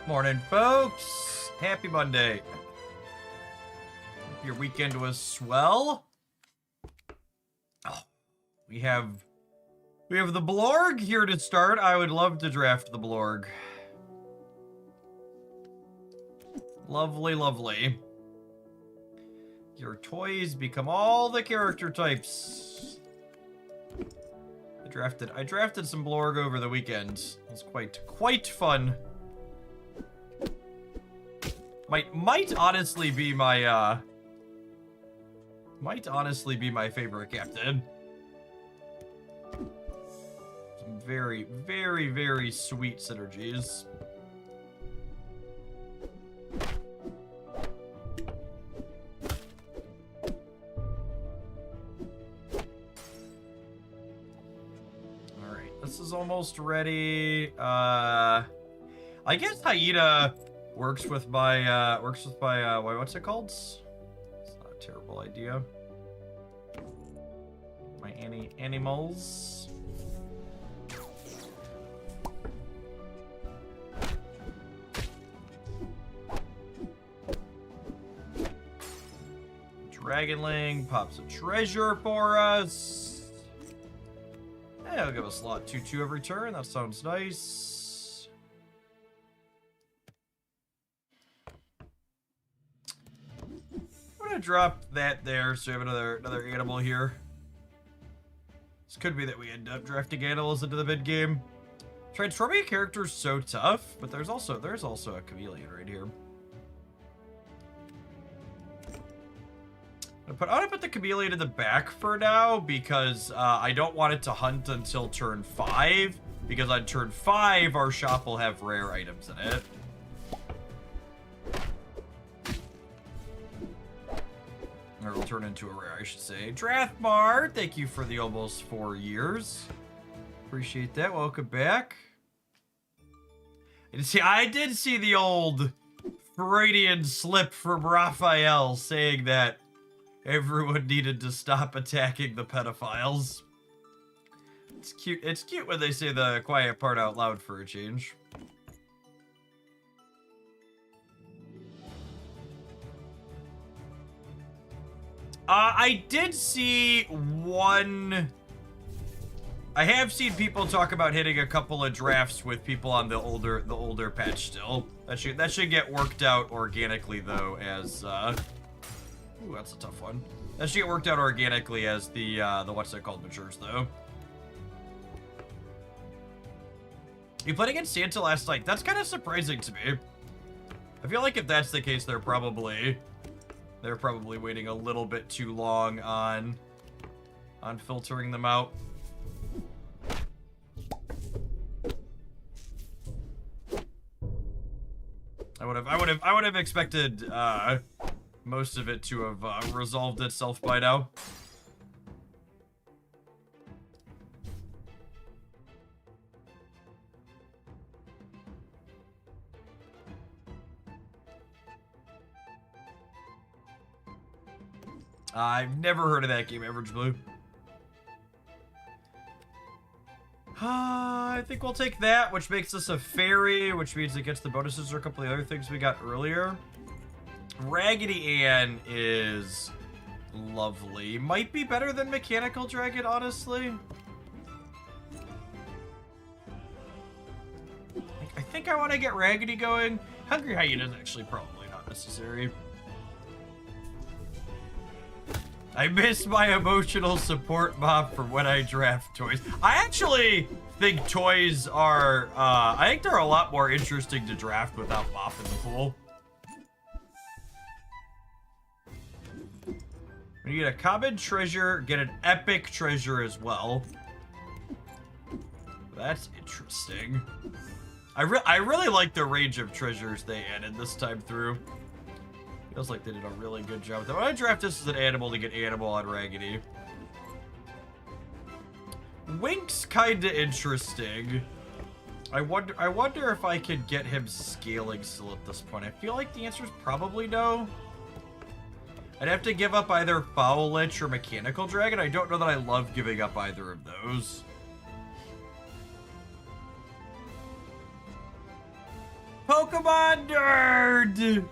Morning, folks. Happy Monday. Hope your weekend was swell. Oh, we have the Blorg here to start. I would love to draft the Blorg. Lovely, lovely. Your toys become all the character types. I drafted some Blorg over the weekend. It was quite fun. Might honestly be my favorite captain. Some very, very, very sweet synergies. Alright, this is almost ready. I guess Haida works with my what's it called? It's not a terrible idea. My animals. Dragonling pops a treasure for us. Hey, I'll give a slot 2/2 every turn. That sounds nice. I'm gonna drop that there so we have another animal here. This could be that we end up drafting animals into the mid game. Transforming a character is so tough, but there's also a chameleon right here. I'm gonna put the chameleon in the back for now because I don't want it to hunt until turn 5, because on turn 5 our shop will have rare items in it. Or it'll turn into a rare, I should say. Drathmar, thank you for the almost 4 years. Appreciate that. Welcome back. And see, I did see the old Freudian slip from Raphael saying that everyone needed to stop attacking the pedophiles. It's cute. It's cute when they say the quiet part out loud for a change. I did see one. I have seen people talk about hitting a couple of drafts with people on the older patch still. That should get worked out organically though, as ooh, that's a tough one. That should get worked out organically as the what's it called matures though. You played against Santa last night. That's kind of surprising to me. I feel like if that's the case, they're probably waiting a little bit too long on filtering them out. I would have expected most of it to have resolved itself by now. I've never heard of that game, Average Blue. I think we'll take that, which makes us a fairy, which means it gets the bonuses or a couple of the other things we got earlier. Raggedy Ann is lovely. Might be better than Mechanical Dragon, honestly. I think I want to get Raggedy going. Hungry Hyena is actually probably not necessary. I miss my emotional support mob from when I draft toys. I actually think toys are, I think they're a lot more interesting to draft without Mop in the pool. We get a common treasure, get an epic treasure as well. That's interesting. I really like the range of treasures they added this time through. Feels like they did a really good job with it. I'm gonna draft this as an animal to get animal on Raggedy. Wink's kinda interesting. I wonder if I could get him scaling still at this point. I feel like the answer is probably no. I'd have to give up either Foul Lich or Mechanical Dragon. I don't know that I love giving up either of those. Pokemon Nerd!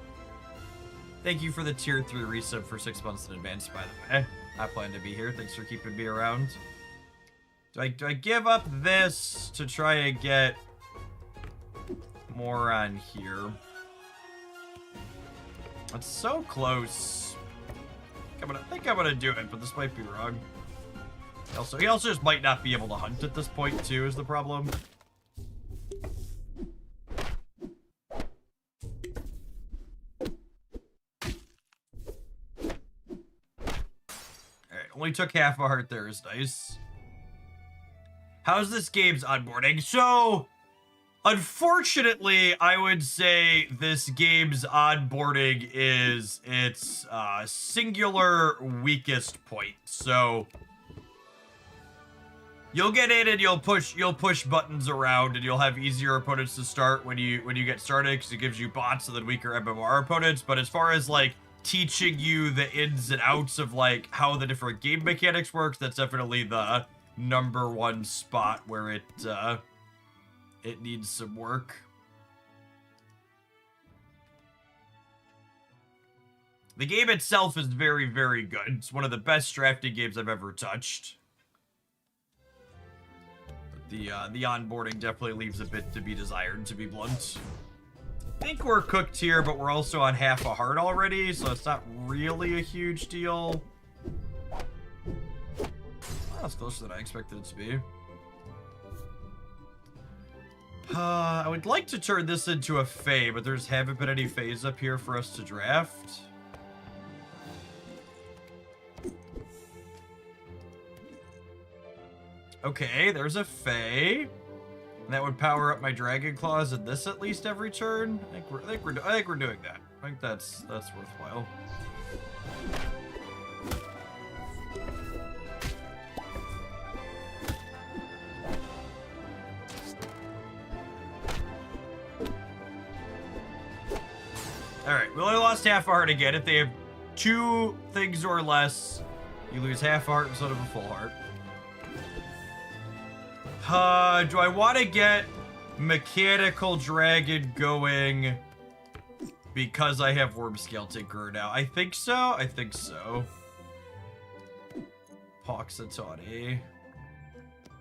Thank you for the tier 3 resub for 6 months in advance, by the way. I plan to be here. Thanks for keeping me around. Do I give up this to try and get more on here? It's so close. I think I'm gonna do it, but this might be wrong. He also just might not be able to hunt at this point, too, is the problem. Alright, only took half a heart there is nice. How's this game's onboarding? So, unfortunately, I would say this game's onboarding is its singular weakest point. So, you'll get in and you'll push buttons around, and you'll have easier opponents to start when you get started because it gives you bots and then weaker MMR opponents. But as far as like teaching you the ins and outs of like how the different game mechanics works, that's definitely the #1 spot where it needs some work. The game itself is very, very good. It's one of the best drafting games I've ever touched. But the onboarding definitely leaves a bit to be desired, to be blunt. I think we're cooked here, but we're also on half a heart already, so it's not really a huge deal. That's closer than I expected it to be. I would like to turn this into a Fae, but there's haven't been any Faes up here for us to draft. Okay, there's a Fae. And that would power up my Dragon Claws and this at least every turn. I think we're doing that. I think that's worthwhile. Alright, we only lost half a heart again. If they have 2 things or less, you lose half a heart instead of a full heart. Do I want to get Mechanical Dragon going because I have Wormscale Tinkerer now? I think so. I think so. Poxitawney.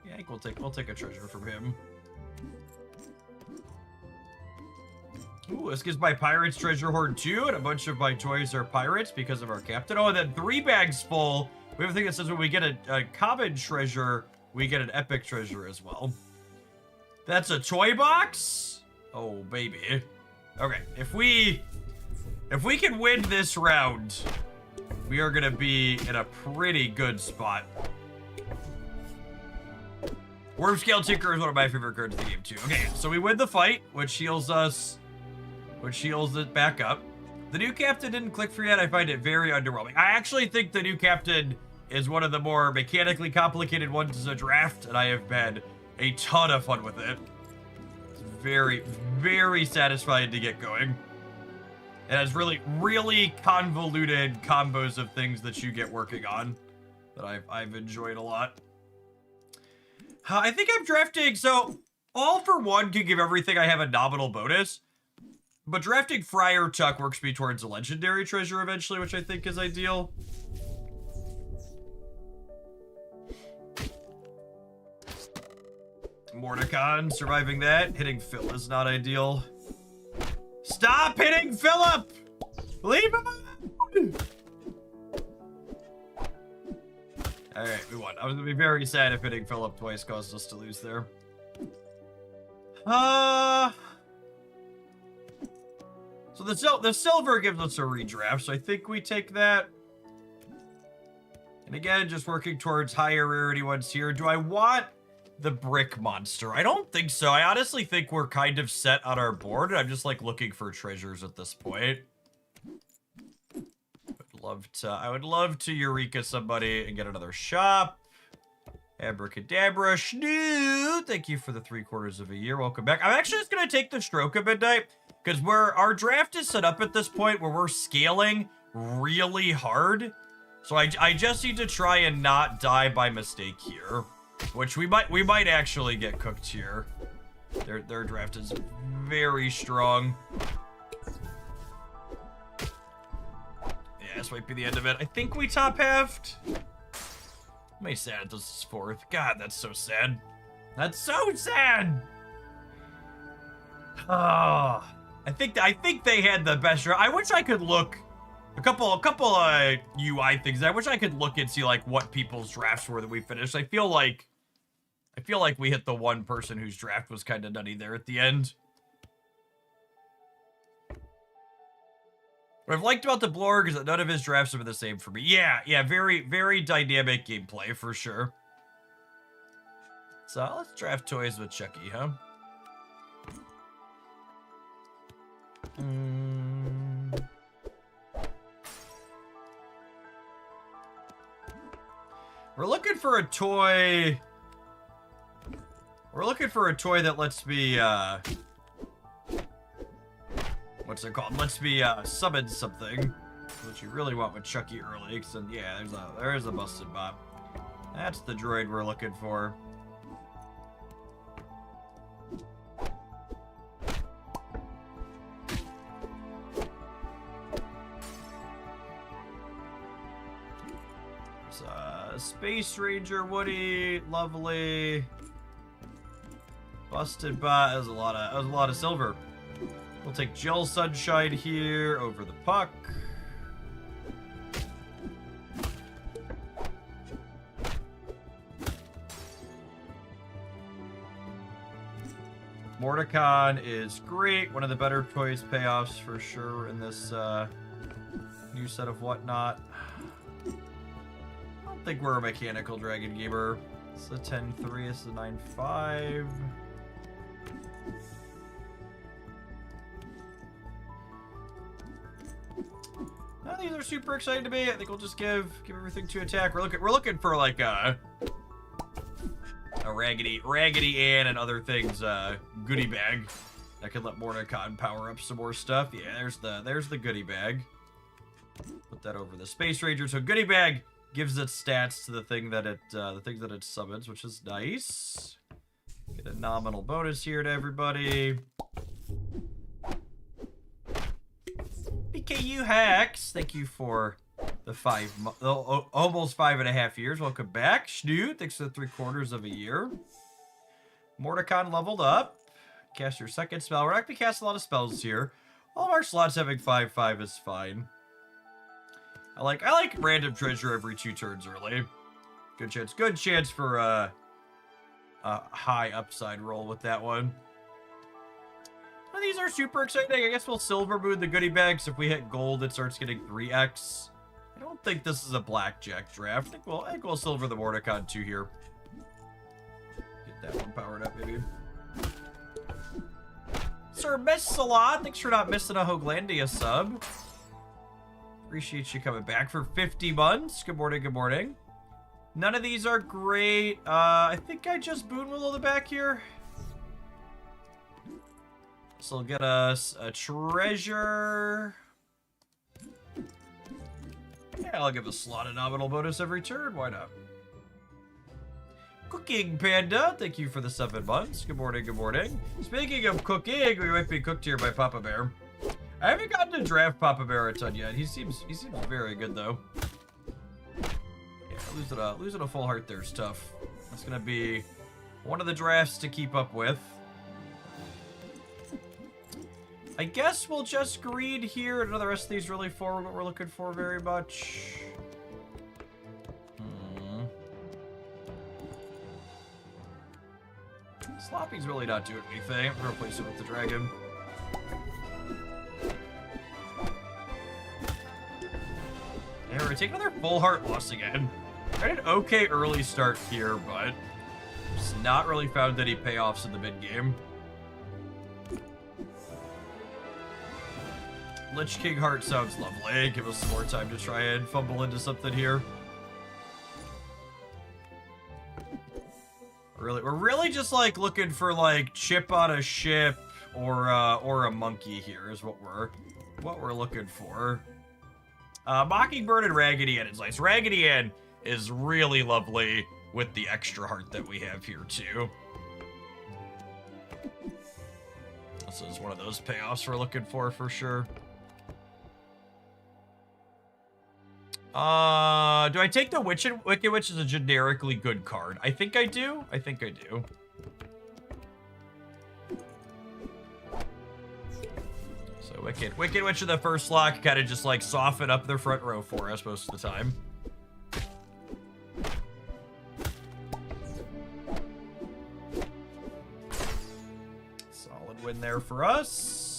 Yeah, I think we'll take a treasure from him. Ooh, this gives my Pirates treasure hoard too, and a bunch of my toys are pirates because of our captain. Oh, and then 3 bags full. We have a thing that says when we get a common treasure, we get an epic treasure as well. That's a toy box? Oh, baby. Okay, if we can win this round, we are gonna be in a pretty good spot. Wormscale Tinkerer is one of my favorite cards in the game too. Okay, so we win the fight, which heals us. Which heals it back up. The new captain didn't click for yet. I find it very underwhelming. I actually think the new captain is one of the more mechanically complicated ones as a draft, and I have had a ton of fun with it. It's very, very satisfying to get going. It has really, really convoluted combos of things that you get working on that I've enjoyed a lot. I think I'm drafting, so All for One can give everything I have a nominal bonus. But drafting Friar Tuck works me towards a legendary treasure eventually, which I think is ideal. Mordecon, surviving that. Hitting Phil is not ideal. Stop hitting Philip! Leave him alone! Alright, we won. I was gonna be very sad if hitting Philip twice caused us to lose there. So the silver gives us a redraft, so I think we take that. And again, just working towards higher rarity ones here. Do I want the brick monster? I don't think so. I honestly think we're kind of set on our board. I'm just like looking for treasures at this point. I would love to Eureka somebody and get another shop. Abracadabra. Schnoo! Thank you for the 3/4 of a year. Welcome back. I'm actually just going to take the Stroke of Midnight. Because our draft is set up at this point where we're scaling really hard. So I just need to try and not die by mistake here. Which we might actually get cooked here. Their draft is very strong. Yeah, this might be the end of it. I think we top-halved. I'm sad this is 4th. God, that's so sad. That's so sad! Oh, I think they had the best draft. I wish I could look a couple UI things. I wish I could look and see like what people's drafts were that we finished. I feel like we hit the one person whose draft was kind of nutty there at the end. What I've liked about the Blorg is that none of his drafts have been the same for me. Yeah, very, very dynamic gameplay for sure. So let's draft toys with Chucky, huh? We're looking for a toy. We're looking for a toy that lets me, what's it called? Lets me, summon something. What you really want with Chucky early. Cause then, yeah, there is a busted bot. That's the droid we're looking for. Space Ranger Woody, lovely. Busted bot. That was a lot of silver. We'll take Jill Sunshine here over the puck. Mordecon is great. One of the better toys payoffs for sure in this new set of whatnot. I think we're a mechanical dragon gamer. It's a 10-3, it's a 9-5. None of these are super exciting to me. I think we'll just give everything to attack. We're looking for like a Raggedy Ann and other things goodie bag that could let Mordecon power up some more stuff. Yeah, there's the goodie bag. Put that over the Space Ranger. So goodie bag gives its stats to the thing that it summons, which is nice. Get a nominal bonus here to everybody. BKU Hacks, thank you for the almost 5.5 years. Welcome back. Schnoot, thanks for the 3/4 of a year. Mordecon leveled up. Cast your second spell. We're not gonna cast a lot of spells here. All of our slots having 5/5 is fine. I like random treasure every 2 turns early. Good chance for a high upside roll with that one. Well, these are super exciting. I guess we'll silver moon the goodie bags. If we hit gold, it starts getting 3x. I don't think this is a blackjack draft. I think we'll silver the Mordecon 2 here. Get that one powered up, maybe. Sir Miss Salad, thanks for not missing a Hoaglandia sub. Appreciate you coming back for 50 months. Good morning, good morning. None of these are great. I think I just Boon Willow the back here. This will get us a treasure. Yeah, I'll give a slot a nominal bonus every turn. Why not? Cooking Panda, thank you for the 7 months. Good morning, good morning. Speaking of cooking, we might be cooked here by Papa Bear. I haven't gotten to draft Papa Bear a ton yet. He seems very good though. Yeah, losing a full heart there is tough. That's gonna be one of the drafts to keep up with. I guess we'll just greed here. None of the rest of these really forward what we're looking for very much. Sloppy's really not doing anything. I'm gonna replace it with the dragon. And we're gonna take another full heart loss again. I had an okay early start here, but just not really found any payoffs in the mid game. Lich King Heart sounds lovely. Give us some more time to try and fumble into something here. We're really just like looking for like chip on a ship or a monkey here is what we're looking for. Mockingbird and Raggedy Ann is nice. Raggedy Ann is really lovely with the extra heart that we have here too. This is one of those payoffs we're looking for sure. Do I take the Wicked Witch as a generically good card? I think I do. So Wicked Witch in the first slot kind of just like soften up their front row for us most of the time. Solid win there for us.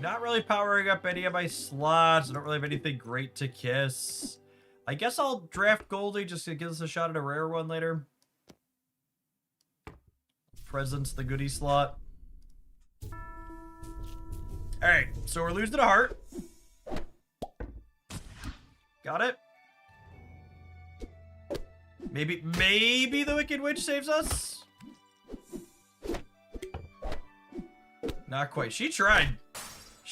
Not really powering up any of my slots. I don't really have anything great to kiss. I guess I'll draft Goldie just to give us a shot at a rare one later. Presence the goodie slot. Alright, so we're losing a heart. Got it. Maybe the Wicked Witch saves us? Not quite. She tried.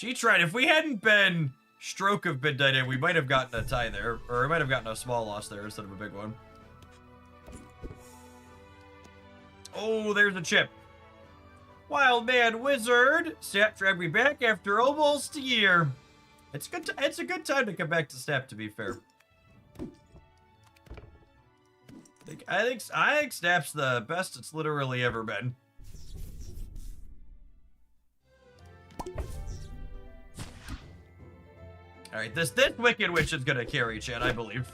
If we hadn't been Stroke of Midnight in, we might have gotten a tie there. Or we might have gotten a small loss there instead of a big one. Oh, there's a chip. Wild Man Wizard. Snap dragged me back after almost a year. It's a good time to come back to Snap, to be fair. I think Snap's the best it's literally ever been. Alright, this Wicked Witch is gonna carry, Chad, I believe.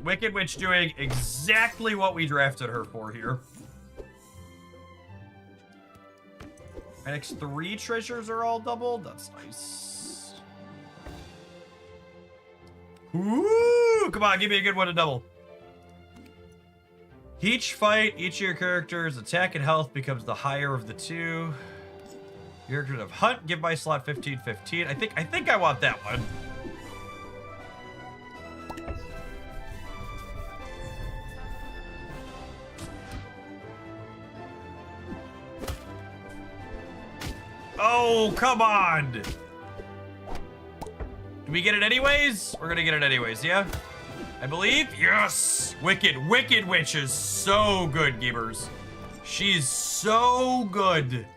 Wicked Witch doing exactly what we drafted her for here. My next 3 treasures are all doubled. That's nice. Ooh, come on, give me a good one to double. Each fight, each of your characters' attack and health becomes the higher of the 2. Your character of Hunt, give my slot 15/15. I think I want that one. Oh, come on! Do we get it anyways? We're gonna get it anyways, yeah? I believe? Yes! Wicked Witch is so good, gamers. She's so good.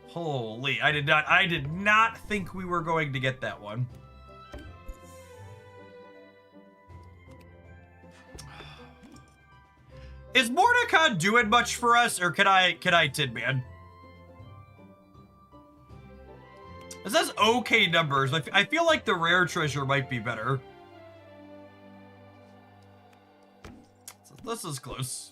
Holy, I did not think we were going to get that one. Is Mordecai doing much for us, or can I Tin Man? It says okay numbers. I feel like the rare treasure might be better. This is close.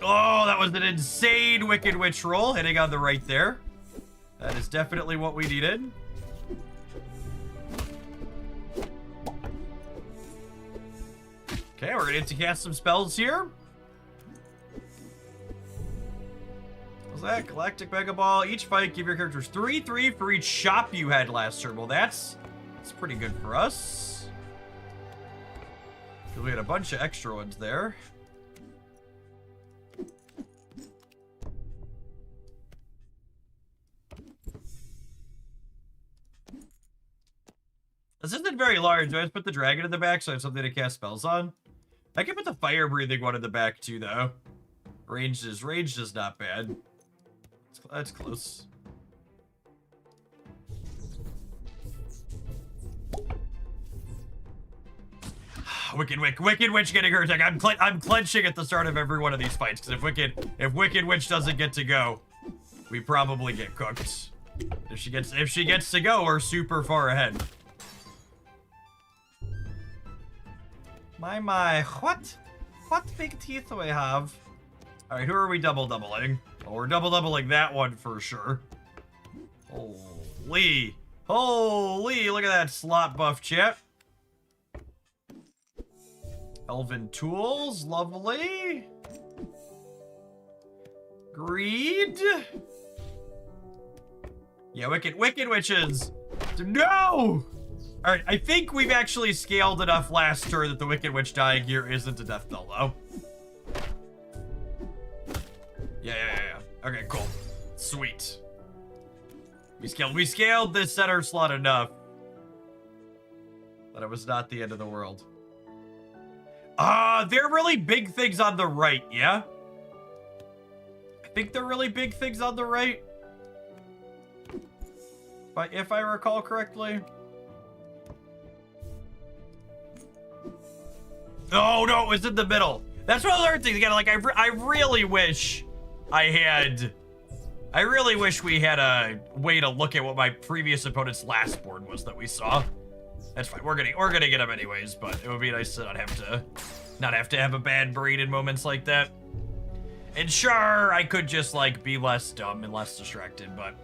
Oh, that was an insane Wicked Witch roll, hitting on the right there. That is definitely what we needed. Okay, we're gonna get to cast some spells here. What's that? Galactic Mega Ball. Each fight, give your characters 3/3 for each shop you had last turn. Well, that's pretty good for us. We had a bunch of extra ones there. This isn't very large. Do I just put the dragon in the back so I have something to cast spells on? I can put the fire breathing one in the back too, though. Ranged is not bad. That's close. Wicked Witch getting her attack. I'm clenching at the start of every one of these fights because if Wicked Witch doesn't get to go, we probably get cooked. If she gets to go, we're super far ahead. My, what big teeth do I have? All right, who are we doubling? Oh, we're doubling that one for sure. Holy, look at that slot buff, chip. Elven Tools, lovely. Greed. Yeah, Wicked Witches. No! Alright, I think we've actually scaled enough last turn that the Wicked Witch dying here isn't a death knell, though. Yeah. Okay, cool. Sweet. We scaled this center slot enough that it was not the end of the world. They're really big things on the right, yeah? I think they're really big things on the right. But if I recall correctly. Oh, no, it was in the middle. That's one of the other things. Again, like, I really wish I really wish we had a way to look at what my previous opponent's last board was that we saw. That's fine. We're gonna get him anyways, but it would be nice to not have to have a bad brain in moments like that. And sure, I could just like be less dumb and less distracted, but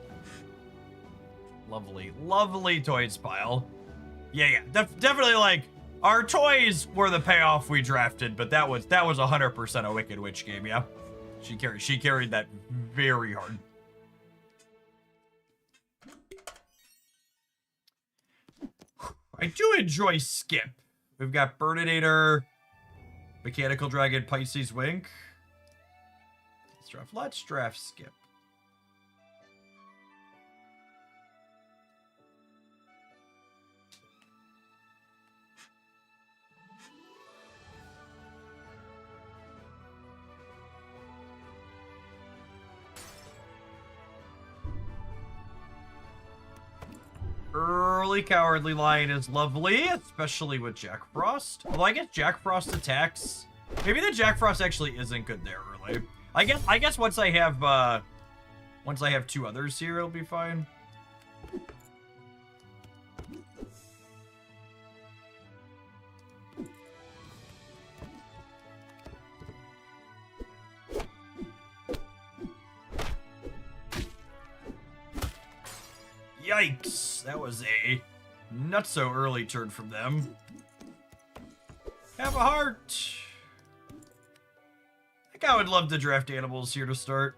lovely toys pile. Yeah, definitely like our toys were the payoff we drafted, but that was 100% a Wicked Witch game, yeah. She carried that very hard. I do enjoy Skip. We've got Burninator, Mechanical Dragon, Pisces Wink. Let's draft Skip. Early Cowardly Lion is lovely, especially with Jack Frost. Although I guess Jack Frost attacks. Maybe the Jack Frost actually isn't good there early. I guess once I have two others here, it'll be fine. Yikes, that was a not so early turn from them. Have a heart. I think I would love to draft animals here to start.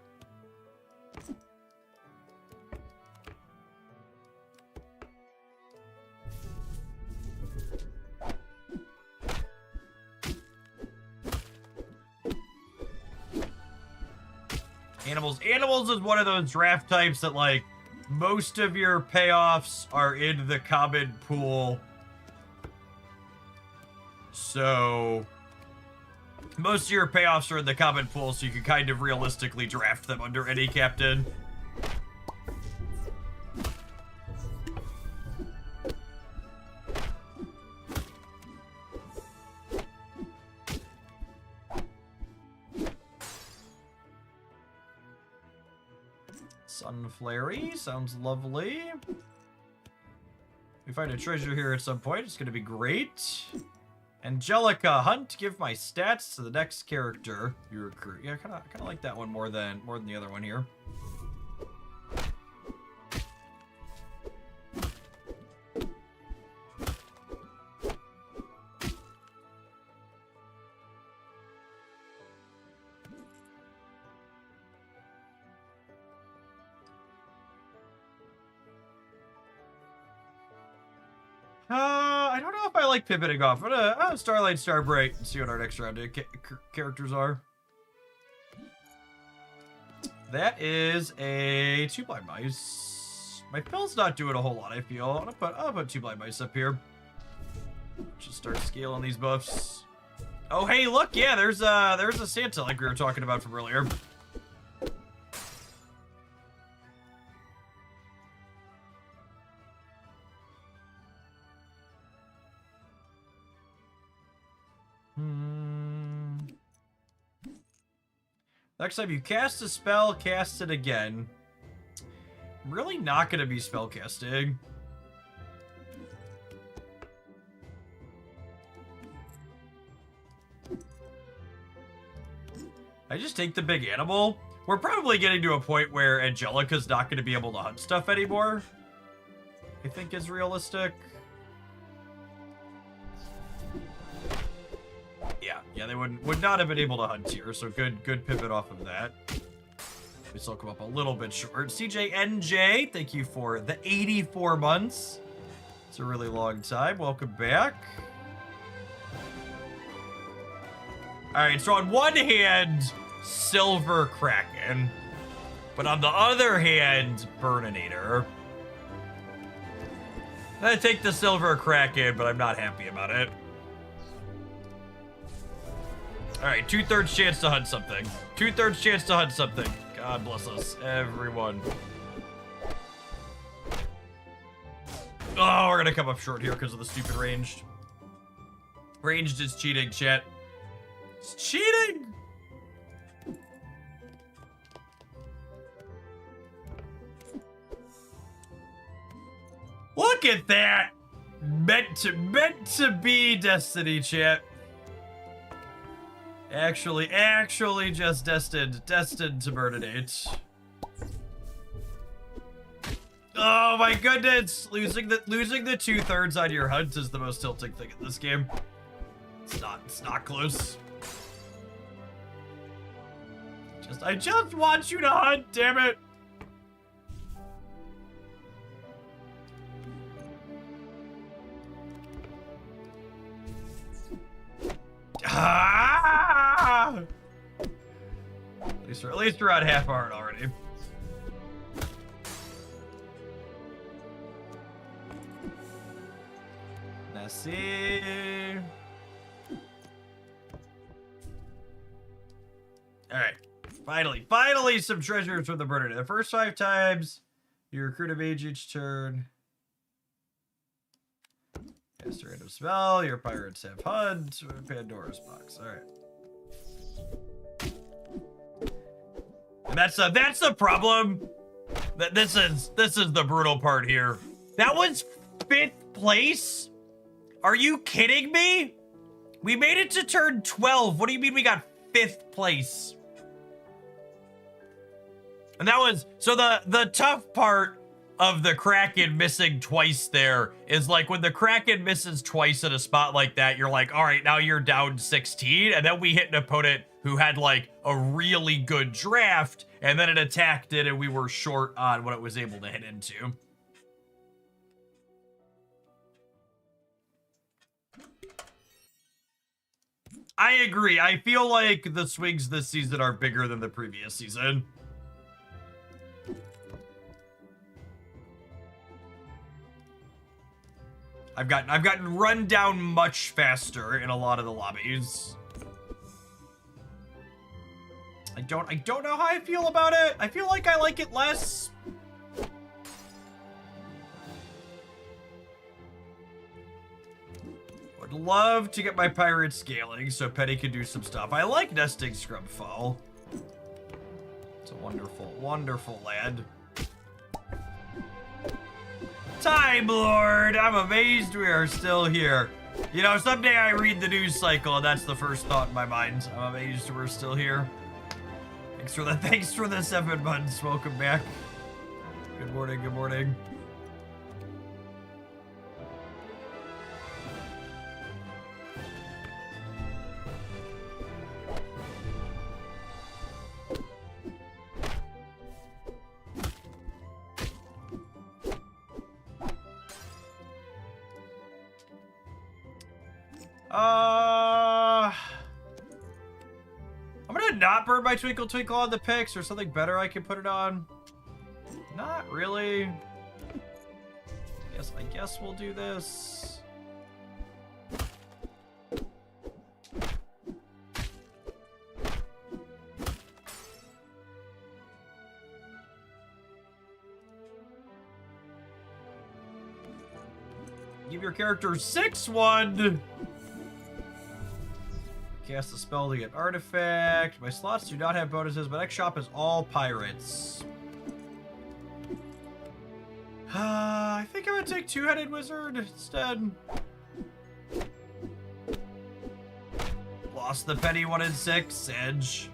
Animals is one of those draft types that like most of your payoffs are in the common pool. So most of your payoffs are in the common pool, so you can kind of realistically draft them under any captain. Sunflary sounds lovely. We find a treasure here at some point. It's going to be great. Angelica Hunt. Give my stats to the next character you recruit. Yeah, kind of like that one more than the other one here. I don't know if I like pivoting off. I'm gonna Starlight Starbright and see what our next round of characters are. That is a 2 Blind Mice. My pill's not doing a whole lot, I feel. I'll put 2 Blind Mice up here. Just start scaling these buffs. Oh, hey, look, yeah, there's a Santa like we were talking about from earlier. Next time you cast a spell, cast it again. I'm really not going to be spell casting. I just take the big animal. We're probably getting to a point where Angelica's not going to be able to hunt stuff anymore. I think is realistic. Yeah, they would not have been able to hunt here, so good pivot off of that. We still come up a little bit short. CJNJ, thank you for the 84 months. It's a really long time. Welcome back. Alright, so on one hand, Silver Kraken. But on the other hand, Burninator. I take the Silver Kraken, but I'm not happy about it. Alright, 2/3 chance to hunt something. 2/3 chance to hunt something. God bless us, everyone. Oh, we're gonna come up short here because of the stupid ranged. Ranged is cheating, chat. It's cheating! Look at that! Meant to be Destiny, chat. Actually just destined to burninate. Oh my goodness! Losing the 2/3 on your hunt is the most tilting thing in this game. It's not close. I just want you to hunt, damn it! Ah! At least we're at half heart already. Let's see. Alright. Finally some treasures from the burner. The first 5 times, you recruit a mage each turn. Cast a random spell, your pirates have HUD, Pandora's box. Alright. And that's the problem. This is the brutal part here. That was 5th place? Are you kidding me? We made it to turn 12. What do you mean we got 5th place? And that was, so the tough part of the Kraken missing twice there is like when the Kraken misses twice in a spot like that, you're like, all right, now you're down 16. And then we hit an opponent who had like a really good draft and then it attacked it and we were short on what it was able to hit into. I agree. I feel like the swings this season are bigger than the previous season. I've gotten run down much faster in a lot of the lobbies. I don't know how I feel about it. I feel like I like it less. Would love to get my pirate scaling so Penny can do some stuff. I like nesting Scrubfall. It's a wonderful, wonderful lad. Time Lord, I'm amazed we are still here. You know, someday I read the news cycle and that's the first thought in my mind. I'm amazed we're still here. Thanks for the 7 months. Welcome back. Good morning, good morning. I'm gonna not burn my Twinkle Twinkle on the picks or something better I can put it on. Not really. I guess we'll do this. Give your character 6/1. Cast a spell to get artifact. My slots do not have bonuses. My next shop is all pirates. I think I'm gonna take Two-Headed Wizard instead. Lost the Penny 1 and 6 edge.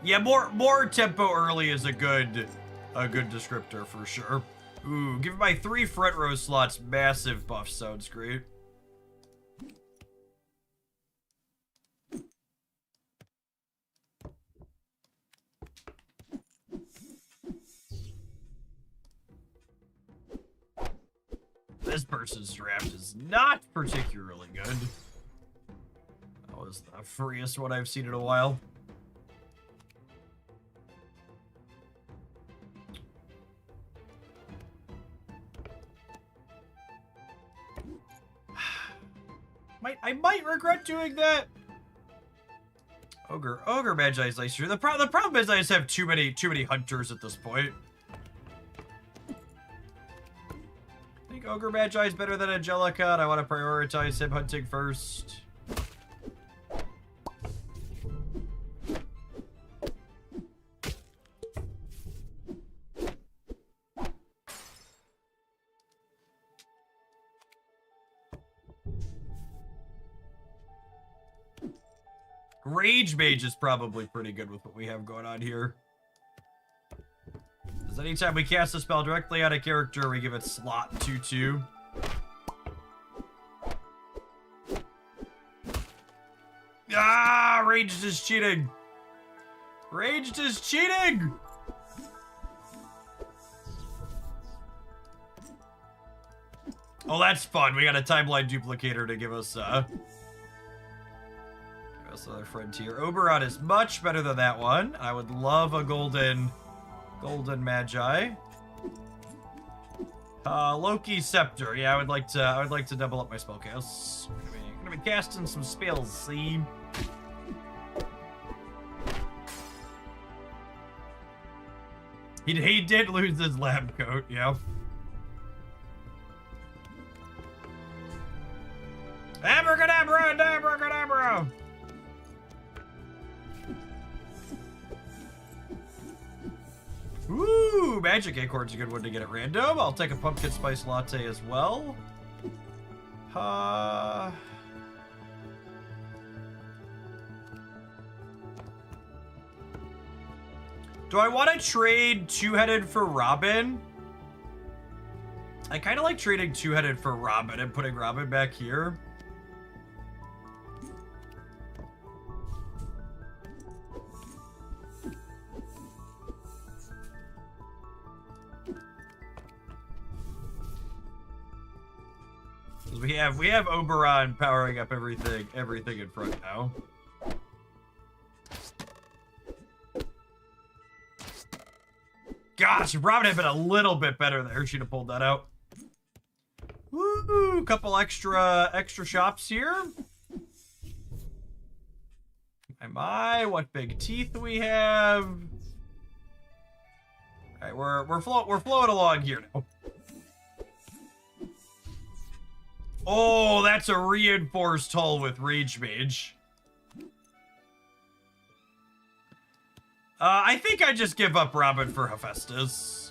Yeah, more tempo early is a good descriptor for sure. Ooh, give my 3 front row slots massive buff sounds great. this person's draft is not particularly good. That was the freest one I've seen in a while. I might regret doing that. Ogre Magi is nicer. The problem is I just have too many hunters at this point. I think Ogre Magi is better than Angelica, and I want to prioritize him hunting first. Rage Mage is probably pretty good with what we have going on here. Because anytime we cast a spell directly on a character, we give it slot 2/2. Ah, Raged is cheating. Raged is cheating. Oh, that's fun. We got a timeline duplicator to give us another frontier. Oberon is much better than that one. I would love a golden Magi. Loki Scepter. Yeah, I would like to double up my spell casts. Gonna be casting some spells, see? He did lose his lab coat, yeah. Abracadabra, abracadabra! Ooh, Magic Acorn's a good one to get at random. I'll take a pumpkin spice latte as well. Do I want to trade two-headed for Robin? I kind of like trading two-headed for Robin and putting Robin back here. We have Oberon powering up everything in front now. Gosh, if Robin had been a little bit better there, she'd have pulled that out. Woo! Couple extra shops here. My, what big teeth we have. All right, we're flowing along here now. Oh, that's a reinforced hull with Rage Mage. I think I just give up Robin for Hephaestus.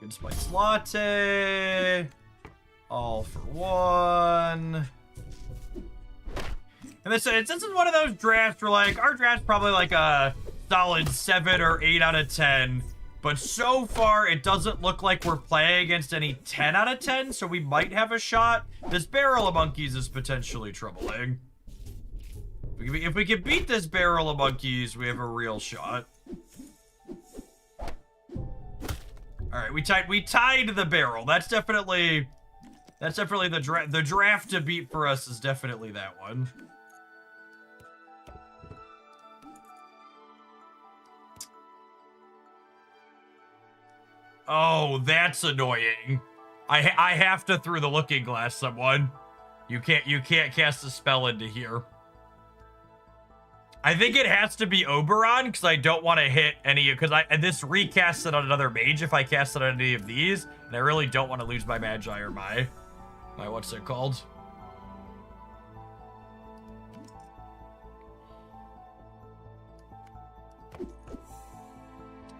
Good spice latte. All for one. And this is one of those drafts where, like, our draft's probably like a solid 7 or 8 out of 10. But so far, it doesn't look like we're playing against any 10 out of 10, so we might have a shot. This Barrel of Monkeys is potentially troubling. If we can beat this Barrel of Monkeys, we have a real shot. All right, we tied the Barrel. That's definitely the draft to beat for us is definitely that one. Oh, that's annoying. I have to through the Looking Glass someone. You can't cast a spell into here. I think it has to be Oberon because I don't want to hit any and this recasts it on another mage if I cast it on any of these, and I really don't want to lose my Magi or my what's it called?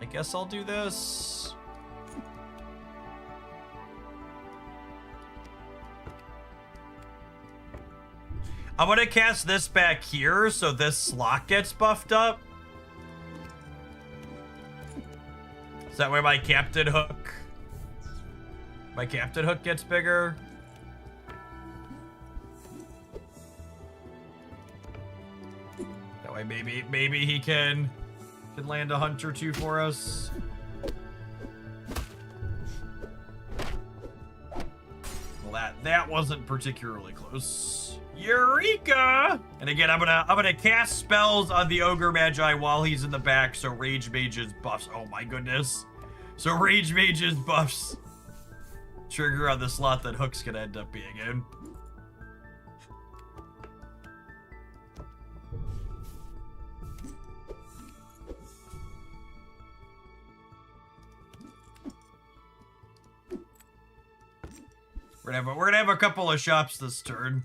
I guess I'll do this. I'm gonna cast this back here so this slot gets buffed up. Is that where my Captain Hook My captain hook gets bigger. That way maybe he can land a hunt or two for us. Well, that wasn't particularly close. Eureka! And again, I'm gonna cast spells on the Ogre Magi while he's in the back, so Rage Mage's buffs. Oh my goodness. So Rage Mage's buffs trigger on the slot that Hook's gonna end up being in. We're gonna have a couple of shops this turn.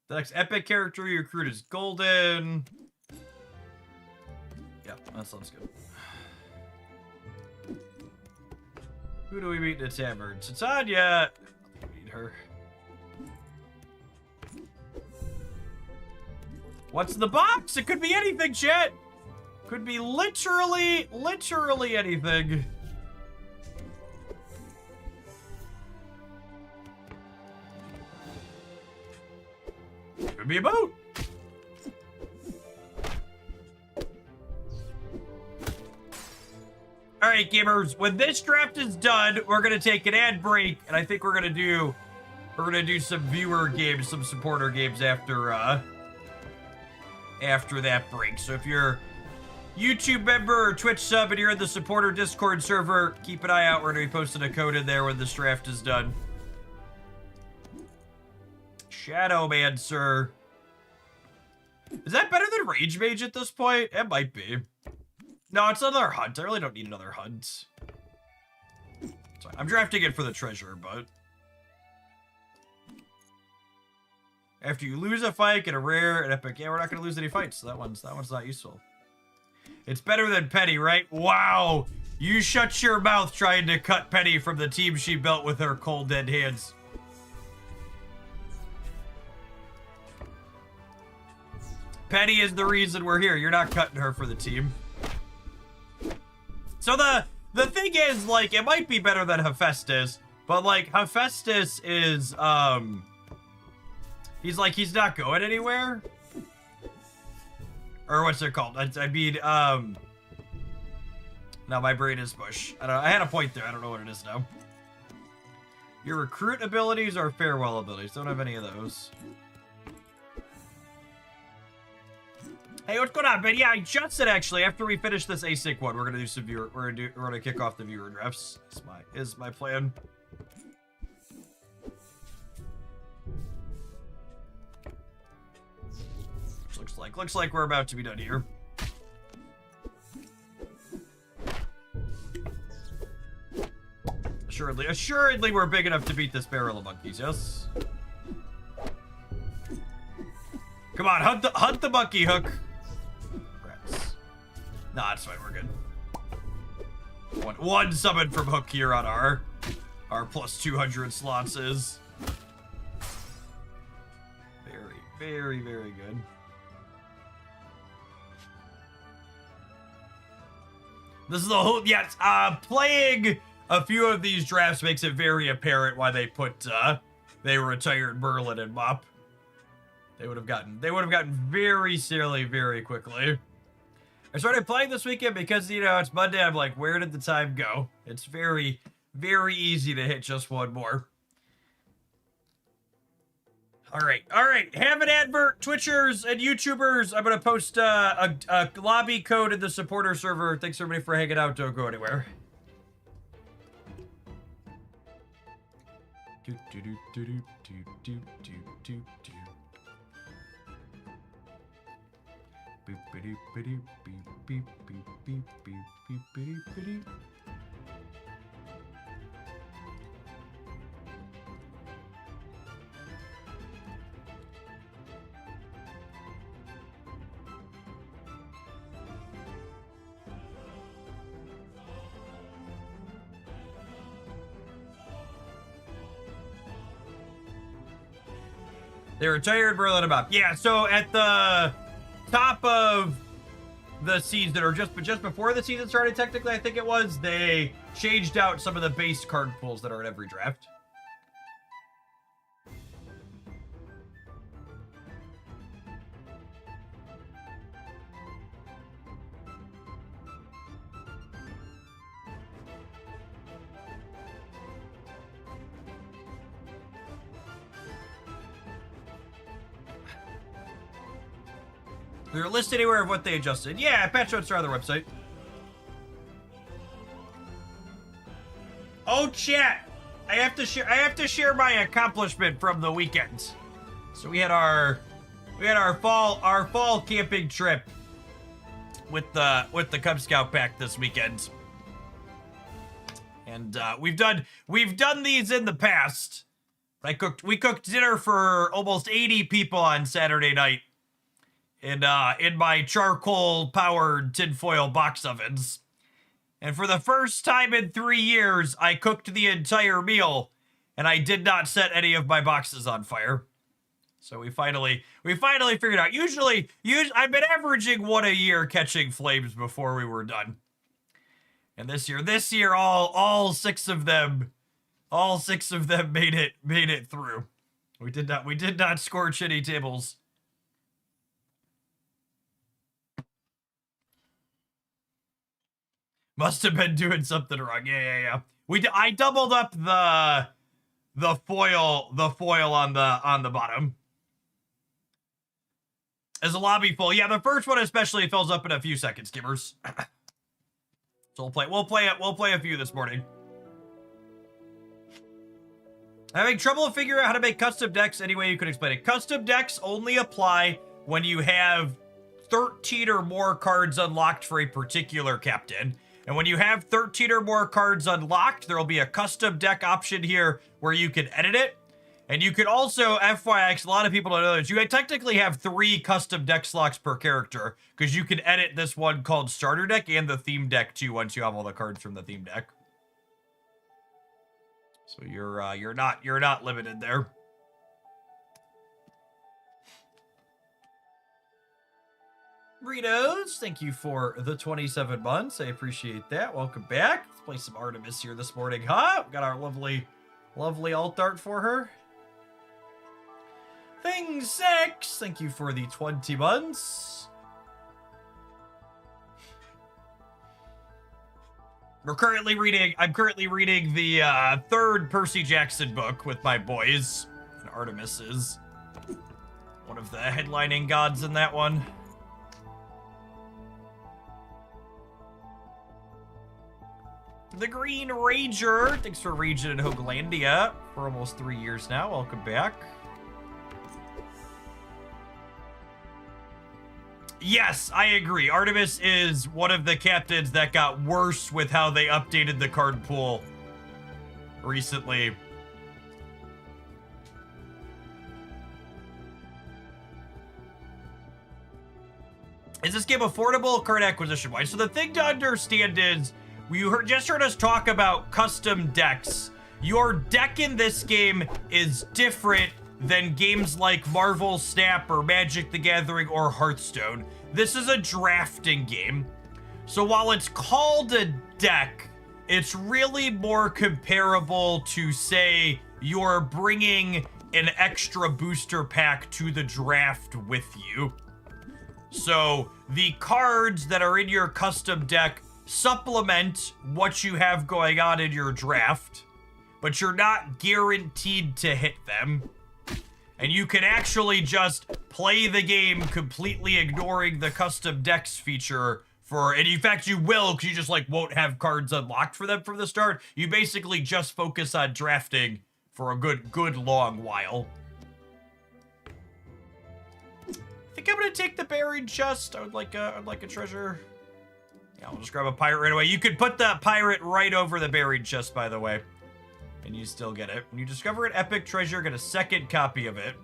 The next epic character you recruit is Golden. Yeah, that sounds good. Who do we meet in the tavern? Titania! Meet her. What's in the box? It could be anything, chat! Could be literally anything. Could be a boat. All right, gamers. When this draft is done, we're gonna take an ad break, and I think we're gonna do some viewer games, some supporter games after that break. So if you're YouTube member or Twitch sub and you're in the supporter Discord server, keep an eye out. We're gonna be posting a code in there when this draft is done. Shadowmancer. Is that better than Rage Mage at this point? It might be. No, it's another hunt. I really don't need another hunt. Sorry, I'm drafting it for the treasure, but after you lose a fight, get a rare, an epic. Yeah, we're not gonna lose any fights, so that one's not useful. It's better than Penny, right? Wow! You shut your mouth trying to cut Penny from the team she built with her cold, dead hands. Penny is the reason we're here. You're not cutting her for the team. So the thing is, like, it might be better than Hephaestus, but, like, Hephaestus is, he's not going anywhere. Or what's it called? I mean, now my brain is mush. I had a point there. I don't know what it is now. Your recruit abilities or farewell abilities. Don't have any of those. Hey, what's going on, Ben? Yeah, I just said actually after we finish this async one, we're gonna do some viewer. We're gonna kick off the viewer drafts. Is my plan. Looks like we're about to be done here. Assuredly, we're big enough to beat this barrel of monkeys. Yes. Come on, hunt the monkey, Hook. Rats. Nah, it's fine. We're good. One summon from Hook here on our plus 200 slots is very good. This is the whole, yes, playing a few of these drafts makes it very apparent why they retired Merlin and Mop. They would have gotten very silly very quickly. I started playing this weekend because, you know, it's Monday. I'm like, where did the time go? It's very easy to hit just one more. All right. Have an advert, Twitchers and YouTubers. I'm going to post a lobby code in the supporter server. Thanks, everybody, for hanging out. Don't go anywhere. They retired Merlin and Mop. Yeah, so at the top of the seeds that are just before the season started, technically, I think it was, they changed out some of the base card pools that are in every draft. They're listed anywhere of what they adjusted. Yeah, patch notes are on their website. Oh, chat! I have to share my accomplishment from the weekend. So we had our fall camping trip with the Cub Scout pack this weekend. And we've done these in the past. We cooked dinner for almost 80 people on Saturday night. In my charcoal-powered tinfoil box ovens. And for the first time in 3 years, I cooked the entire meal, and I did not set any of my boxes on fire. So we finally figured out. Usually I've been averaging 1 a year catching flames before we were done. And this year, all six of them made it through. We did not scorch any tables. Must have been doing something wrong. Yeah. I doubled up the foil on the bottom. As a lobby full. Yeah, the first one especially fills up in a few seconds, gamers. So we'll play a few this morning. Having trouble figuring out how to make custom decks any way you could explain it. Custom decks only apply when you have 13 or more cards unlocked for a particular captain. And when you have 13 or more cards unlocked, there will be a custom deck option here where you can edit it. And you can also, FYI, a lot of people don't know this, you technically have 3 custom deck slots per character, because you can edit this one called Starter Deck and the Theme Deck too once you have all the cards from the Theme Deck. So you're not limited there. Ritos, thank you for the 27 months. I appreciate that. Welcome back. Let's play some Artemis here this morning, huh? We got our lovely alt art for her. Thing 6, thank you for the 20 months. I'm currently reading the 3rd Percy Jackson book with my boys. And Artemis is one of the headlining gods in that one. The Green Ranger, thanks for raging in Hooglandia for almost 3 years now. Welcome back. Yes, I agree. Artemis is one of the captains that got worse with how they updated the card pool recently. Is this game affordable card acquisition-wise? So the thing to understand is, just heard us talk about custom decks. Your deck in this game is different than games like Marvel Snap or Magic the Gathering or Hearthstone. This is a drafting game. So while it's called a deck, it's really more comparable to, say, you're bringing an extra booster pack to the draft with you. So the cards that are in your custom deck supplement what you have going on in your draft, but you're not guaranteed to hit them. And you can actually just play the game completely ignoring the custom decks feature and in fact you will, because you just won't have cards unlocked for them from the start. You basically just focus on drafting for a good long while. I think I'm gonna take the buried chest. I'd like a treasure. Yeah, I'll just grab a pirate right away. You could put the pirate right over the buried chest, by the way. And you still get it. When you discover an epic treasure, get a second copy of it.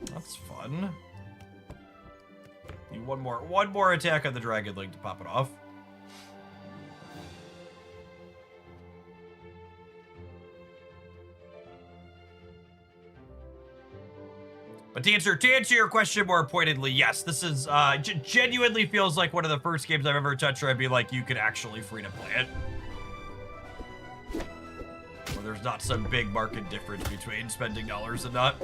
That's fun. Need one more attack on the dragon link to pop it off. But to answer your question more pointedly, yes, this is genuinely feels like one of the first games I've ever touched where I'd be like, you could actually free to play it. Where there's not some big market difference between spending dollars and not.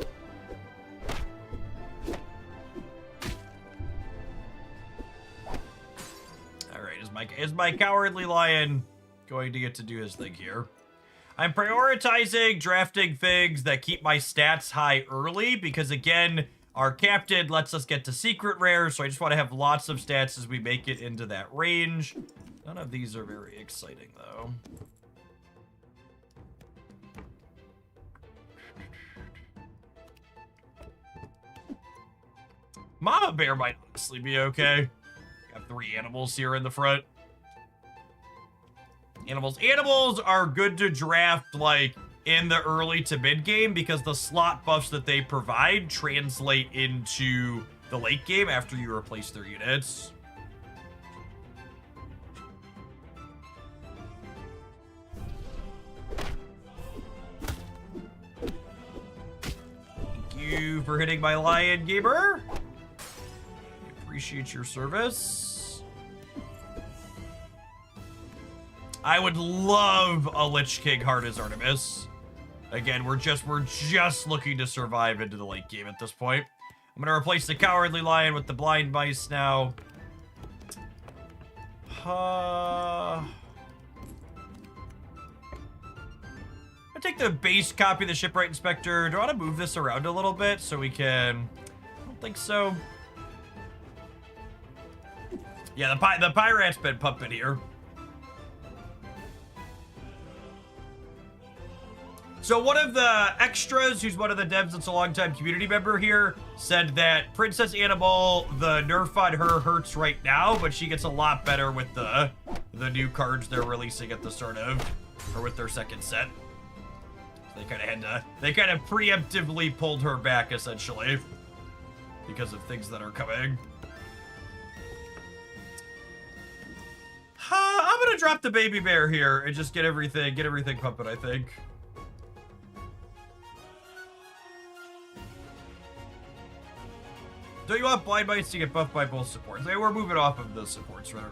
All right, is my Cowardly Lion going to get to do his thing here? I'm prioritizing drafting things that keep my stats high early because, again, our captain lets us get to secret rares, so I just want to have lots of stats as we make it into that range. None of these are very exciting, though. Mama Bear might honestly be okay. Got 3 animals here in the front. Animals are good to draft, like, in the early to mid game because the slot buffs that they provide translate into the late game after you replace their units. Thank you for hitting my lion, gamer. I appreciate your service. I would love a Lich King Heart as Artemis. Again, we're just looking to survive into the late game at this point. I'm gonna replace the Cowardly Lion with the Blind Mice now. I take the base copy of the Shipwright Inspector. Do I want to move this around a little bit so we can? I don't think so. Yeah, the Pyrat's been pumping here. So one of the extras, who's one of the devs that's a longtime community member here, said that Princess Annabelle, the nerf on her hurts right now, but she gets a lot better with the new cards they're releasing at the start of, or with their second set. So they kind of preemptively pulled her back, essentially, because of things that are coming. I'm gonna drop the baby bear here and just get everything pumping, I think. Don't you want Blind Mice to get buffed by both supports? We're moving off of the supports, right?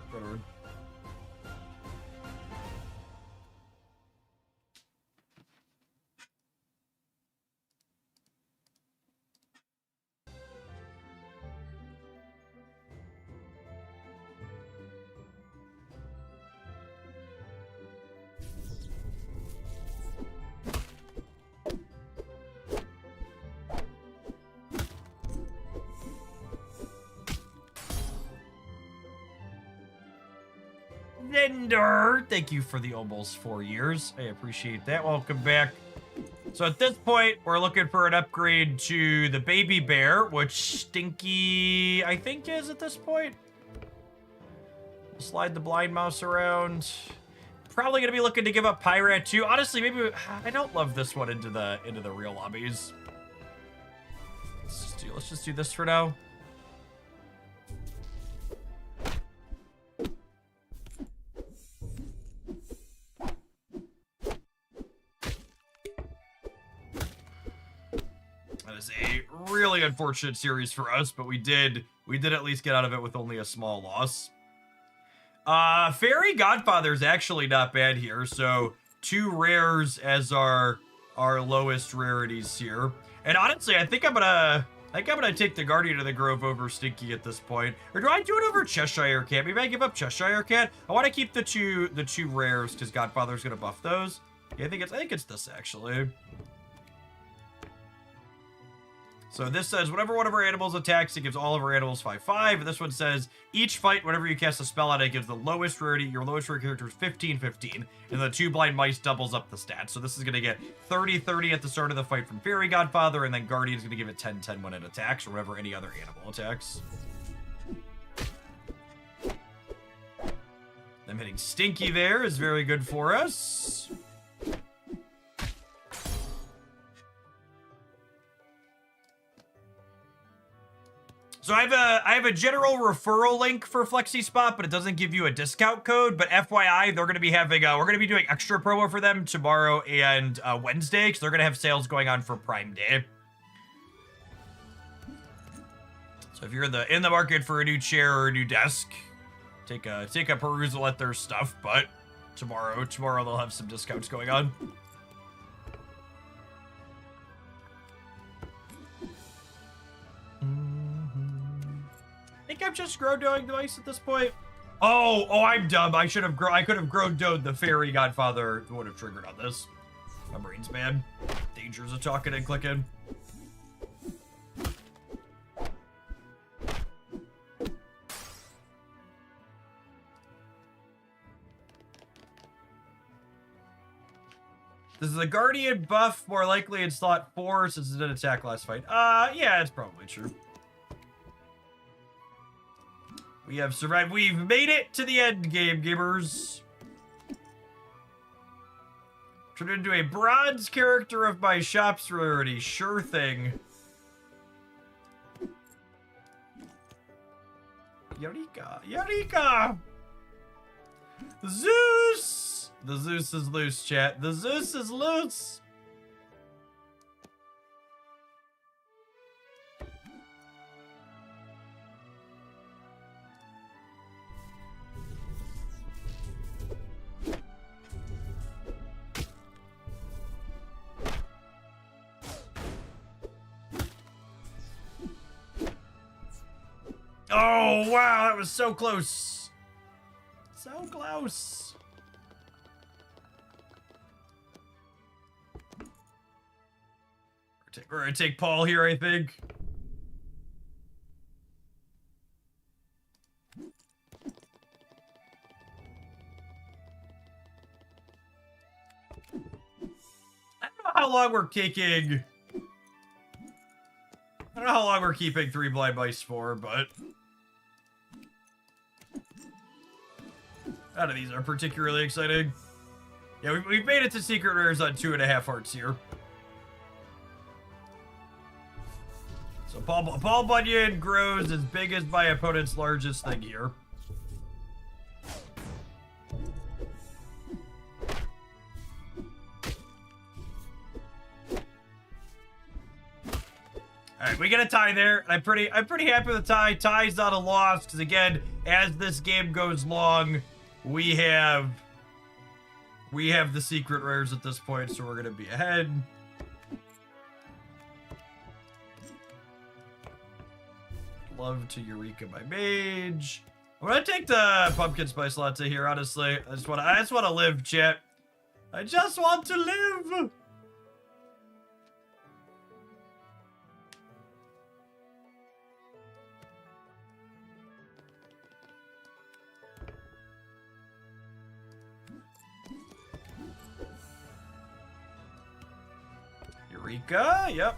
Vendor, thank you for the almost 4 years. I appreciate that. Welcome back. So at this point, we're looking for an upgrade to the baby bear, which Stinky, I think, is at this point. Slide the blind mouse around. Probably gonna be looking to give up Pyrat too. Honestly, maybe I don't love this one into the real lobbies. Let's just do this for now. A really unfortunate series for us, but we did at least get out of it with only a small loss. Fairy Godfather is actually not bad here, so 2 rares as our lowest rarities here. And honestly, I think I'm gonna take the Guardian of the Grove over Stinky at this point. Or do I do it over Cheshire Cat? Maybe I give up Cheshire Cat. I want to keep the two rares because Godfather's gonna buff those. Yeah, I think it's this actually. So this says, whenever one of our animals attacks, it gives all of our animals 5/5. And this one says, each fight, whenever you cast a spell on it, gives the lowest rarity. Your lowest rarity character is 15/15. And the 2 blind mice doubles up the stats. So this is going to get 30/30 at the start of the fight from Fairy Godfather. And then Guardian is going to give it 10/10 when it attacks, or whenever any other animal attacks. Them hitting Stinky there is very good for us. So I have a general referral link for FlexiSpot, but it doesn't give you a discount code. But FYI, they're going to be having we're going to be doing extra promo for them tomorrow and Wednesday, because they're going to have sales going on for Prime Day. So if you're in the market for a new chair or a new desk, take a perusal at their stuff. But tomorrow they'll have some discounts going on. I think I'm just grow doing the mice at this point. Oh, I'm dumb. I could have grown Dode, the fairy godfather would have triggered on this. My brain's bad. Dangers of talking and clicking. This is a Guardian buff, more likely in slot 4 since it didn't attack last fight. Yeah, it's probably true. We have survived. We've made it to the end game, gamers. Turned into a bronze character of my shop's rarity. Sure thing. Eureka! Zeus! The Zeus is loose, chat. The Zeus is loose! Oh, wow, that was so close. So close. We're gonna take Paul here, I think. I don't know how long we're taking. I don't know how long we're keeping 3 blind mice for, but none of these are particularly exciting. Yeah, we've made it to secret rares on 2.5 hearts here. So Paul Bunyan grows as big as my opponent's largest thing here. All right, we get a tie there. I'm pretty happy with the tie. Tie's not a loss because again, as this game goes long, we have the secret rares at this point, so we're gonna be ahead. Love to Eureka my mage. I'm gonna take the pumpkin spice latte here, honestly. I just wanna live, chat. I just want to live. Eureka, yep.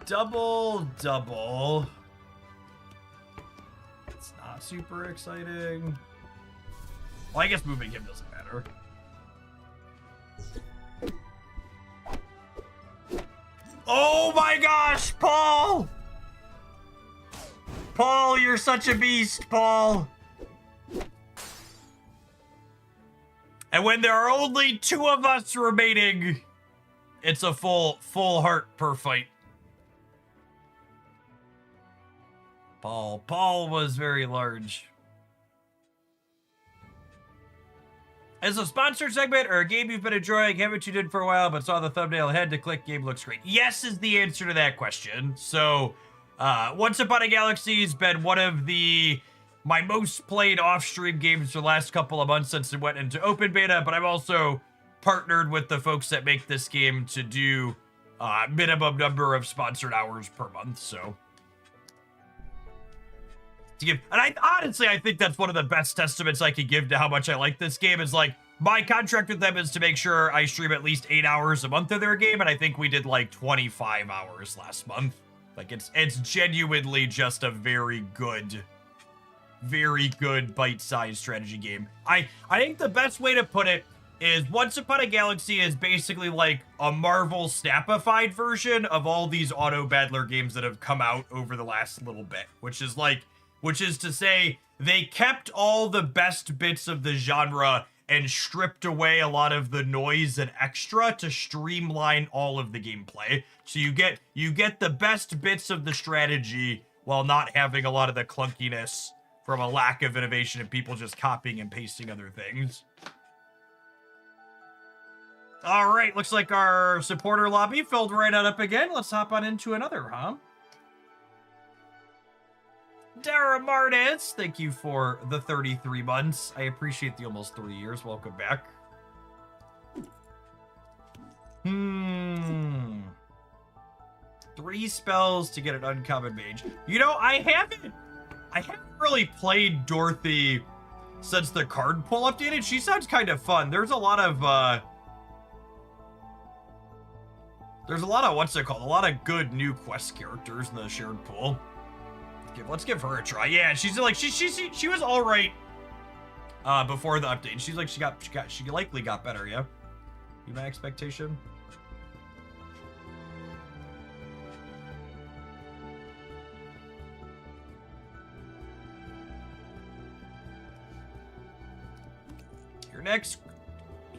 Double. It's not super exciting. Well, I guess moving him doesn't matter. Oh my gosh, Paul! Paul, you're such a beast, Paul. And when there are only 2 of us remaining, it's a full heart per fight. Paul was very large. As a sponsored segment or a game you've been enjoying, haven't you did for a while, but saw the thumbnail ahead to click game looks great? Yes is the answer to that question. So, Once Upon a Galaxy has been one of my most played off-stream games for the last couple of months since it went into open beta, but I've also partnered with the folks that make this game to do minimum number of sponsored hours per month, so. And I think that's one of the best testaments I could give to how much I like this game is like, my contract with them is to make sure I stream at least 8 hours a month of their game, and I think we did like 25 hours last month. Like it's genuinely just a very good bite-sized strategy game. I think the best way to put it is Once Upon a Galaxy is basically like a Marvel Snapified version of all these auto battler games that have come out over the last little bit, which is to say they kept all the best bits of the genre and stripped away a lot of the noise and extra to streamline all of the gameplay. So you get the best bits of the strategy while not having a lot of the clunkiness from a lack of innovation and people just copying and pasting other things. All right, looks like our supporter lobby filled right on up again. Let's hop on into another, huh? Dara Martinez, thank you for the 33 months. I appreciate the almost 3 years. Welcome back. 3 spells to get an uncommon mage. You know, I haven't really played Dorothy since the card pull updated. She sounds kind of fun. There's a lot of what's it called? A lot of good new quest characters in the shared pool. Let's give her a try. Yeah, she's like she was all right before the update. She's like she likely got better. Yeah, be my expectation. Your next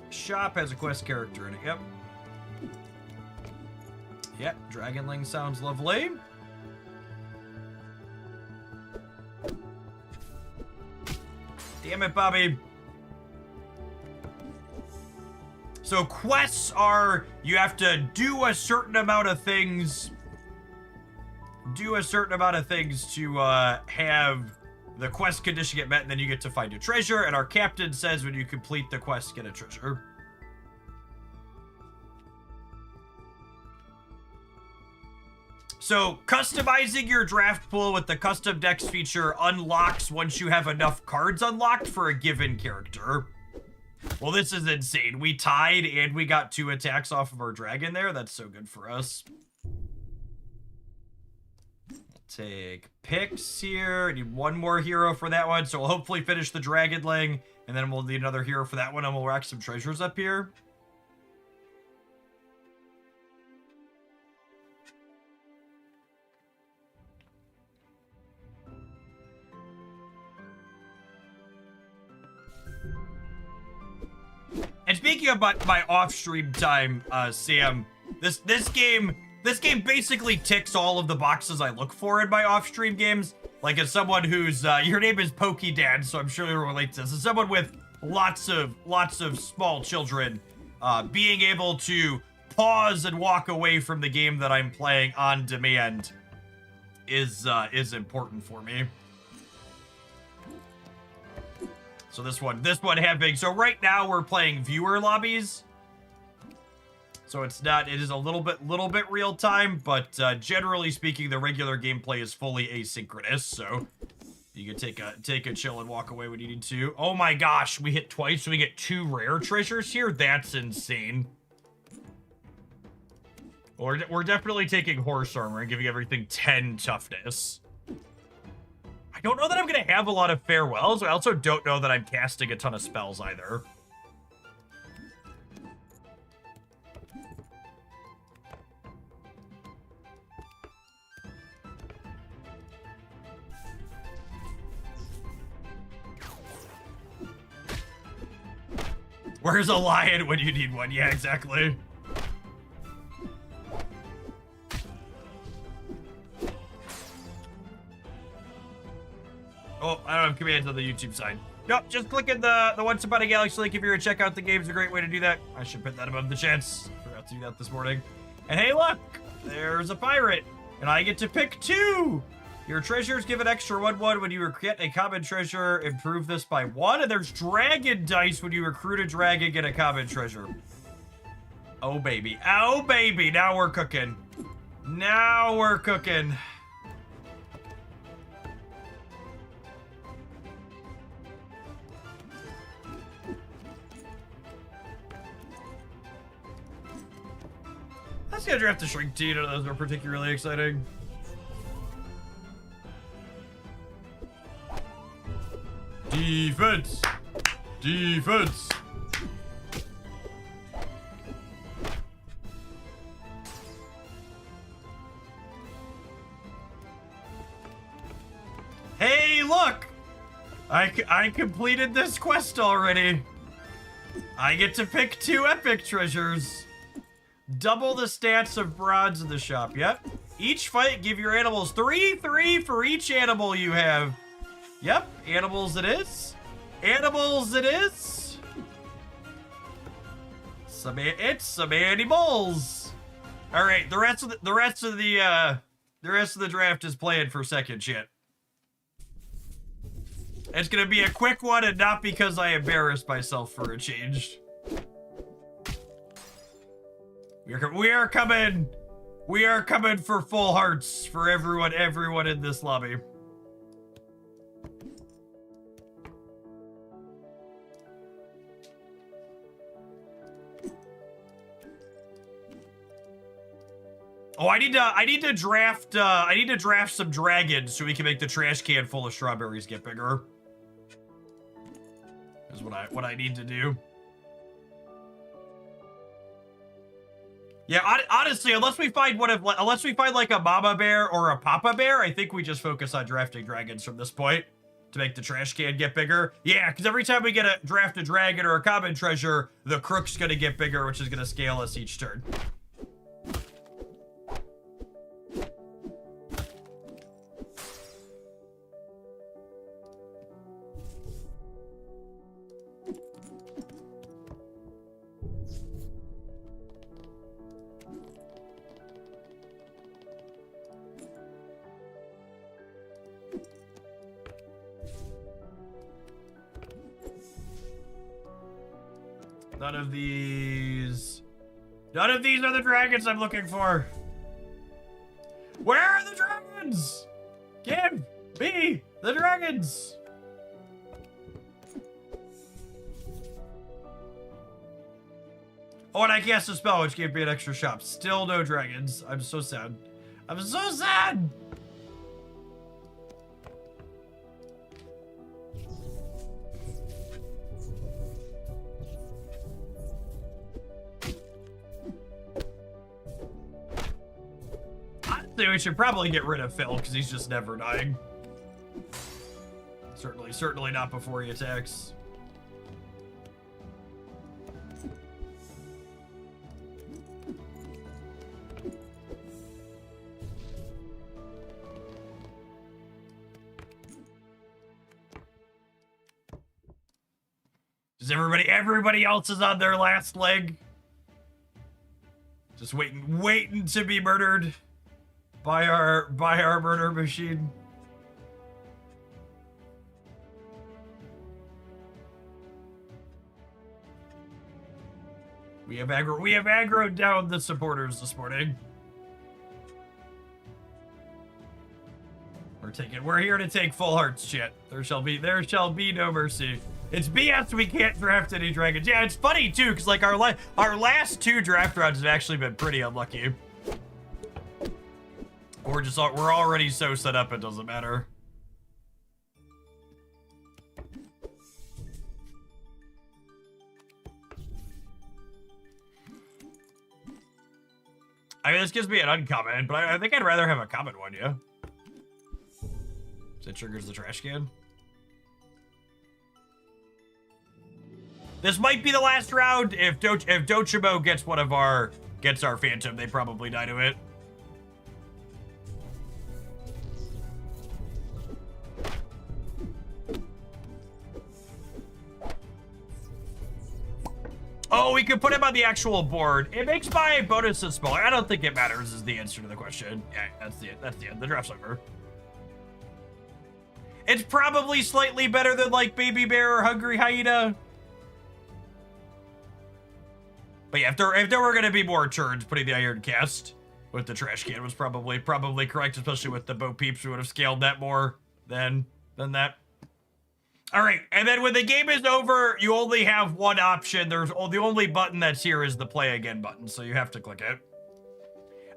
shop has a quest character in it. Yep. Yep, Dragonling sounds lovely. Damn it, Bobby. So quests are, you have to do a certain amount of things. Do a certain amount of things to have the quest condition get met, and then you get to find a treasure. And our captain says when you complete the quest, get a treasure. So, customizing your draft pool with the custom decks feature unlocks once you have enough cards unlocked for a given character. Well, this is insane. We tied and we got 2 attacks off of our dragon there. That's so good for us. Take picks here. I need 1 more hero for that one. So, we'll hopefully finish the Dragonling. And then we'll need another hero for that one. And we'll rack some treasures up here. And speaking of my off-stream time, Sam, this game basically ticks all of the boxes I look for in my off-stream games. Like, as someone who's your name is PokeDad, so I'm sure you'll relate to this. As someone with lots of small children, being able to pause and walk away from the game that I'm playing on demand is important for me. So this one having, so right now we're playing viewer lobbies. So it is a little bit real time, but generally speaking, the regular gameplay is fully asynchronous. So you can take a chill and walk away when you need to. Oh my gosh, we hit twice, so we get 2 rare treasures here. That's insane. We're definitely taking horse armor and giving everything 10 toughness. I don't know that I'm going to have a lot of farewells. I also don't know that I'm casting a ton of spells either. Where's a lion when you need one? Yeah, exactly. Oh, I don't have commands on the YouTube side. Nope, just clicking the Once Upon a Galaxy link if you're gonna check out the game is a great way to do that. I should put that above the chance. Forgot to do that this morning. And hey, look! There's a pirate! And I get to pick 2! Your treasures give an extra 1/1 when you get a common treasure. Improve this by 1. And there's dragon dice when you recruit a dragon, get a common treasure. Oh, baby. Oh, baby! Now we're cooking. Now we're cooking. Let's get a draft to Shrink Tea. None of those are particularly exciting. Defense! Defense! Hey, look! I completed this quest already. I get to pick 2 epic treasures. Double the stats of bronze in the shop. Yep. Each fight, give your animals 3 for each animal you have. Yep. Animals it is. Animals it is. It's some animals. All right. The rest of the draft is planned for second shit. It's gonna be a quick one, and not because I embarrassed myself for a change. We are coming for full hearts for everyone in this lobby. Oh, I need to draft some dragons so we can make the trash can full of strawberries get bigger. Is what I need to do. Yeah, honestly, unless we find like a mama bear or a papa bear, I think we just focus on drafting dragons from this point to make the trash can get bigger. Yeah, because every time we draft a dragon or a common treasure, the crook's gonna get bigger, which is gonna scale us each turn. None of these are the dragons I'm looking for. Where are the dragons? Give me the dragons. Oh, and I cast a spell, which gave me an extra shop. Still no dragons. I'm so sad. I'm so sad. We should probably get rid of Phil because he's just never dying. Certainly not before he attacks. Does everybody else is on their last leg? Just waiting to be murdered by our murder machine. We have aggroed down the supporters this morning. We're here to take full hearts shit. There shall be no mercy. It's BS we can't draft any dragons. Yeah, it's funny too, because like our last 2 draft rounds have actually been pretty unlucky. We're already so set up it doesn't matter. I mean, this gives me an uncommon, but I think I'd rather have a common one, yeah? So it triggers the trash can. This might be the last round. If Dochimo gets our Phantom, they probably die to it. Oh, we could put him on the actual board. It makes my bonuses smaller. I don't think it matters is the answer to the question. Yeah, that's the end. The draft's over. It's probably slightly better than like Baby Bear or Hungry Hyena. But yeah, if there were gonna be more turns, putting the Iron Cast with the trash can was probably correct, especially with the Bo Peeps. We would have scaled that more than that. All right, and then when the game is over, you only have one option. The only button that's here is the play again button, so you have to click it.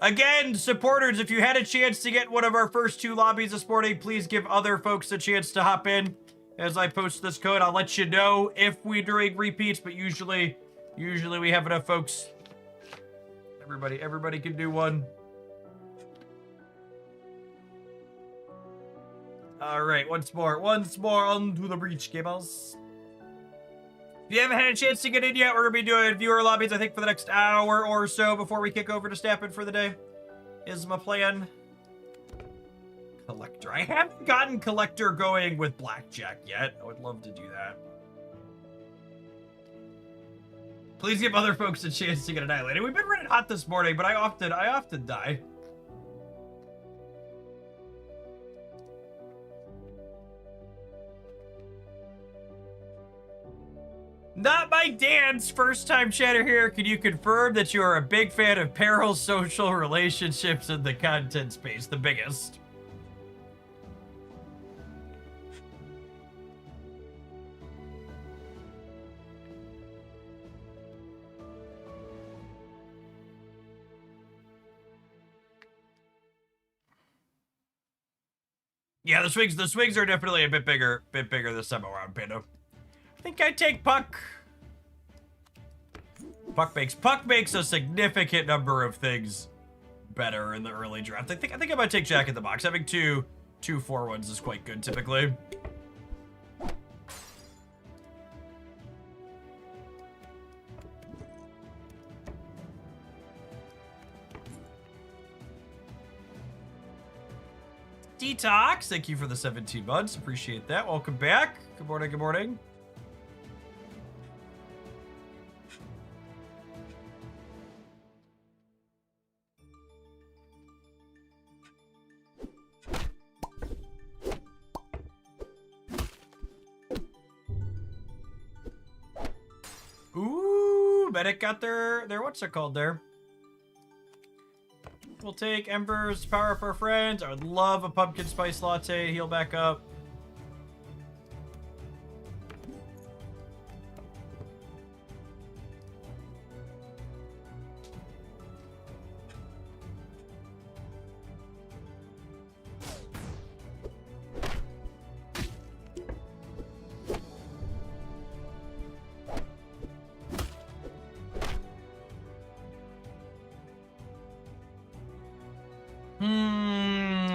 Again, supporters, if you had a chance to get one of our first 2 lobbies this morning, please give other folks a chance to hop in. As I post this code, I'll let you know if we're doing repeats, but usually we have enough folks. Everybody can do one. All right, once more onto the breach, gamers. If you haven't had a chance to get in yet, we're going to be doing viewer lobbies, I think, for the next hour or so before we kick over to Stappin for the day. Is my plan. Collector. I haven't gotten Collector going with Blackjack yet. I would love to do that. Please give other folks a chance to get annihilated. We've been running hot this morning, but I often die. Not my dance. First time chatter here. Can you confirm that you are a big fan of parasocial relationships in the content space? The biggest. Yeah, the swings are definitely a bit bigger this time around, Pando. I think I take Puck. Puck makes a significant number of things better in the early draft. I think I might take Jack in the Box. Having two 4-1s is quite good typically. Detox, thank you for the 17 months. Appreciate that. Welcome back. Good morning, good morning. Ooh, Medic got their what's it called there? We'll take Embers to power up our friends. I would love a pumpkin spice latte to heal back up.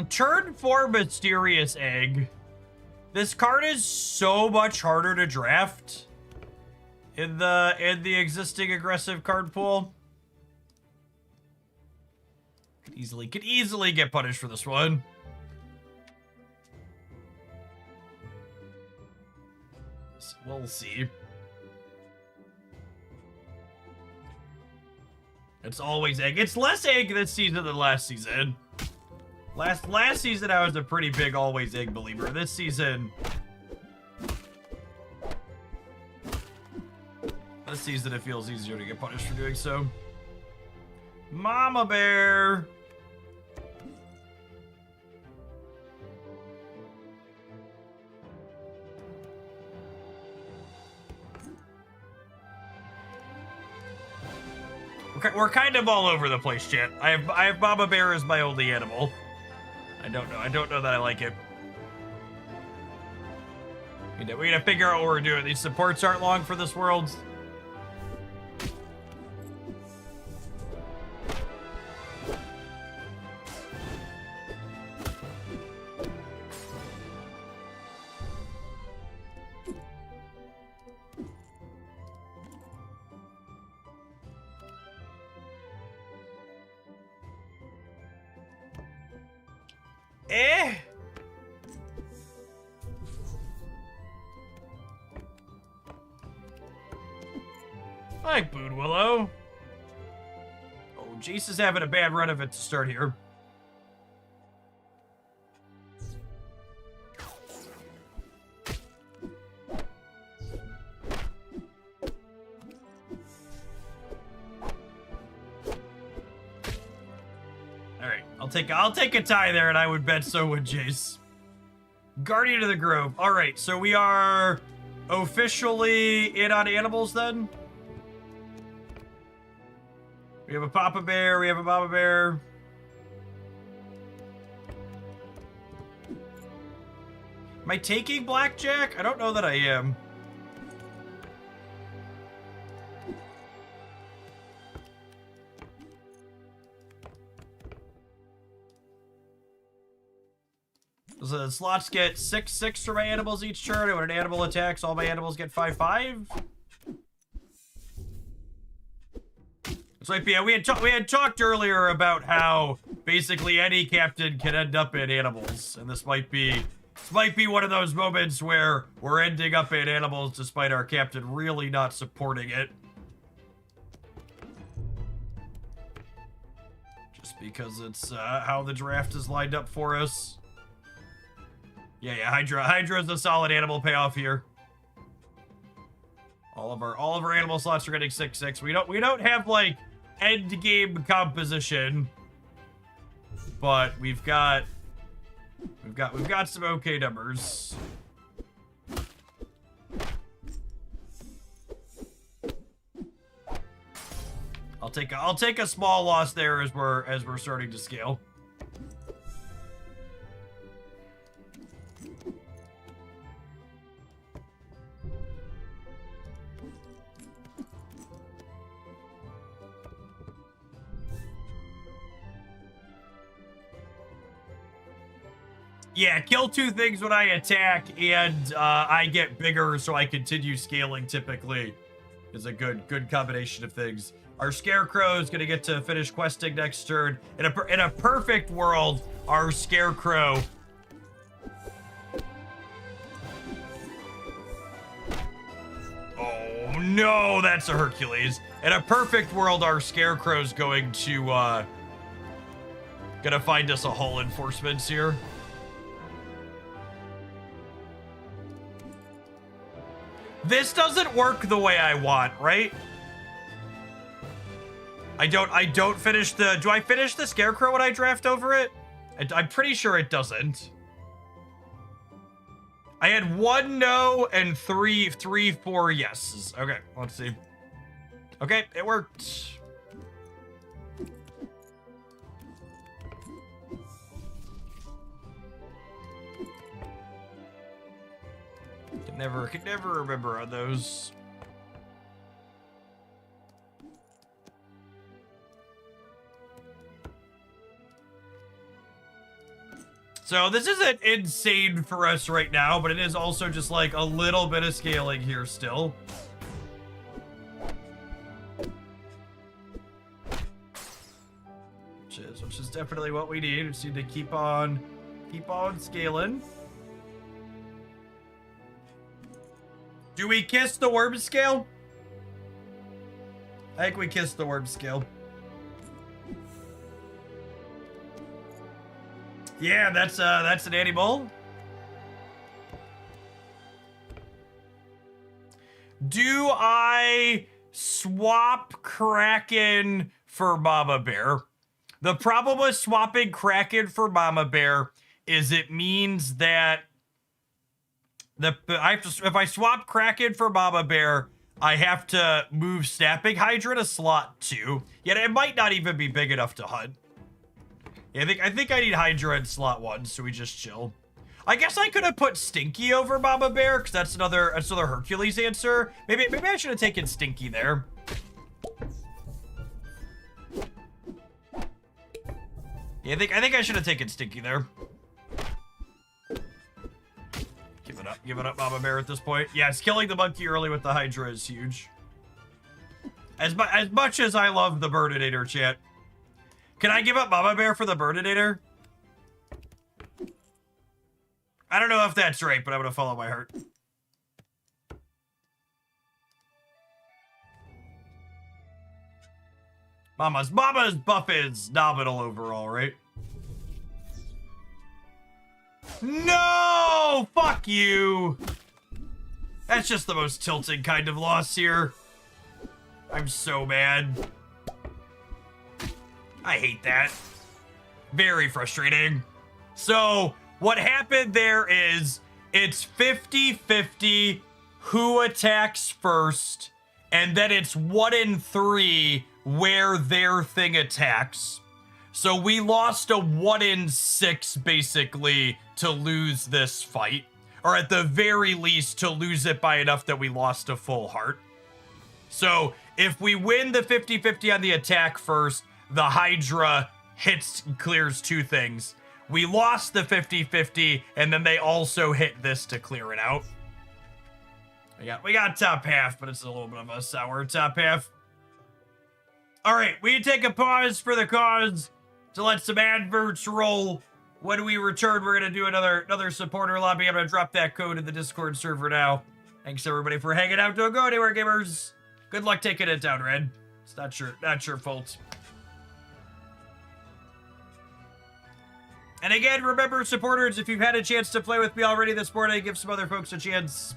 Turn 4 Mysterious Egg. This card is so much harder to draft in the existing aggressive card pool. Could easily get punished for this one. We'll see. It's always egg. It's less egg this season than last season. Last season, I was a pretty big always egg believer. This season... it feels easier to get punished for doing so. Mama Bear! We're kind of all over the place, chat. I have Mama Bear as my only animal. I don't know that I like it. We gotta figure out what we're doing. These supports aren't long for this world. Like Boon Willow. Oh, Jace is having a bad run of it to start here. Alright, I'll take a tie there, and I would bet so would Jace. Guardian of the Grove. Alright, so we are officially in on animals then? We have a Papa Bear, we have a Mama Bear. Am I taking Blackjack? I don't know that I am. So the slots get 6/6 for my animals each turn, and when an animal attacks, all my animals get 5/5. So yeah, we had talked earlier about how basically any captain can end up in animals, and this might be one of those moments where we're ending up in animals despite our captain really not supporting it. Just because it's how the draft is lined up for us. Yeah, Hydra's a solid animal payoff here. All of our animal slots are getting 6/6. We don't have like end game composition, but we've got some okay numbers. I'll take a small loss there as we're starting to scale. Yeah, kill 2 things when I attack, and I get bigger, so I continue scaling. Typically, is a good combination of things. Our Scarecrow is gonna get to finish questing next turn. In a perfect world, our Scarecrow. Oh no, that's a Hercules. In a perfect world, our Scarecrow's going to gonna find us a hull enforcements here. This doesn't work the way I want, right? I don't finish the... Do I finish the Scarecrow when I draft over it? I'm pretty sure it doesn't. I had 1 no and 4 yeses. Okay, let's see. Okay, it worked. Could never remember on those. So this isn't insane for us right now, but it is also just like a little bit of scaling here still. Which is definitely what we need. We just need to keep on scaling. Do we kiss the worm scale? I think we kissed the worm scale. Yeah, that's an animal. Do I swap Kraken for Mama Bear? The problem with swapping Kraken for Mama Bear is it means that if I swap Kraken for Mama Bear, I have to move Snapping Hydra to slot 2. Yet it might not even be big enough to hunt. Yeah, I think I need Hydra in slot 1, so we just chill. I guess I could have put Stinky over Mama Bear, because that's another Hercules answer. Maybe I should have taken Stinky there. Yeah, I think I should have taken Stinky there. Give it up, Mama Bear at this point. Yes, killing the monkey early with the Hydra is huge. As much as I love the Burninator, chat. Can I give up Mama Bear for the Burninator? I don't know if that's right, but I'm gonna follow my heart. Mama's buff is nominal overall, right? No! Fuck you! That's just the most tilting kind of loss here. I'm so mad. I hate that. Very frustrating. So, what happened there is, it's 50-50 who attacks first, and then it's 1 in 3 where their thing attacks. So we lost a 1 in 6, basically, to lose this fight. Or at the very least, to lose it by enough that we lost a full heart. So, if we win the 50-50 on the attack first, the Hydra hits and clears 2 things. We lost the 50-50, and then they also hit this to clear it out. We got top half, but it's a little bit of a sour top half. All right, we take a pause for the cause to let some adverts roll. When we return, we're gonna do another supporter lobby. I'm gonna drop that code in the Discord server now. Thanks everybody for hanging out. Don't go anywhere, gamers. Good luck taking it down, Red. It's not your fault. And again, remember, supporters, if you've had a chance to play with me already this morning, give some other folks a chance.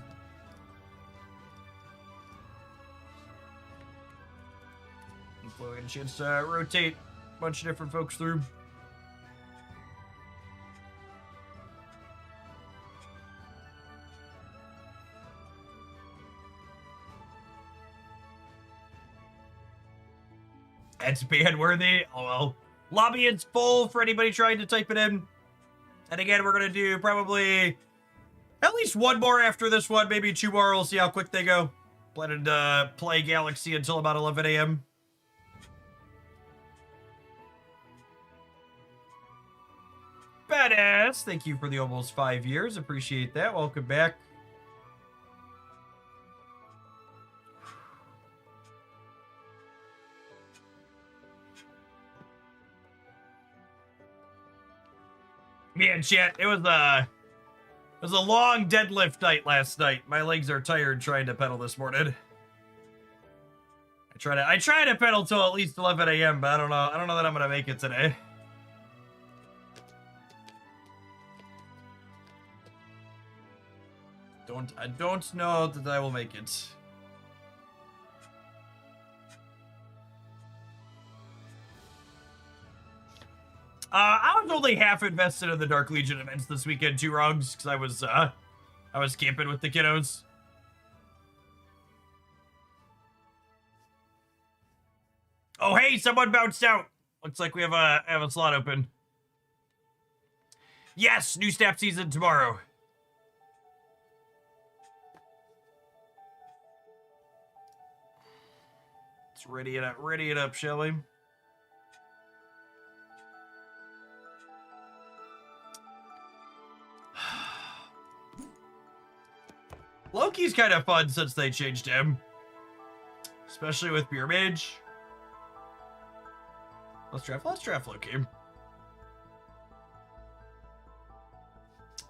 Hopefully we get a chance to rotate a bunch of different folks through. That's ban-worthy. Oh well. Lobby is full for anybody trying to type it in. And again, we're going to do probably at least one more after this one. Maybe two more. We'll see how quick they go. Planning to play Galaxy until about 11 a.m. Badass. Thank you for the almost 5 years. Appreciate that. Welcome back. Man, chat, it was a long deadlift night last night. My legs are tired trying to pedal this morning. I try to pedal till at least 11 a.m., but I don't know that I'm gonna make it today. I don't know that I will make it. I was only half invested in the Dark Legion events this weekend, too, Rugs, because I was camping with the kiddos. Oh, hey, someone bounced out. Looks like we have a slot open. Yes, new snap season tomorrow. Let's ready it up, shall we? Loki's kind of fun since they changed him. Especially with Beer Mage. Let's draft Loki.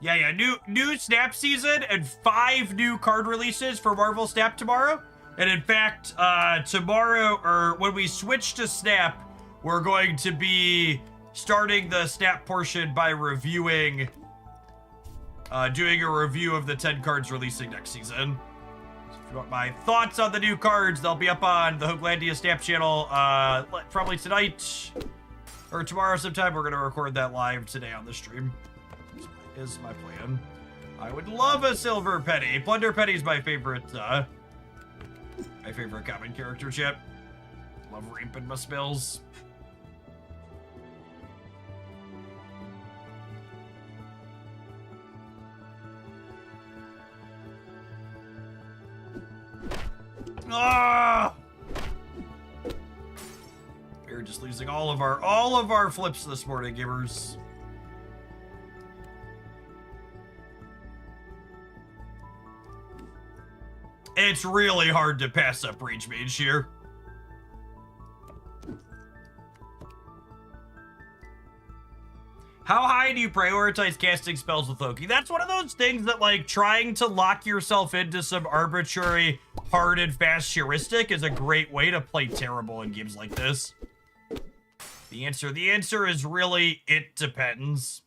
Yeah, new Snap season and 5 new card releases for Marvel Snap tomorrow. And in fact, tomorrow, or when we switch to Snap, we're going to be starting the Snap portion by reviewing, doing a review of the 10 cards releasing next season. So if you want my thoughts on the new cards, they'll be up on the Hooglandia Snap channel, probably tonight or tomorrow sometime. We're going to record that live today on the stream. Is my plan. I would love a Silver Penny. Plunder Penny's my favorite common character, chip. Love reaping my spills. Ah! We're just losing all of our flips this morning, gamers. It's really hard to pass up Rage Mage here. How high do you prioritize casting spells with Loki? That's one of those things that, like, trying to lock yourself into some arbitrary hard and fast heuristic is a great way to play terrible in games like this. The answer is really, it depends.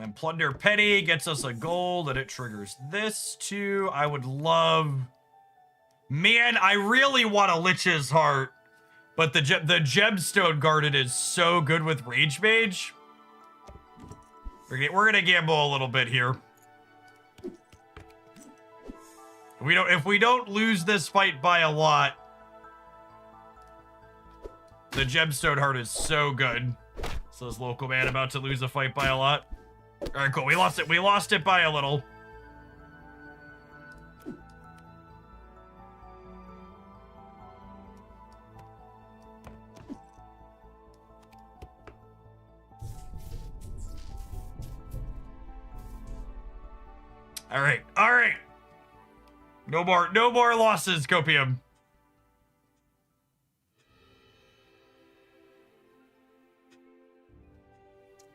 And Plunder Petty gets us a gold, and it triggers this too. I would love... Man, I really want a Lich's Heart, but the Gemstone Garden is so good with Rage Mage. We're gonna gamble a little bit here. If we don't lose this fight by a lot, the Gemstone Heart is so good. Says local man about to lose a fight by a lot. All right, cool. We lost it. We lost it by a little. All right, all right. No more losses, Copium.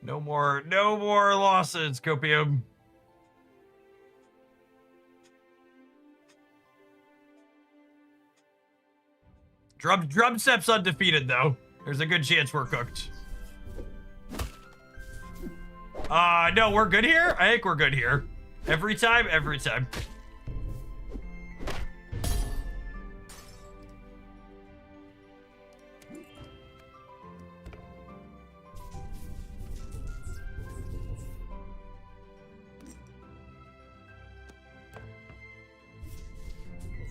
No more losses, Copium. Drum Step's undefeated, though. There's a good chance we're cooked. No, we're good here? I think we're good here. Every time, every time.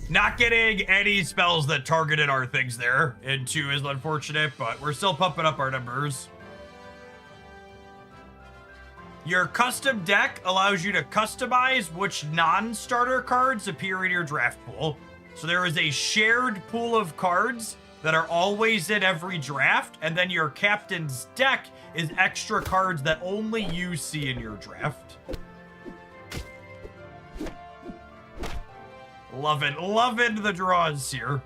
Not getting any spells that targeted our things there in 2 is unfortunate, but we're still pumping up our numbers. Your custom deck allows you to customize which non-starter cards appear in your draft pool. So there is a shared pool of cards that are always in every draft, and then your captain's deck is extra cards that only you see in your draft. Loving the draws here.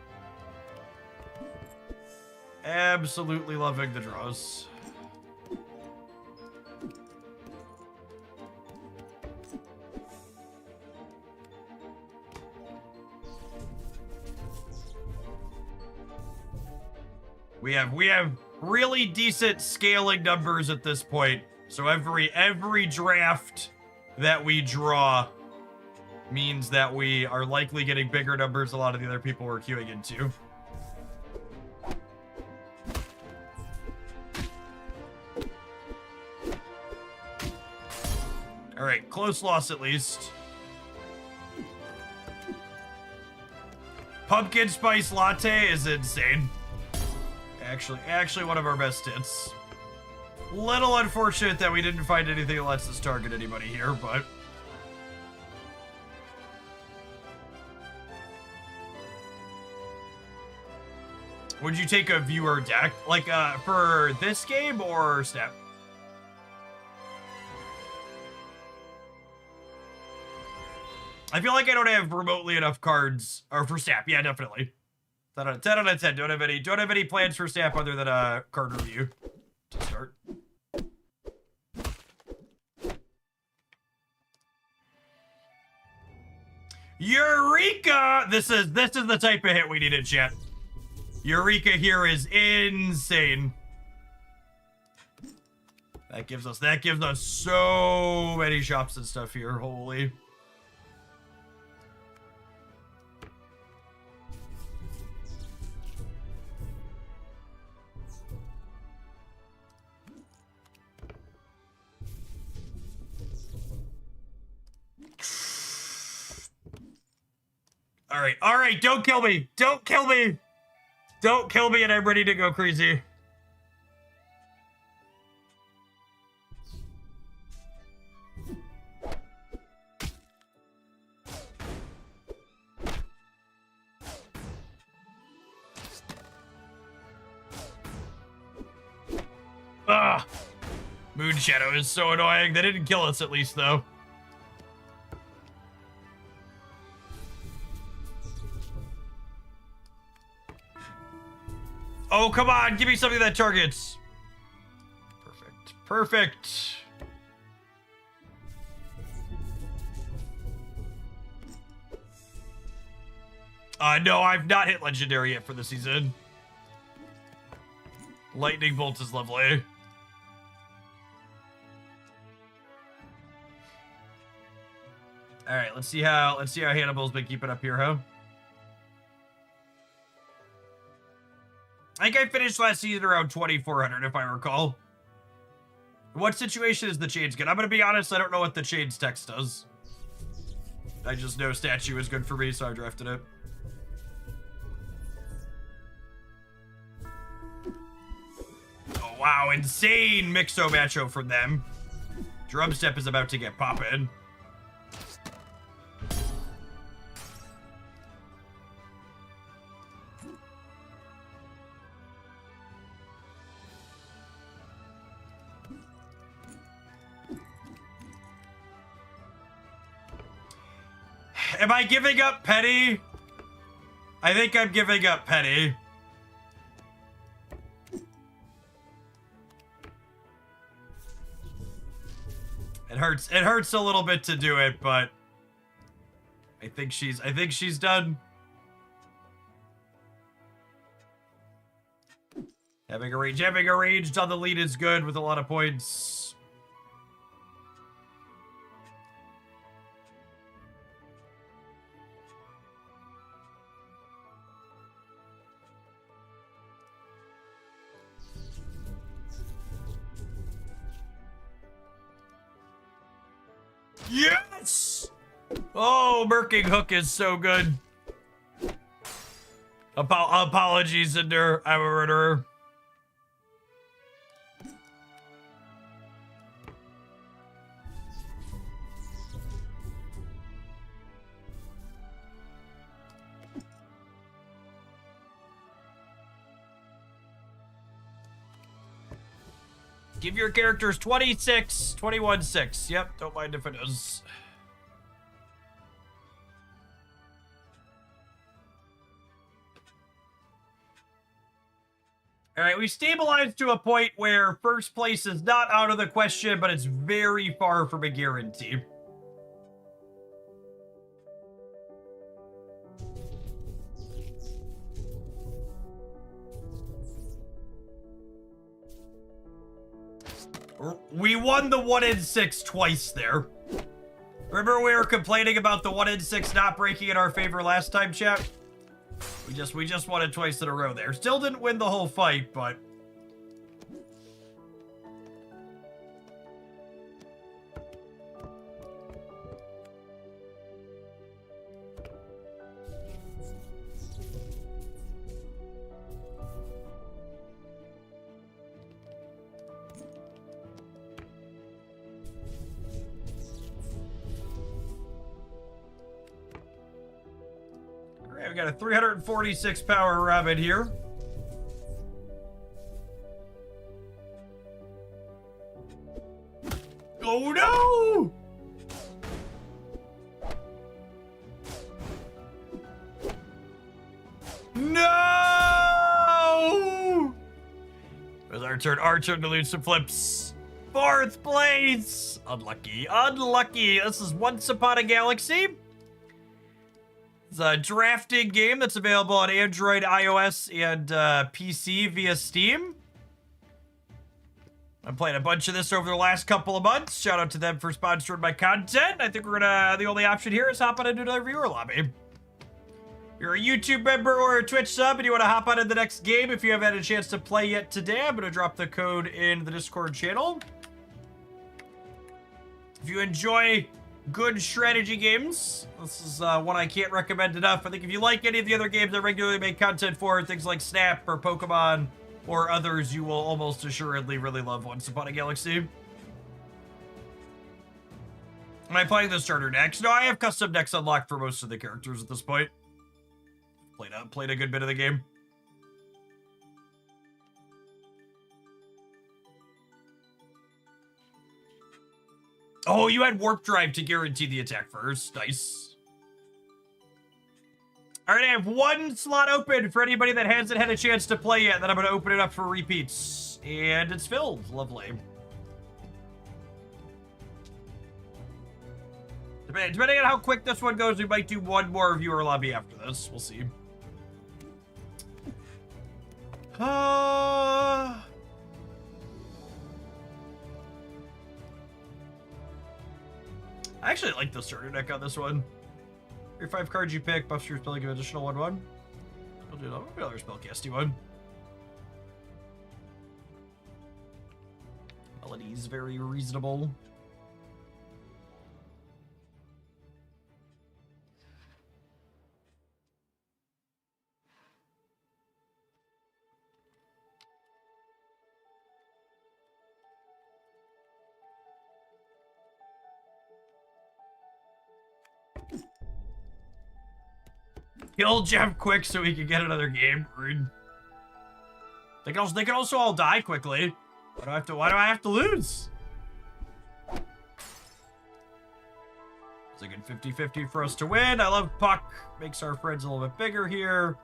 Absolutely loving the draws. We have really decent scaling numbers at this point. So every draft that we draw means that we are likely getting bigger numbers a lot of the other people we're queuing into. All right, close loss at least. Pumpkin spice latte is insane. Actually one of our best hits. Little unfortunate that we didn't find anything that lets us target anybody here, but... Would you take a viewer deck? Like, for this game or Snap? I feel like I don't have remotely enough cards, or for Snap, yeah, definitely. 10 out of 10, don't have any plans for Snap other than a card review to start. Eureka! This is the type of hit we needed, chat. Eureka here is insane. That gives us so many shops and stuff here. Holy. All right, don't kill me. Don't kill me. Don't kill me and I'm ready to go crazy. Ah, Moon Shadow is so annoying. They didn't kill us at least, though. Oh, come on. Give me something that targets. Perfect. Perfect. No, I've not hit Legendary yet for the season. Lightning Bolt is lovely. All right, let's see how Hannibal's been keeping up here, huh? I think I finished last season around 2,400, if I recall. What situation is the chains good? I'm gonna be honest, I don't know what the chains text does. I just know statue is good for me, so I drafted it. Oh wow, insane Mixo Macho from them. Drum Step is about to get poppin'. Am I giving up Petty? I think I'm giving up Petty. It hurts. It hurts a little bit to do it, but I think she's done. Having arranged on the lead is good with a lot of points. Yes! Oh, Merking Hook is so good. Apologies, Cinder. I'm a murderer. Give your characters 26, 21, 6. Yep, don't mind if it is. Alright, we stabilized to a point where first place is not out of the question, but it's very far from a guarantee. We won the 1 in 6 twice there. Remember we were complaining about the 1 in 6 not breaking in our favor last time, chat? We just won it twice in a row there. Still didn't win the whole fight, but we got a 346 power rabbit here. Oh no! No! It was our turn to lose some flips. 4th place! Unlucky, unlucky. This is Once Upon a Galaxy. It's a drafting game that's available on Android, iOS, and PC via Steam. I'm playing a bunch of this over the last couple of months. Shout out to them for sponsoring my content. I think the only option here is hop on into the viewer lobby. If you're a YouTube member or a Twitch sub and you want to hop on in the next game, if you haven't had a chance to play yet today, I'm going to drop the code in the Discord channel. If you enjoy good strategy games, this is one I can't recommend enough. I think if you like any of the other games I regularly make content for, things like Snap or Pokemon or others, you will almost assuredly really love Once Upon a Galaxy. Am I playing the starter decks? No, I have custom decks unlocked for most of the characters at this point. Played a good bit of the game. Oh, you had Warp Drive to guarantee the attack first. Nice. All right, I have 1 slot open for anybody that hasn't had a chance to play yet. Then I'm going to open it up for repeats. And it's filled. Lovely. Depending on how quick this one goes, we might do 1 more viewer lobby after this. We'll see. I actually like the starter deck on this one. Your 5 cards you pick, buffs your spell, give an additional 1/1. I'll do another spellcasting one. Melody's very reasonable. Kill Jeff quick so he can get another game. Rude. They can also all die quickly. Why do I have to lose? It's a good 50-50 for us to win. I love Puck. Makes our friends a little bit bigger here.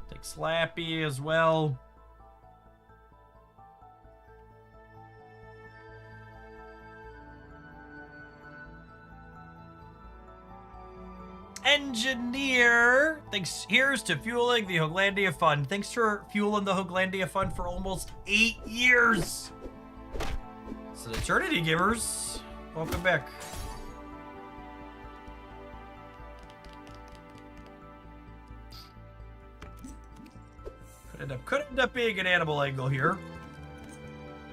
Take Slappy as well. Engineer, thanks. Here's to fueling the Hoaglandia Fund. Thanks for fueling the Hoaglandia Fund for almost 8 years. So, Eternity Givers, welcome back. Could end up being an animal angle here.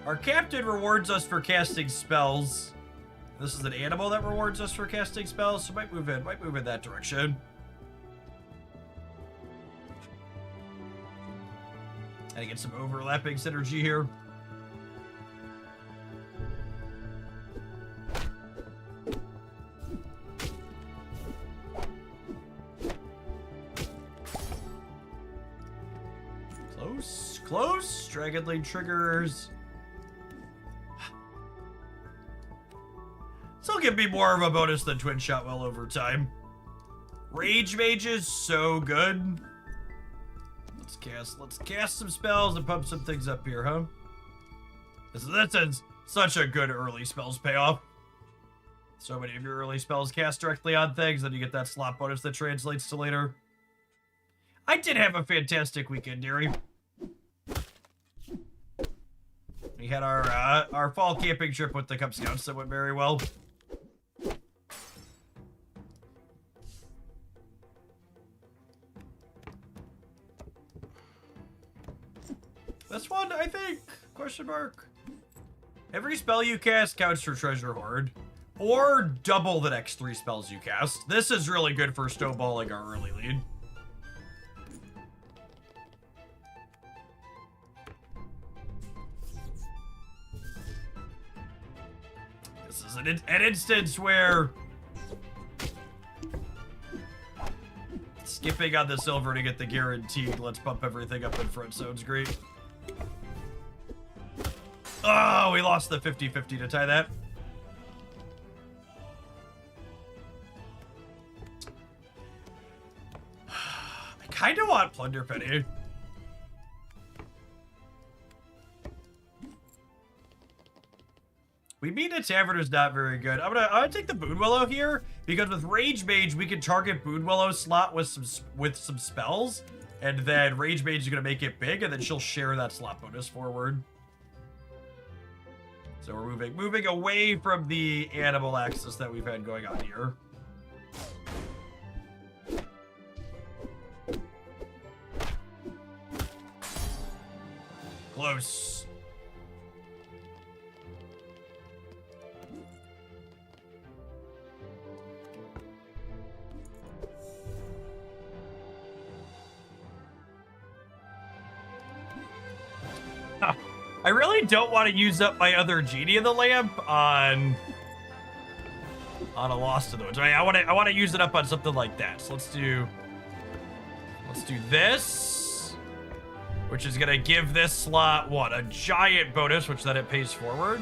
Our captain rewards us for casting spells. This is an animal that rewards us for casting spells, so might move in that direction. And get some overlapping synergy here. Close. Dragon Lane triggers. This will give me more of a bonus than Twin Shot well over time. Rage Mage is so good. Let's cast some spells and pump some things up here, huh? This is such a good early spells payoff. So many of your early spells cast directly on things, then you get that slot bonus that translates to later. I did have a fantastic weekend, Deary. We had our fall camping trip with the Cub Scouts that went very well. This one, I think, question mark. Every spell you cast counts for Treasure Hoard, or double the next 3 spells you cast. This is really good for snowballing our early lead. This is an instance where skipping on the silver to get the guaranteed let's bump everything up in front sounds great. Oh, we lost the 50-50 to tie that. I kind of want Plunder Penny. We beat a tavern is not very good. I'm gonna take the Boonwillow here because with Rage Mage we can target Boonwillow slot with some spells, and then Rage Mage is gonna make it big, and then she'll share that slot bonus forward. So we're moving away from the animal axis that we've had going on here. Close. I really don't want to use up my other Genie in the Lamp on a Lost in the Woods. Right? I want to use it up on something like that. So let's do this, which is gonna give this slot a giant bonus, which then it pays forward.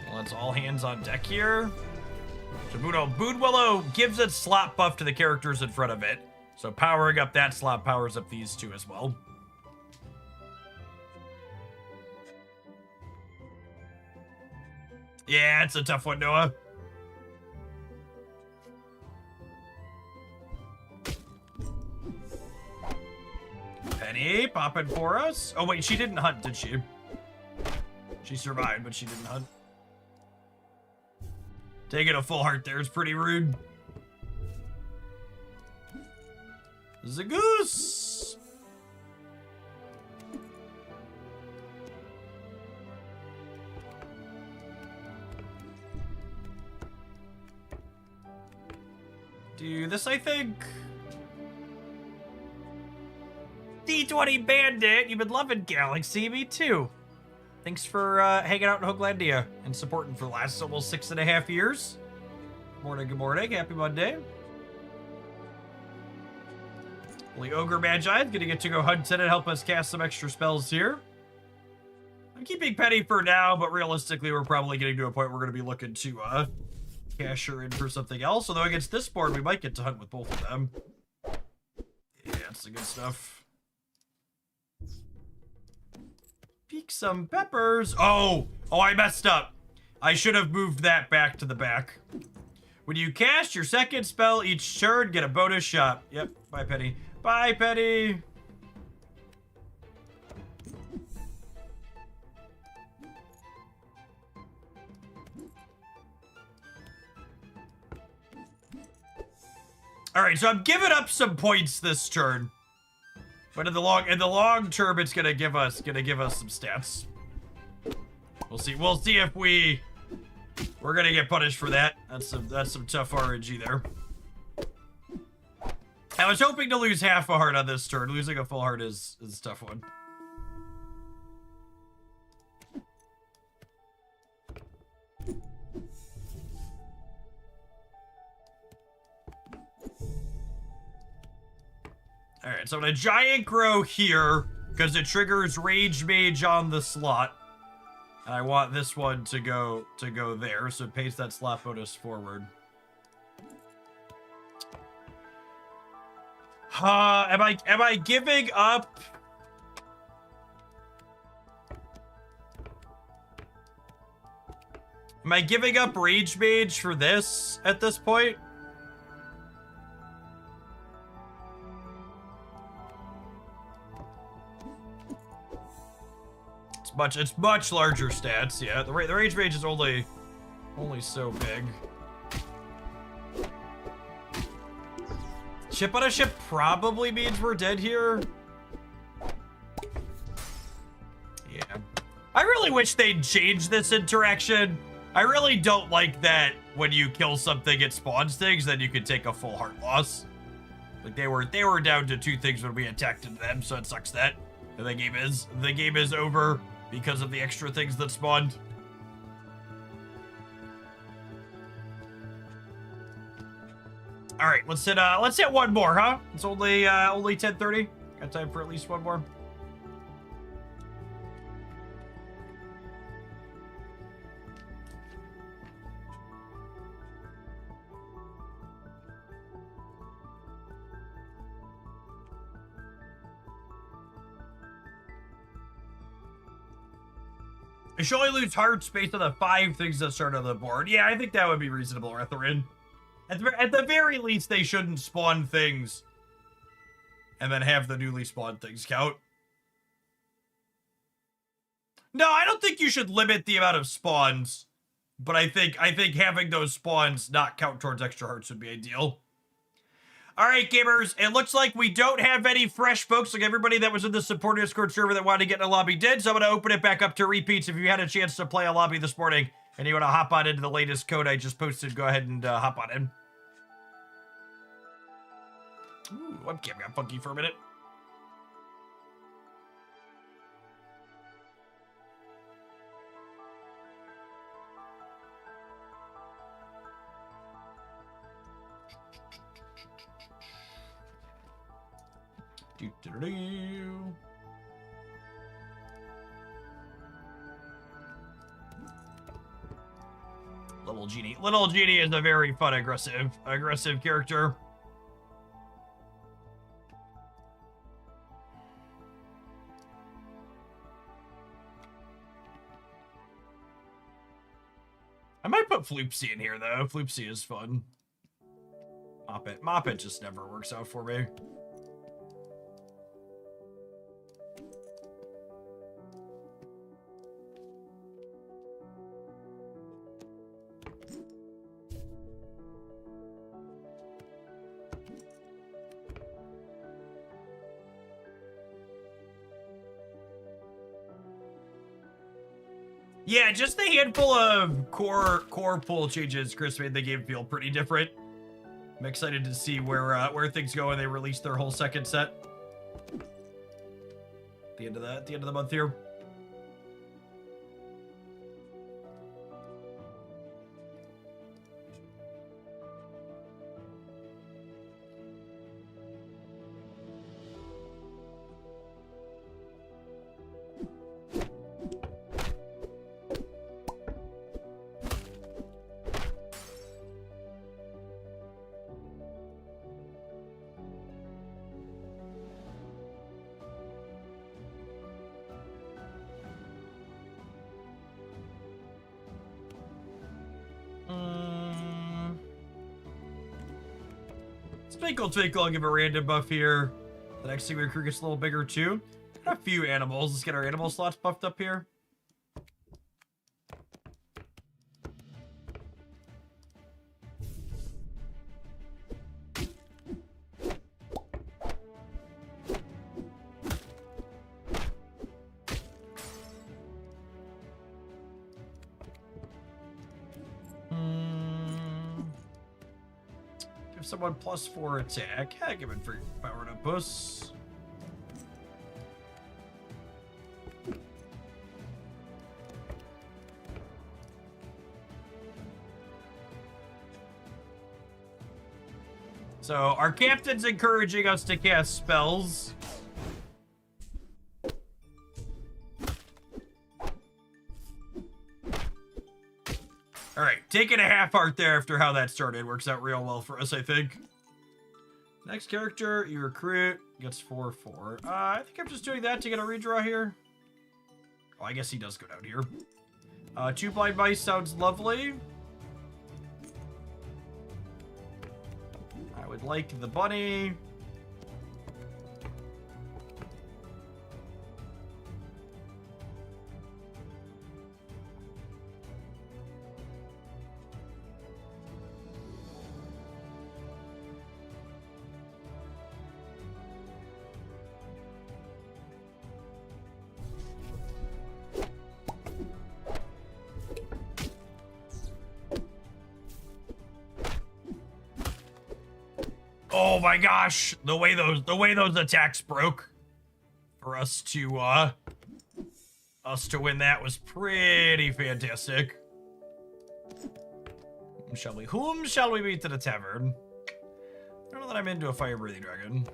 Well, it's all hands on deck here. So Boonwillow gives its slot buff to the characters in front of it. So powering up that slot powers up these two as well. Yeah, it's a tough one, Noah. Penny popping for us. Oh, wait, she didn't hunt, did she? She survived, but she didn't hunt. Taking a full heart there is pretty rude. Zagoose. Do this, I think. D20 Bandit, you've been loving Galaxy, me too. Thanks for hanging out in Hoaglandia and supporting for the last almost 6.5 years. Good morning, happy Monday. Holy Ogre Magi is gonna get to go hunting and help us cast some extra spells here. I'm keeping Penny for now, but realistically, we're probably getting to a point we're gonna be looking to Casher in for something else. Although against this board, we might get to hunt with both of them. Yeah, that's the good stuff. Peek some peppers. Oh, I messed up. I should have moved that back to the back. When you cast your second spell each turn, get a bonus shot. Yep, bye, Penny. Bye, Penny. All right, so I'm giving up some points this turn, but in the long term, it's gonna give us some stats. We'll see if we're gonna get punished for that. That's some tough RNG there. I was hoping to lose half a heart on this turn. Losing a full heart is a tough one. Alright, so I'm gonna Giant Grow here, because it triggers Rage Mage on the slot. And I want this one to go there, so it pays that slot bonus forward. Am I giving up? Am I giving up Rage Mage for this at this point? It's much larger stats. Yeah, the Rage Mage is only so big. Chip on a ship probably means we're dead here. Yeah. I really wish they'd change this interaction. I really don't like that when you kill something, it spawns things, then you can take a full heart loss. Like they were down to 2 things when we attacked into them, so it sucks that. And the game is over because of the extra things that spawned. All right, let's hit one more, huh? It's only 10:30. Got time for at least one more. I should only lose hearts based on the 5 things that start on the board. Yeah, I think that would be reasonable, Retharin. At the very least, they shouldn't spawn things and then have the newly spawned things count. No, I don't think you should limit the amount of spawns, but I think having those spawns not count towards extra hearts would be ideal. All right, gamers, it looks like we don't have any fresh folks. Like everybody that was in the supporter Discord server that wanted to get in a lobby did, so I'm going to open it back up to repeats. If you had a chance to play a lobby this morning and you want to hop on into the latest code I just posted, go ahead and hop on in. Ooh, webcam got funky for a minute. Little Genie is a very fun, aggressive character. I might put Floopsy in here though. Floopsy is fun. Moppet just never works out for me. Yeah, just the handful of core pool changes Chris made the game feel pretty different. I'm excited to see where things go when they release their whole second set. At the end of the month here. Twinkle, twinkle, I'll give a random buff here. The next thing we recruit gets a little bigger too. Got a few animals. Let's get our animal slots buffed up here. Give someone +4 attack. Yeah, give it for power to puss. So our captain's encouraging us to cast spells. All right, taking a half heart there after how that started works out real well for us, I think. Next character you recruit gets 4/4. I think I'm just doing that to get a redraw here. Oh, I guess he does go down here. 2 blind mice sounds lovely. I would like the bunny. Oh my gosh, the way those attacks broke for us to win that was pretty fantastic. Whom shall we meet to the tavern? I don't know that I'm into a fire-breathing dragon.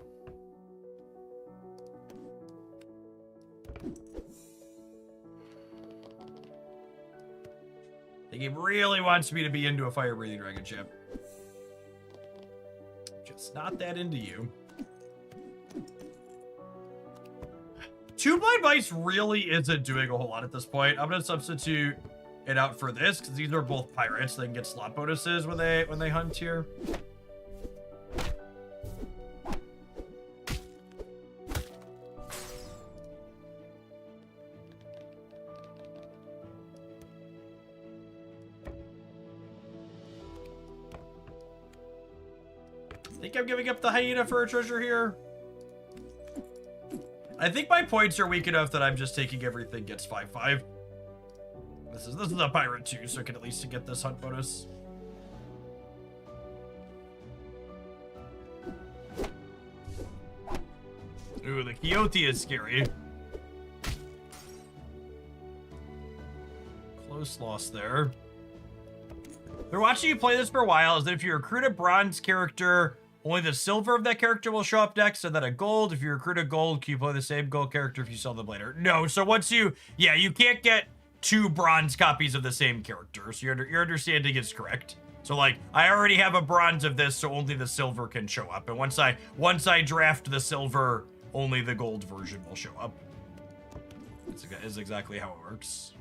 I think he really wants me to be into a fire-breathing dragon ship. Just not that into you. 2 blind mice really isn't doing a whole lot at this point. I'm gonna substitute it out for this because these are both pirates. They can get slot bonuses when they hunt here. I think I'm giving up the hyena for a treasure here. I think my points are weak enough that I'm just taking everything gets 5/5. This is a pirate too, so I can at least get this hunt bonus. Ooh, the Quixote is scary. Close loss there. They're watching you play this for a while. Is that if you recruit a bronze character, only the silver of that character will show up next, and then a gold. If you recruit a gold, can you play the same gold character if you sell them later? No, so once you can't get 2 bronze copies of the same character, so your understanding is correct. So like, I already have a bronze of this, so only the silver can show up, and once I draft the silver, only the gold version will show up. Is exactly how it works.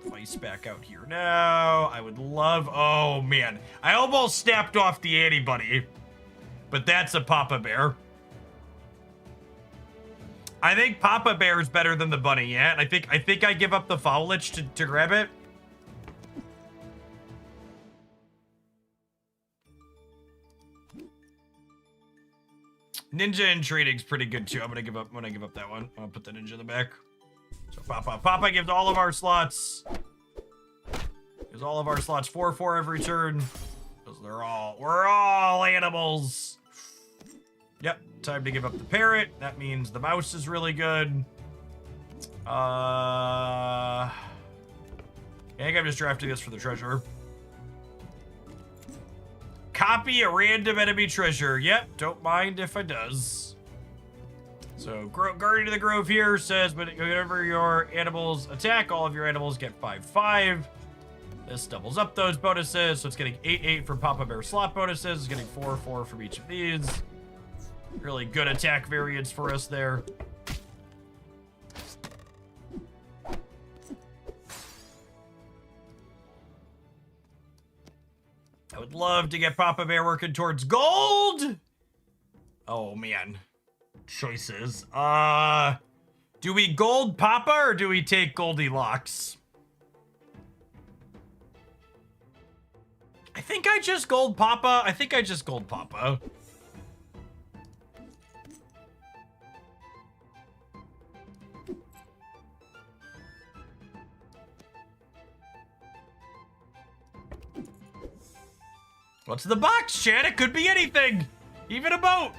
Mice back out here now. I would love... Oh, man. I almost snapped off the Annie Bunny. But that's a Papa Bear. I think Papa Bear is better than the bunny, yeah? And I think I give up the Fowlich to grab it. Ninja and trading's pretty good, too. I'm gonna give up that one. I'll put the ninja in the back. So Papa gives all of our slots. Gives all of our slots 4/4 every turn. Because we're all animals. Yep, time to give up the parrot. That means the mouse is really good. I think I'm just drafting this for the treasure. Copy a random enemy treasure. Yep, don't mind if it does. So, Guardian of the Grove here says, but whenever your animals attack, all of your animals get 5/5. This doubles up those bonuses, so it's getting 8/8 from Papa Bear slot bonuses. It's getting 4/4 from each of these. Really good attack variance for us there. would love to get Papa Bear working towards gold. Oh, man. Choices. Do we gold Papa or do we take Goldilocks? I think I just gold Papa. What's in the box, Chad? It could be anything. Even a boat.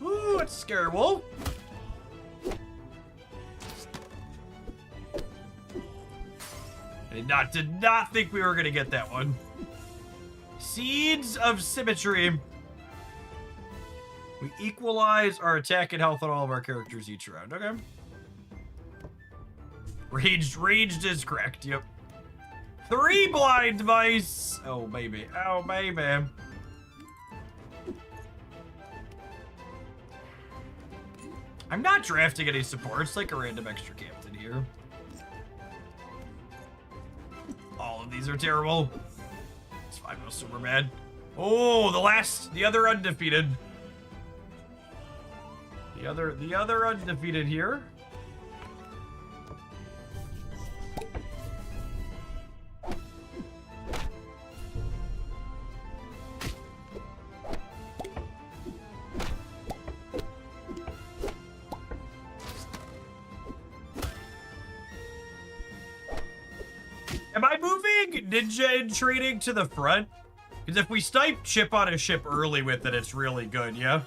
Ooh, it's Scary Wolf. I did not think we were gonna get that one. Seeds of Symmetry. We equalize our attack and health on all of our characters each round. Okay. Raged is correct. Yep. 3 blind mice. Oh, baby. Oh, baby. I'm not drafting any supports, like a random extra captain here. All of these are terrible. It's fine, no super bad. Oh, the other undefeated. The other undefeated here. Am I moving Ninja and Trading to the front? Because if we snipe Chip on a ship early with it, it's really good, yeah?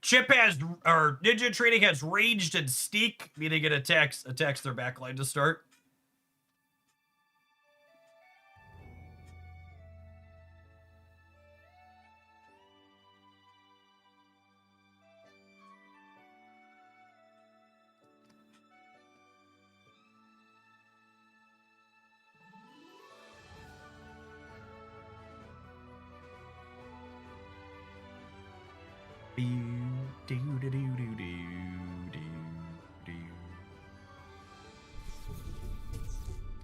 Chip has, or Ninja Trading has Raged and Sneak, meaning it attacks their backline to start.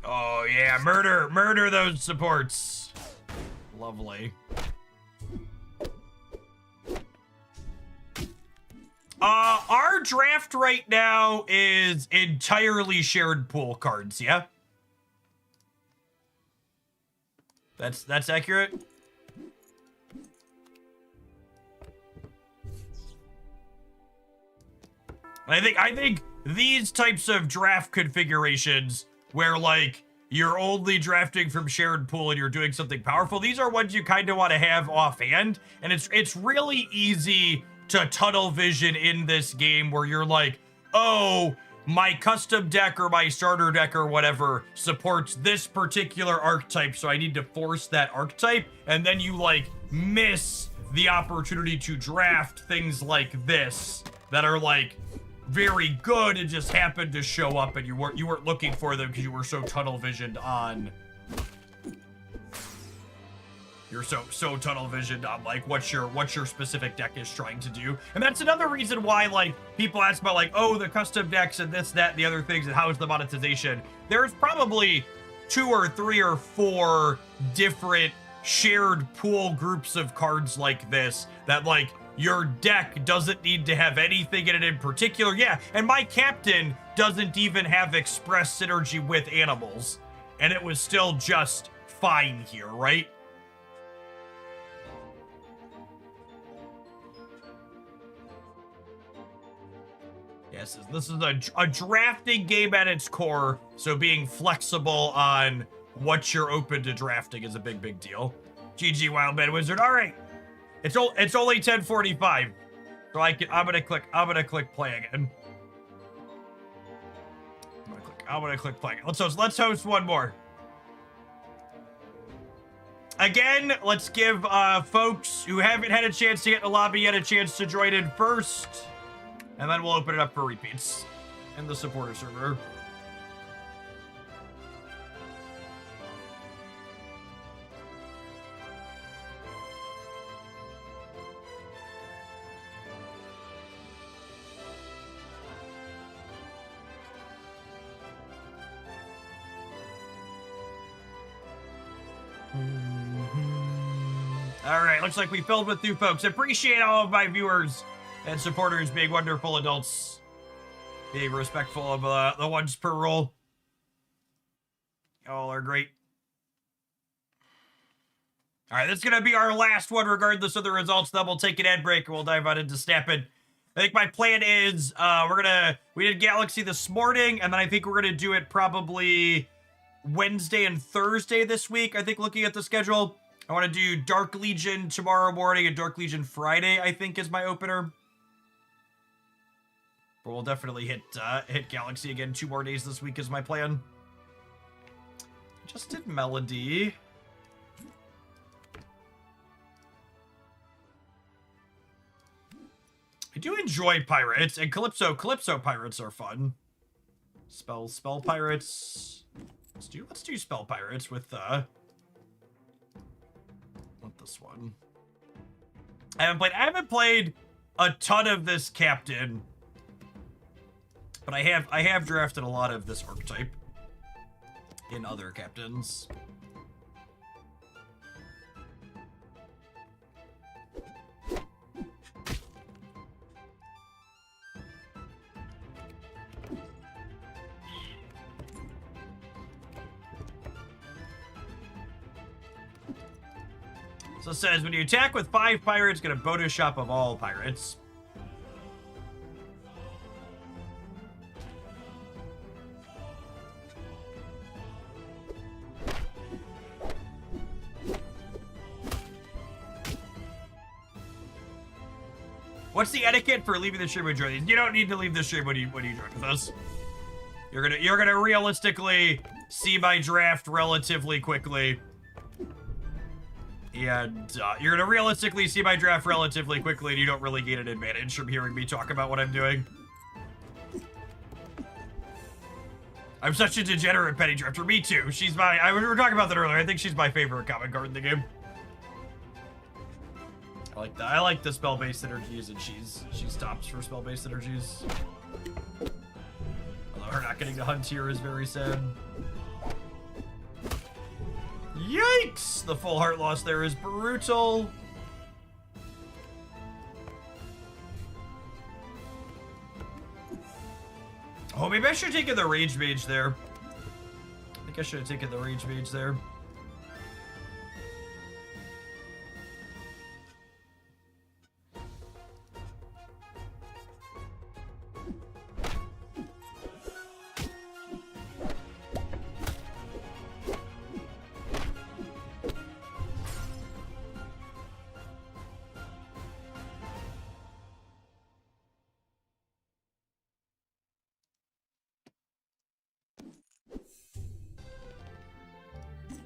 Oh yeah, murder those supports. Lovely. Our draft right now is entirely shared pool cards, yeah? That's accurate? I think these types of draft configurations where like you're only drafting from shared pool and you're doing something powerful, these are ones you kind of want to have offhand, and it's really easy to tunnel vision in this game where you're like, oh, my custom deck or my starter deck or whatever supports this particular archetype, so I need to force that archetype, and then you like miss the opportunity to draft things like this that are like very good and just happened to show up and you weren't looking for them because you were so tunnel visioned on tunnel visioned on like what your specific deck is trying to do. And that's another reason why like people ask about like, oh, the custom decks and this, that, and the other things, and how is the monetization. There's probably 2 or 3 or 4 different shared pool groups of cards like this that like your deck doesn't need to have anything in it in particular. Yeah, and my captain doesn't even have express synergy with animals, and it was still just fine here, right? Yes, this is a drafting game at its core, so being flexible on what you're open to drafting is a big deal. GG Wildman Wizard. All right. It's only 10:45, so I'm gonna click play again. I'm gonna click play again. Let's host one more. Again, let's give folks who haven't had a chance to get in the lobby yet a chance to join in first. And then we'll open it up for repeats in the supporter server. All right, looks like we filled with new folks. Appreciate all of my viewers and supporters being wonderful adults, being respectful of the once per rule. Y'all are great. All right, that's gonna be our last one, regardless of the results. Then we'll take an ad break and we'll dive on into Stampin'. I think my plan is we did Galaxy this morning, and then I think we're gonna do it probably Wednesday and Thursday this week. I think looking at the schedule, I want to do Dark Legion tomorrow morning and Dark Legion Friday, I think, is my opener. But we'll definitely hit Galaxy again 2 more days this week is my plan. Just did Melody. I do enjoy pirates, and Calypso pirates are fun. Spell pirates. Let's do spell pirates with this one. I haven't played a ton of this captain, but I have drafted a lot of this archetype in other captains. So it says, when you attack with 5 pirates, get a bonus shop of all pirates. What's the etiquette for leaving the stream when joining? You don't need to leave the stream when you join with us. You're gonna realistically see my draft relatively quickly. And you're gonna realistically see my draft relatively quickly, and you don't really gain an advantage from hearing me talk about what I'm doing. I'm such a degenerate petty drafter. Me too. She's we were talking about that earlier. I think she's my favorite common card in the game. I like that. I like the spell-based energies, and she's tops for spell-based energies. Although her not getting to hunt here is very sad. Yikes! The full heart loss there is brutal. Oh, maybe I should have taken the Rage Mage there. I think I should have taken the Rage Mage there.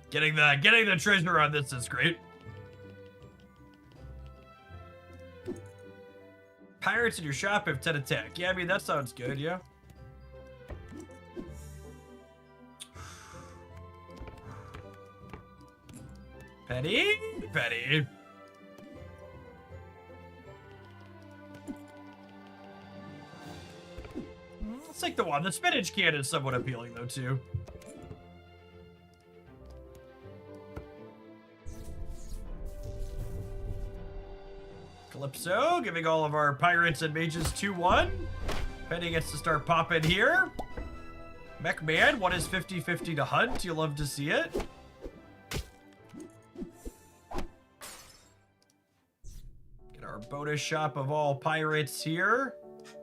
Getting the treasure on this is great. Pirates in your shop have 10 attack. Yeah, I mean, that sounds good, yeah. Petty. Let's take the one. The spinach can is somewhat appealing, though, too. Calypso, giving all of our pirates and mages 2-1. Penny gets to start popping here. Mech Man, what is 50-50 to hunt? You love to see it. Get our bonus shop of all pirates here.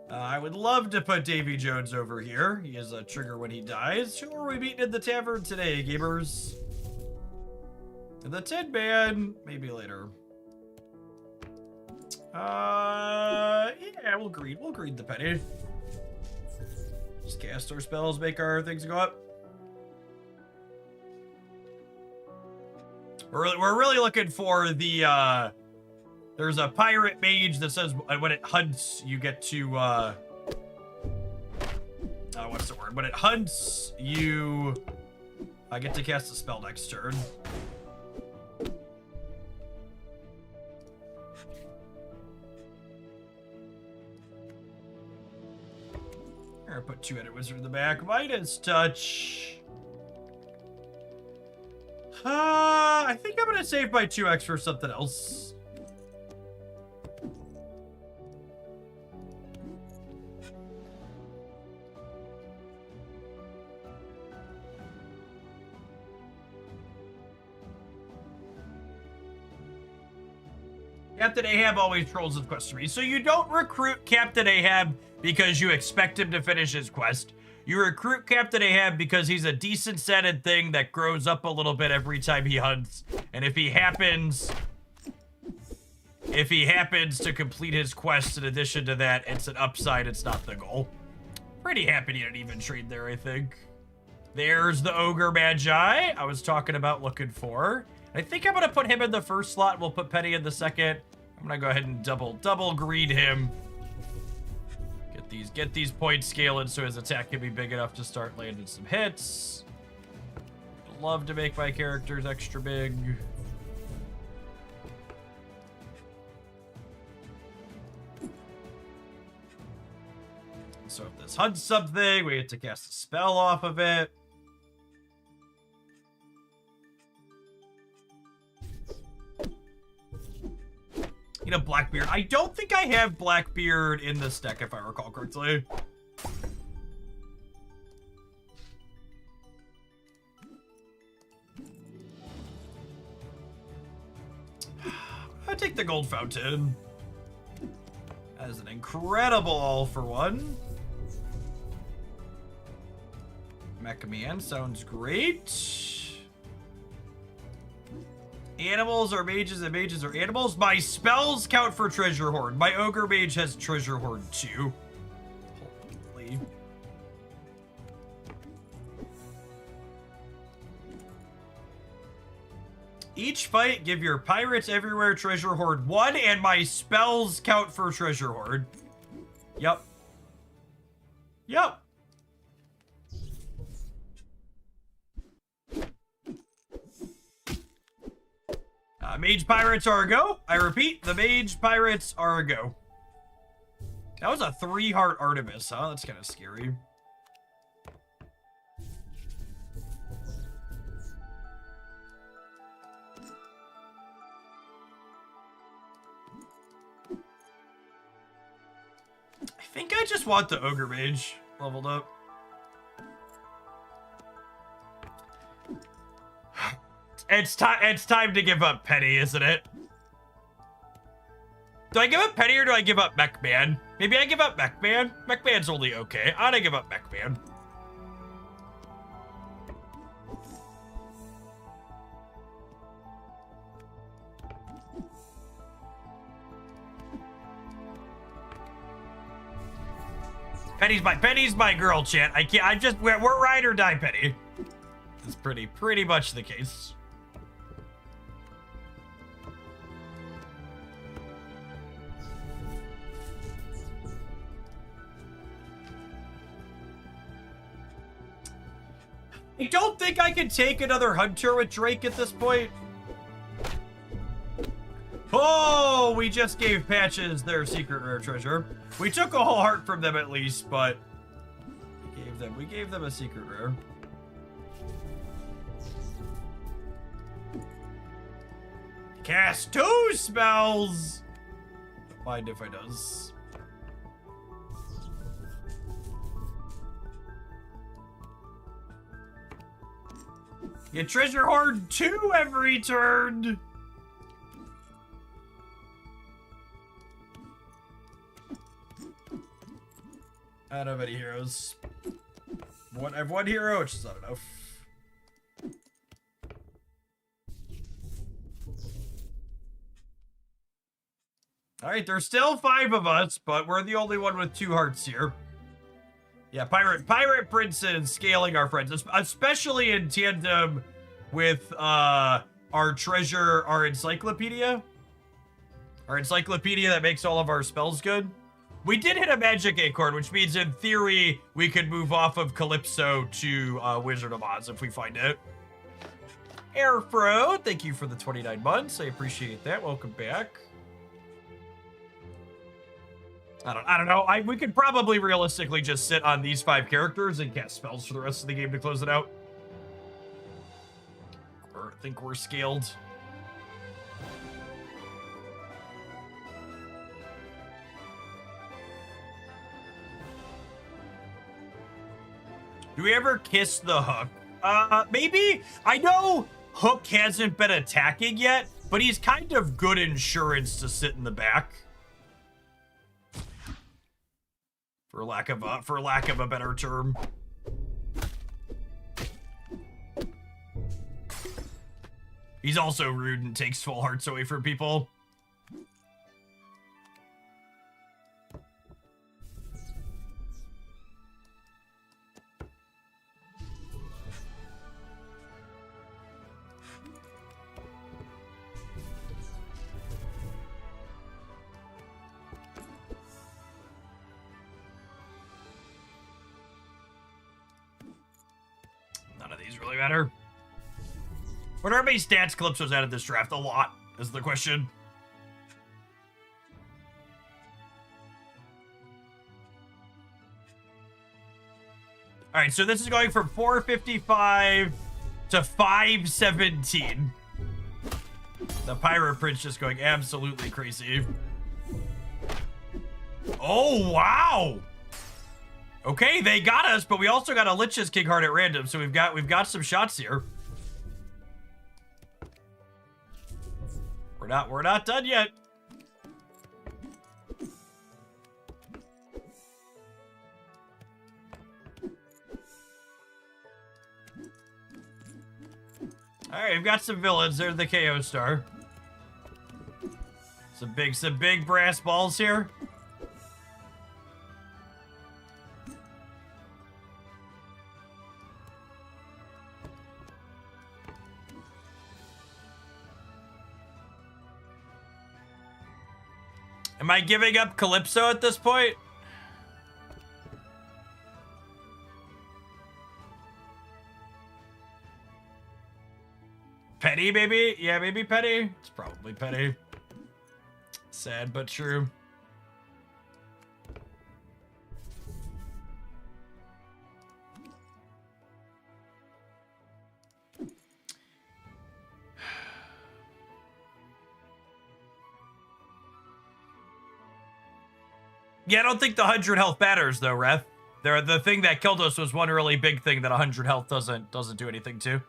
I would love to put Davy Jones over here. He has a trigger when he dies. Who are we meeting in the tavern today, gamers? The Tin Man, maybe later. Yeah, we'll greed the penny. Just cast our spells, make our things go up. We're really looking for the, there's a pirate mage that says when it hunts, you get to, what's the word? When it hunts, you get to cast a spell next turn. Here, put two-headed wizard in the back. Midas touch. I think I'm gonna save my 2x for something else. Captain Ahab always trolls his quest to me. So you don't recruit Captain Ahab because you expect him to finish his quest. You recruit Captain Ahab because he's a decent-scented thing that grows up a little bit every time he hunts. And if he happens to complete his quest in addition to that, it's an upside, it's not the goal. Pretty happy to get an even trade there, I think. There's the Ogre Magi I was talking about looking for. I think I'm gonna put him in the first slot. We'll put Penny in the second. I'm gonna go ahead and double greed him. Get these points scaling so his attack can be big enough to start landing some hits. Love to make my characters extra big. So if this hunts something, we get to cast a spell off of it. You know, Blackbeard. I don't think I have Blackbeard in this deck, if I recall correctly. I take the Gold Fountain. That is an incredible all-for-one. Mecha Man sounds great. Animals are mages and mages are animals. My spells count for Treasure Hoard. My Ogre Mage has Treasure Hoard too. Holy. Each fight, give your pirates everywhere Treasure Hoard 1, and my spells count for Treasure Hoard. Yep. Yep. Mage Pirates are a go. I repeat, the Mage Pirates are a go. That was a 3-heart Artemis, huh? That's kind of scary. I think I just want the Ogre Mage leveled up. It's time to give up Penny, isn't it? Do I give up Penny or do I give up Mech-Man? Maybe I give up Mech-Man. Mech-Man's only okay. I ought to give up Mech-Man. Penny's my girl, chat. We're ride or die Penny. It's pretty much the case. I don't think I can take another hunter with Drake at this point. Oh, we just gave Patches their secret rare treasure. We took a whole heart from them at least, but we gave them a secret rare. Cast 2 spells. Don't mind if I does. Get Treasure Hoard 2 every turn. I don't have any heroes. I have 1 hero, which is not enough. Alright, there's still 5 of us, but we're the only one with 2 hearts here. Yeah, Pirate Princeton scaling our friends, especially in tandem with our our treasure, our encyclopedia that makes all of our spells good. We did hit a magic acorn, which means in theory we could move off of Calypso to Wizard of Oz if we find it. Airfro, thank you for the 29 months. I appreciate that. Welcome back. I don't know. We could probably realistically just sit on these 5 characters and cast spells for the rest of the game to close it out. I think we're scaled. Do we ever kiss the Hook? Maybe. I know Hook hasn't been attacking yet, but he's kind of good insurance to sit in the back. For lack of a better term. He's also rude and takes full hearts away from people. None of these really matter. What are how many stats Calypso's added this draft? A lot, is the question. All right, so this is going from 455 to 517. The Pirate Prince just going absolutely crazy. Oh, wow. Okay, they got us, but we also got a Lich's King Heart at random, so we've got some shots here. We're not done yet. All right, we've got some villains. There's the KO star. Some big brass balls here. Am I giving up Calypso at this point? Petty, maybe? Yeah, maybe Petty. It's probably Petty. Sad, but true. Yeah, I don't think the 100 health matters though, Ref. The thing that killed us was one really big thing that 100 health doesn't do anything to.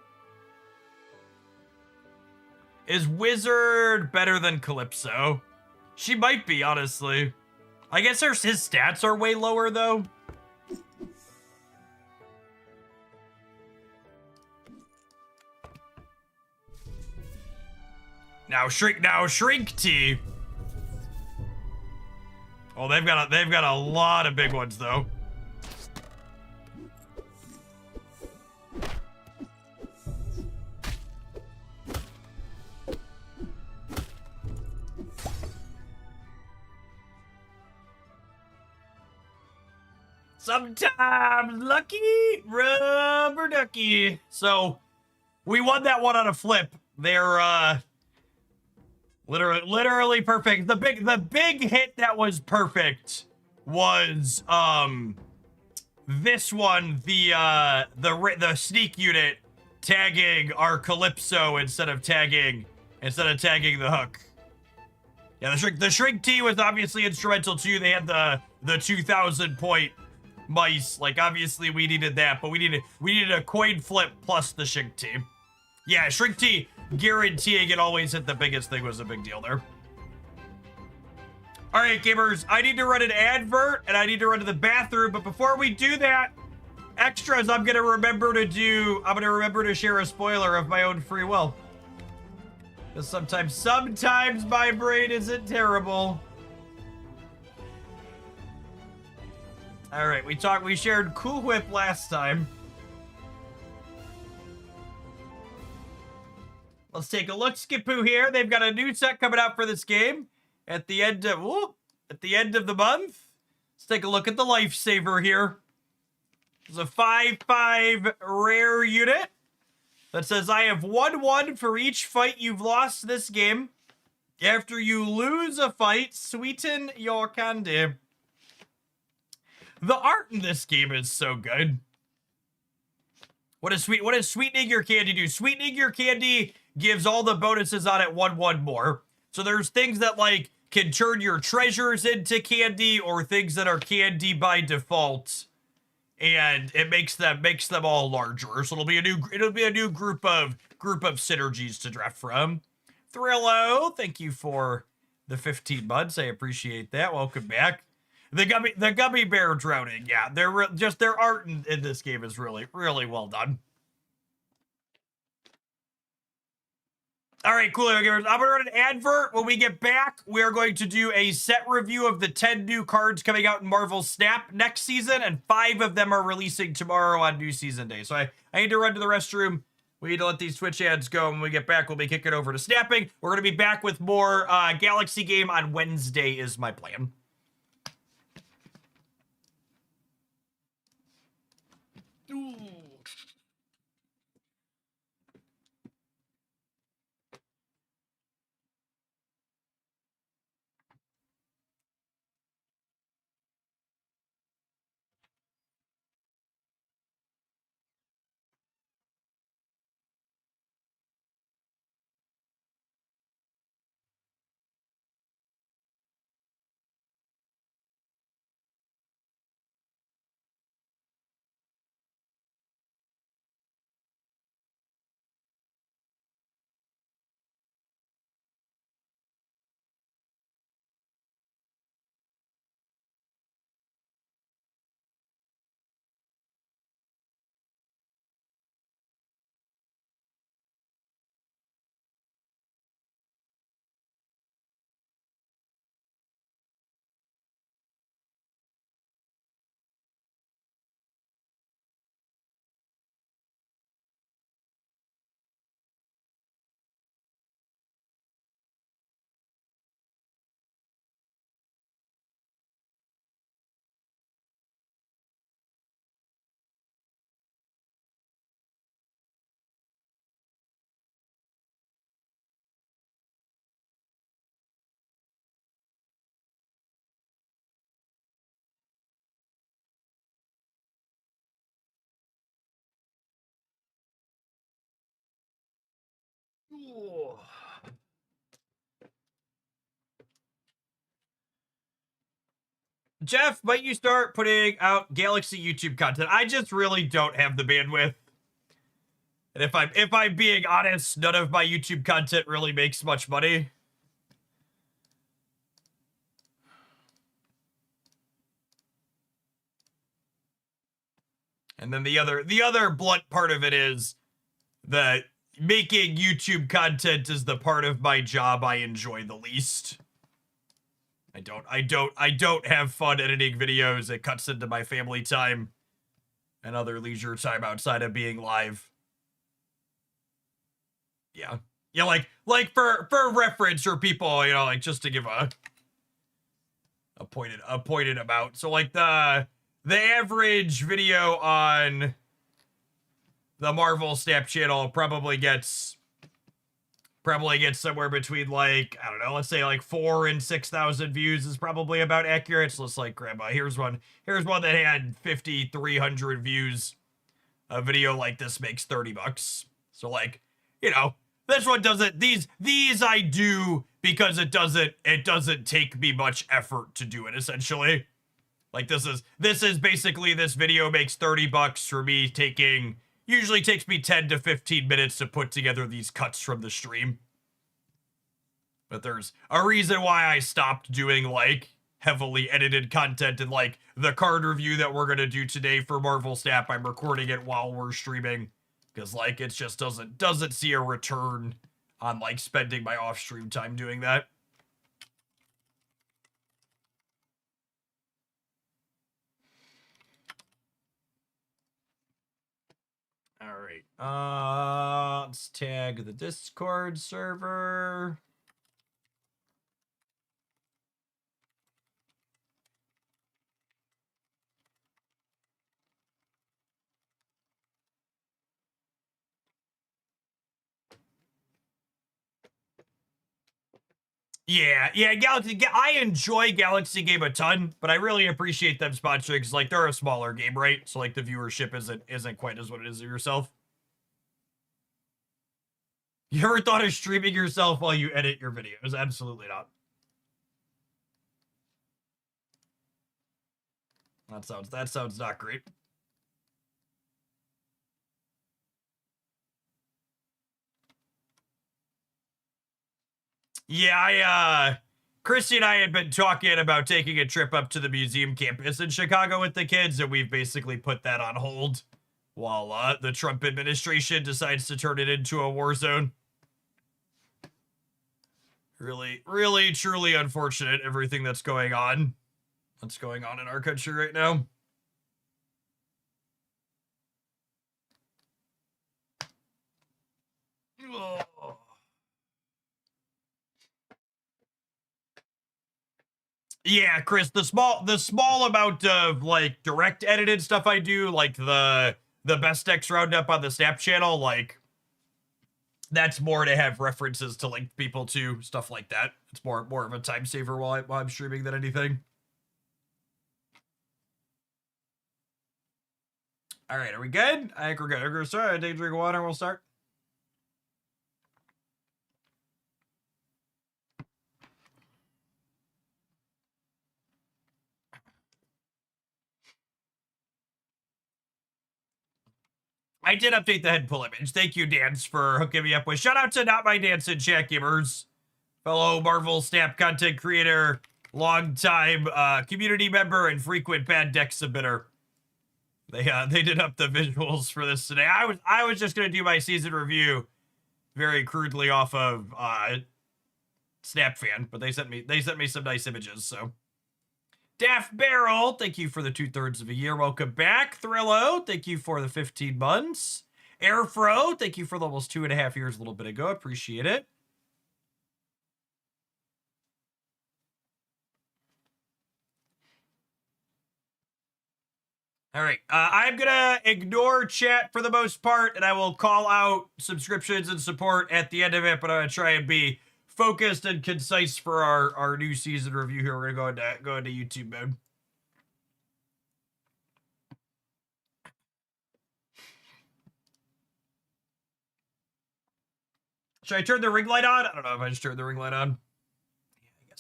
Is Wizard better than Calypso? She might be, honestly. I guess his stats are way lower though. Now Shrink Tea. Oh, they've got a lot of big ones though. Sometimes lucky, rubber ducky. So we won that one on a flip. They're literally perfect. The big hit that was perfect was this one, the sneak unit tagging our Calypso instead of tagging the Hook. Yeah, the Shrink Tea was obviously instrumental too. They had the 2,000 point mice. Like obviously we needed that, but we needed a coin flip plus the Shrink Tea. Yeah, Shrink Tea guaranteeing it always hit the biggest thing was a big deal there. All right, gamers, I need to run an advert and I need to run to the bathroom. But before we do that, extras, I'm gonna remember to share a spoiler of my own free will. Because sometimes my brain isn't terrible. All right, we shared Cool Whip last time. Let's take a look. Skipoo here. They've got a new set coming out for this game at the end of the month. Let's take a look at the Lifesaver here. It's a 5/5 rare unit that says, I have 1/1 for each fight you've lost this game. After you lose a fight, sweeten your candy. The art in this game is so good. What does sweetening your candy do? Sweetening your candy gives all the bonuses on it 1/1 more. So there's things that like can turn your treasures into candy, or things that are candy by default, and it makes them all larger. So it'll be a new group of synergies to draft from. Thrillo, thank you for the 15 months. I appreciate that. Welcome back. The gummy bear drowning. Yeah, their art in this game is really, really well done. All right, cool. I'm going to run an advert. When we get back, we are going to do a set review of the 10 new cards coming out in Marvel Snap next season, and 5 of them are releasing tomorrow on New Season Day. So I need to run to the restroom. We need to let these Twitch ads go. When we get back, we'll be kicking over to snapping. We're going to be back with more Galaxy game on Wednesday is my plan. Ooh. Jeff, might you start putting out Galaxy YouTube content? I just really don't have the bandwidth. And if I'm being honest, none of my YouTube content really makes much money. And then the other blunt part of it is that making YouTube content is the part of my job I enjoy the least. I don't have fun editing videos. It cuts into my family time and other leisure time outside of being live. Yeah. Yeah, like for reference for people, you know, like just to give a pointed amount. So like the average video on the Marvel Snap channel probably gets somewhere between, like, I don't know, let's say like 4,000 and 6,000 views is probably about accurate. So let's like grab here's one that had 5,300 views. A video like this makes $30. So like, you know, this one doesn't, these I do because it doesn't take me much effort to do it, essentially. Like this is basically, this video makes $30 for me usually takes me 10 to 15 minutes to put together these cuts from the stream. But there's a reason why I stopped doing like heavily edited content, and like the card review that we're gonna do today for Marvel Snap, I'm recording it while we're streaming. Because like it just doesn't see a return on like spending my off-stream time doing that. All right. right. Let's tag the Discord server. Yeah, Galaxy. I enjoy Galaxy Game a ton, but I really appreciate them sponsoring because, like, they're a smaller game, right? So, like, the viewership isn't quite as what it is of yourself. You ever thought of streaming yourself while you edit your videos? Absolutely not. That sounds not great. Yeah, Christy and I had been talking about taking a trip up to the museum campus in Chicago with the kids, and we've basically put that on hold while the Trump administration decides to turn it into a war zone. Really, really, truly unfortunate everything that's going on. What's going on in our country right now. Oh. Yeah, Chris, the small amount of like direct edited stuff I do, like the best decks roundup on the Snap channel, like that's more to have references to link people to, stuff like that. It's more of a time saver while I'm streaming than anything. All right, are we good? I think we're good. We're gonna start. Take a drink of water and we'll start. I did update the head pull image. Thank you, Dance, for hooking me up with. Shout out to Not My Dance and Chat Gamers, fellow Marvel Snap content creator, longtime community member, and frequent bad deck submitter. They did up the visuals for this today. I was just gonna do my season review very crudely off of Snap Fan, but they sent me some nice images, so. Daft Barrel, thank you for the 2/3 of a year. Welcome back. Thrillo, thank you for the 15 months. Airfro, thank you for the almost 2.5 years a little bit ago. Appreciate it. All right, I'm gonna ignore chat for the most part, and I will call out subscriptions and support at the end of it, but I'm gonna try and be focused and concise for our new season review here. We're gonna go into YouTube mode. Should I turn the ring light on? I don't know if I just turned the ring light on.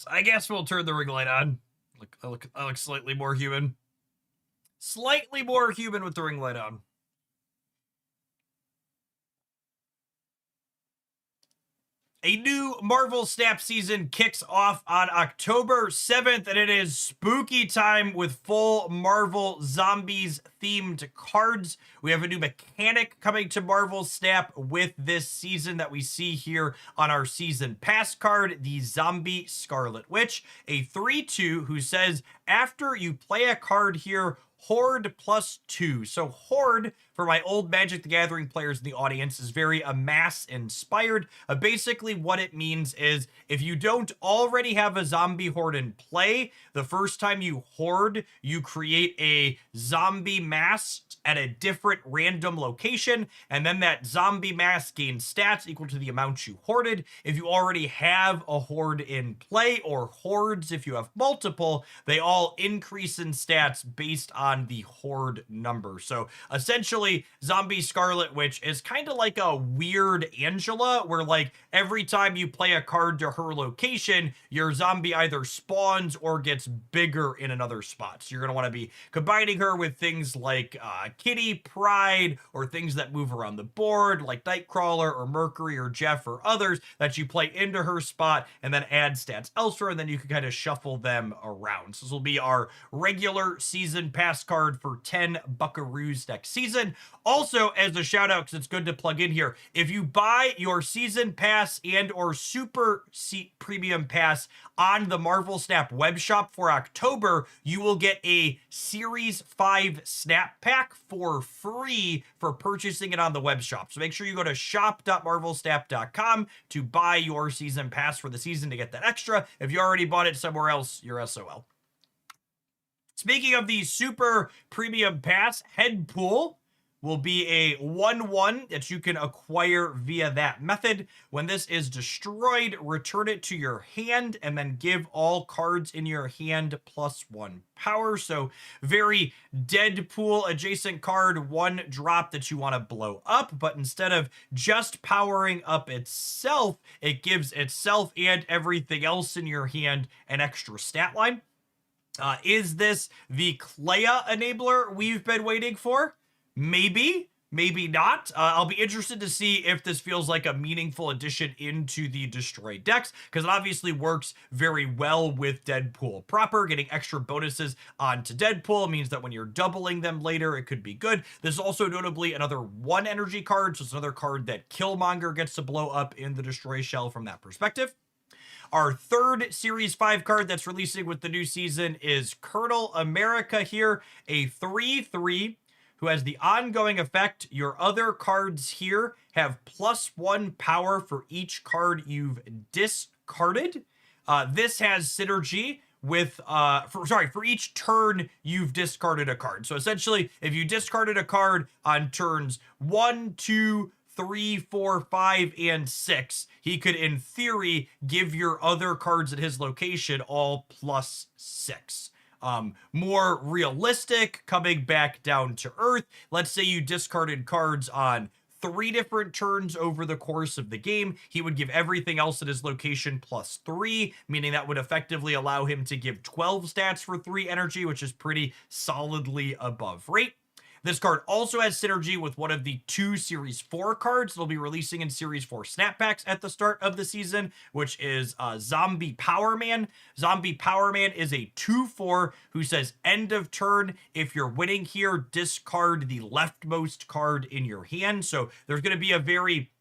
I guess we'll turn the ring light on. I look slightly more human. Slightly more human with the ring light on. A new Marvel Snap season kicks off on October 7th, and it is spooky time with full Marvel Zombies themed cards. We have a new mechanic coming to Marvel Snap with this season that we see here on our season pass card, the Zombie Scarlet Witch, a 3/2 who says after you play a card here, Horde +2. So Horde, for my old Magic the Gathering players in the audience, is very Amass inspired. Basically what it means is if you don't already have a zombie horde in play, the first time you horde, you create a zombie mass at a different random location, and then that zombie mass gains stats equal to the amount you hoarded. If you already have a horde in play, or hordes if you have multiple, they all increase in stats based on the horde number. So essentially, Zombie Scarlet Witch is kind of like a weird Angela, where like every time you play a card to her location, your zombie either spawns or gets bigger in another spot. So you're going to want to be combining her with things like Kitty Pride, or things that move around the board like Nightcrawler or Mercury or Jeff or others that you play into her spot and then add stats elsewhere, and then you can kind of shuffle them around. So this will be our regular season pass card for 10 Buckaroos next season. Also, as a shout out, because it's good to plug in here, if you buy your season pass and or super premium pass on the Marvel Snap web shop for October, you will get a Series 5 Snap Pack for free for purchasing it on the web shop. So make sure you go to shop.marvelsnap.com to buy your season pass for the season to get that extra. If you already bought it somewhere else, you're SOL. Speaking of the super premium pass, Head Pool will be a 1/1 that you can acquire via that method. When this is destroyed, return it to your hand and then give all cards in your hand +1 power. So very Deadpool adjacent card, 1 drop that you want to blow up, but instead of just powering up itself, it gives itself and everything else in your hand an extra stat line. Is this the Kleia enabler we've been waiting for? Maybe, maybe not. I'll be interested to see if this feels like a meaningful addition into the Destroy decks, because it obviously works very well with Deadpool proper. Getting extra bonuses onto Deadpool means that when you're doubling them later, it could be good. This is also notably another 1 energy card, so it's another card that Killmonger gets to blow up in the Destroy shell from that perspective. Our third Series 5 card that's releasing with the new season is Colonel America here, a 3/3 who has the ongoing effect. Your other cards here have +1 power for each card you've discarded. This has synergy with, for each turn you've discarded a card. So essentially, if you discarded a card on turns 1, 2, 3, 4, 5, and 6, he could, in theory, give your other cards at his location all +6. More realistic, coming back down to earth. Let's say you discarded cards on 3 different turns over the course of the game. He would give everything else at his location +3, meaning that would effectively allow him to give 12 stats for 3 energy, which is pretty solidly above rate. This card also has synergy with one of the 2 Series 4 cards they'll be releasing in Series 4 Snap Packs at the start of the season, which is Zombie Power Man. Zombie Power Man is a 2/4 who says end of turn. If you're winning here, discard the leftmost card in your hand. So there's going to be a very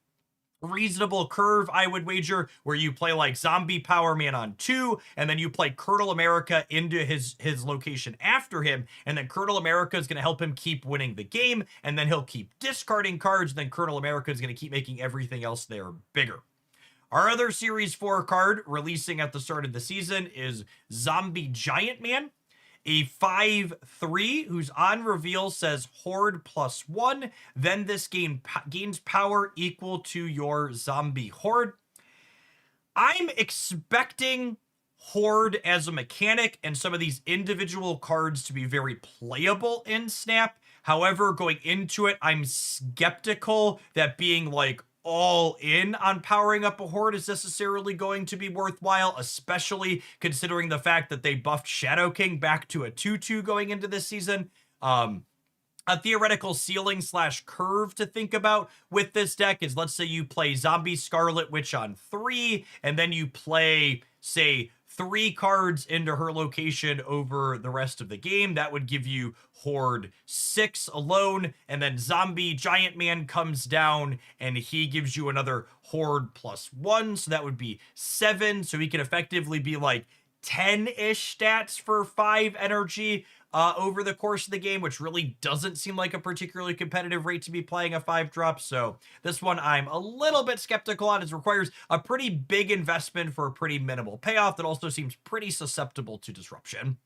reasonable curve, I would wager, where you play like Zombie Power Man on 2, and then you play Colonel America into his location after him, and then Colonel America is going to help him keep winning the game, and then he'll keep discarding cards, and then Colonel America is going to keep making everything else there bigger. Our other Series 4 card releasing at the start of the season is Zombie Giant Man, a 5/3 whose on reveal says Horde +1. Then this gains power equal to your zombie horde. I'm expecting Horde as a mechanic and some of these individual cards to be very playable in Snap. However, going into it, I'm skeptical that being like all in on powering up a horde is necessarily going to be worthwhile, especially considering the fact that they buffed Shadow King back to a 2/2 going into this season. A theoretical ceiling / curve to think about with this deck is, let's say you play Zombie Scarlet Witch on 3, and then you play, say, 3 cards into her location over the rest of the game. That would give you Horde 6 alone, and then Zombie Giant Man comes down and he gives you another Horde +1, so that would be 7. So he can effectively be like 10-ish stats for 5 energy over the course of the game, which really doesn't seem like a particularly competitive rate to be playing a 5-drop. So this one I'm a little bit skeptical on. It requires a pretty big investment for a pretty minimal payoff that also seems pretty susceptible to disruption.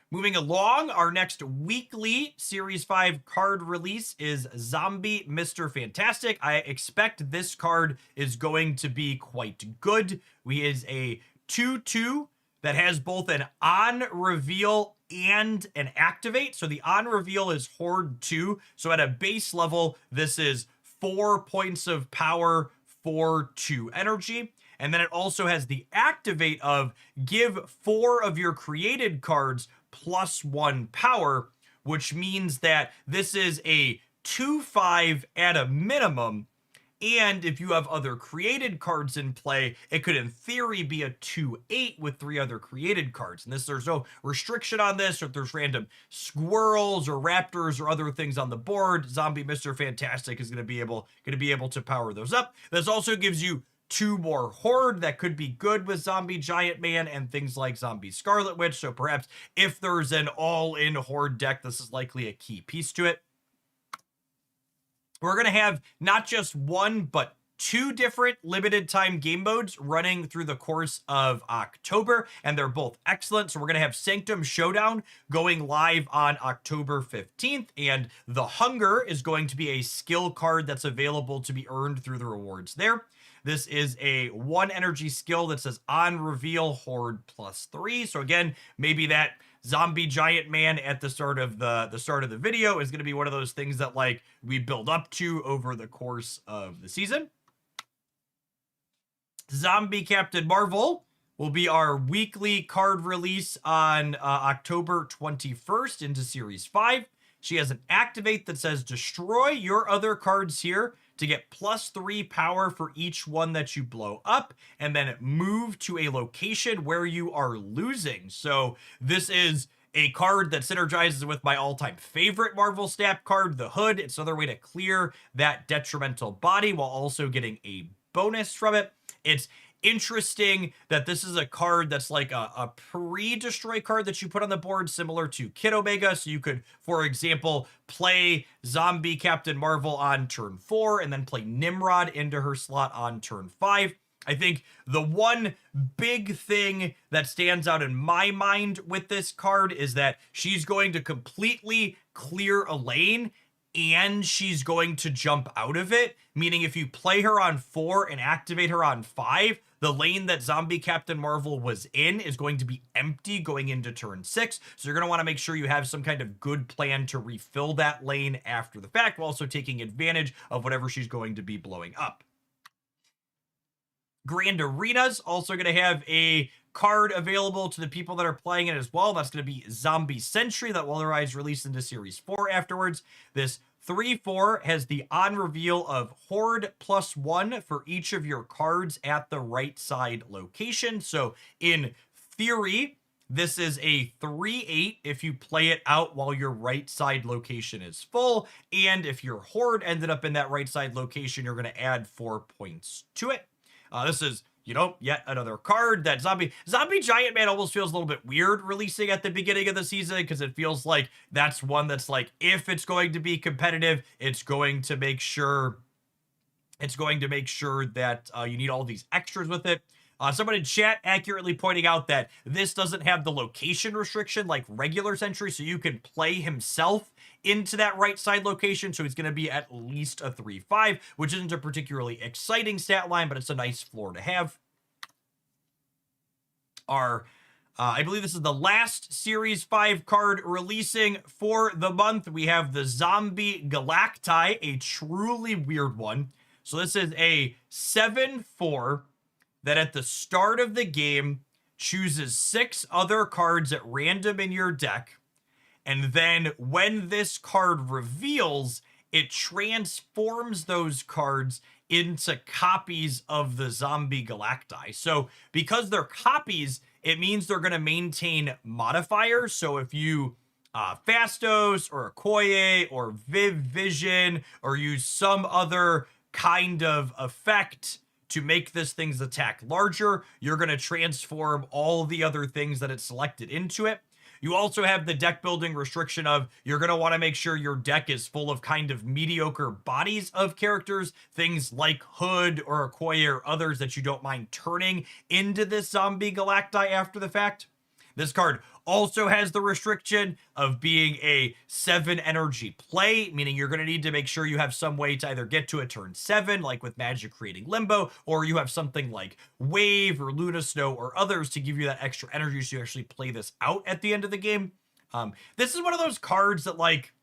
Moving along, our next weekly Series 5 card release is Zombie Mr. Fantastic. I expect this card is going to be quite good. He is a 2/2 that has both an on reveal and an activate. So the on reveal is Horde 2. So at a base level, this is 4 points of power for 2 energy. And then it also has the activate of give 4 of your created cards +1 power, which means that this is a 2/5 at a minimum. And if you have other created cards in play, it could in theory be a 2/8 with 3 other created cards. And there's no restriction on this, or if there's random squirrels or raptors or other things on the board, Zombie Mr. Fantastic is going to be able to power those up. This also gives you 2 more Horde that could be good with Zombie Giant Man and things like Zombie Scarlet Witch. So perhaps if there's an all-in Horde deck, this is likely a key piece to it. We're going to have not just 1, but 2 different limited time game modes running through the course of October, and they're both excellent. So we're going to have Sanctum Showdown going live on October 15th, and the Hunger is going to be a skill card that's available to be earned through the rewards there. This is a 1 energy skill that says on reveal Horde +3. So again, maybe that Zombie Giant Man at the start of the video is going to be one of those things that like we build up to over the course of the season. Zombie Captain Marvel will be our weekly card release on October 21st into Series 5. She has an activate that says destroy your other cards here to get +3 power for each one that you blow up, and then move to a location where you are losing. So this is a card that synergizes with my all-time favorite Marvel Snap card, the Hood. It's another way to clear that detrimental body while also getting a bonus from it. It's interesting that this is a card that's like a pre-destroy card that you put on the board, similar to Kid Omega. So you could, for example, play Zombie Captain Marvel on turn 4 and then play Nimrod into her slot on turn 5. I think the one big thing that stands out in my mind with this card is that she's going to completely clear a lane and she's going to jump out of it, meaning if you play her on 4 and activate her on 5, the lane that Zombie Captain Marvel was in is going to be empty going into turn 6. So you're going to want to make sure you have some kind of good plan to refill that lane after the fact, while also taking advantage of whatever she's going to be blowing up. Grand Arena's also going to have a card available to the people that are playing it as well. That's going to be Zombie Sentry that will otherwise release into Series 4 afterwards. This 3/4 has the on reveal of Horde +1 for each of your cards at the right side location. So in theory, this is a 3/8 if you play it out while your right side location is full. And if your Horde ended up in that right side location, you're going to add 4 points to it. This is, you know, yet another card that Zombie Giant Man almost feels a little bit weird releasing at the beginning of the season, because it feels like that's one that's like, if it's going to be competitive, it's going to make sure that you need all these extras with it. Someone in chat accurately pointing out that this doesn't have the location restriction like regular Sentry, so you can play himself into that right side location, so he's going to be at least a 3/5, which isn't a particularly exciting stat line, but it's a nice floor to have. I believe this is the last Series 5 card releasing for the month. We have the Zombie Galacti, a truly weird one. So this is a 7/4 that at the start of the game chooses 6 other cards at random in your deck. And then when this card reveals, it transforms those cards into copies of the Zombie Galacti. So because they're copies, it means they're going to maintain modifiers. So if you Fastos or Okoye or Viv Vision or use some other kind of effect to make this thing's attack larger, you're going to transform all the other things that it's selected into it. You also have the deck building restriction of you're going to want to make sure your deck is full of kind of mediocre bodies of characters, things like Hood or Okoye or others that you don't mind turning into this Zombie Galacti after the fact. This card also has the restriction of being a 7 energy play, meaning you're going to need to make sure you have some way to either get to a turn 7, like with Magic creating Limbo, or you have something like Wave or Luna Snow or others to give you that extra energy so you actually play this out at the end of the game. This is one of those cards that, like,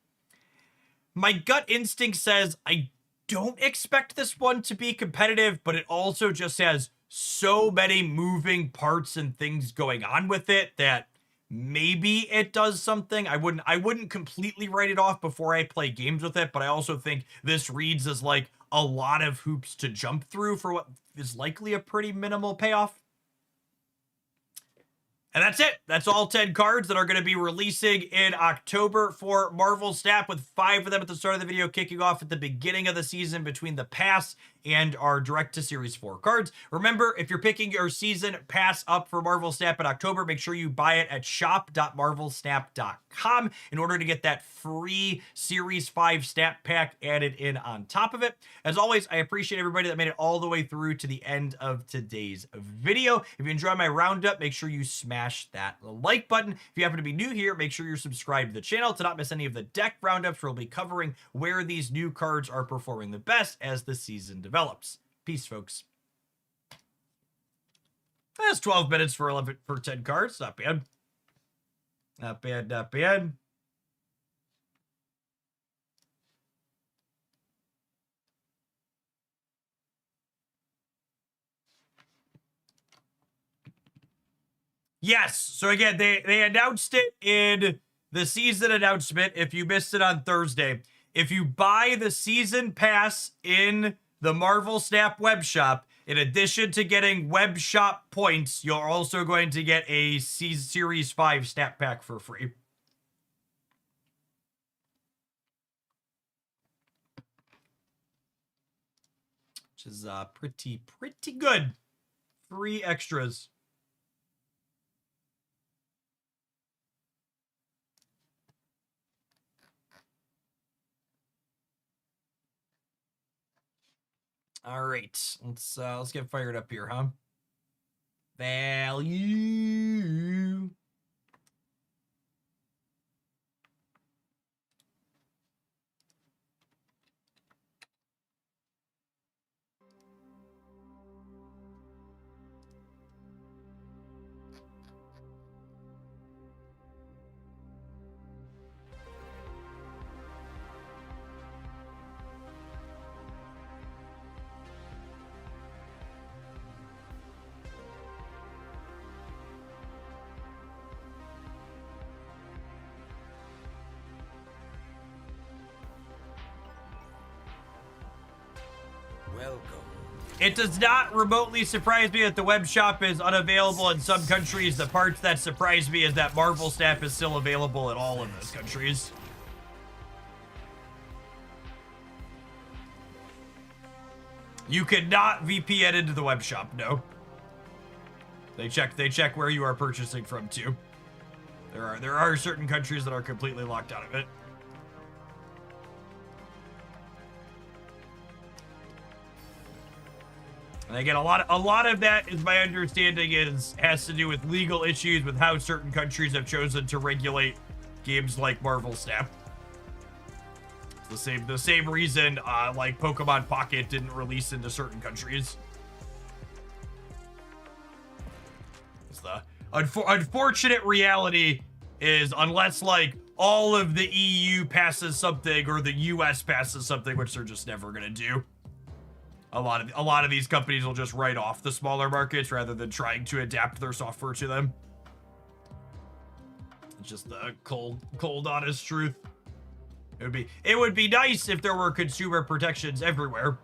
my gut instinct says I don't expect this one to be competitive, but it also just has so many moving parts and things going on with it that maybe it does something. I wouldn't completely write it off before I play games with it, but I also think this reads as like a lot of hoops to jump through for what is likely a pretty minimal payoff. And that's it. That's all 10 cards that are going to be releasing in October for Marvel Snap, with 5 of them at the start of the video, kicking off at the beginning of the season between the pass and our direct to Series 4 cards. Remember, if you're picking your season pass up for Marvel Snap in October, make sure you buy it at shop.marvelsnap.com in order to get that free Series 5 Snap Pack added in on top of it. As always, I appreciate everybody that made it all the way through to the end of today's video. If you enjoy my roundup, make sure you smash that like button. If you happen to be new here, make sure you're subscribed to the channel to not miss any of the deck roundups, where we'll be covering where these new cards are performing the best as the season develops. Peace, folks. That's 12 minutes for 10 cards. Not bad. Not bad, not bad. Yes. So again, they announced it in the season announcement. If you missed it on Thursday, if you buy the season pass in the Marvel Snap web shop, in addition to getting web shop points, you're also going to get a Series 5 Snap Pack for free. Which is pretty good. Free extras. All right, let's get fired up here, huh? Value. Welcome. It does not remotely surprise me that the web shop is unavailable in some countries. The parts that surprise me is that Marvel Snap is still available in all of those countries. You cannot VPN into the web shop, no. They check where you are purchasing from too. There are certain countries that are completely locked out of it. And again, a lot of that, is my understanding, has to do with legal issues with how certain countries have chosen to regulate games like Marvel Snap. It's the same reason like Pokemon Pocket didn't release into certain countries. It's the unfortunate reality is, unless like all of the EU passes something or the US passes something, which they're just never gonna do, a lot of these companies will just write off the smaller markets rather than trying to adapt their software to them. It's just the cold honest truth. It would be nice if there were consumer protections everywhere.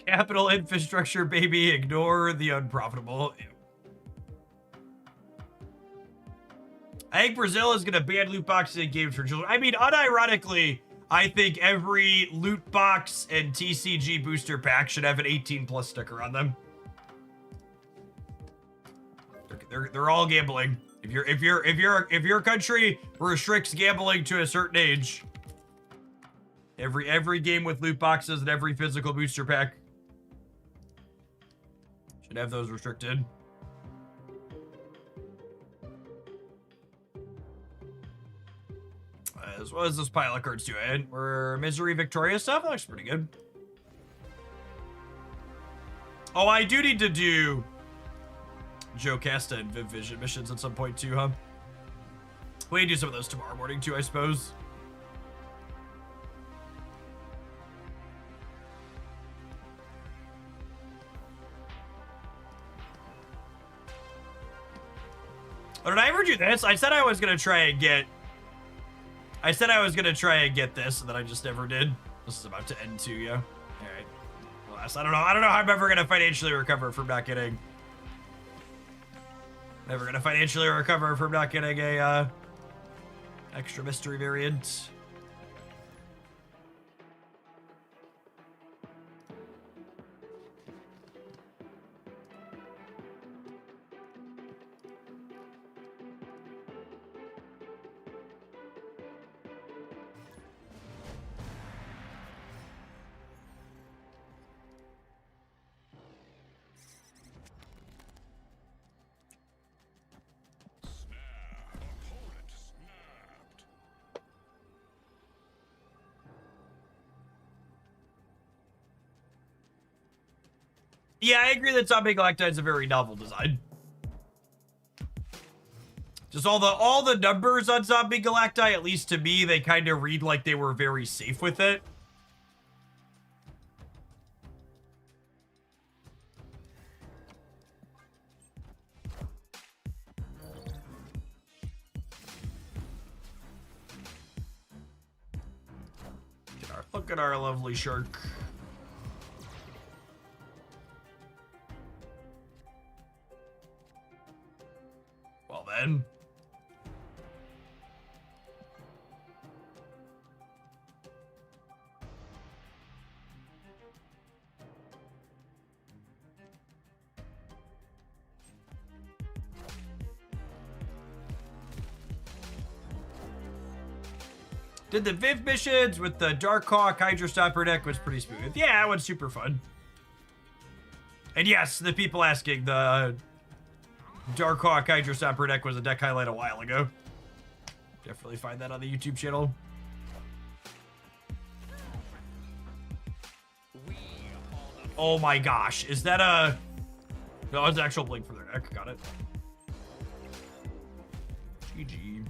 Capital infrastructure, baby. Ignore the unprofitable. I think Brazil is going to ban loot boxes in games for children. I mean, unironically, I think every loot box and TCG booster pack should have an 18+ sticker on them. They're all gambling. If your country restricts gambling to a certain age, every game with loot boxes and every physical booster pack should have those restricted. As well as this pile of cards doing. We're Misery Victoria stuff. That looks pretty good. Oh, I do need to do Joe Casta and Viv Vision missions at some point too, huh? We can do some of those tomorrow morning too, I suppose. Oh, did I ever do this? I said I was gonna try and get... I said I was gonna try and get this, and then I just never did. This is about to end too, yeah. Alright. Last, I don't know how I'm ever gonna financially recover from not getting... Never gonna financially recover from not getting a, extra mystery variant. Yeah, I agree that Zombie Galacti is a very novel design. Just all the numbers on Zombie Galacti, at least to me, they kind of read like they were very safe with it. Look at our lovely shark. Well then. Did the Viv missions with the Darkhawk Hydra Stopper deck was pretty smooth. Yeah, it was super fun. And yes, the people asking, the Darkhawk Hydra Stopper deck was a deck highlight a while ago. Definitely find that on the YouTube channel. Oh my gosh, is that a... No, it's actual Blink for their deck, got it. GG.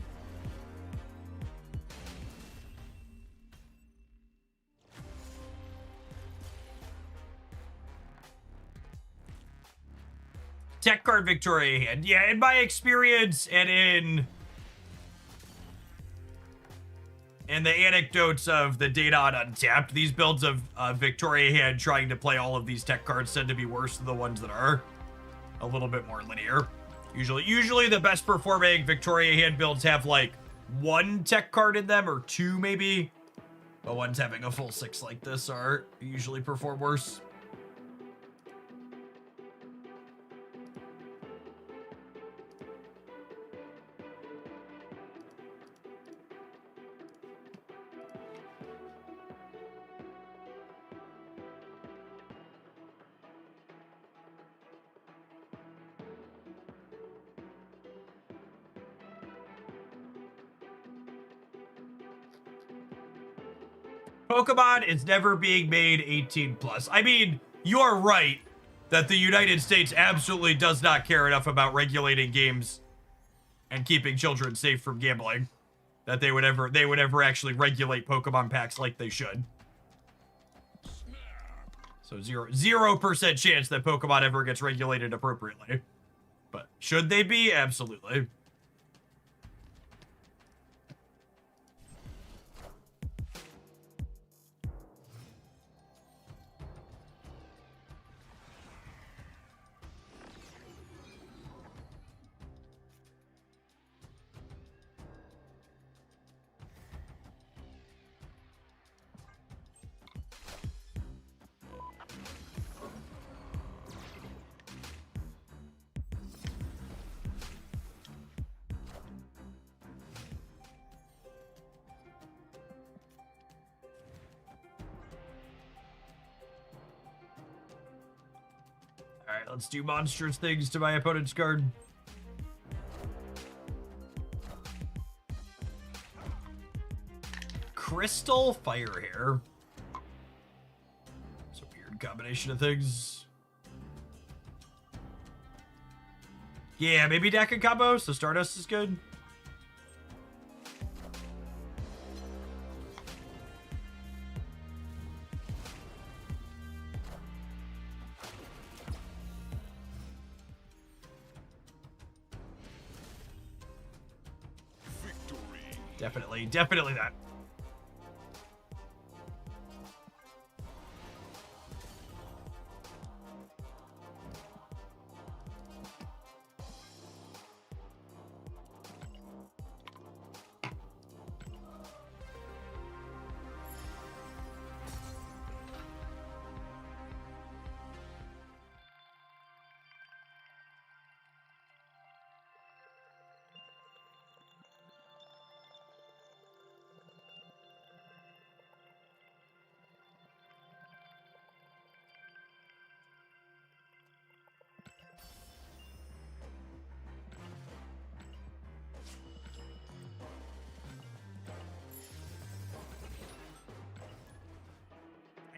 Tech card Victoria hand. Yeah, in my experience and in the anecdotes of the data on Untapped, these builds of Victoria hand trying to play all of these tech cards tend to be worse than the ones that are a little bit more linear. Usually the best performing Victoria hand builds have like one tech card in them or two maybe. But ones having a full 6 like this are usually perform worse. Pokemon is never being made 18 plus. I mean, you're right that the United States absolutely does not care enough about regulating games and keeping children safe from gambling that they would ever actually regulate Pokemon packs like they should. So 0% chance that Pokemon ever gets regulated appropriately. But should they be? Absolutely. Alright, let's do monstrous things to my opponent's card. Crystal Firehair. It's a weird combination of things. Yeah, maybe deck and combo, so Stardust is good. Definitely that.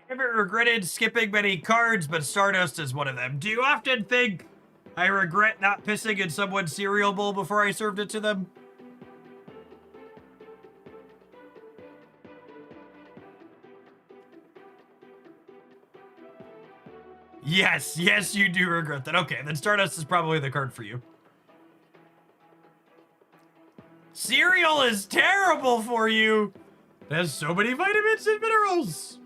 I haven't regretted skipping many cards, but Stardust is one of them. Do you often think I regret not pissing in someone's cereal bowl before I served it to them? Yes, you do regret that. Okay, then Stardust is probably the card for you. Cereal is terrible for you. It has so many vitamins and minerals.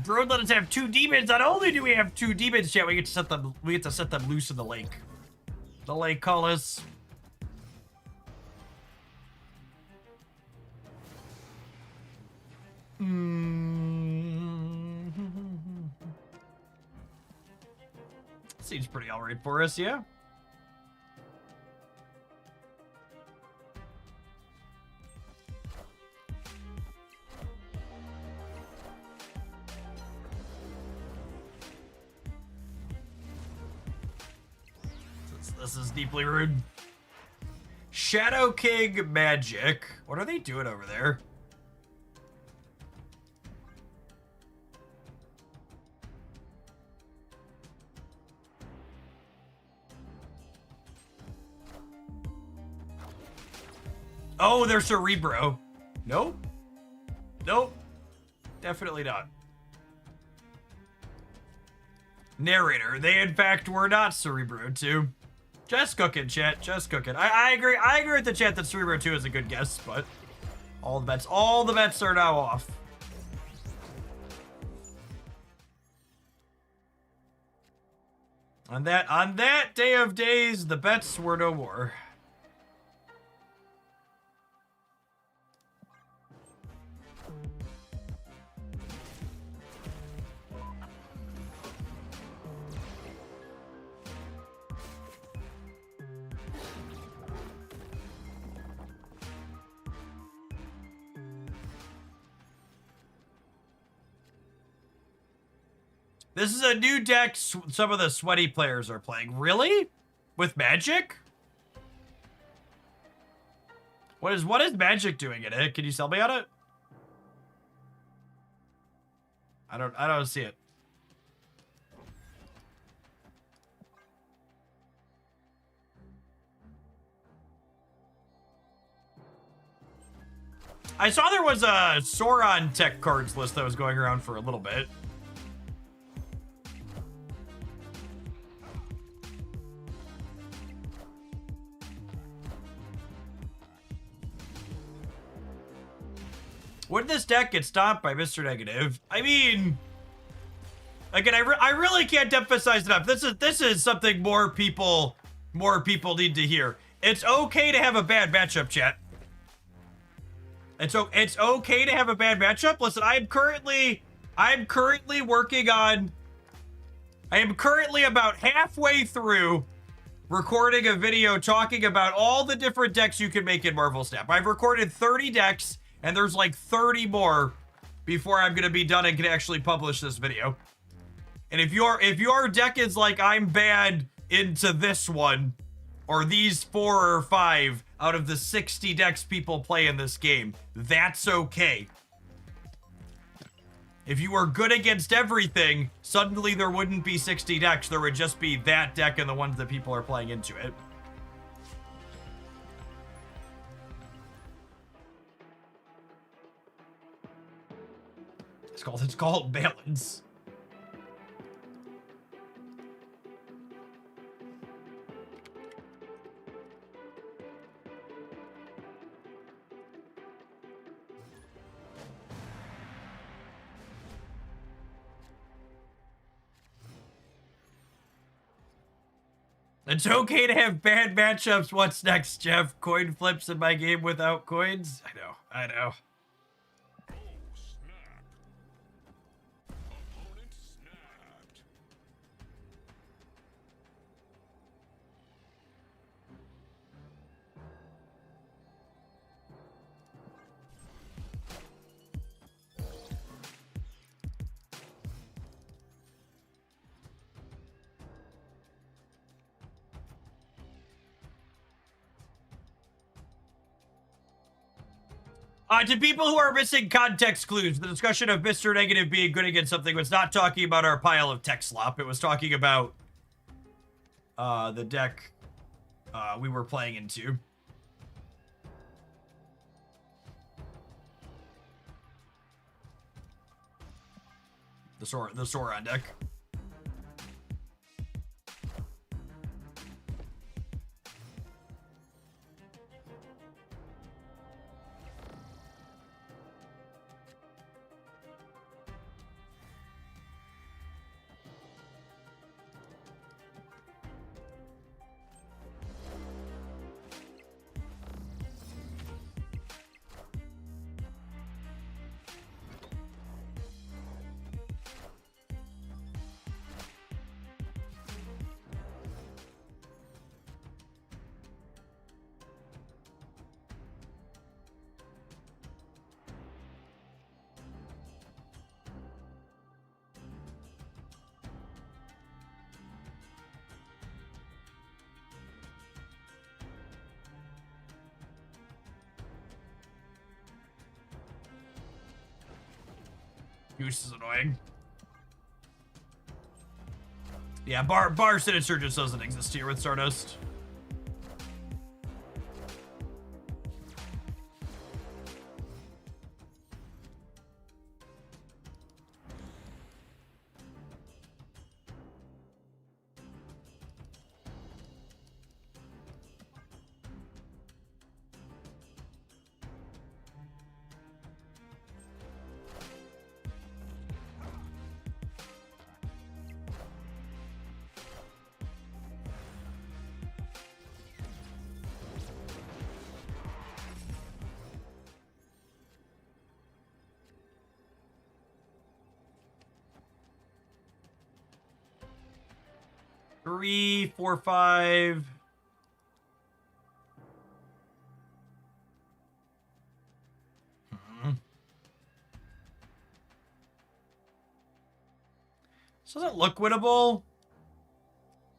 Drone let us have 2 demons. Not only do we have 2 demons, chat, we get to set them loose in the lake. The lake call us. Seems pretty alright for us, yeah. This is deeply rude. Shadow King Magic. What are they doing over there? Oh, they're Cerebro. Nope. Nope. Definitely not. Narrator. They, in fact, were not Cerebro 2. Just cooking, chat. Just cooking. I agree. I agree with the chat that Cerebro 2 is a good guess, but all the bets are now off. On that day of days, the bets were no more. This is a new deck some of the sweaty players are playing. Really? With Magic? What is Magic doing in it? Can you sell me on it? I don't see it. I saw there was a Sauron tech cards list that was going around for a little bit. Would this deck get stopped by Mr. Negative? I mean, again, I really can't emphasize enough. This is something more people need to hear. It's okay to have a bad matchup, chat. It's okay to have a bad matchup. Listen, I'm currently working on. I am currently about halfway through recording a video talking about all the different decks you can make in Marvel Snap. I've recorded 30 decks, and there's like 30 more before I'm gonna be done and can actually publish this video. And if your deck is like I'm bad into this one, or these 4 or 5 out of the 60 decks people play in this game, that's okay. If you are good against everything, suddenly there wouldn't be 60 decks. There would just be that deck and the ones that people are playing into it. It's called balance. It's okay to have bad matchups. What's next, Jeff? Coin flips in my game without coins? I know. To people who are missing context clues, the discussion of Mr. Negative being good against something was not talking about our pile of tech slop. It was talking about the deck we were playing into. The Sauron deck. Goose is annoying. Yeah, bar Sinister just doesn't exist here with Stardust. Three, 4, 5. This doesn't look winnable.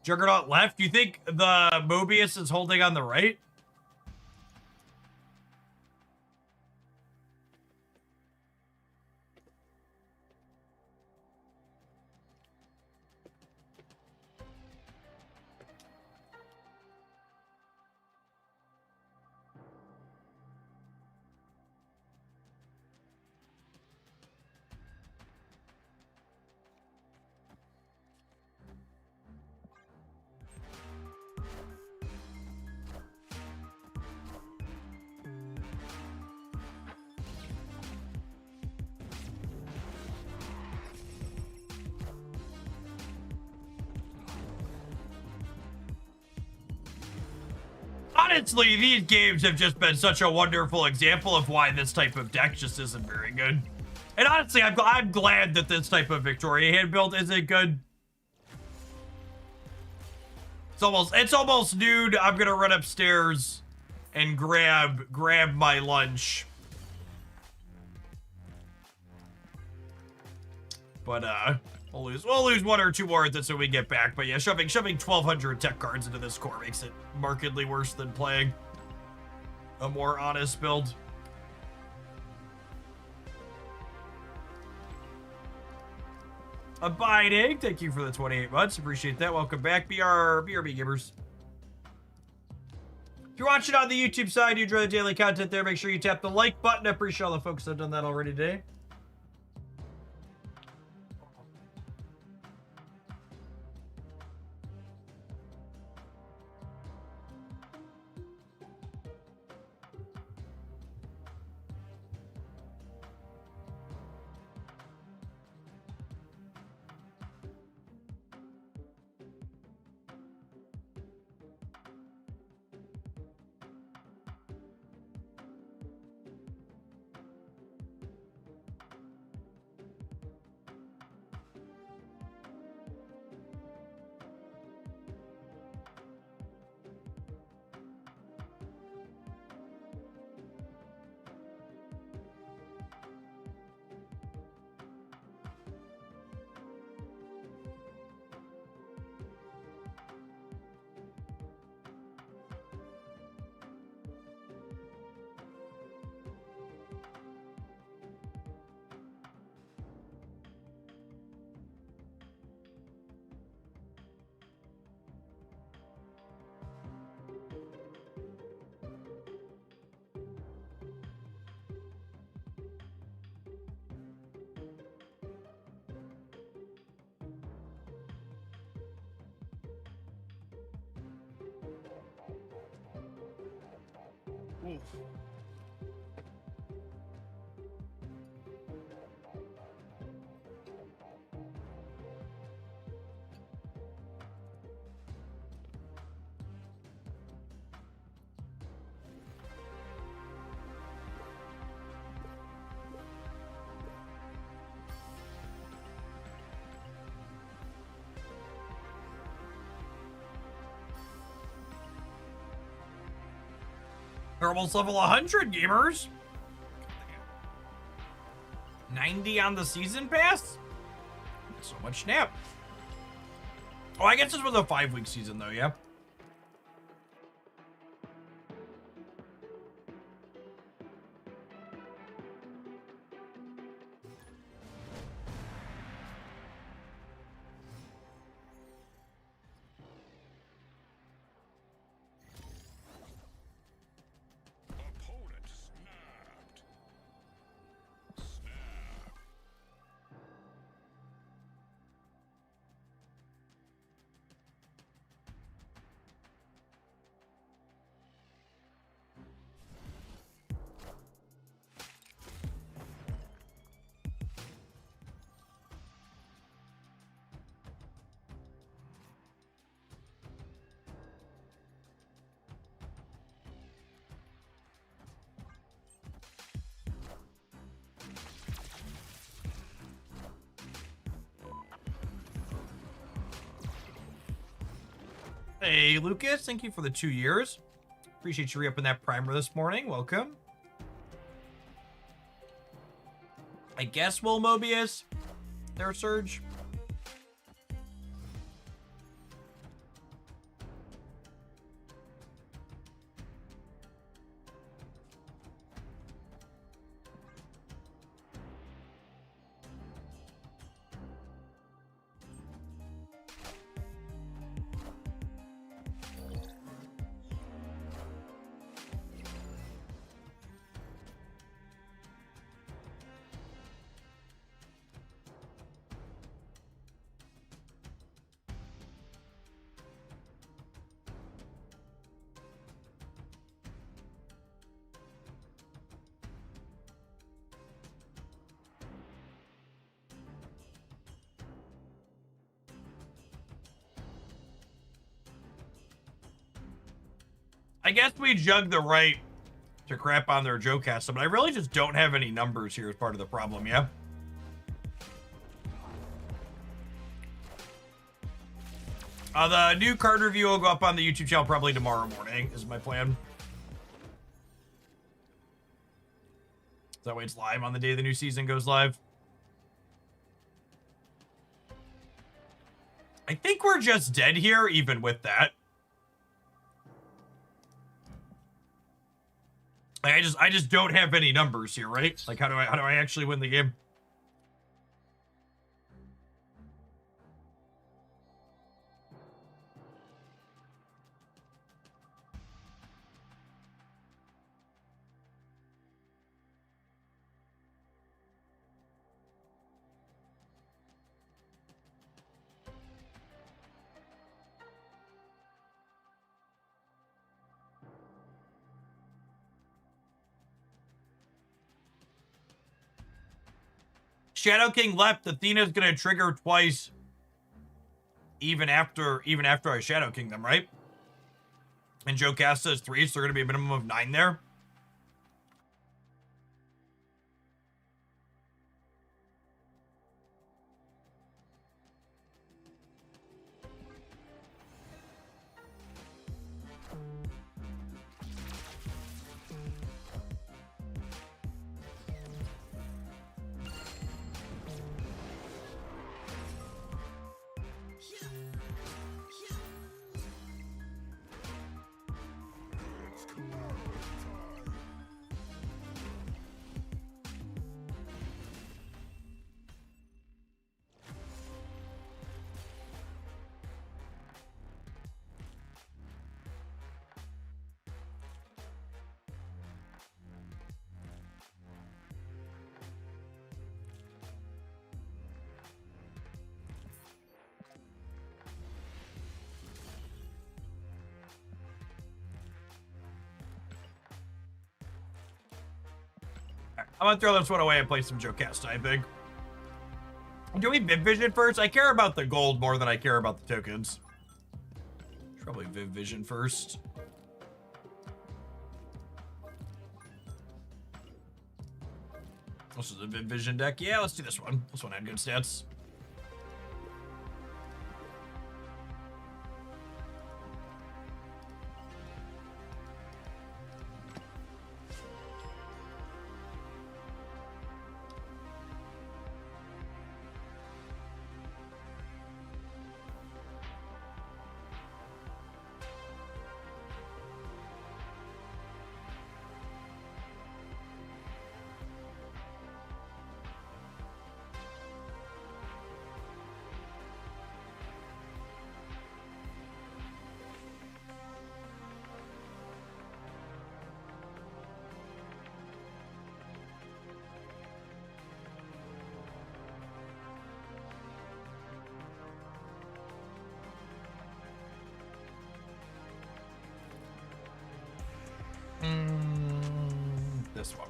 Juggernaut left. Do you think the Mobius is holding on the right? honestly, these games have just been such a wonderful example of why this type of deck just isn't very good. And honestly, I'm glad that this type of Victoria hand build isn't good. It's almost noon. I'm gonna run upstairs and grab my lunch. But we'll lose one or two more until we get back. But yeah, shoving 1,200 tech cards into this core makes it markedly worse than playing a more honest build. Abiding, thank you for the 28 months. Appreciate that. Welcome back, BRB gamers. If you're watching on the YouTube side, you enjoy the daily content there, make sure you tap the like button. I appreciate all the folks that have done that already today. Oof. We're almost level 100, gamers. 90 on the season pass? So much snap. Oh, I guess this was a 5-week season, though, yeah? Hey, Lucas, thank you for the 2 years. Appreciate you re-upping that primer this morning. Welcome. I guess Will Mobius. There, Surge. I guess we jug the right to crap on their Joe Casta, but I really just don't have any numbers here as part of the problem, yeah? The new card review will go up on the YouTube channel probably tomorrow morning, is my plan. That way it's live on the day the new season goes live. I think we're just dead here, even with that. I just don't have any numbers here, right? Like, how do I actually win the game? Shadow King left. Athena's gonna trigger twice, even after I Shadow King them, right? And Joe Casta is 3, so they're gonna be a minimum of 9 there. I'm gonna throw this one away and play some Joe Casta, I think. Do we Viv Vision first? I care about the gold more than I care about the tokens. Probably Viv Vision first. This is a Viv Vision deck. Yeah, let's do this one. This one had good stats. This one.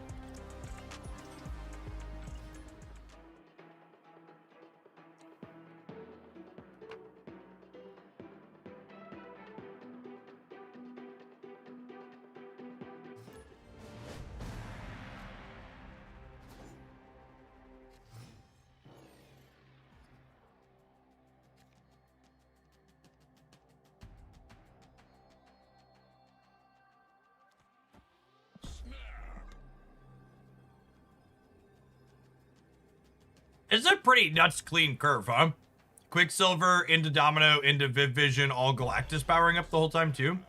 It's a pretty nuts clean curve, huh? Quicksilver into Domino into Viv Vision, all Galactus powering up the whole time too.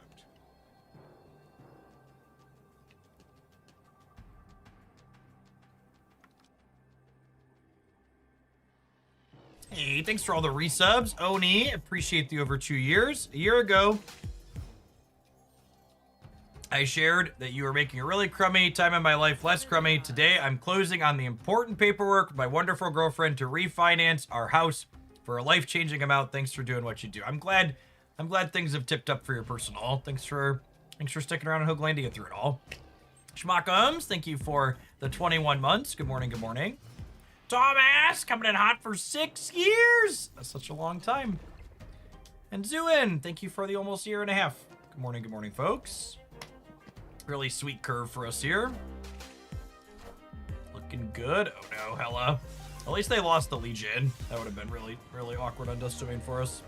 Hey, thanks for all the resubs. Oni, appreciate the over 2 years. A year ago, I shared that you were making a really crummy time in my life less crummy. Today, I'm closing on the important paperwork with my wonderful girlfriend to refinance our house for a life-changing amount. Thanks for doing what you do. I'm glad things have tipped up for your personal. Thanks for sticking around and Hooglandia through it all. Schmackums, thank you for the 21 months. Good morning, good morning. Thomas, coming in hot for 6 years. That's such a long time. And Zuin, thank you for the almost year and a half. Good morning, folks. Really sweet curve for us here. Looking good. Oh no, Hela. At least they lost the Legion. That would have been really, really awkward on Dust Domain for us.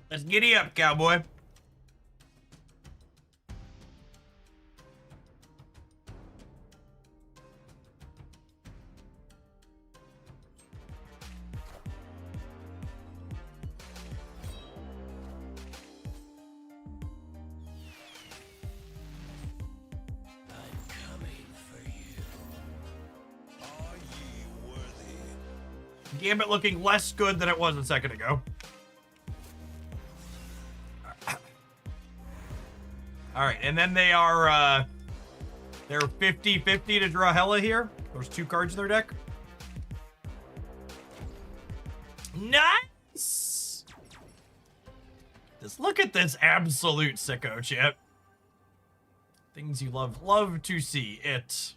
Let's giddy up, cowboy. Gambit looking less good than it was a second ago. All right, and then they are, they're 50-50 to draw Hela here. There's 2 cards in their deck. Nice! Just look at this absolute sicko, Chip. Things you love to see. It.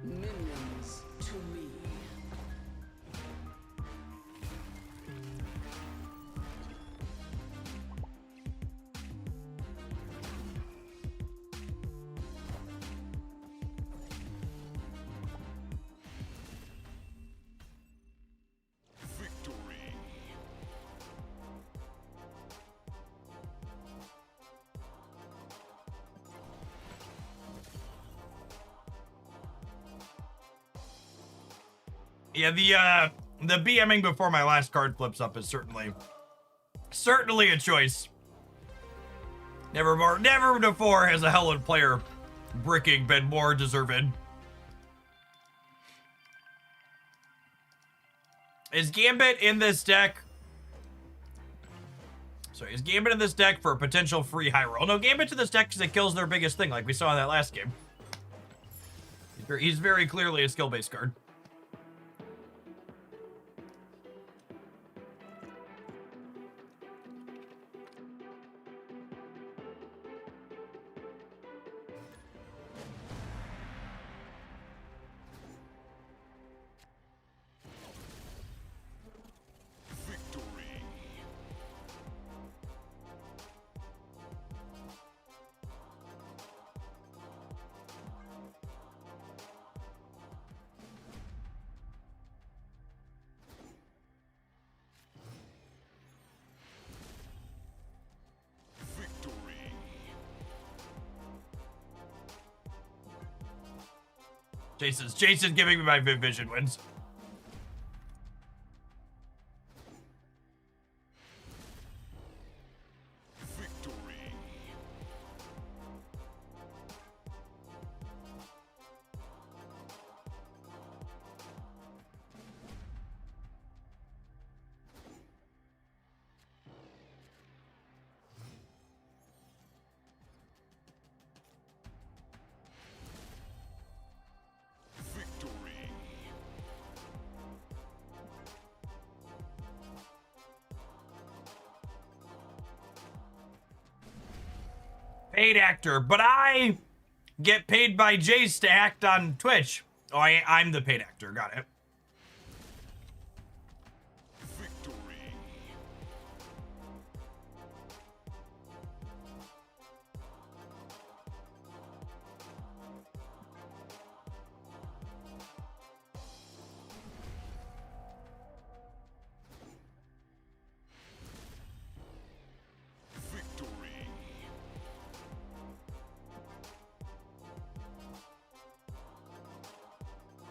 Minions to me. Victory. Yeah, the BMing before my last card flips up is certainly a choice. Never before has a Helen player bricking been more deserving. Is Gambit in this deck? Sorry, is Gambit in this deck for a potential free high roll? No, Gambit's in this deck because it kills their biggest thing, like we saw in that last game. He's very clearly a skill-based card. Victory. Victory. Jason's giving me my vision wins. Victory. Victory. Paid actor, but I get paid by Jace to act on Twitch. Oh, I'm the paid actor. Got it. Victory.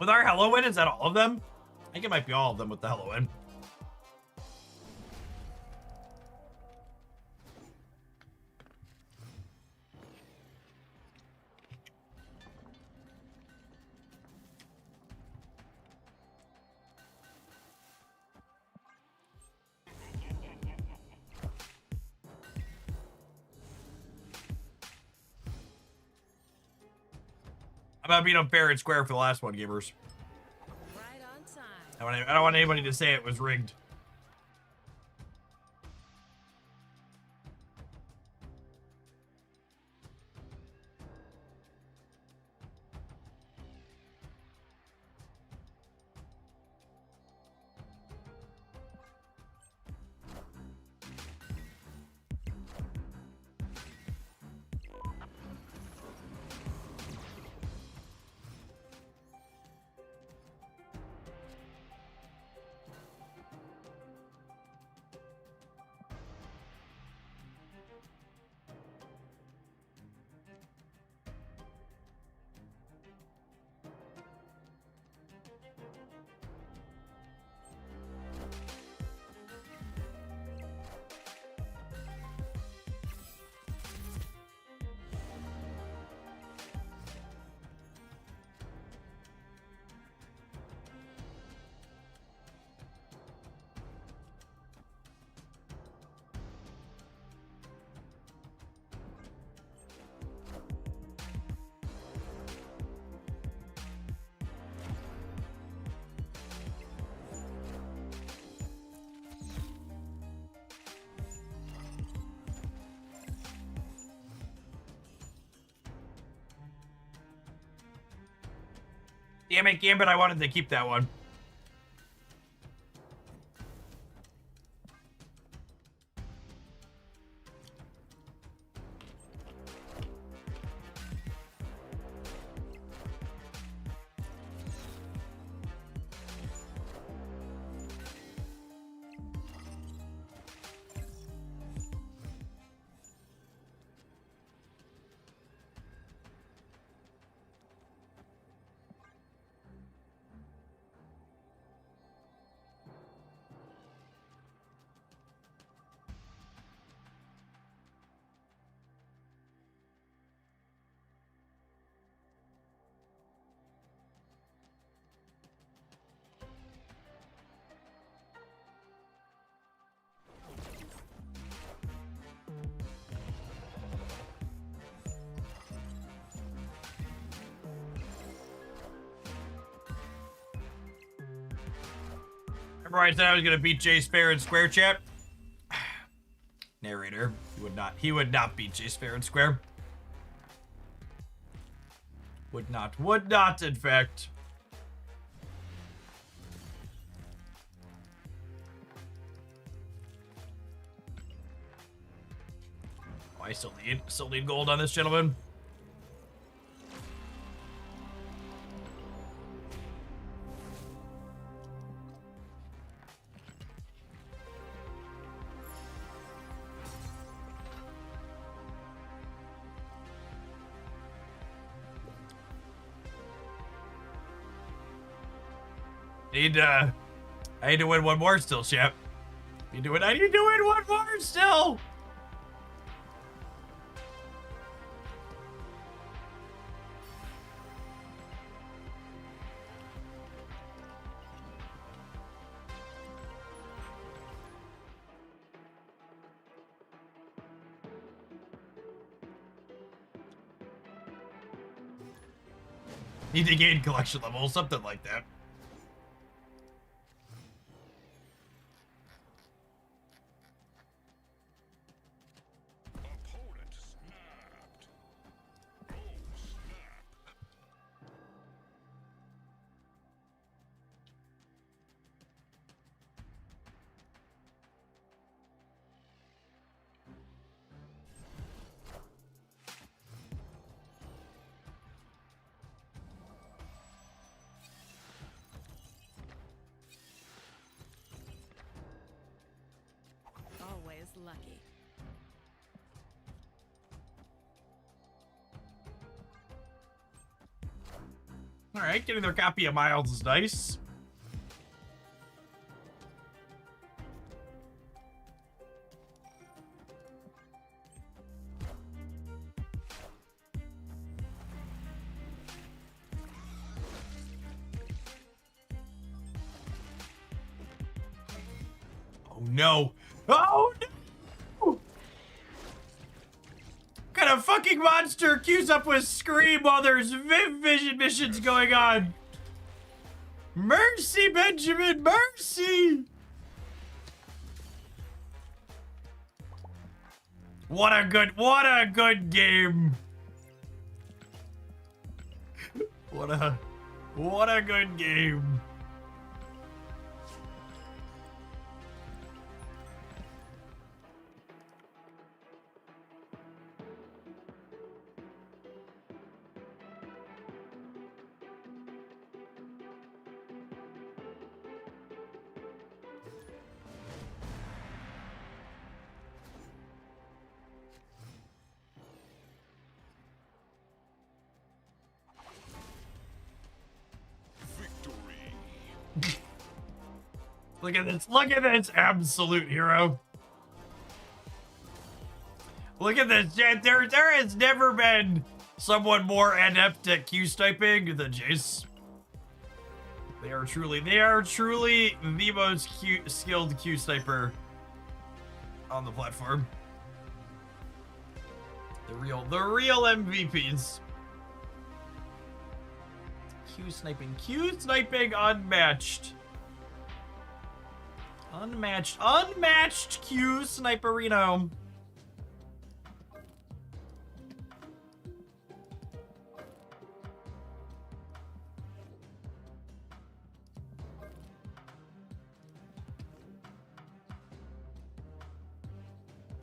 With our Hello Win, is that all of them? I think it might be all of them with the Hello Win. I'm about being up fair and square for the last one, gamers. Right on time. I don't want anybody to say it was rigged. Damn it, Gambit, I wanted to keep that one. Remember I said I was gonna beat Jay Spare in Square Chat? Narrator, he would not beat Jay Spare in Square. Would not, in fact. Oh, I still need gold on this gentleman. I need to win one more still, champ. I need to win one more still. Need to gain collection level, something like that. Opponent snapped. Oh, snap. Always lucky. All right, getting their copy of Miles is nice. Oh no! Oh no! What kind of fucking monster queues up with Scream while there's Viv Vision missions going on? Mercy, Benjamin, mercy! What a good game. What a good game. Victory. Look at this absolute hero. Look at this. There has never been someone more adept at Q sniping than Jace. They are truly the most skilled Q sniper on the platform. The real MVPs. Q sniping unmatched. Unmatched Q sniperino.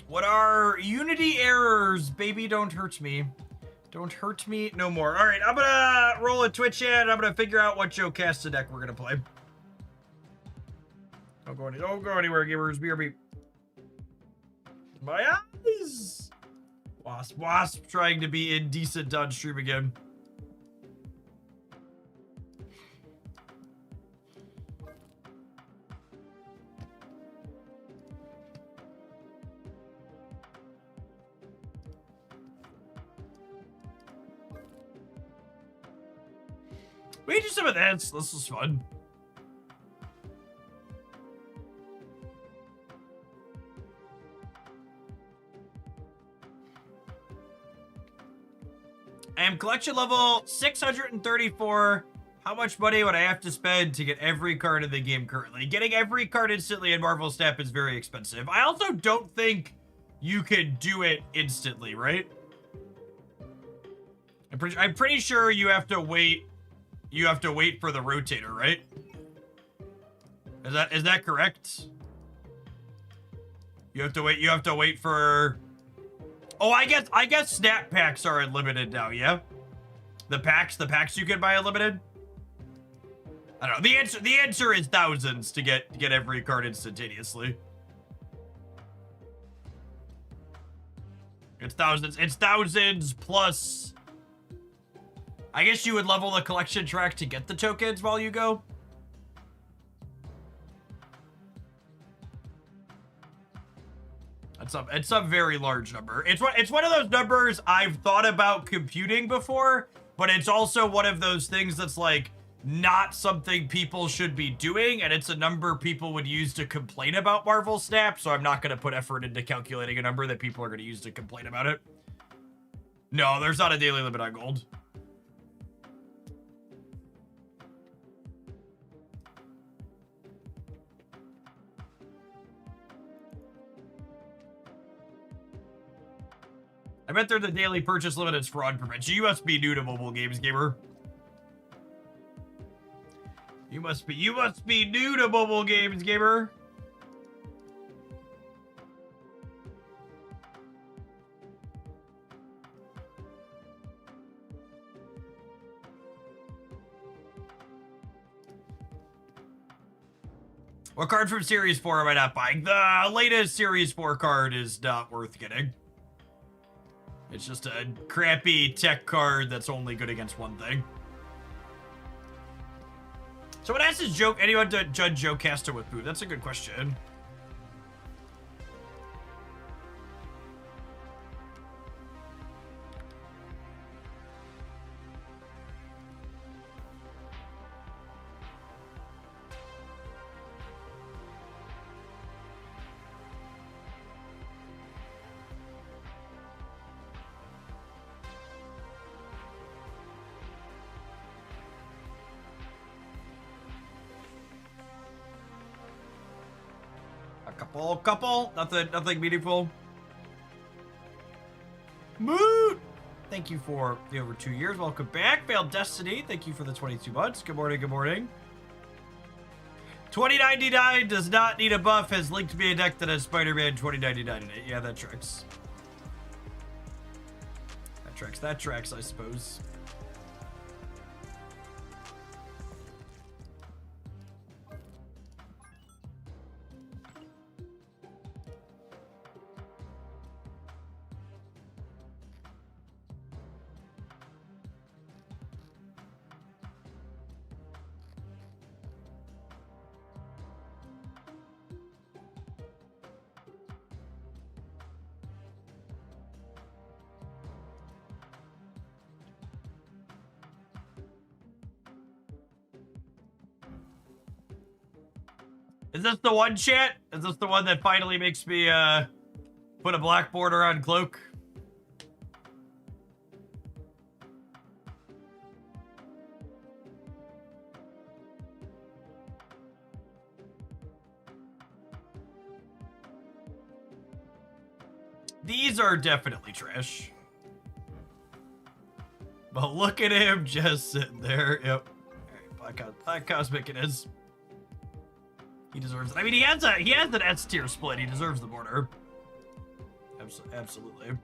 What are Unity errors? Baby, don't hurt me. Don't hurt me no more. All right, I'm gonna roll a Twitch ad. I'm gonna figure out what Joe Casta deck we're gonna play. Don't go anywhere, gamers. BRB. My eyes. Wasp trying to be indecent on stream again. We can do some of this. This was fun. I am collection level 634. How much money would I have to spend to get every card in the game currently? Getting every card instantly in Marvel Snap is very expensive. I also don't think you can do it instantly, right? I'm pretty sure you have to wait. You have to wait for the rotator, right? Is that correct? You have to wait for. Oh, I guess snap packs are unlimited now, yeah? The packs you can buy unlimited? I don't know. The answer is thousands to get every card instantaneously. It's thousands plus. I guess you would level the collection track to get the tokens while you go. It's a very large number. It's one of those numbers I've thought about computing before, but it's also one of those things that's like not something people should be doing, and it's a number people would use to complain about Marvel Snap, so I'm not going to put effort into calculating a number that people are going to use to complain about it. No, there's not a daily limit on gold. I bet the daily purchase limit is fraud prevention. You must be new to mobile games, gamer. You must be new to mobile games, gamer. What card from Series 4 am I not buying? The latest Series 4 card is not worth getting. It's just a crappy tech card that's only good against one thing. So what asks is Joe, anyone to judge Joe Casta with food? That's a good question. Couple, nothing meaningful. Moot! Thank you for the over 2 years. Welcome back. Failed Destiny, thank you for the 22 months. Good morning, good morning. 2099 does not need a buff, has linked me a deck that has Spider-Man 2099 in it. Yeah, that tracks. That tracks, I suppose. Is this the one, chat? Is this the one that finally makes me, put a black border on Cloak? These are definitely trash. But look at him just sitting there. Yep. Alright, Black Cosmic it is. He deserves it. I mean, he has an S tier split. He deserves the border. Absolutely.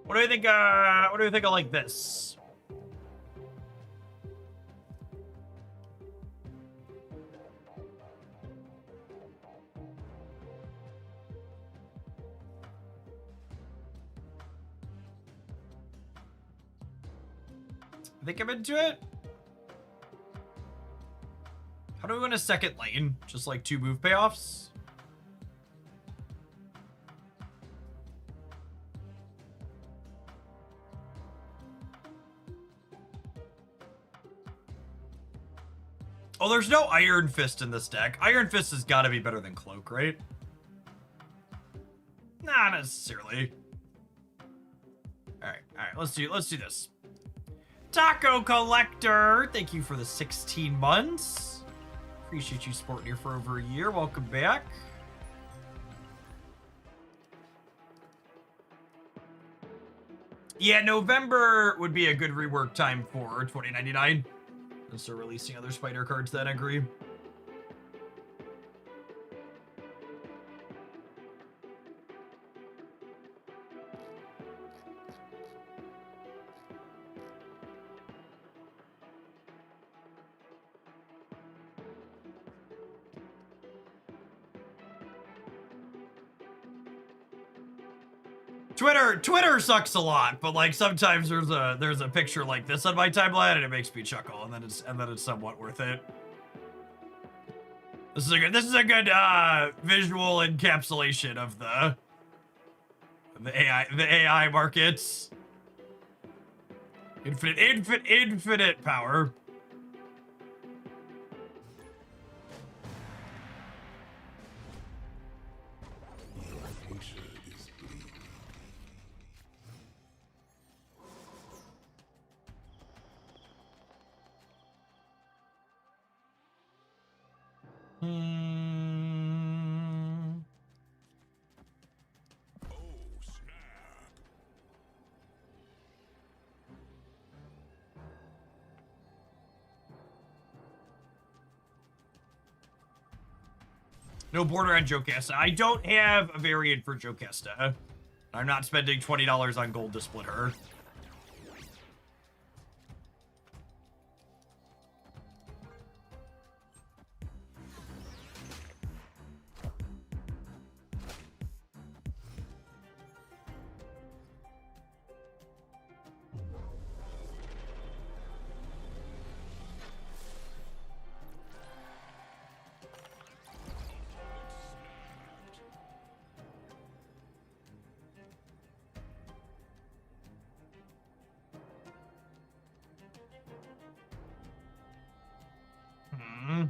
What do you think? What do you think of like this? I think I'm into it. How do we win a second lane? Just like 2 move payoffs? Oh, there's no Iron Fist in this deck. Iron Fist has got to be better than Cloak, right? Not necessarily. All right, let's do this. Taco Collector, thank you for the 16 months. Appreciate you supporting here for over a year. Welcome back. Yeah, November would be a good rework time for 2099. And so releasing other spider cards then, I agree. Twitter sucks a lot, but like sometimes there's a picture like this on my timeline and it makes me chuckle, and then it's somewhat worth it. This is a good visual encapsulation of the AI markets. Infinite power. No border on Jocasta. I don't have a variant for Jocasta. I'm not spending $20 on gold to split her. Hmm.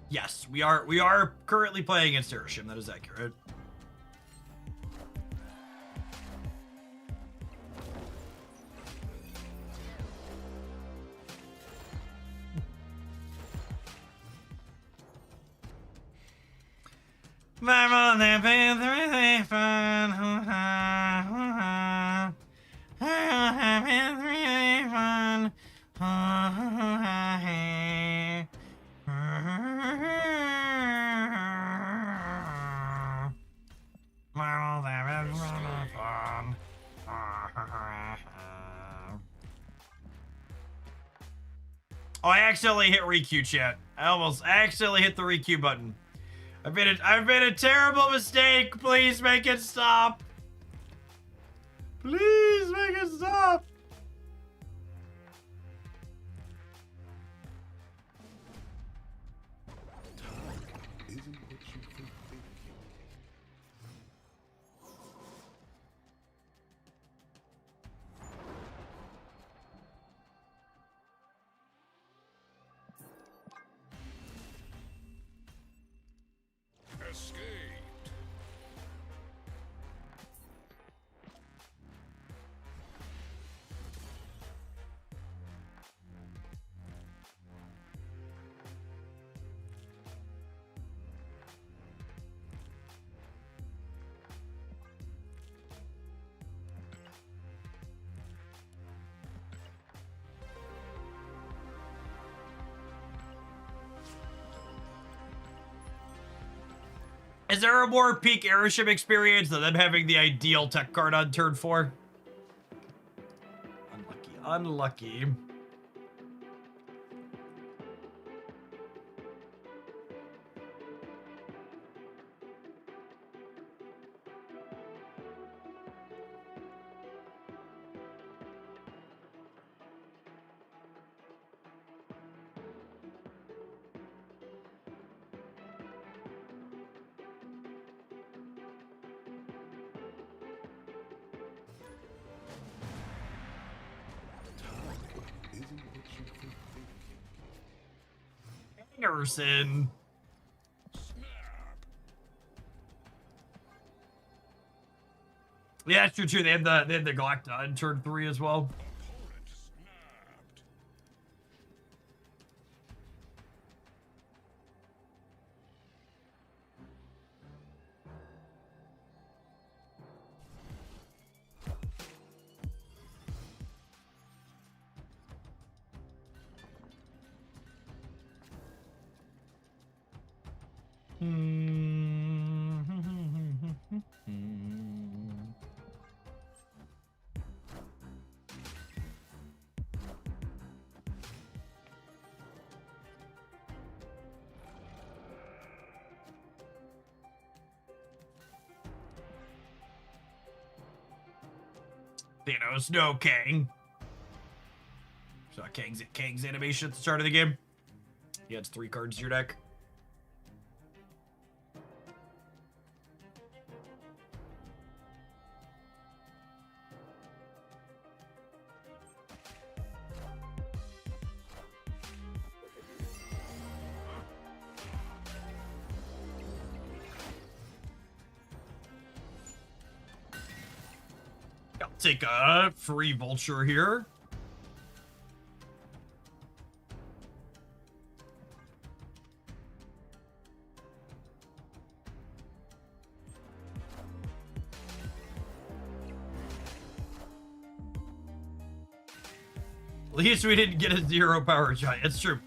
Yes, we are currently playing against Aeroshim. That is accurate. Oh, I accidentally hit ReQ, chat. I accidentally hit the ReQ button. I've made a terrible mistake. Please make it stop. Please make it stop. Isn't what you think. Escaped. Is there a more peak Aeroship experience than them having the ideal tech card on turn 4? Unlucky. Isn't what you think. Anderson. Snap. Yeah, that's true. They had the Galacta in turn 3 as well. Opponent snapped. Thanos, no Kang. So Kang's animation at the start of the game. He adds 3 cards to your deck. take a free vulture here. At least we didn't get a 0 power giant. It's true.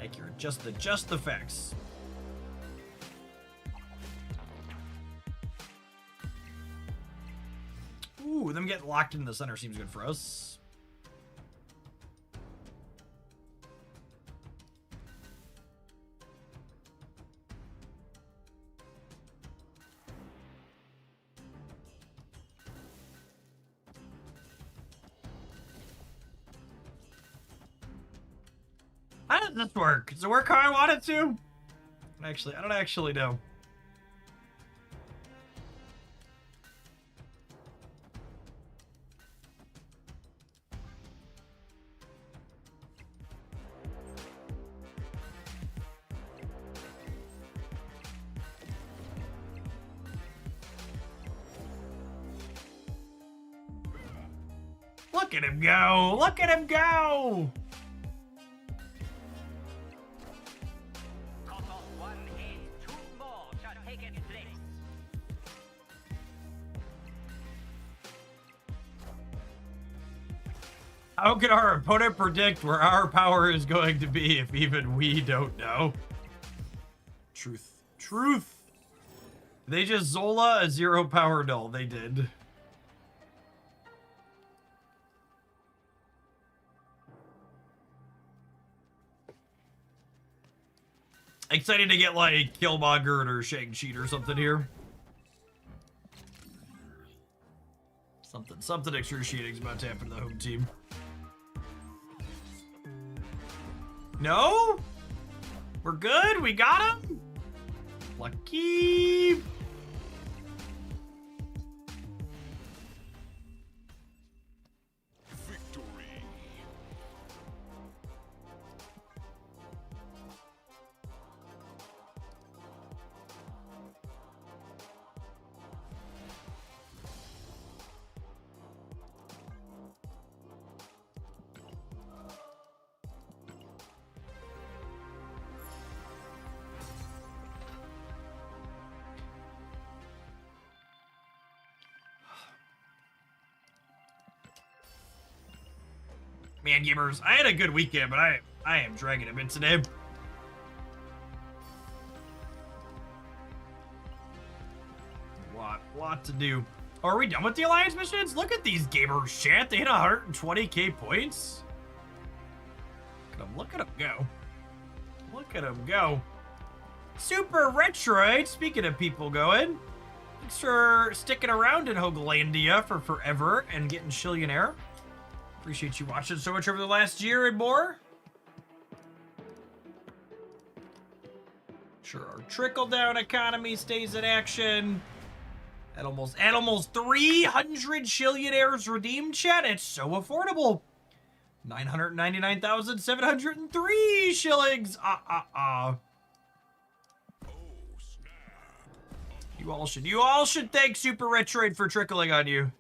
Accurate. Just the facts. Ooh, them getting locked in the center seems good for us. How does this work? Does it work how I want it to? Actually, I don't actually know. Look at him go! Look at him go! How can our opponent predict where our power is going to be if even we don't know? Truth. Truth! They just Zola a 0 power null. They did. Excited to get like Killmonger or Shang-Chi or something here. Something excruciating is about to happen to the home team. No? We're good? We got him? Lucky. Victory. Man, gamers, I had a good weekend, but I am dragging a bit today. Lot to do. Oh, are we done with the alliance missions? Look at these gamers, chat. They hit 120k points. Look at them go. Look at them go. Super Retroid, speaking of people going. Thanks for sticking around in Hoaglandia for forever and getting Shillionaire. Appreciate you watching so much over the last year and more. Sure, our trickle-down economy stays in action. At almost 300 Shillionaires redeemed, chat. It's so affordable. 999,703 shillings. Oh, snap. You all should thank Super Retroid for trickling on you.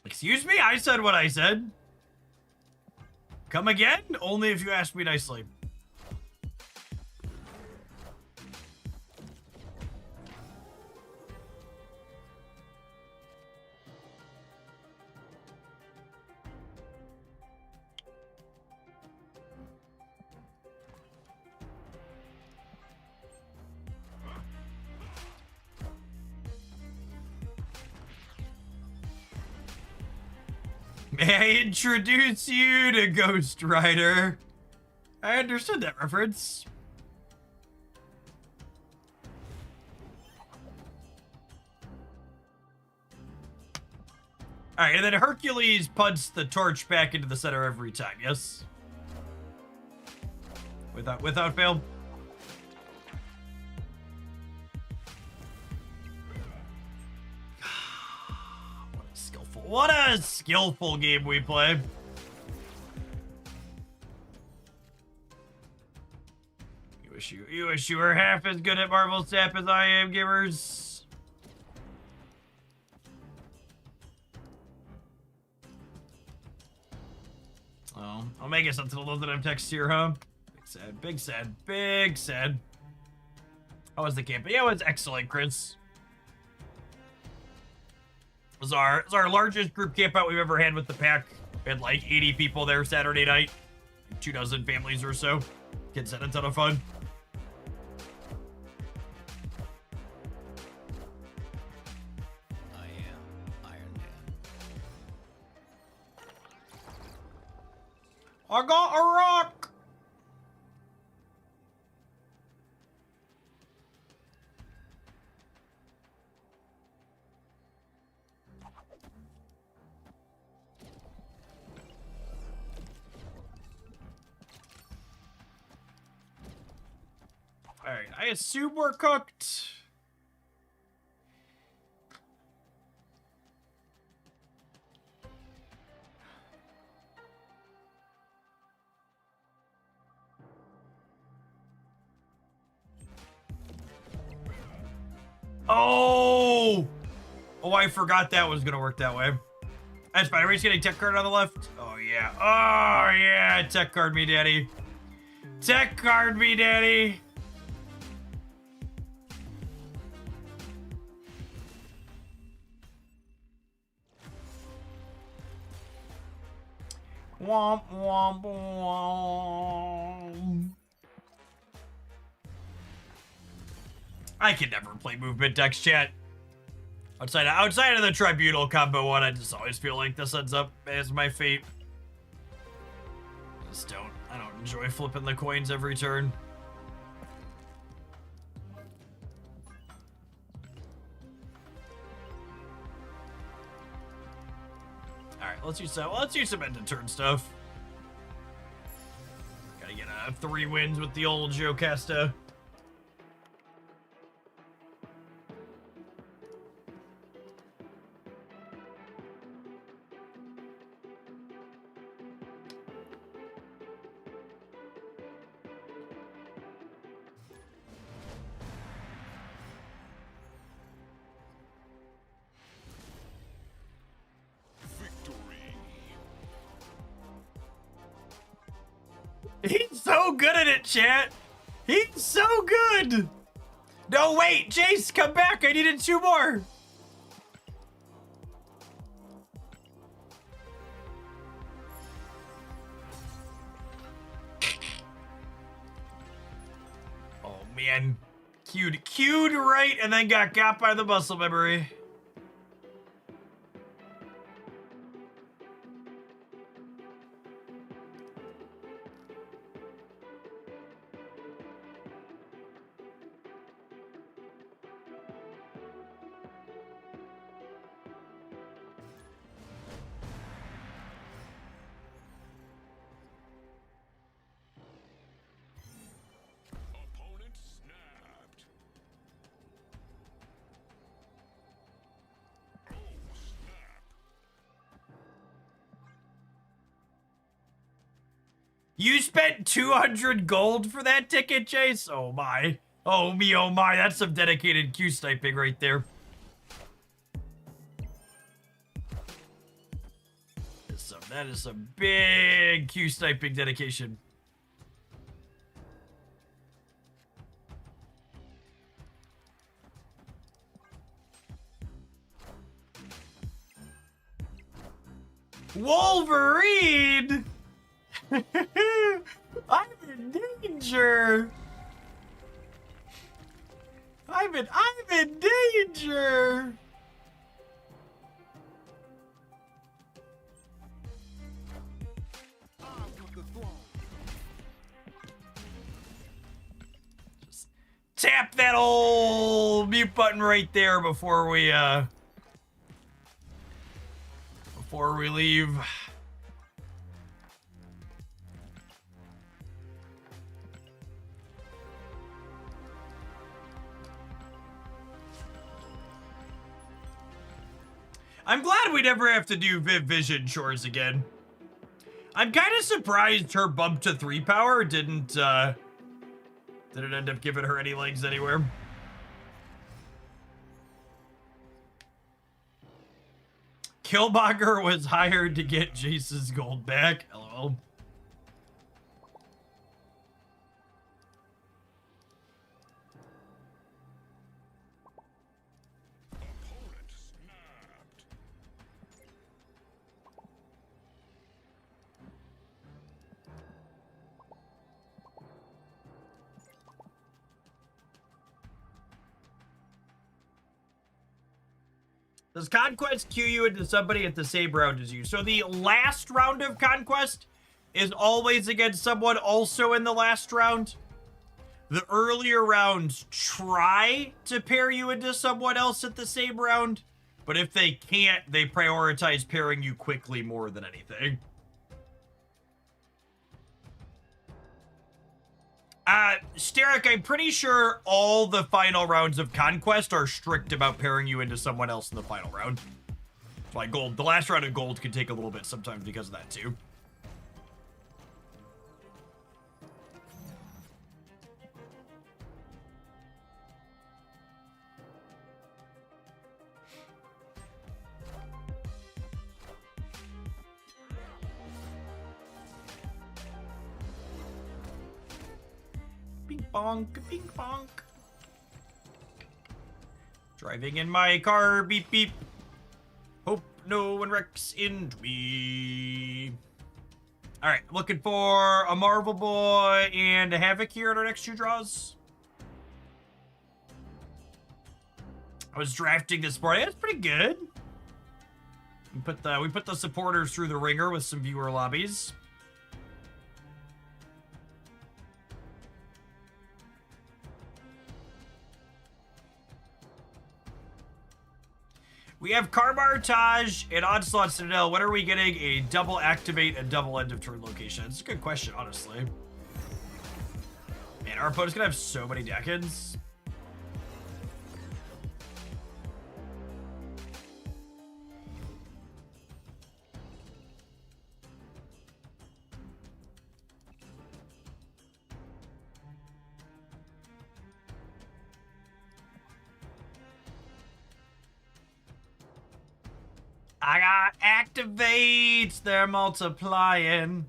Excuse me? I said what I said. Come again? Only if you ask me nicely. May I introduce you to Ghost Rider? I understood that reference. Alright, and then Hercules punts the torch back into the center every time, yes? Without fail? What a skillful What a skillful game we play. You wish you were half as good at Marvel Snap as I am, gamers. Oh, Omega Sentinel doesn't have text here, huh? Big sad, big sad, big sad. How was the campaign? Yeah, it was excellent, Chris. It was our largest group camp out we've ever had with the pack. We had like 80 people there Saturday night. 24 families or so. Kids had a ton of fun. I am Iron Man. I got a rock! Alright, I assume we're cooked. Oh! Oh, I forgot that was gonna work that way. That's fine. Are we just getting tech card on the left? Oh, yeah. Oh, yeah. Tech card me, daddy. Tech card me, daddy. Womp, womp, womp. I can never play movement decks, chat. Outside of the Tribunal combo one, I just always feel like this ends up as my fate. I don't enjoy flipping the coins every turn. Alright, let's use some end of turn stuff. Gotta get 3 wins with the old Jocasta. Victory. He's so good at it, chat. He's so good. No, wait, Jace, come back. I needed 2 more. Oh, man. Cued right and then got by the muscle memory. Opponent snapped. Oh, snap. You spent 200 gold for that ticket, Chase? Oh my. Oh me, oh my. That's some dedicated Q sniping right there. That is some big Q sniping dedication. Wolverine! I'm in danger. I'm in danger. Just tap that old mute button right there before we leave. I'm glad we never have to do Viv Vision chores again. I'm kind of surprised her bump to 3 power didn't end up giving her any legs anywhere. Killmonger was hired to get Jace's gold back. LOL. Opponent snapped. Does Conquest queue you into somebody at the same round as you? So the last round of Conquest is always against someone also in the last round. The earlier rounds try to pair you into someone else at the same round, but if they can't, they prioritize pairing you quickly more than anything. Steric, I'm pretty sure all the final rounds of Conquest are strict about pairing you into someone else in the final round. That's why Gold, the last round of Gold can take a little bit sometimes because of that too. Ping pong, ping pong. Driving in my car, beep beep. Hope no one wrecks into me. Alright, looking for a Marvel Boy and a Havoc here in our next 2 draws. I was drafting this morning. It's pretty good. We put the supporters through the ringer with some viewer lobbies. We have Karmar, Taj, and Onslaught Citadel. When are we getting a double activate and double end of turn location? It's a good question, honestly. Man, our opponent's gonna have so many Decans. I got activates, they're multiplying.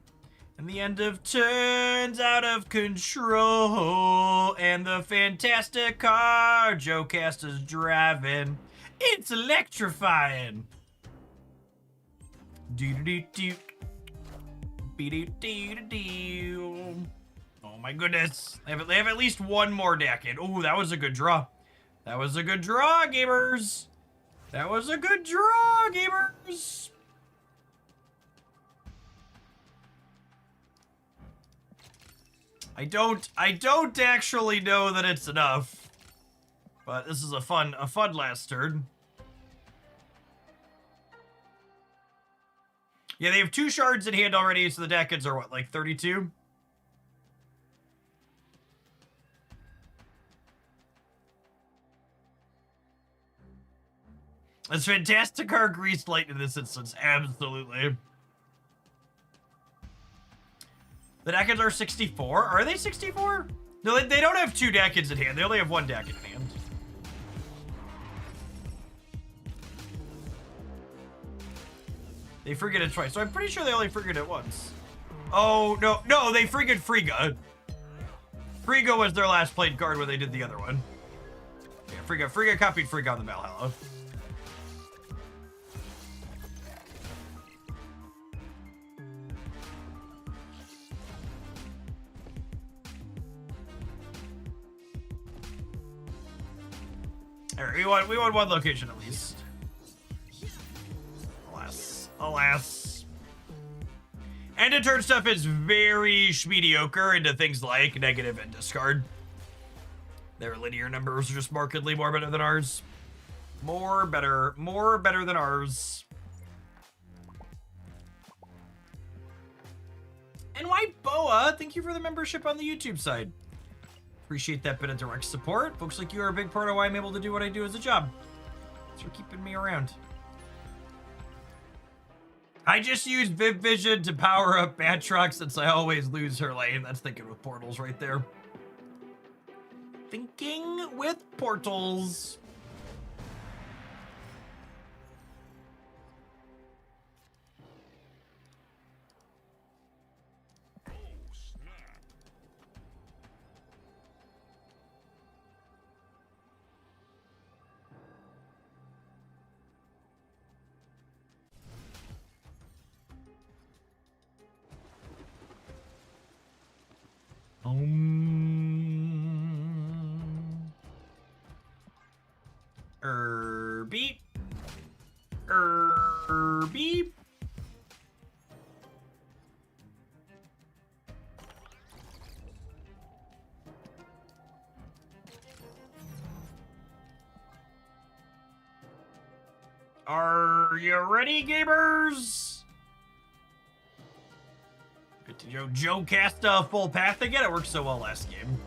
And the end of turns out of control. And the fantastic car Joe Cast is driving. It's electrifying. Do-do-do-do. Be-do-do-do-do. Oh my goodness. They have at least one more deck in. Oh, that was a good draw. That was a good draw, gamers. That was a good draw, gamers. I don't actually know that it's enough. But this is a fun last turn. Yeah, they have 2 shards in hand already, so the Decans are what, like 32? It's fantastic car greased light in this instance, absolutely. The Decans are 64? Are they 64? No, they don't have 2 Decans in hand, they only have 1 Decan in hand. They forget it twice, so I'm pretty sure they only forget it once. Oh, no, they forget Frigga. Frigga was their last played card when they did the other one. Yeah, Frigga copied Frigga on the Valhalla. Alright, we want 1 location at least. Alas. End of turn stuff is very mediocre into things like negative and discard. Their linear numbers are just markedly more better than ours. More better than ours. And why Boa? Thank you for the membership on the YouTube side. Appreciate that bit of direct support. Folks like you are a big part of why I'm able to do what I do as a job. Thanks for keeping me around. I just use Viv Vision to power up Batroc since I always lose her lane. That's thinking with portals right there. Thinking with portals. Oh, snap. Beep. Beep. Are you ready, gamers? Did Joe cast a full path again? It worked so well last game.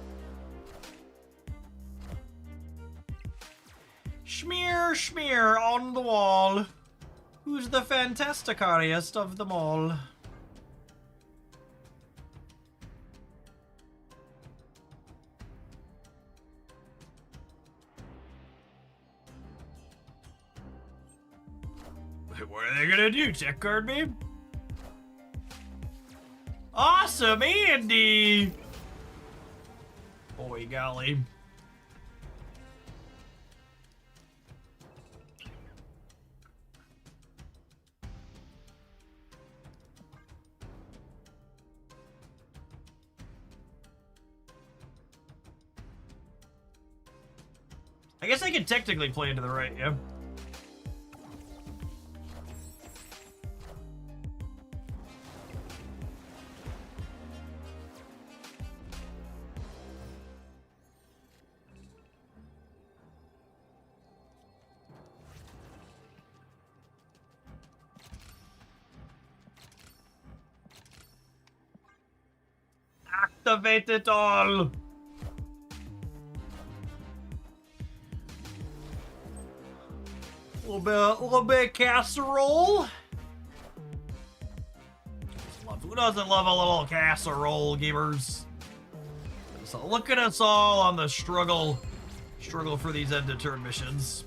Schmear, schmear on the wall. Who's the fantasticariest of them all? What are they gonna do? Check card me? Awesome, Andy! Boy, golly. I guess I can technically play into the right, yeah. Activate it all! Little bit casserole. Who doesn't love a little casserole, gamers? So look at us all on the struggle for these end of turn missions.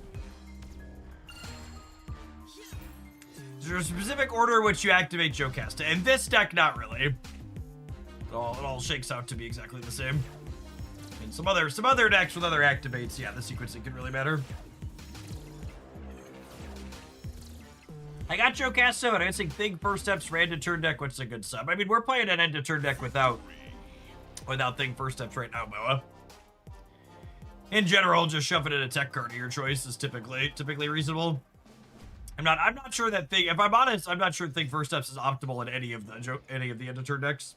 Is there a specific order in which you activate Jocasta? In this deck, not really. It all shakes out to be exactly the same. In some other decks with other activates, yeah, the sequencing can really matter. I got Jocasta, but I think First Steps for end of turn deck, which is a good sub. I mean, we're playing an end of turn deck without Thing First Steps right now, Moa. In general, just shoving in a tech card of your choice is typically reasonable. I'm not sure that Thing. If I'm honest, I'm not sure Thing First Steps is optimal in any of the end of turn decks.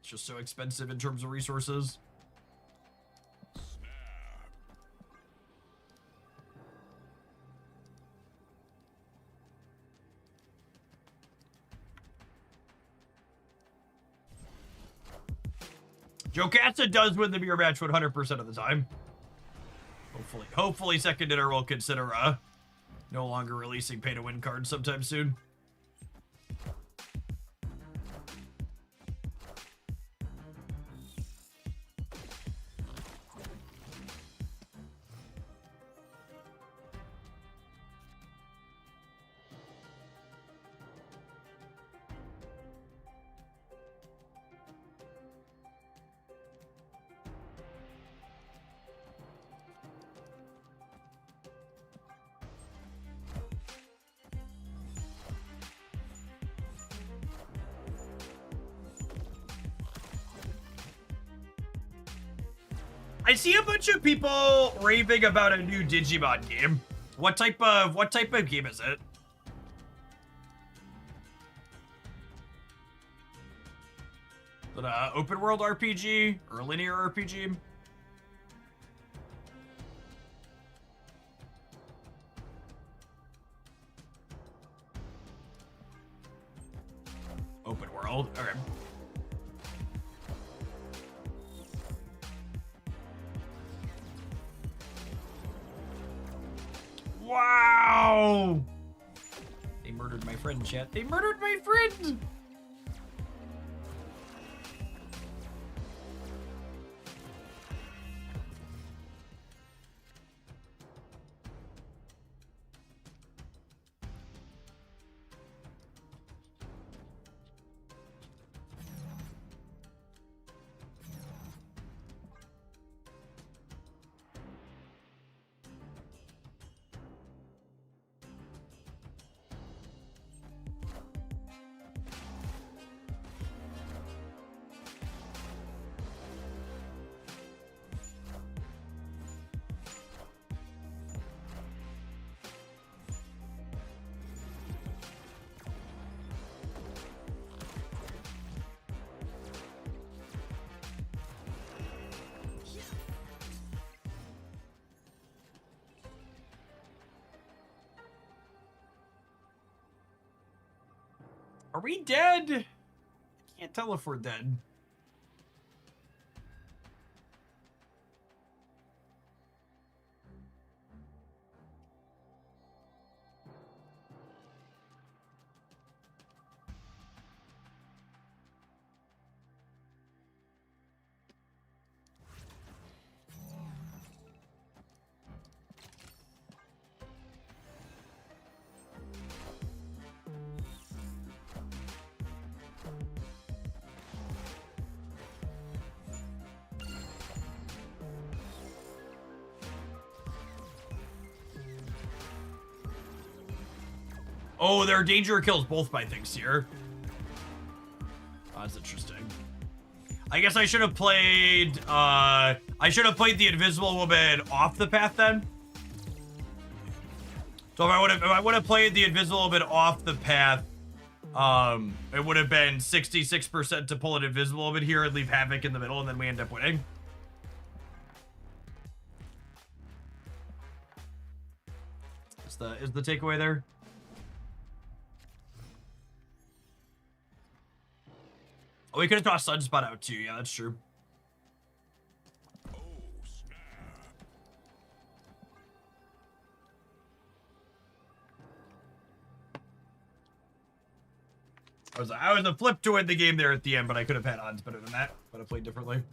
It's just so expensive in terms of resources. Jocasta does win the mirror match 100% of the time. Hopefully Second Dinner will consider no longer releasing pay to win cards sometime soon. I see a bunch of people raving about a new Digimon game. What type of game is it? Is it an open world RPG or a linear RPG? Open world. Okay. Wow! my friend, chat. They murdered my friend! Are we dead? I can't tell if we're dead. Oh, there are danger kills both my things here. Oh, that's interesting. I guess I should have played, I should have played the Invisible Woman off the path then. So if I would have played the Invisible Woman off the path, it would have been 66% to pull an Invisible Woman here and leave Havoc in the middle, and then we end up winning. Is the takeaway there? Oh, we could have tossed Sunspot out too. Yeah, that's true. Oh, snap. I was a flip to win the game there at the end, but I could have had odds better than that. But I played differently.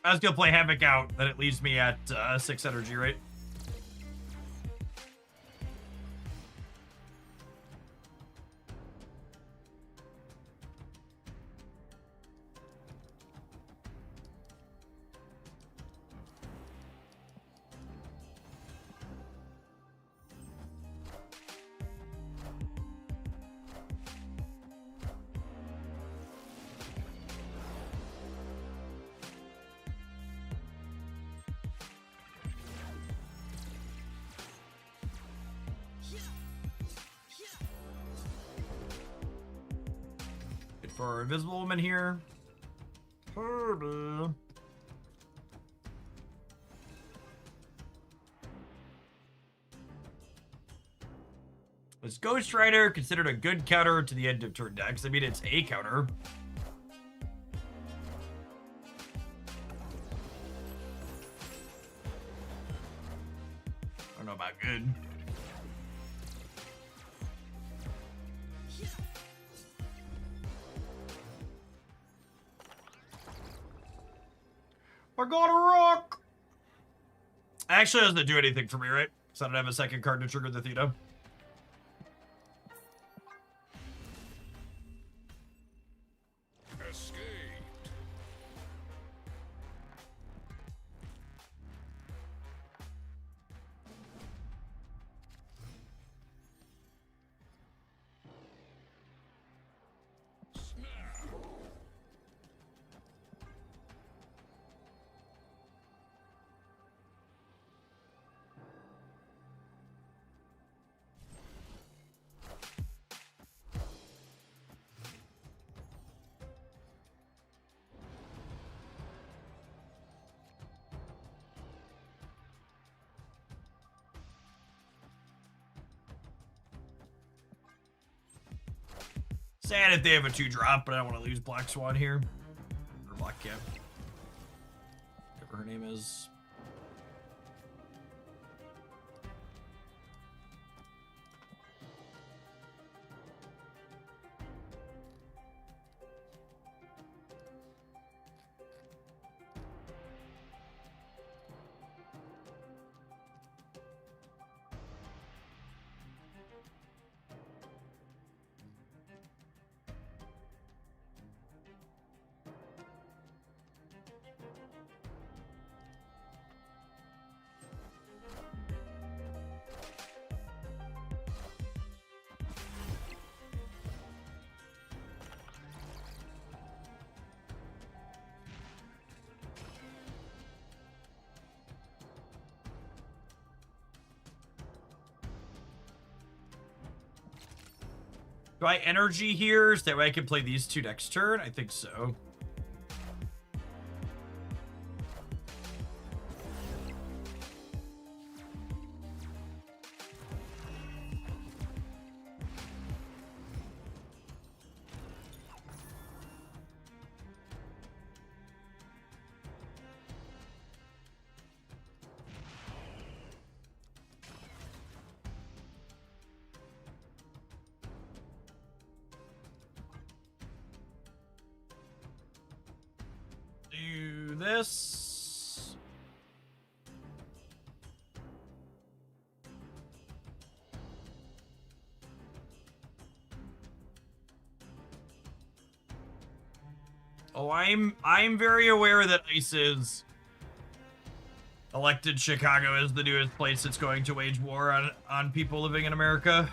I was gonna play Havoc out, then it leaves me at 6 energy, right? For Invisible Woman here. Herbie. Was Ghost Rider considered a good counter to the end of turn decks? I mean, it's a counter. I don't know about good. I got a rock! Actually, it doesn't do anything for me, right? Because I don't have a second card to trigger the Theta. Escaped. Snap. Sad if they have a 2-drop, but I don't want to lose Black Swan here. Or Black Cap. Whatever her name is. Do I energy here so that way I can play these 2 next turn? I think so. Do this. Oh, I'm very aware that ICE is elected Chicago as the newest place that's going to wage war on people living in America.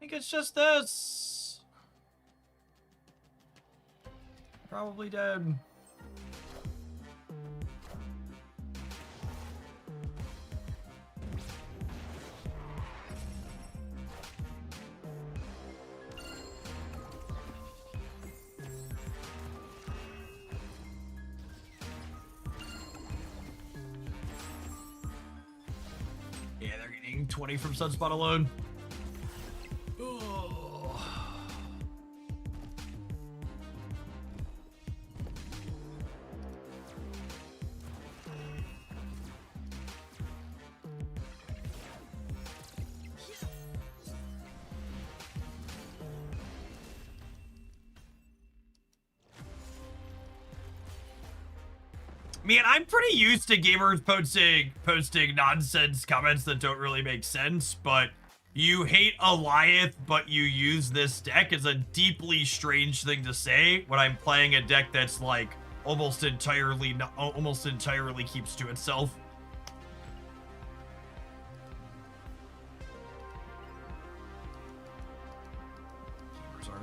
I think it's just this. Probably dead. Yeah, they're getting 20 from Sunspot alone. Man, I'm pretty used to gamers posting nonsense comments that don't really make sense, but you hate Alioth, but you use this deck is a deeply strange thing to say when I'm playing a deck that's like almost entirely keeps to itself.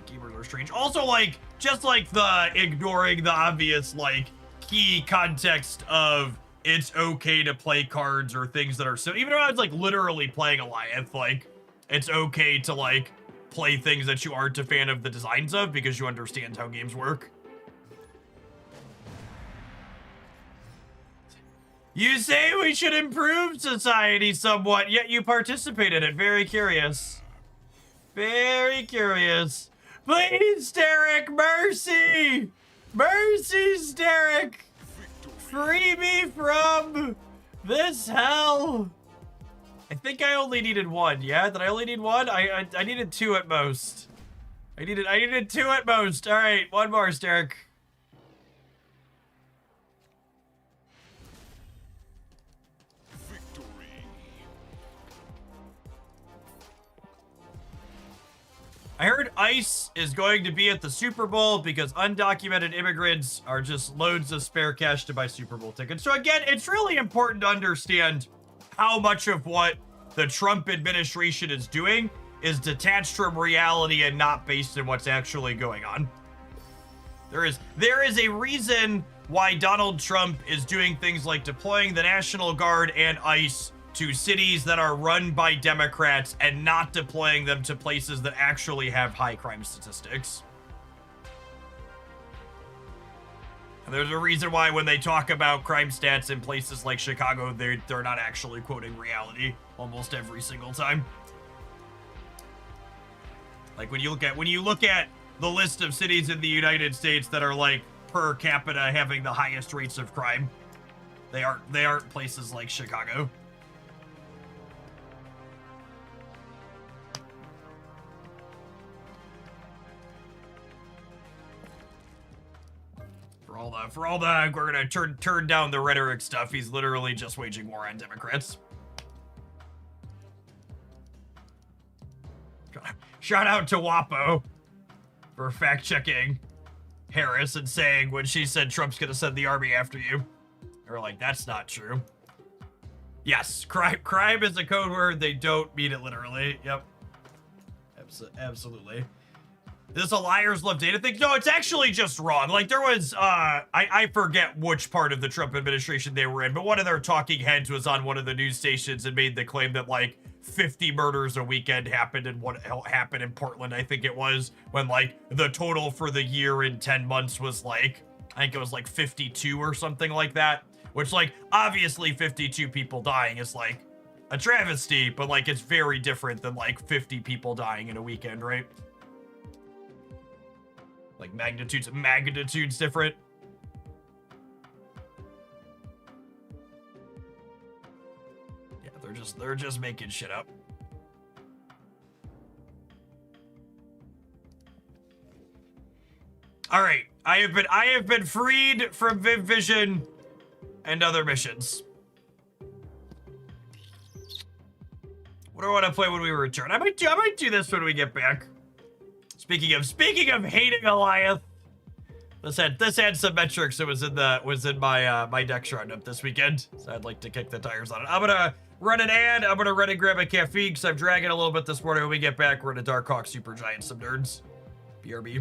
Gamers are strange. Also, like, just like the ignoring the obvious, like, key context of it's okay to play cards or things that are so, even though I was like literally playing Alioth, like it's okay to like play things that you aren't a fan of the designs of because you understand how games work. You say we should improve society somewhat, yet you participate in it. Very curious. Very curious. Please, Derek, mercy! Mercy, Derek! Free me from this hell! I think I only needed 1, yeah? Did I only need 1? I needed 2 at most. I needed 2 at most. Alright, 1 more, Derek. Victory. I heard ICE is going to be at the Super Bowl because undocumented immigrants are just loads of spare cash to buy Super Bowl tickets. So again, it's really important to understand how much of what the Trump administration is doing is detached from reality and not based in what's actually going on. There is a reason why Donald Trump is doing things like deploying the National Guard and ICE to cities that are run by Democrats and not deploying them to places that actually have high crime statistics. And there's a reason why when they talk about crime stats in places like Chicago, they're not actually quoting reality almost every single time. Like when you look at the list of cities in the United States that are like per capita having the highest rates of crime, they aren't places like Chicago. For all the we're gonna turn down the rhetoric stuff, he's literally just waging war on Democrats. Shout out to WAPO for fact-checking Harris and saying when she said Trump's gonna send the army after you. They're like, that's not true. Yes, crime is a code word. They don't mean it literally. Yep. Absolutely. This a liars love data thing? No, it's actually just wrong. Like there was, I forget which part of the Trump administration they were in, but one of their talking heads was on one of the news stations and made the claim that like 50 murders a weekend happened in what happened in Portland, I think it was, when like the total for the year in 10 months was like, I think it was like 52 or something like that, which like obviously 52 people dying is like a travesty, but like it's very different than like 50 people dying in a weekend, right? Like magnitude's different. Yeah, they're just making shit up. All right, I have been freed from Viv Vision and other missions. What do I want to play when we return? I might do this when we get back. Speaking of hating Goliath, this had some metrics that was in my my Dex roundup this weekend, so I'd like to kick the tires on it. I'm gonna run an ad. I'm gonna run and grab a caffeine because I'm dragging a little bit this morning. When we get back, we're gonna Darkhawk Supergiant some nerds. BRB.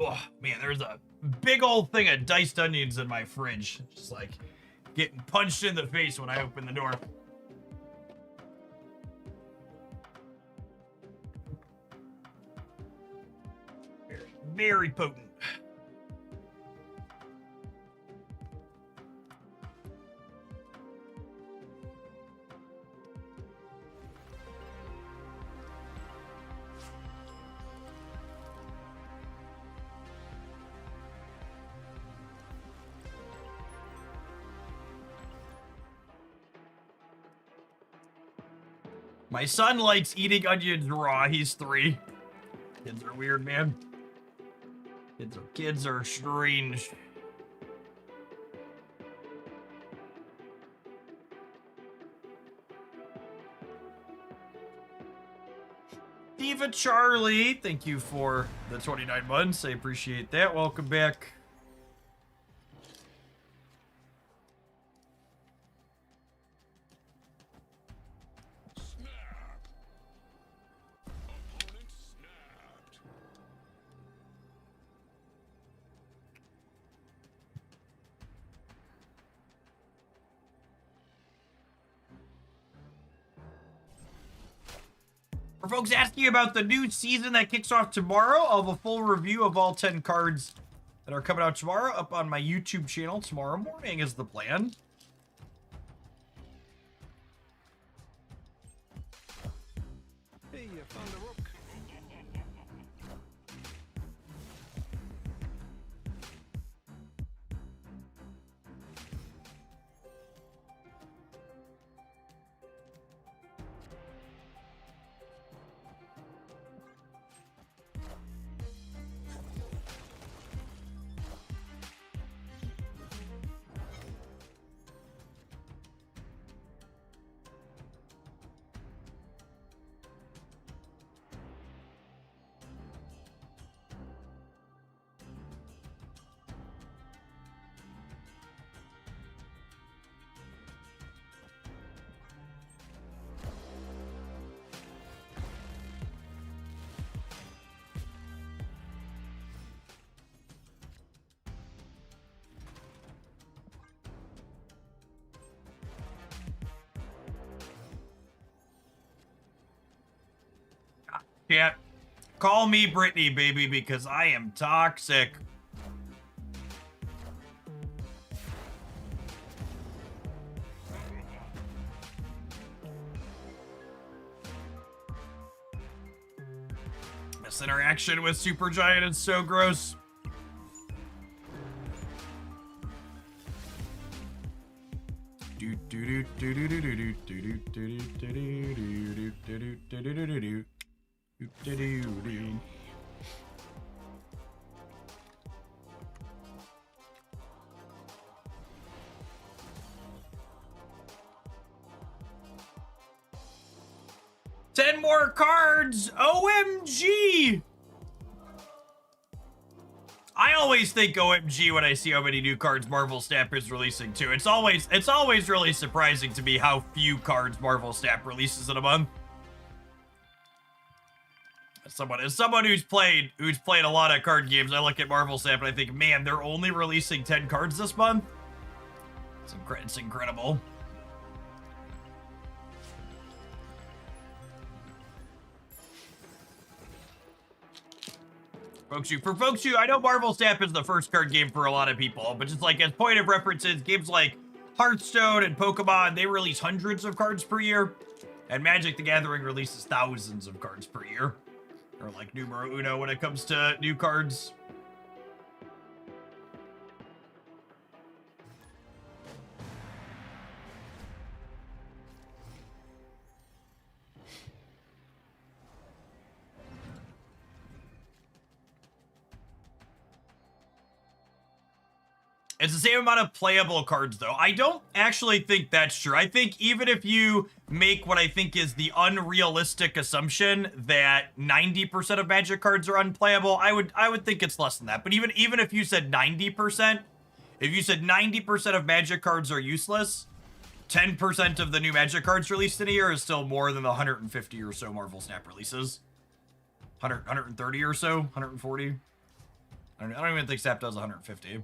Oh, man, there's a big old thing of diced onions in my fridge. Just like getting punched in the face when I open the door. Very, very potent. My son likes eating onions raw. He's 3. Kids are weird, man. Kids are strange. Diva Charlie, thank you for the 29 months. I appreciate that. Welcome back. Opponent snapped. For folks asking about the new season that kicks off tomorrow, I'll have a full review of all 10 cards that are coming out tomorrow up on my YouTube channel tomorrow morning is the plan. Hey, you found a rook. 'Chat, call me Brittany, baby, because I am toxic. This interaction with Supergiant is so gross. Ten more cards! OMG! I always think OMG when I see how many new cards Marvel Snap is releasing too. It's always really surprising to me how few cards Marvel Snap releases in a month. As someone who's played a lot of card games, I look at Marvel Snap and I think, man, they're only releasing 10 cards this month. It's incredible. For folks who, I know Marvel Snap is the first card game for a lot of people, but just like as point of references, games like Hearthstone and Pokemon, they release hundreds of cards per year, and Magic the Gathering releases thousands of cards per year. Or like numero uno when it comes to new cards. It's the same amount of playable cards, though. I don't actually think that's true. I think even if you make what I think is the unrealistic assumption that 90% of Magic cards are unplayable, I would think it's less than that. But even if you said 90%, if you said 90% of Magic cards are useless, 10% of the new Magic cards released in a year is still more than the 150 or so Marvel Snap releases. 130 or so, 140. I don't even think Sap does 150.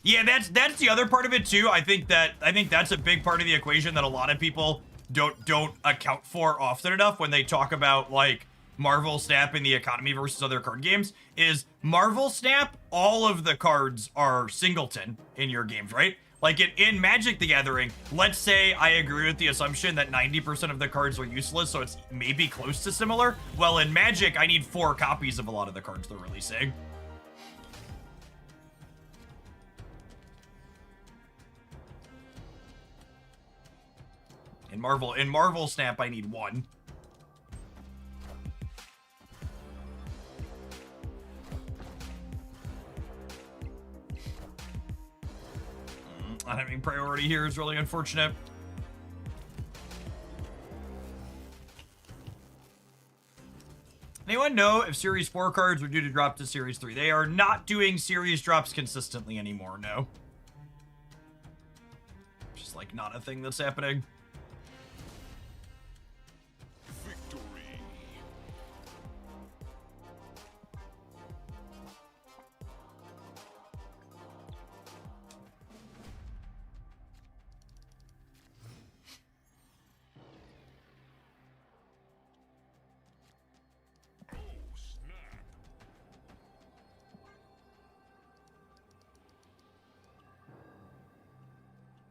Yeah, that's the other part of it too. I think that's a big part of the equation that a lot of people don't account for often enough when they talk about like Marvel Snap and the economy versus other card games. Is Marvel Snap, all of the cards are singleton in your games, right? Like in Magic the Gathering, let's say I agree with the assumption that 90% of the cards are useless, so it's maybe close to similar. Well, in Magic, I need 4 copies of a lot of the cards they're releasing. In Marvel Snap, I need 1. Not having priority here is really unfortunate. Anyone know if Series 4 cards are due to drop to Series 3? They are not doing Series drops consistently anymore, no. Just like not a thing that's happening. Victory. Oh, snap.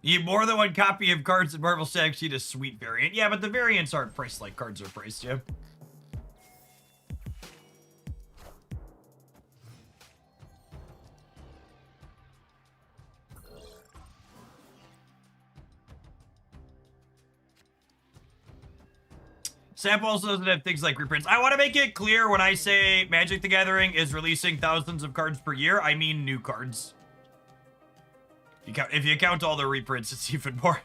You need more than 1 copy of cards in Marvel Snap, you need a sweet variant. Yeah, but the variants aren't priced like cards are priced, yeah. Sample also doesn't have things like reprints. I want to make it clear when I say Magic the Gathering is releasing thousands of cards per year, I mean new cards. If you count all the reprints, it's even more.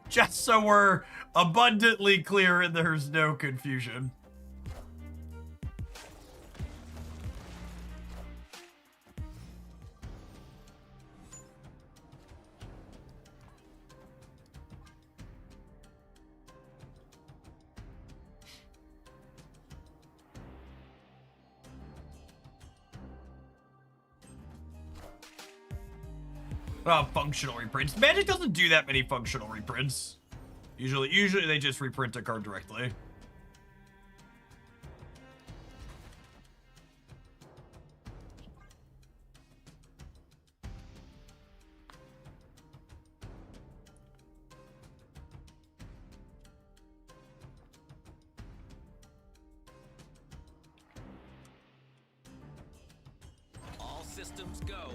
Just so we're abundantly clear and there's no confusion. Functional reprints. Magic doesn't do that many functional reprints. Usually they just reprint a card directly. All systems go.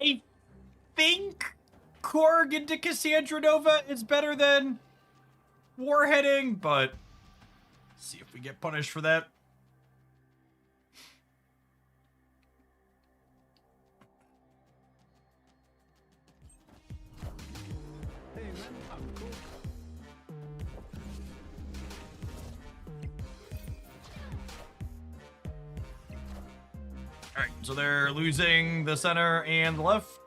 I think Korg into Cassandra Nova is better than Warheading, but see if we get punished for that. Hey man, I'm cool. All right, so they're losing the center and the left.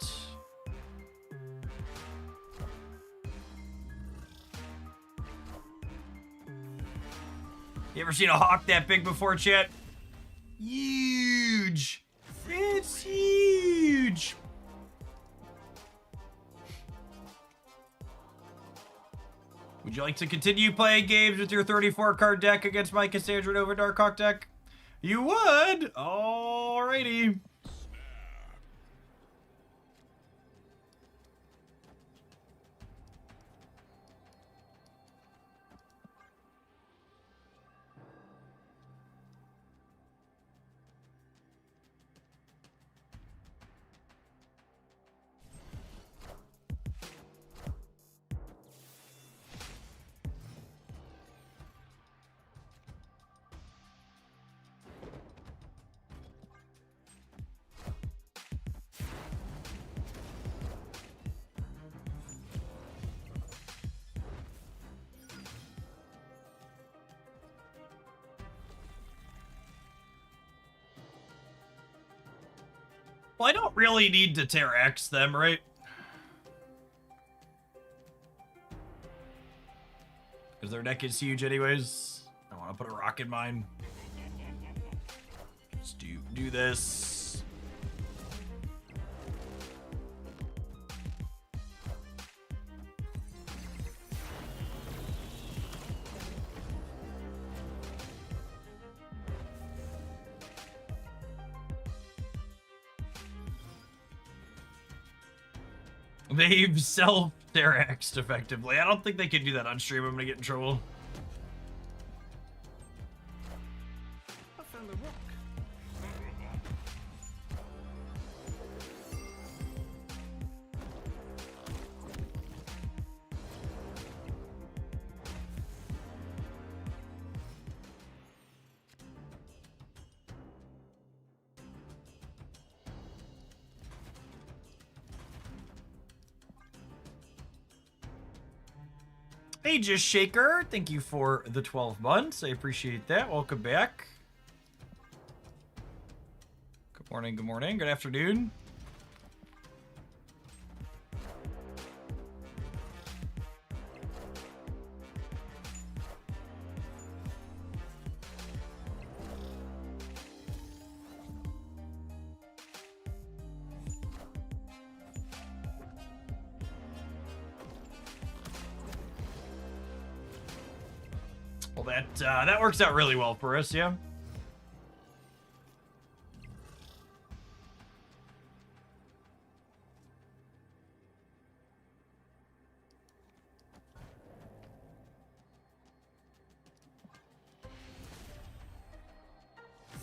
You ever seen a hawk that big before, chat? Huge. It's huge. Would you like to continue playing games with your 34 card deck against my Cassandra Nova Darkhawk deck? You would? Alrighty. Well, I don't really need to Terrax them, right? Because their deck is huge anyways. I want to put a rock in mine. Let's do this. They've self-Terraxed effectively. I don't think they can do that on stream. I'm gonna get in trouble. I found a rock. Hey, Just Shaker. Thank you for the 12 months. I appreciate that. Welcome back. Good morning, good morning, good afternoon. Well, that works out really well for us, yeah.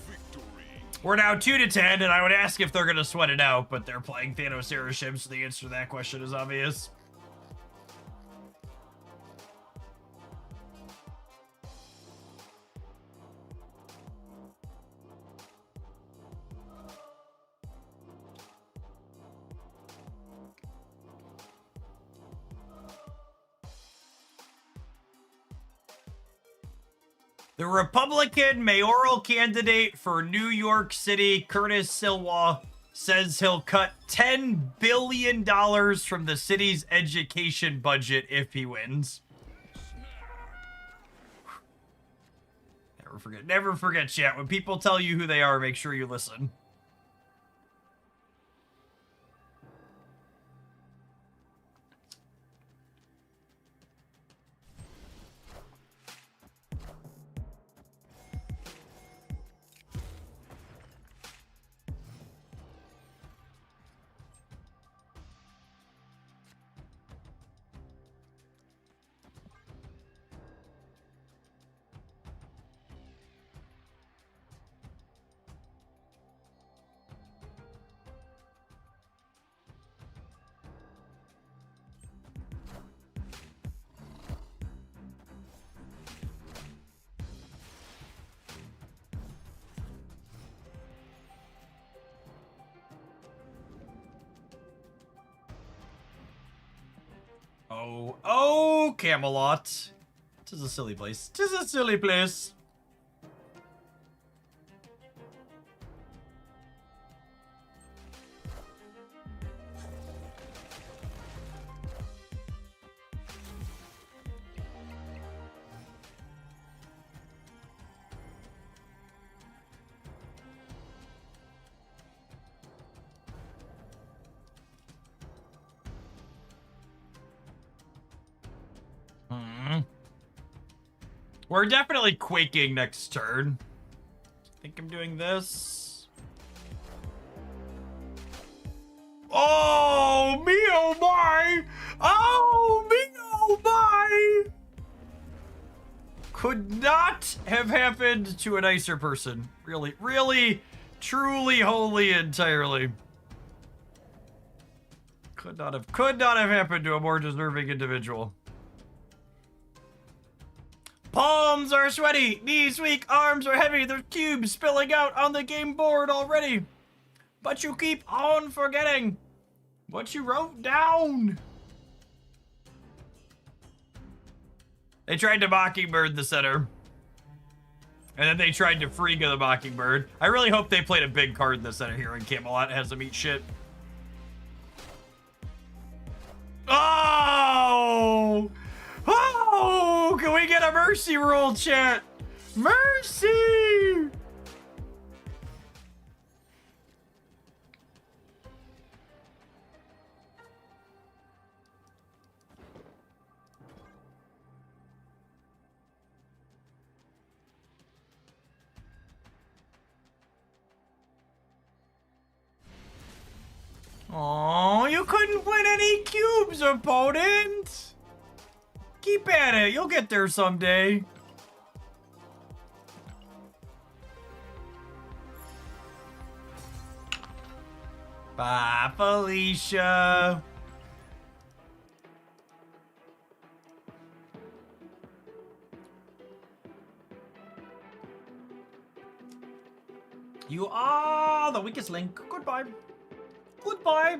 Victory. We're now 2-10, and I would ask if they're gonna sweat it out, but they're playing Thanos Airship, so the answer to that question is obvious. The Republican mayoral candidate for New York City, Curtis Silwa, says he'll cut $10 billion from the city's education budget if he wins. Never forget, chat. When people tell you who they are, make sure you listen. Oh, Camelot. Tis a silly place. Tis a silly place. We're definitely quaking next turn. I think I'm doing this. Oh, me oh my! Oh, me oh my! Could not have happened to a nicer person. Really, really, truly, wholly, entirely. Could not have happened to a more deserving individual. Palms are sweaty, knees weak, arms are heavy, there's cubes spilling out on the game board already. But you keep on forgetting what you wrote down. They tried to Mockingbird the center. And then they tried to Frigga the Mockingbird. I really hope they played a big card in the center here in Camelot. Has them eat shit. Oh! Oh! Can we get a mercy roll, chat? Mercy! Oh, you couldn't win any cubes, opponent! Keep at it, you'll get there someday. Bye, Felicia. You are the weakest link. Goodbye. Goodbye.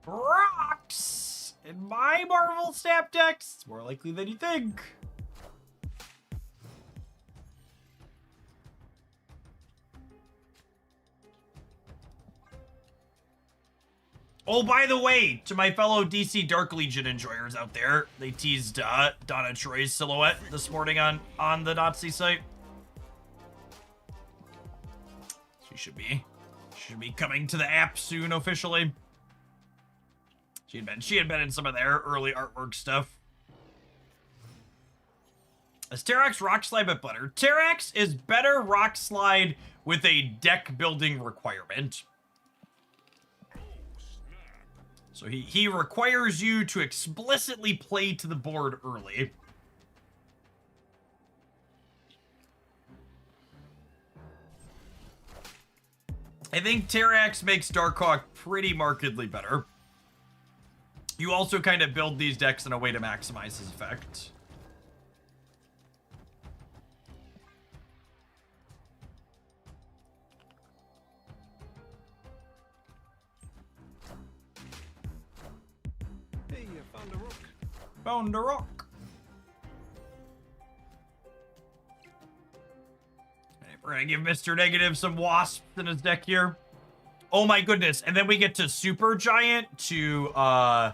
Rocks! In my Marvel Snap decks, it's more likely than you think. Oh, by the way, to my fellow DC Dark Legion enjoyers out there, they teased Donna Troy's silhouette this morning on the Nazi site. She should be coming to the app soon officially. She had been in some of their early artwork stuff. Is Terrax Rock Slide but better? Terrax is better Rock Slide with a deck building requirement. So he requires you to explicitly play to the board early. I think Terrax makes Darkhawk pretty markedly better. You also kind of build these decks in a way to maximize his effect. Hey, you found a rook. Found a rock. Alright, we're gonna give Mr. Negative some wasps in his deck here. Oh my goodness, and then we get to Super Giant to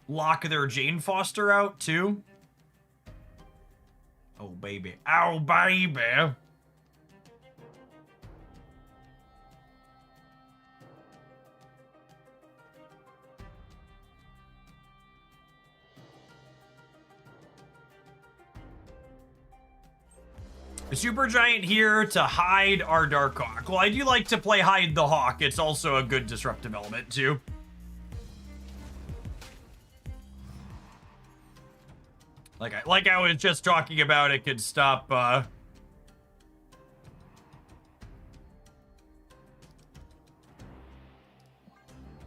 lock their Jane Foster out too. Oh baby. Ow baby. The Super Giant here to hide our Darkhawk. Well, I do like to play Hide the Hawk. It's also a good disruptive element too. Like I was just talking about, it could stop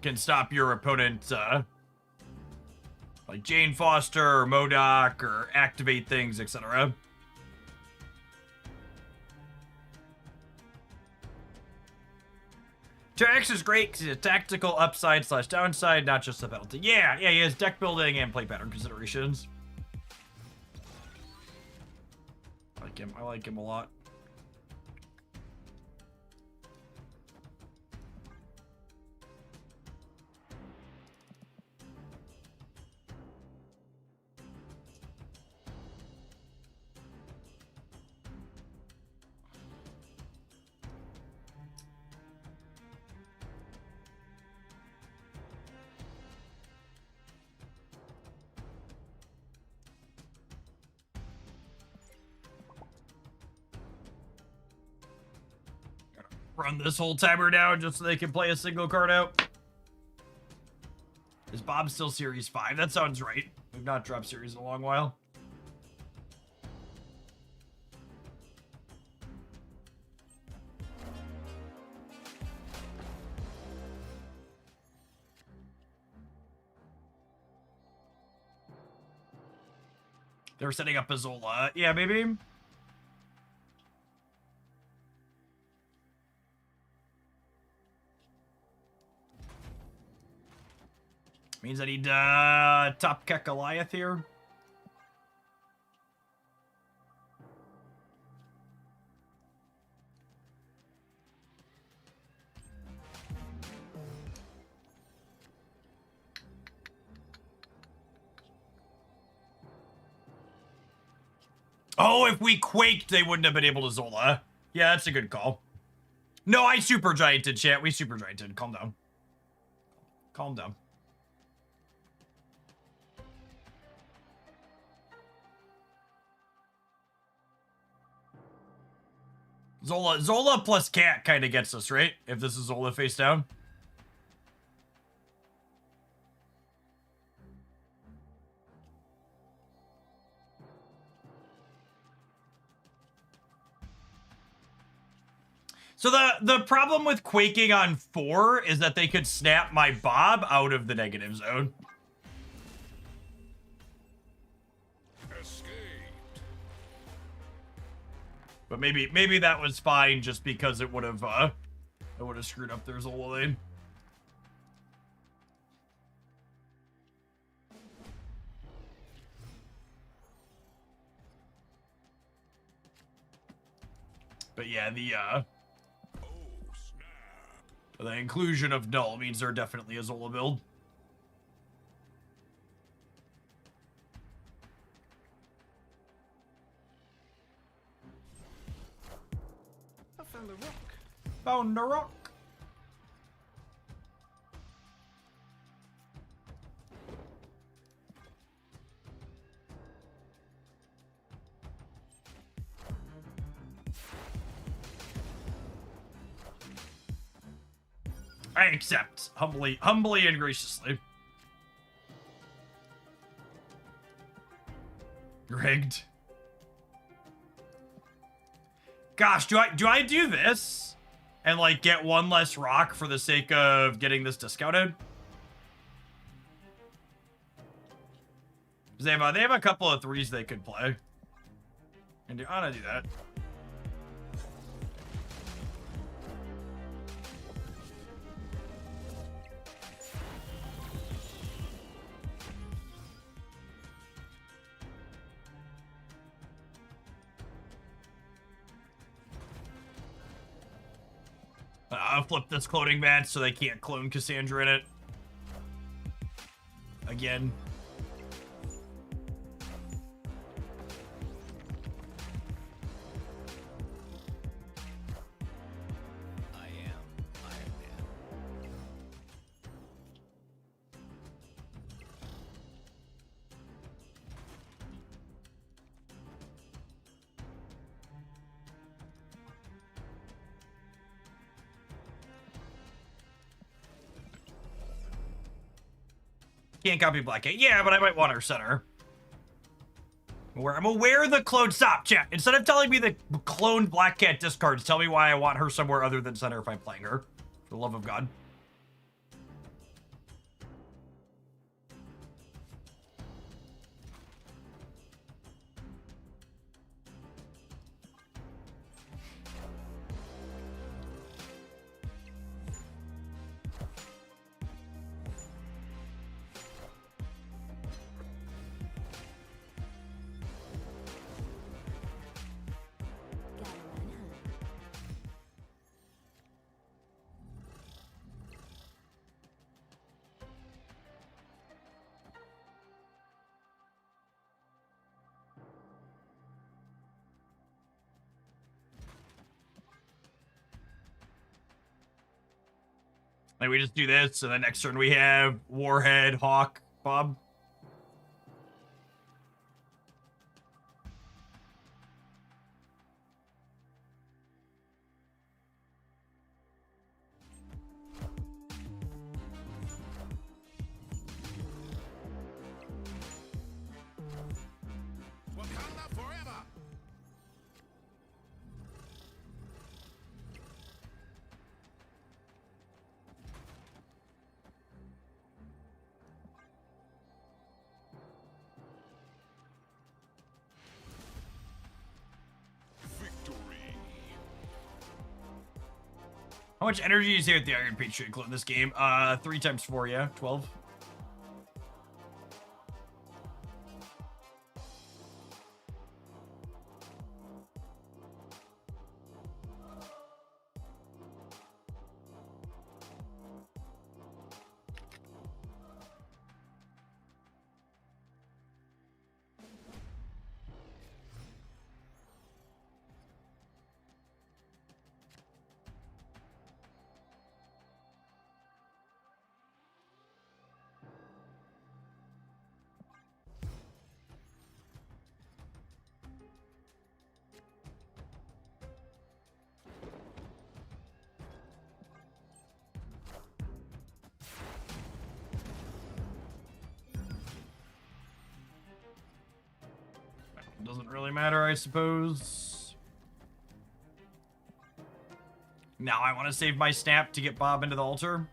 can stop your opponent like Jane Foster or MODOK or activate things, etc. Terrax is great because he's a tactical upside / downside, not just a penalty. Yeah, he has deck building and play pattern considerations. I like him a lot. Run this whole timer down just so they can play a single card out. Is Bob still Series 5? That sounds right. We've not dropped Series in a long while. They're setting up a Zola. Yeah, maybe. Means I need Top Kek Goliath here. Oh, if we quaked, they wouldn't have been able to Zola. Yeah, that's a good call. No, I super gianted, chat. We super gianted. Calm down. Calm down. Zola plus cat kind of gets us, right? If this is Zola face down. So the problem with quaking on 4 is that they could snap my Bob out of the negative zone. But maybe that was fine just because it would have screwed up their Zola lane. But yeah, the inclusion of Null means they're definitely a Zola build. I found a rock. Found a rock. I accept, humbly and graciously. Rigged. Gosh, do I do this and like get one less rock for the sake of getting this discounted? They have a couple of 3s they could play. And I'm gonna do that. I'll flip this cloning badge so they can't clone Cassandra in it. Again. I am Iron Man. Can't copy Black Cat. Yeah, but I might want her center. I'm aware the clone. Stop, chat. Instead of telling me the cloned Black Cat discards, tell me why I want her somewhere other than center if I'm playing her. For the love of God. Gotta run, huh? Like we just do this, so then next turn we have Warhead, Hawk, Bob. How much energy do you save with the Iron Patriot Club in this game? 3 times 4, yeah, 12. Doesn't really matter, I suppose. Now I want to save my snap to get Bob into the altar.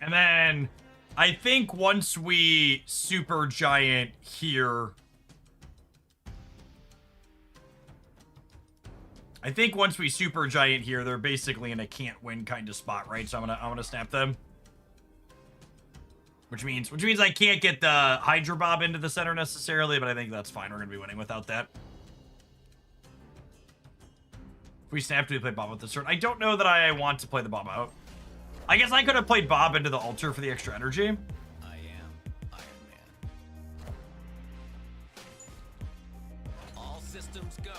And then I think once we super giant here, they're basically in a can't win kind of spot, right? So I'm gonna snap them. Which means I can't get the Hydra Bob into the center necessarily, but I think that's fine. We're gonna be winning without that. If we snap, do we play Bob with this turn? I don't know that I want to play the Bob out. I guess I could have played Bob into the altar for the extra energy. I am Iron Man. All systems go.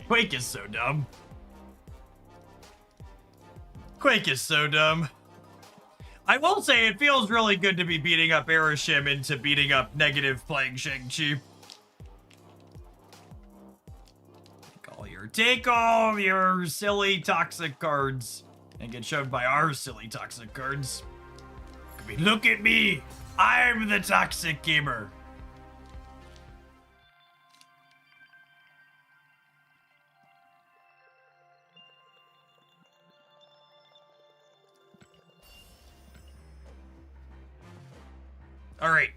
Quake is so dumb. Quake is so dumb. I will say it feels really good to be beating up Arishem into beating up negative playing Shang-Chi. Take all your silly toxic cards and get shoved by our silly toxic cards. I mean, look at me. I'm the toxic gamer. All right,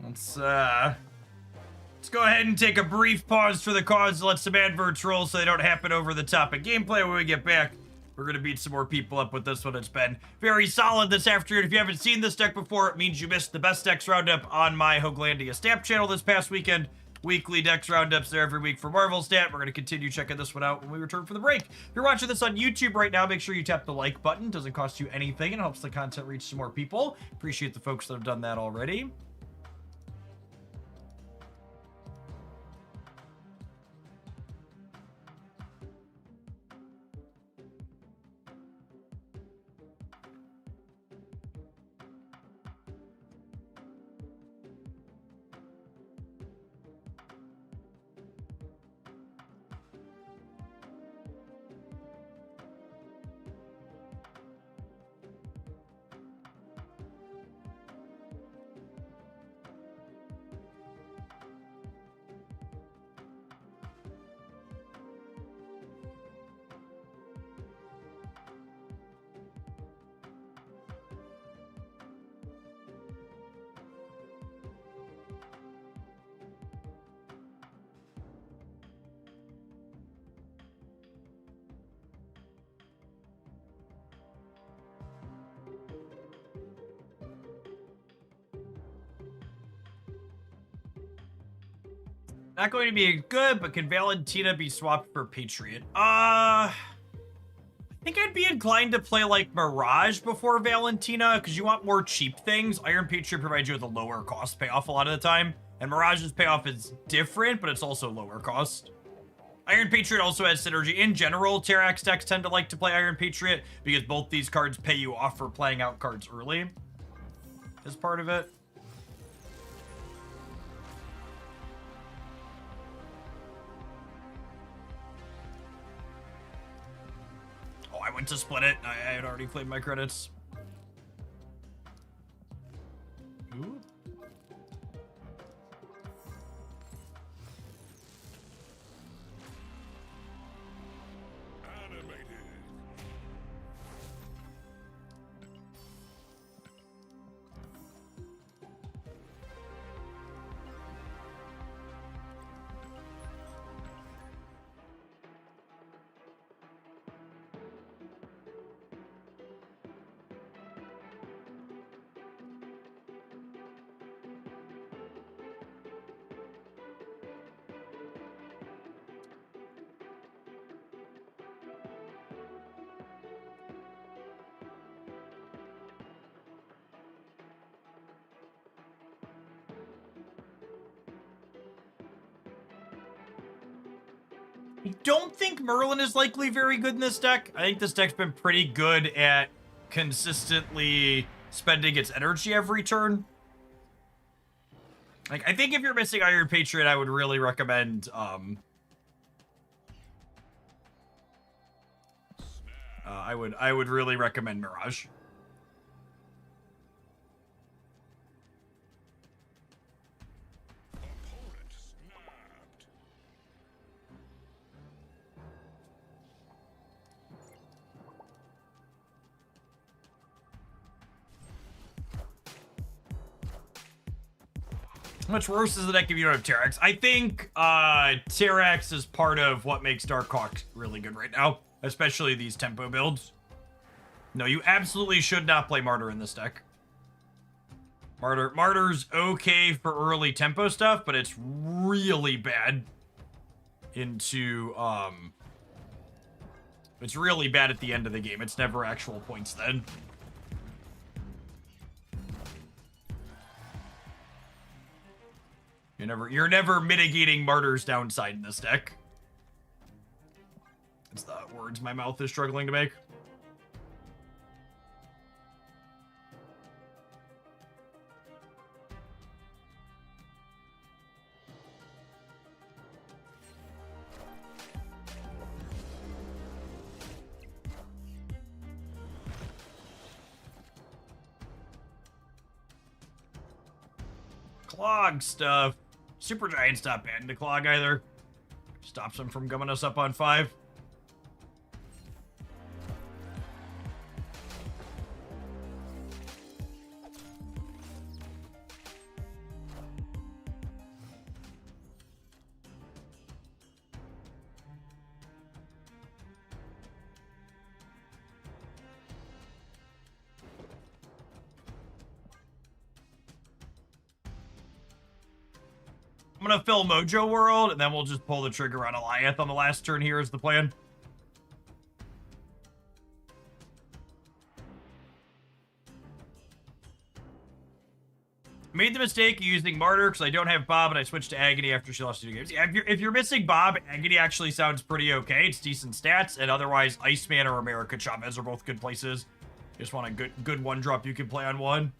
let's go ahead and take a brief pause for the cards to let some adverts roll so they don't happen over the top of gameplay. When we get back, we're gonna beat some more people up with this one. It's been very solid this afternoon. If you haven't seen this deck before, it means you missed the best decks roundup on my Hoaglandia Stamp channel this past weekend. Weekly decks roundups there every week for Marvel Stat. We're going to continue checking this one out when we return from the break. If you're watching this on YouTube right now, make sure you tap the like button. It doesn't cost you anything and helps the content reach some more people. Appreciate the folks that have done that already. Not going to be good, but can Valentina be swapped for Patriot? I think I'd be inclined to play like Mirage before Valentina, because you want more cheap things. Iron Patriot provides you with a lower cost payoff a lot of the time, and Mirage's payoff is different, but it's also lower cost. Iron Patriot also has synergy. In general, Terrax decks tend to like to play Iron Patriot because both these cards pay you off for playing out cards early as part of it. Oh, I went to split it. I had already claimed my credits. Ooh. I don't think Merlin is likely very good in this deck. I think this deck's been pretty good at consistently spending its energy every turn. Like, I think if you're missing Iron Patriot, I would really recommend, I would really recommend Mirage. How much worse is the deck if you don't have Terrax? I think Terrax is part of what makes Darkhawk really good right now, especially these tempo builds. No, you absolutely should not play Martyr in this deck. Martyr's okay for early tempo stuff, but it's really bad into it's really bad at the end of the game. It's never actual points then. You're never mitigating Martyr's downside in this deck. That's the words my mouth is struggling to make. Clog stuff. Supergiant's not bad into Clog either. Stops him from gumming us up on 5. I'm gonna fill Mojo World, and then we'll just pull the trigger on Alioth on the last turn here is the plan. Made the mistake of using Martyr because I don't have Bob, and I switched to Agony after she lost 2 games. Yeah, if you're missing Bob, Agony actually sounds pretty okay. It's decent stats, and otherwise Iceman or America Chavez are both good places. You just want a good 1-drop you can play on 1.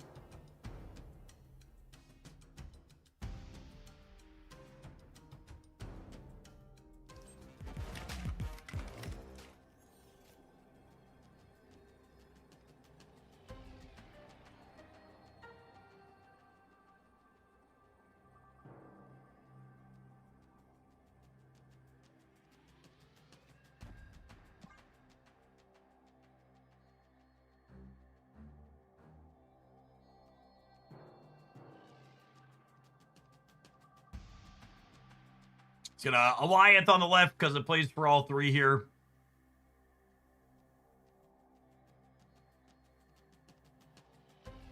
It's gonna Alioth on the left because it plays for all 3 here.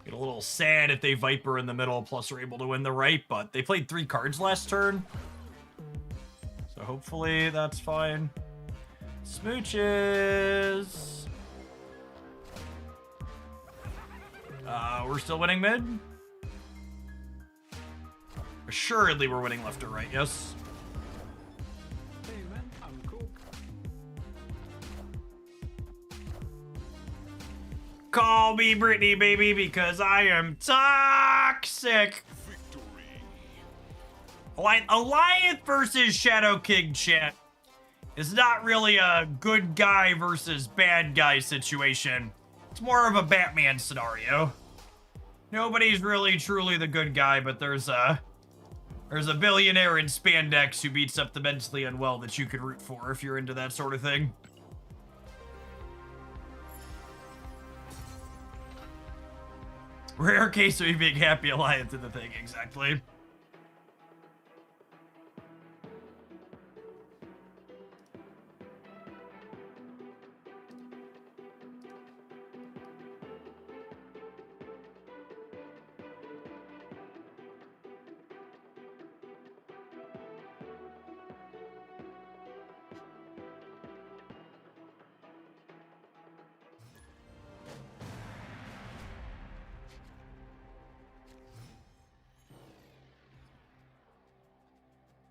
Get a little sad if they Viper in the middle, plus are able to win the right, but they played 3 cards last turn. hopefully that's fine. Smooches. We're still winning mid? Assuredly we're winning left or right, yes. Hey man, I'm cool. Call me Brittany, baby, because I am toxic. Alliance versus Shadow King chat is not really a good guy versus bad guy situation. It's more of a Batman scenario. Nobody's really truly the good guy, but there's a billionaire in spandex who beats up the mentally unwell that you could root for if you're into that sort of thing. Rare case of a big happy alliance in the thing, exactly.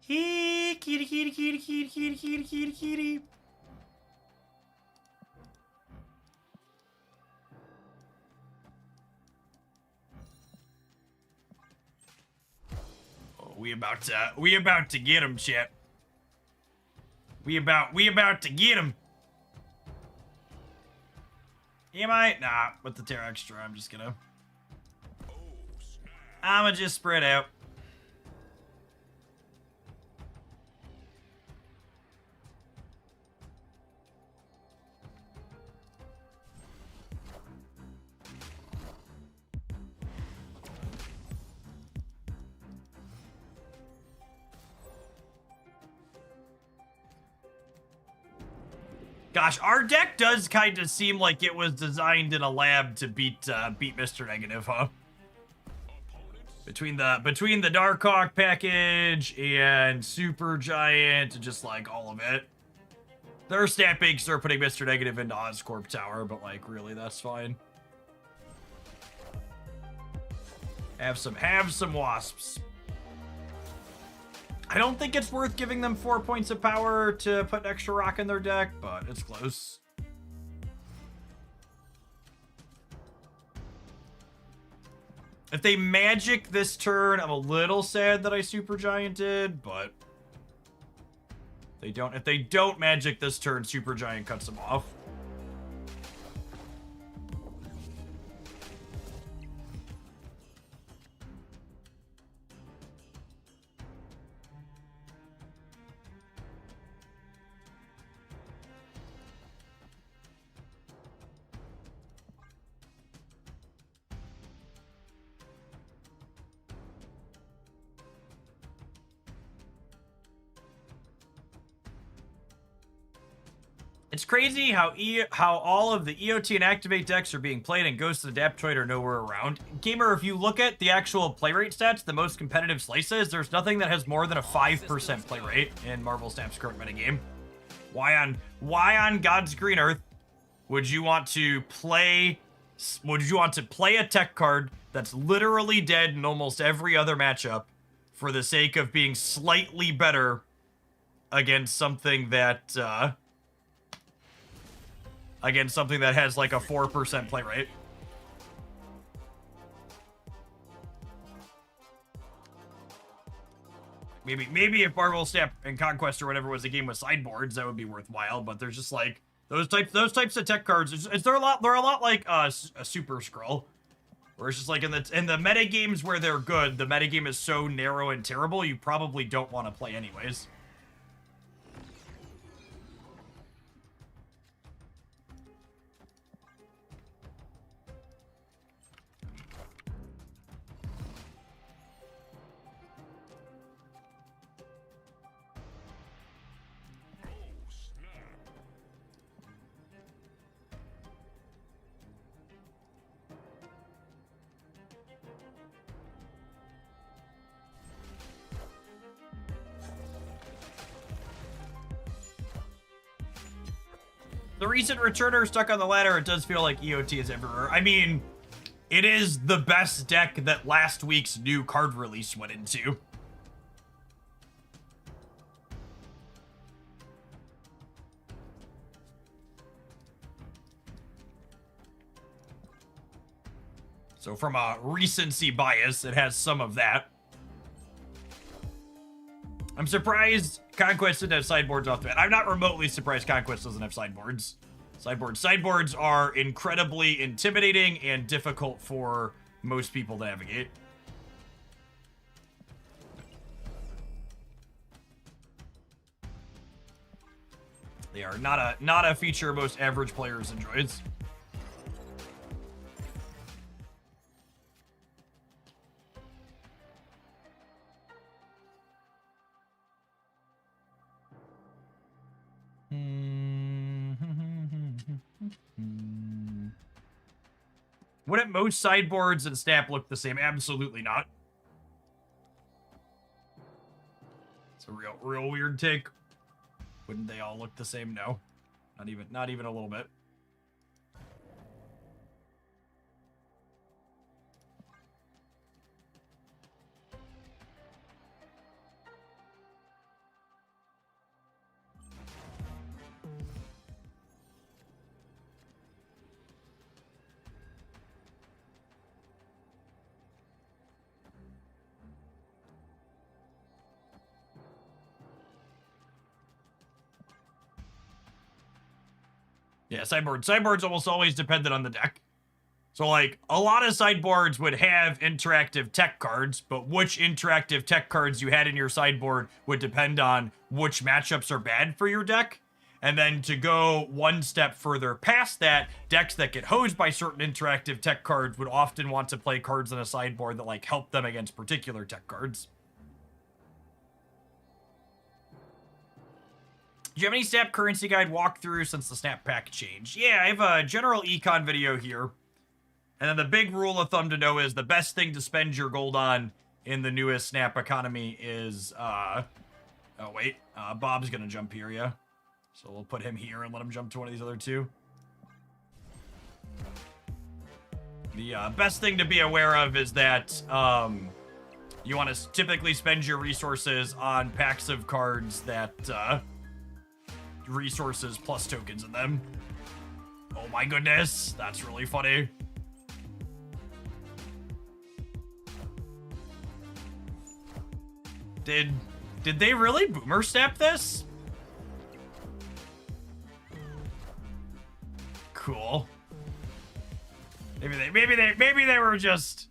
Kitty, kitty, kitty, kitty, kitty, kitty, kitty, kitty. Oh, we about to get him, chat. We about to get him. Am I? Nah, with the Terra Extra, I'm just spread out. Gosh, our deck does kind of seem like it was designed in a lab to beat Mr. Negative, huh? Between the Darkhawk package and Super Giant and just like all of it. Their stat banks are putting Mr. Negative into Oscorp Tower, but like really that's fine. Have some wasps. I don't think it's worth giving them 4 points of power to put an extra rock in their deck, but it's close. If they magic this turn, I'm a little sad that I Super Gianted, but if they don't magic this turn, Super Giant cuts them off. It's crazy how all of the EOT and Activate decks are being played and Ghost and Adaptoid are nowhere around. Gamer, if you look at the actual play rate stats, the most competitive slices, there's nothing that has more than a 5% play rate in Marvel Snap's current metagame. Why on God's green earth would you want to play a tech card that's literally dead in almost every other matchup for the sake of being slightly better against something that has like a 4% play rate? Maybe if Marvel Snap and Conquest or whatever was a game with sideboards, that would be worthwhile. But there's just like those types of tech cards. They're a lot like a Super Scroll, where it's just like in the meta games where they're good, the meta game is so narrow and terrible you probably don't want to play anyways. The recent returner stuck on the ladder, it does feel like EOT is everywhere. I mean, it is the best deck that last week's new card release went into. So from a recency bias, it has some of that. I'm surprised Conquest didn't have sideboards off the bat. I'm not remotely surprised Conquest doesn't have sideboards. Sideboards are incredibly intimidating and difficult for most people to navigate. They are not a feature most average players enjoys. Wouldn't most sideboards and Snap look the same? Absolutely not. It's a real weird take. Wouldn't they all look the same? No. Not even a little bit. Yeah, sideboards almost always depended on the deck. So, like, a lot of sideboards would have interactive tech cards, but which interactive tech cards you had in your sideboard would depend on which matchups are bad for your deck. And then to go one step further past that, decks that get hosed by certain interactive tech cards would often want to play cards on a sideboard that, like, help them against particular tech cards. Do you have any Snap currency guide walkthrough since the Snap pack change? Yeah, I have a general econ video here. And then the big rule of thumb to know is the best thing to spend your gold on in the newest Snap economy is, oh wait, Bob's gonna jump here, yeah. So we'll put him here and let him jump to one of these other two. The best thing to be aware of is that, you want to typically spend your resources on packs of cards that, resources plus tokens in them. Oh my goodness, that's really funny. Did they really boomer snap this? Cool. Maybe they were just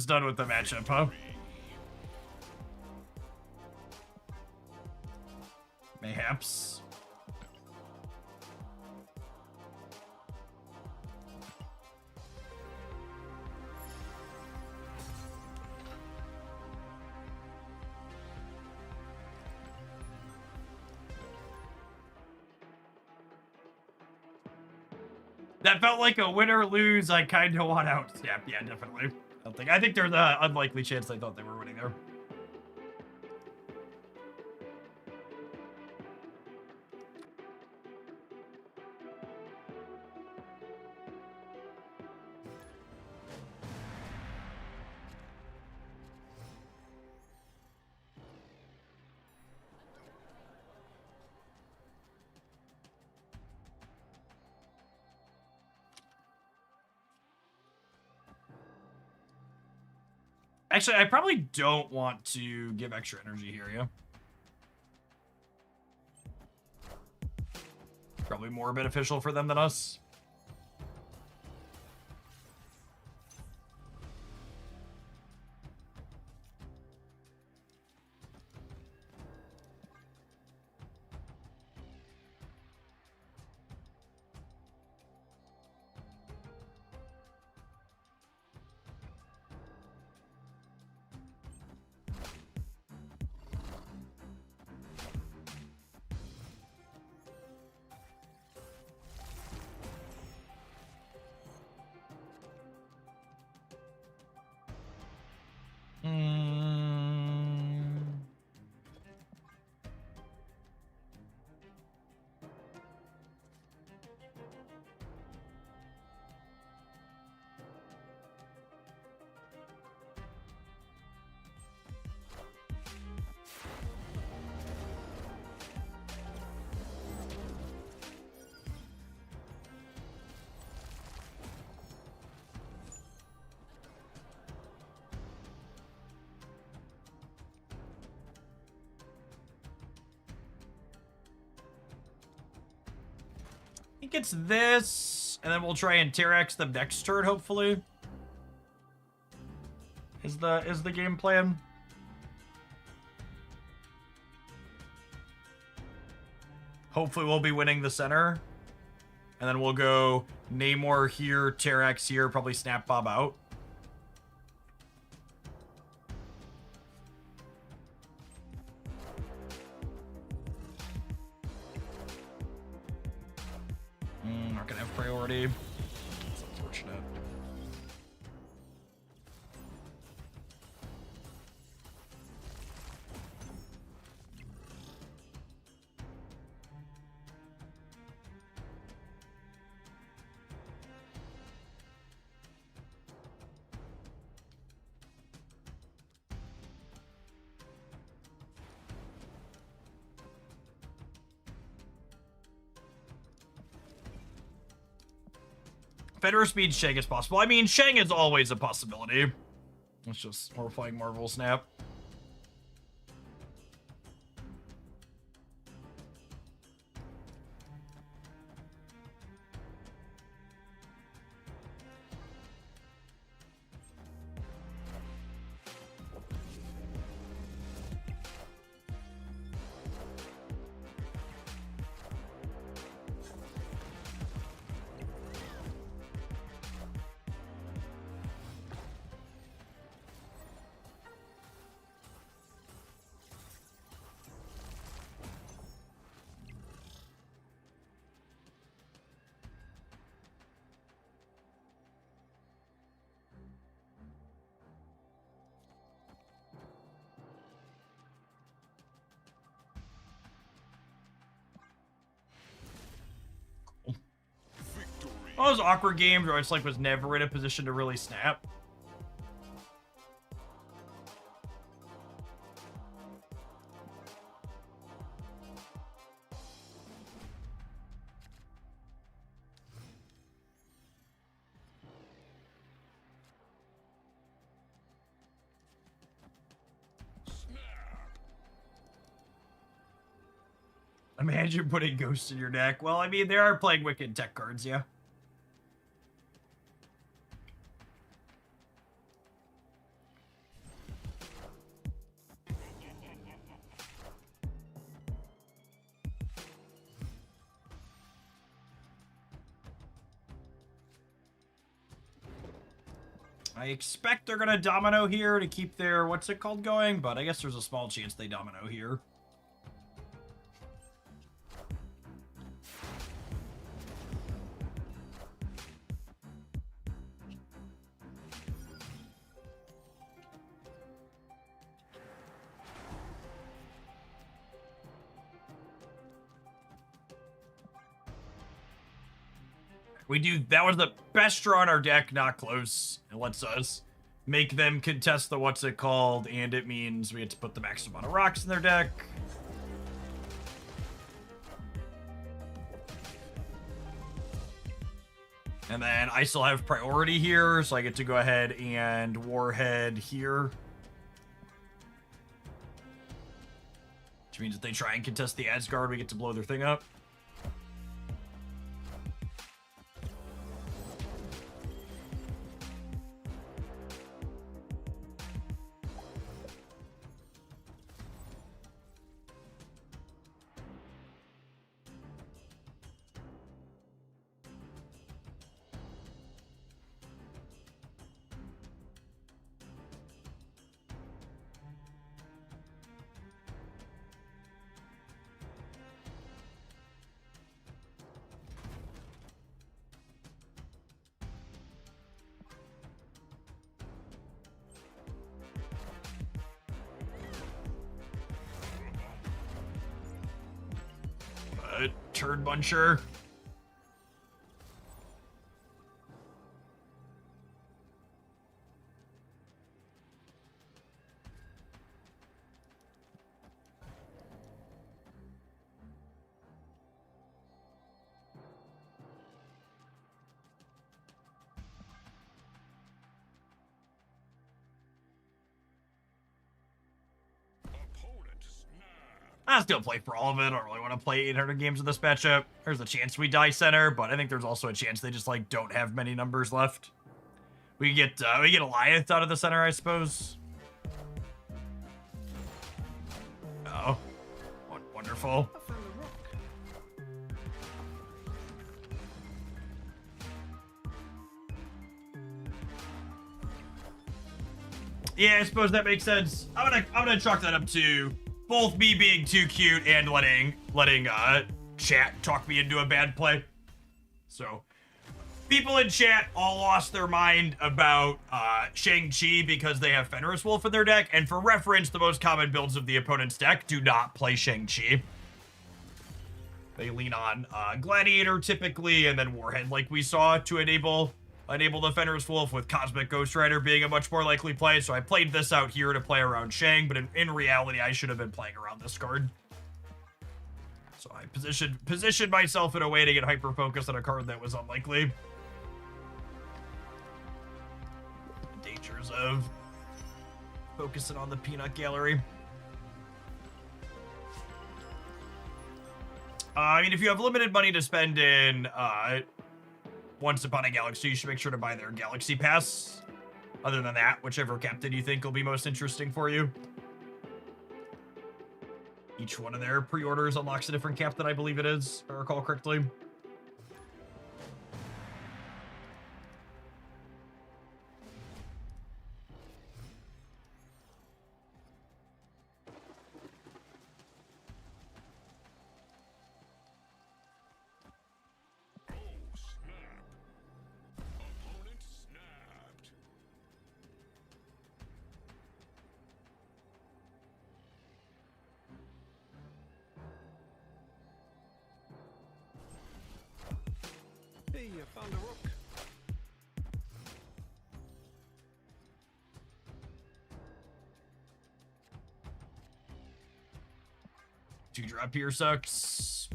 done with the matchup, huh? Mayhaps. That felt like a win or lose. I kind of want out. Yeah, definitely. I think there's an unlikely chance they thought they were winning there. Actually, I probably don't want to give extra energy here, yeah? Probably more beneficial for them than us. think it's this, and then we'll try and Terrax them next turn, hopefully. Is the game plan? Hopefully we'll be winning the center. And then we'll go Namor here, Terrax here, probably Snap Bob out. Not gonna have priority. It's unfortunate. Fenrir speed Shang is possible. I mean, Shang is always a possibility. It's just we're playing Marvel Snap. All those awkward games where I just like was never in a position to really snap. Imagine putting Ghost in your deck. Well, I mean, they are playing Wicked Tech cards, yeah. I expect they're gonna domino here to keep their, what's it called, going, but I guess there's a small chance they domino here. We do, that was the best draw in our deck, not close. It lets us make them contest the what's it called, and it means we get to put the maximum amount of rocks in their deck. And then I still have priority here, so I get to go ahead and Warhead here. Which means if they try and contest the Asgard, we get to blow their thing up. Turd buncher. Opponent snap. I'll still play for all of it. I don't really want to play 800 games in this matchup. There's a chance we die center, but I think there's also a chance they just like don't have many numbers left. We get Alliance out of the center, I suppose. Oh, wonderful. I found a rock. Yeah, I suppose that makes sense. I'm gonna chalk that up to both me being too cute and letting chat talk me into a bad play. So people in chat all lost their mind about Shang-Chi because they have Fenris Wolf in their deck, and for reference, the most common builds of the opponent's deck do not play Shang-Chi. They lean on Gladiator typically, and then Warhead like we saw to enable the Fenris Wolf, with Cosmic Ghost Rider being a much more likely play. So I played this out here to play around Shang, but in reality, I should have been playing around this card. So I positioned myself in a way to get hyper-focused on a card that was unlikely. The dangers of focusing on the peanut gallery. I mean, if you have limited money to spend in Once Upon a Galaxy, you should make sure to buy their Galaxy Pass. Other than that, whichever captain you think will be most interesting for you. Each one of their pre-orders unlocks a different captain, I believe it is, if I recall correctly. Hey, I found a rock. Two drop here sucks.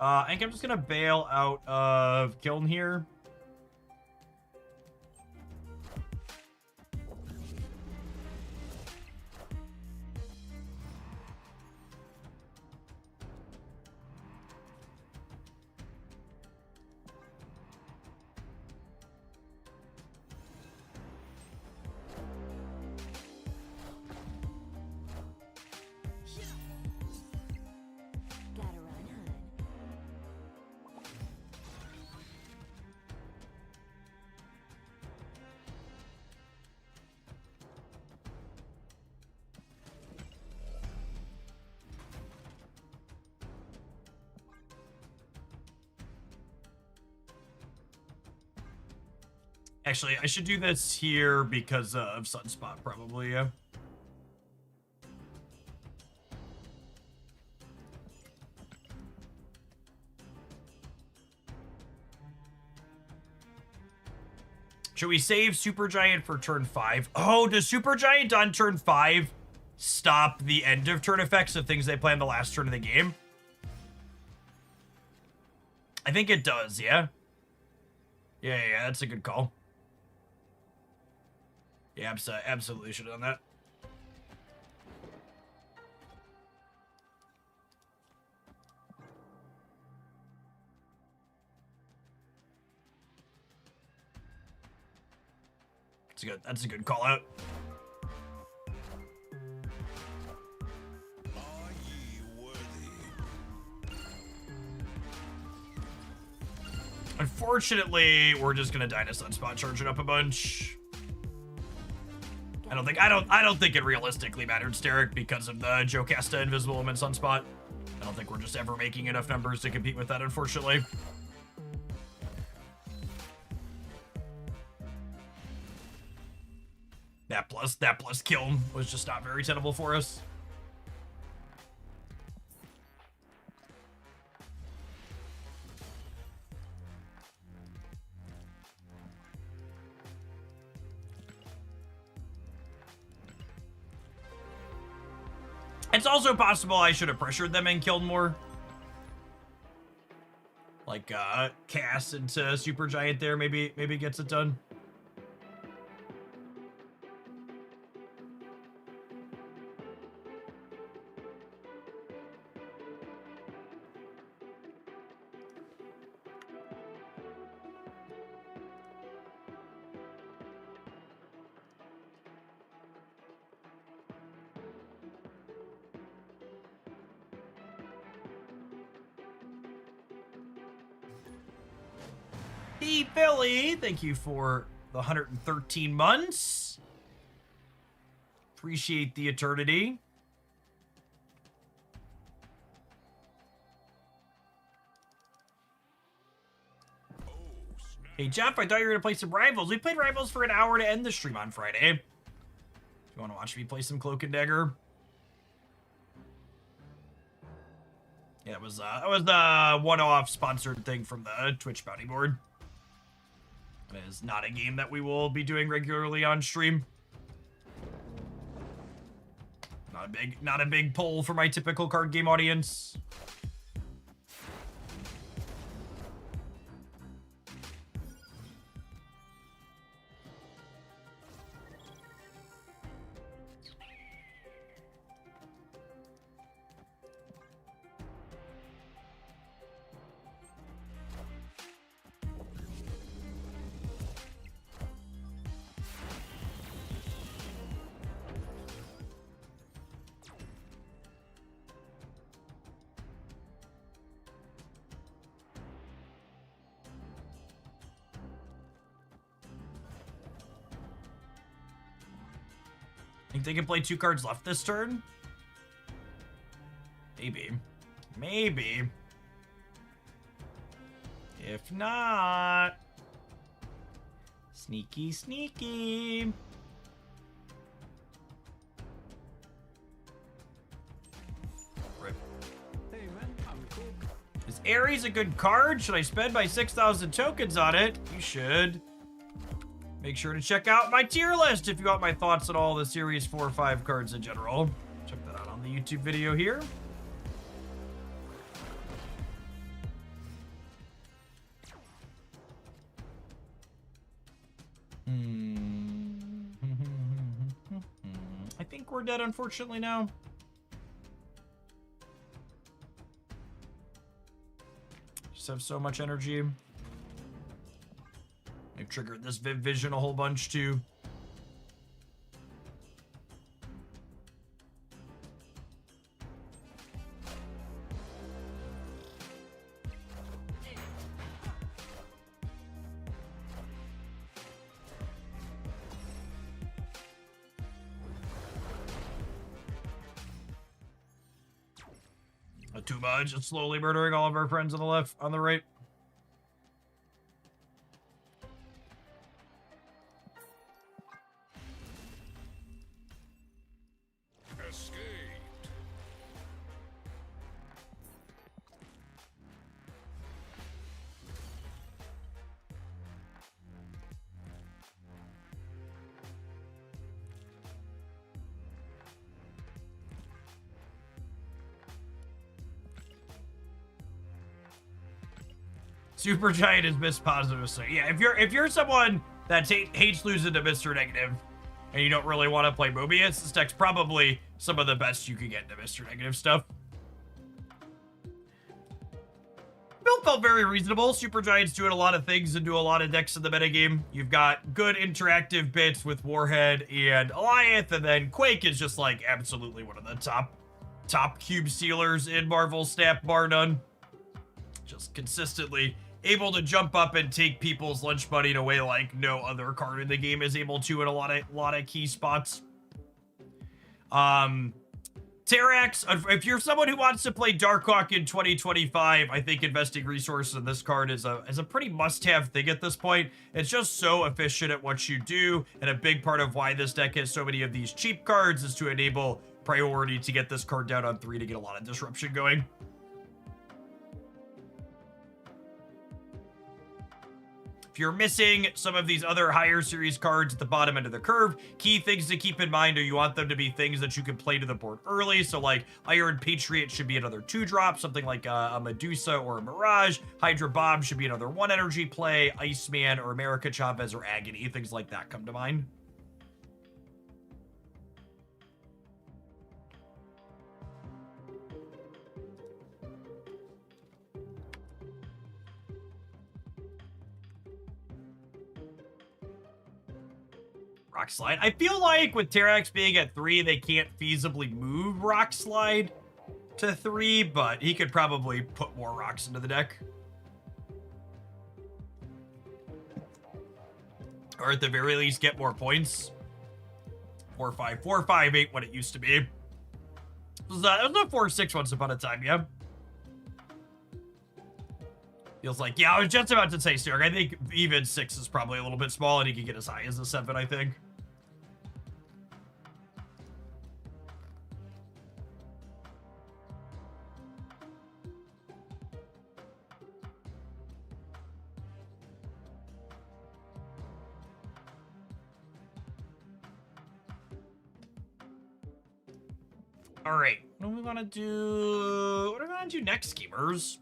I think I'm just gonna bail out of Kiln here. Gotta run, hun. Actually, I should do this here because of Sunspot, probably, yeah. Should we save Supergiant for turn 5? Oh, does Supergiant on turn 5 stop the end of turn effects of things they play on the last turn of the game? I think it does, yeah? Yeah, that's a good call. Yeah, absolutely should have done that. That's a good call out. Are ye worthy? Unfortunately, we're just gonna die to Sunspot, charge it up a bunch. I don't think it realistically mattered, Steric, because of the Jocasta, Invisible Woman, Sunspot. I don't think we're just ever making enough numbers to compete with that, unfortunately. That plus Kiln was just not very tenable for us. It's also possible I should have pressured them and killed more. like Cass into Supergiant there, maybe gets it done. Hey, Billy, thank you for the 113 months. Appreciate the eternity. Hey, Jeff, I thought you were going to play some Rivals. We played Rivals for an hour to end the stream on Friday. Do you want to watch me play some Cloak and Dagger? Yeah, it was the one-off sponsored thing from the Twitch bounty board. It is not a game that we will be doing regularly on stream. Not a big pull for my typical card game audience. Think they can play 2 cards left this turn? Maybe. Maybe. If not... Sneaky, sneaky. Rip. Hey man, I'm cool. Is Ares a good card? Should I spend my 6,000 tokens on it? You should. Make sure to check out my tier list if you want my thoughts on all the Series 4 or 5 cards in general. Check that out on the YouTube video here. I think we're dead, unfortunately, now. Just have so much energy. I've triggered this Viv Vision a whole bunch, too. Not too much. It's slowly murdering all of our friends on the left, on the right. Escaped. Supergiant is Miss Positive. So yeah, if you're someone that hates losing to Mr. Negative, and you don't really want to play Mobius, this deck's probably some of the best you could get into Mr. Negative stuff. Build felt very reasonable. Supergiant's doing a lot of things and do a lot of decks in the metagame. You've got good interactive bits with Warhead and Allianth, and then Quake is just like absolutely one of the top cube sealers in Marvel Snap, bar none. Just consistently able to jump up and take people's lunch money in a way like no other card in the game is able to in a lot of key spots. Terrax, if you're someone who wants to play Darkhawk in 2025, I think investing resources in this card is a pretty must-have thing at this point. It's just so efficient at what you do, and a big part of why this deck has so many of these cheap cards is to enable priority to get this card down on 3 to get a lot of disruption going. If you're missing some of these other higher series cards at the bottom end of the curve, key things to keep in mind are you want them to be things that you can play to the board early. So like Iron Patriot should be another 2-drop, something like a Medusa or a Mirage. Hydra Bomb should be another 1 energy play. Iceman or America Chavez or Agony, things like that come to mind. Rock Slide. I feel like with Terrax being at 3, they can't feasibly move Rock Slide to 3, but he could probably put more rocks into the deck. Or at the very least, get more points. 4-5. 4-5 ain't what it used to be. It was a 4-6 once upon a time, yeah? Feels like, yeah, I was just about to say, Sterk. I think even 6 is probably a little bit small, and he can get as high as a 7, I think. All right, what are we gonna do? What are we gonna do next, schemers?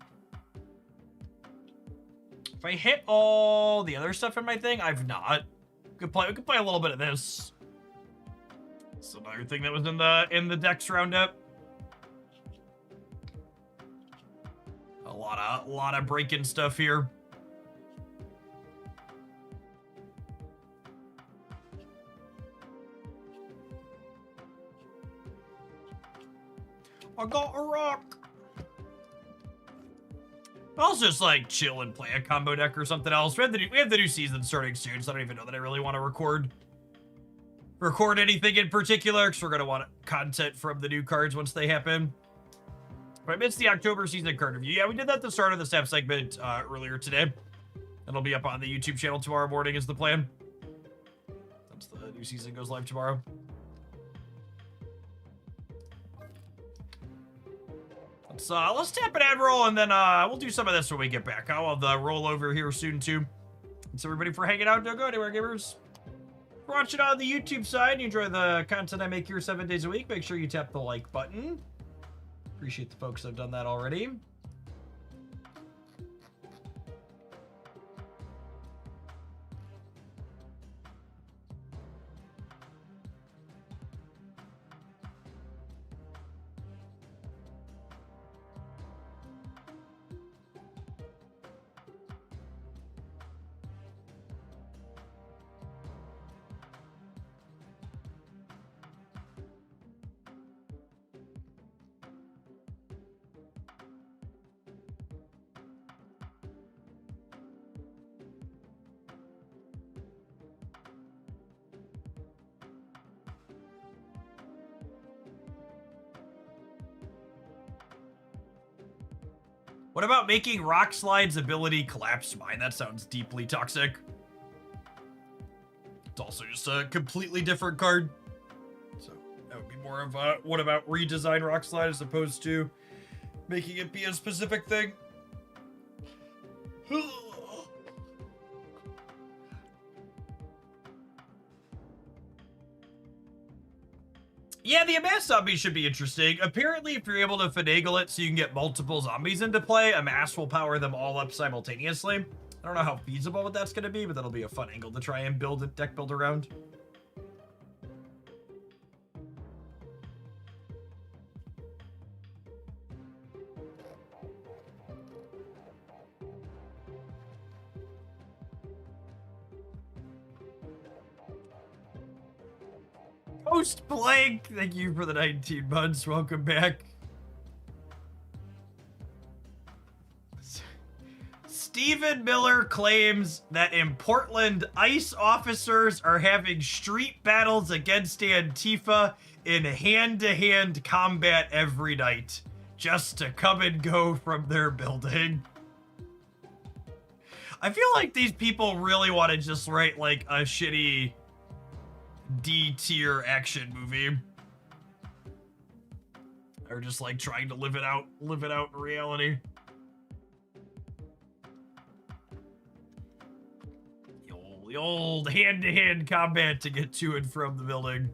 If I hit all the other stuff in my thing, I've not. We could play a little bit of this. It's another thing that was in the Dex roundup. A lot of break-in stuff here. I got a rock. I'll just like chill and play a combo deck or something else. We have the new season starting soon, so I don't even know that I really want to record anything in particular, because we're gonna want content from the new cards once they happen. But I missed the October season card review. Yeah, we did that at the start of the staff segment earlier today. It'll be up on the YouTube channel tomorrow morning is the plan. Once the new season goes live tomorrow. Let's tap an Admiral, and then we'll do some of this when we get back. I'll have the rollover here soon, too. Thanks, everybody, for hanging out. Don't go anywhere, gamers. For watching on the YouTube side, you enjoy the content I make here 7 days a week, make sure you tap the like button. Appreciate the folks that have done that already. What about making Rock Slide's ability Collapse Mine? That sounds deeply toxic. It's also just a completely different card. So that would be more of a, what about redesign Rock Slide as opposed to making it be a specific thing? Yeah, the Amass Zombie should be interesting. Apparently, if you're able to finagle it so you can get multiple zombies into play, Amass will power them all up simultaneously. I don't know how feasible that's going to be, but that'll be a fun angle to try and build a deck build around. Post Blank, thank you for the 19 months. Welcome back. Stephen Miller claims that in Portland, ICE officers are having street battles against Antifa in hand-to-hand combat every night, just to come and go from their building. I feel like these people really want to just write like a shitty D-tier action movie. Or just like trying to live it out in reality. The old hand-to-hand combat to get to and from the building.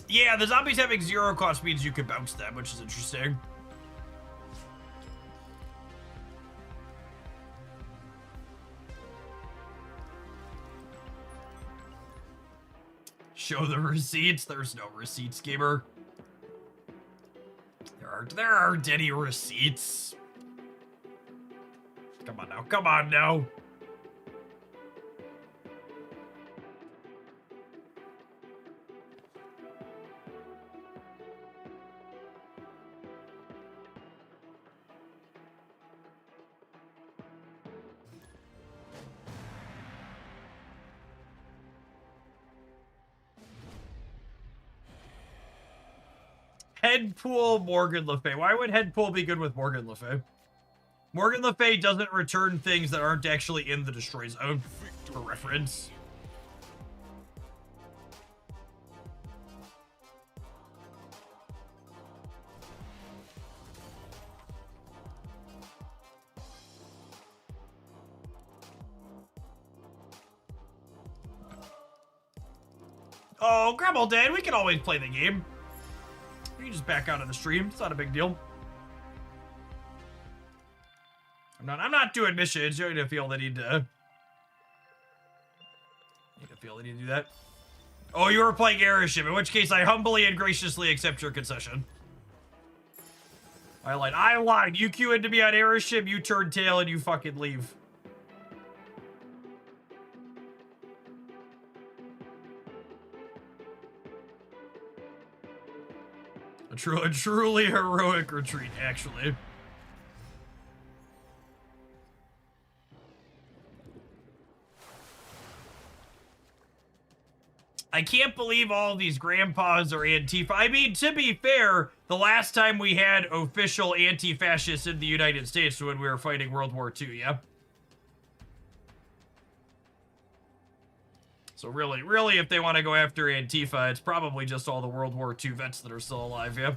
Yeah, the zombies having 0 cost means you can bounce them, which is interesting. Show the receipts. There's no receipts, gamer. There aren't any receipts. Come on now. Come on now. Headpool Morgan Le Fay. Why would Headpool be good with Morgan Le Fay? Morgan Le Fay doesn't return things that aren't actually in the destroy zone, for reference. Oh, Grumble Dad, we can always play the game. You can just back out of the stream. It's not a big deal. I'm not doing missions. You don't need to feel the need to. Do that. Oh, you were playing Airship, in which case I humbly and graciously accept your concession. I lied. You queue into me on Airship, you turn tail, and you fucking leave. A truly heroic retreat, actually. I can't believe all these grandpas are Antifa. I mean, to be fair, the last time we had official anti-fascists in the United States was when we were fighting World War II, yeah? So really, if they want to go after Antifa, it's probably just all the World War II vets that are still alive, yeah?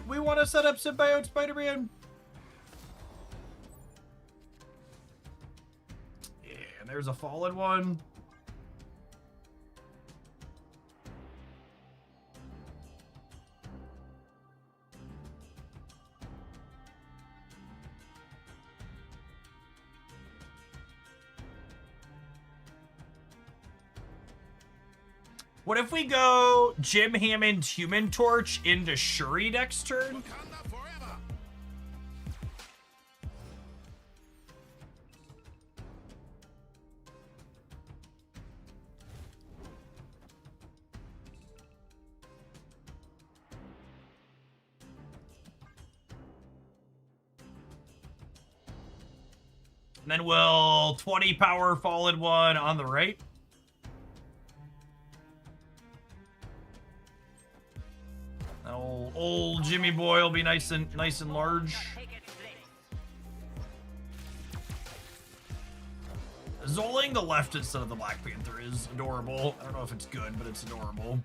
We want to set up Symbiote Spider-Man. Yeah, and there's a fallen one. What if we go Jim Hammond Human Torch into Shuri next turn? Wakanda forever. And then we'll 20 power fallen one on the right. Old Jimmy Boy will be nice and large. Zoling the left instead of the Black Panther is adorable. I don't know if it's good, but it's adorable.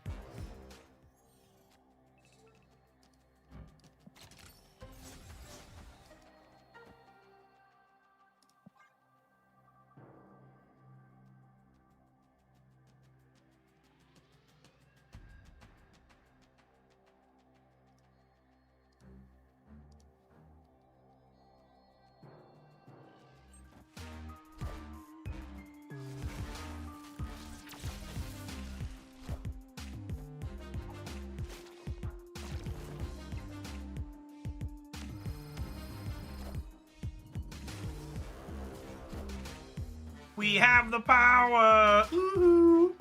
We have the power. Ooh.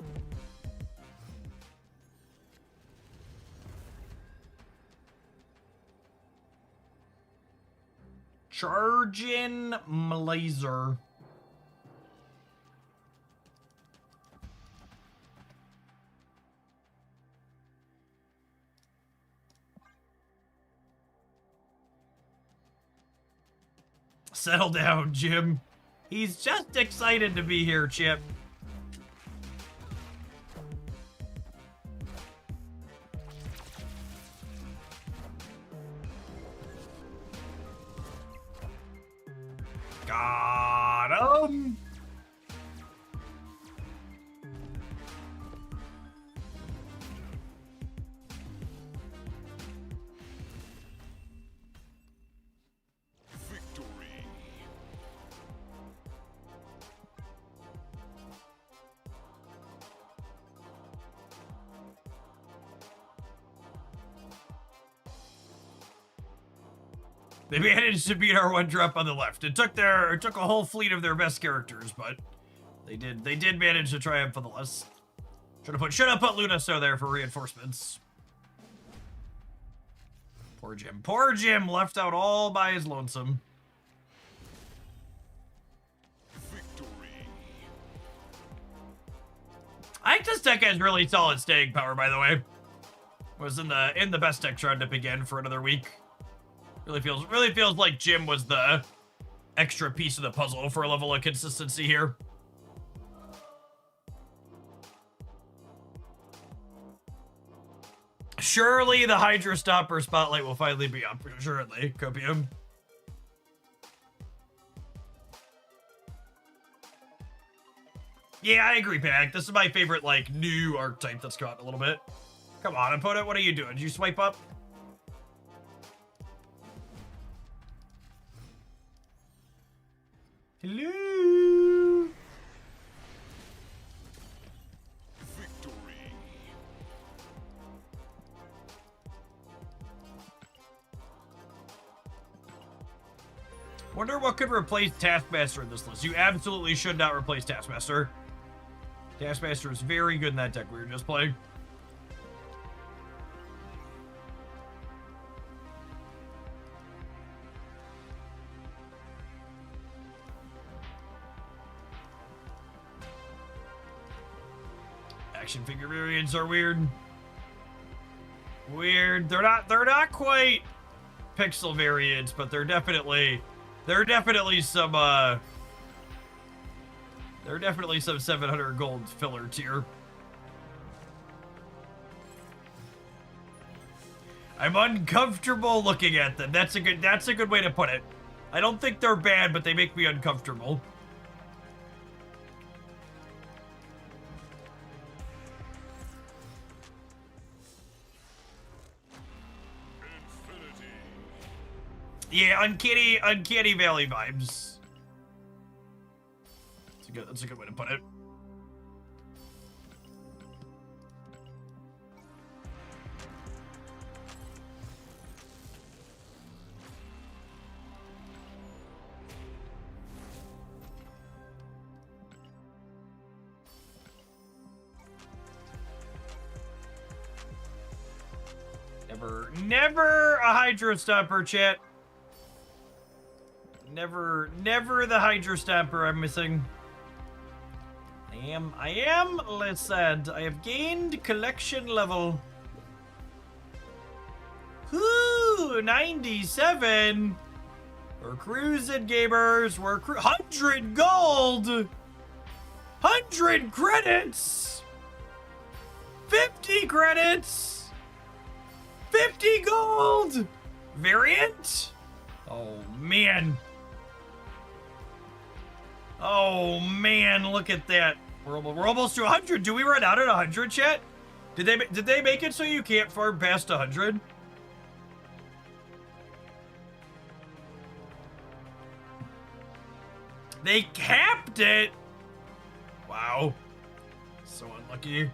Charging laser. Settle down, Jim. He's just excited to be here, Chip. Got him. Victory. They managed to beat our one drop on the left. It took a whole fleet of their best characters, but they did manage to triumph on the left. Should have put Lunaso there for reinforcements. Poor Jim. Poor Jim left out all by his lonesome. Victory. I think this deck has really solid staying power, by the way. Was in the best deck roundup again for another week. Really feels like Jim was the extra piece of the puzzle for a level of consistency here. Surely the Hydra Stopper spotlight will finally be up. Surely, Copium. Yeah, I agree, Pack. This is my favorite, like, new archetype that's got a little bit. Come on, opponent, what are you doing? Did you swipe up? Hello? Victory. Wonder what could replace Taskmaster in this list. You absolutely should not replace Taskmaster. Taskmaster is very good in that deck we were just playing. Action figure variants are weird. Weird. They're not quite pixel variants, but they're definitely some 700 gold filler tier. I'm uncomfortable looking at them. That's a good way to put it. I don't think they're bad, but they make me uncomfortable. Infinity. Yeah, uncanny valley vibes. That's a good way to put it. Never a Hydro Stomper, chat. Never the Hydro Stomper I'm missing. I am less sad. I have gained collection level. Whoo, 97. We're cruising, gamers. We're 100 gold. 100 credits. 50 credits. 50 gold! Variant? Oh, man. Oh, man, look at that. We're almost to 100. Do we run out at 100, chat? Did they make it so you can't farm past 100? They capped it! Wow. So unlucky.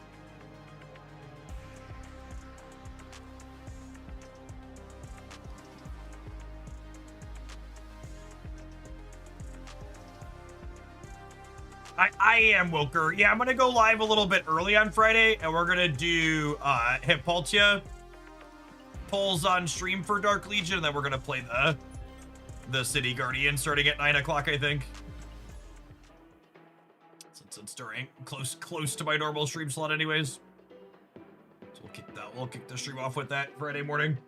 I am, Wilker. Yeah, I'm gonna go live a little bit early on Friday, and we're gonna do Hippolyta polls on stream for Dark Legion, and then we're gonna play the City Guardian starting at 9 o'clock, I think. Since it's during close to my normal stream slot, anyways. So we'll kick the stream off with that Friday morning.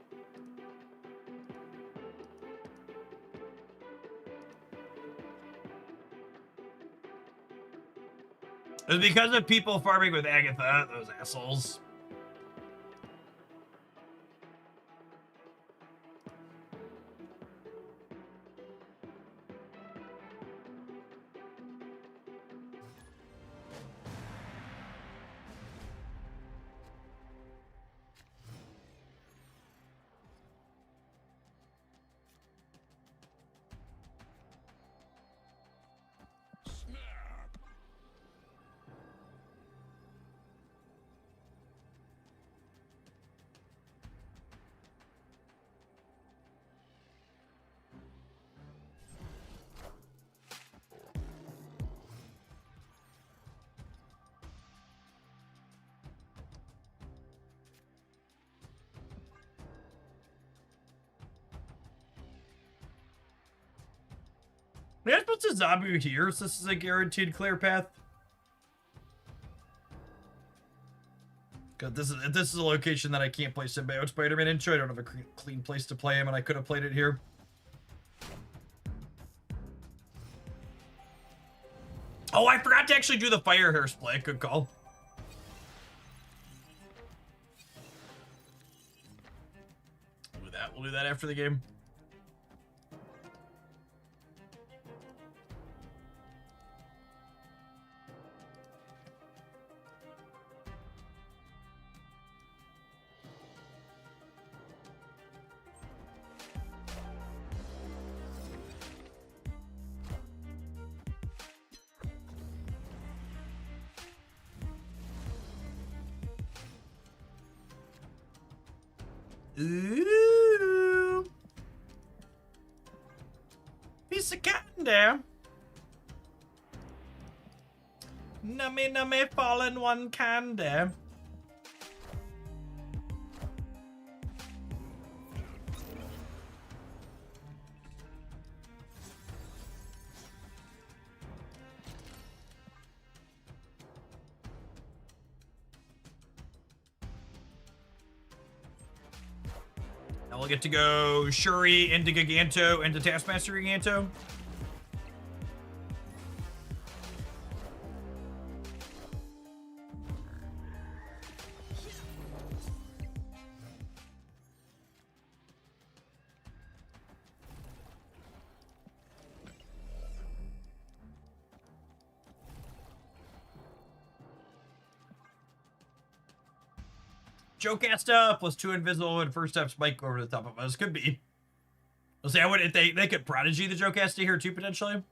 It's because of people farming with Agatha, those assholes. May I put Zabu here so this is a guaranteed clear path? God, this is a location that I can't play Symbiote Spider-Man into. I don't have a clean place to play him, and I could have played it here. Oh, I forgot to actually do the fire hair split. Good call. We'll do that after the game. Ooh. Piece of candy. Nummy fallen one candy. Now we'll get to go Shuri into Giganto into Taskmaster Giganto. Jocasta plus 2 invisible and first step spike over the top of us. Could be. I'll say I would if they could prodigy the Jocasta here too potentially.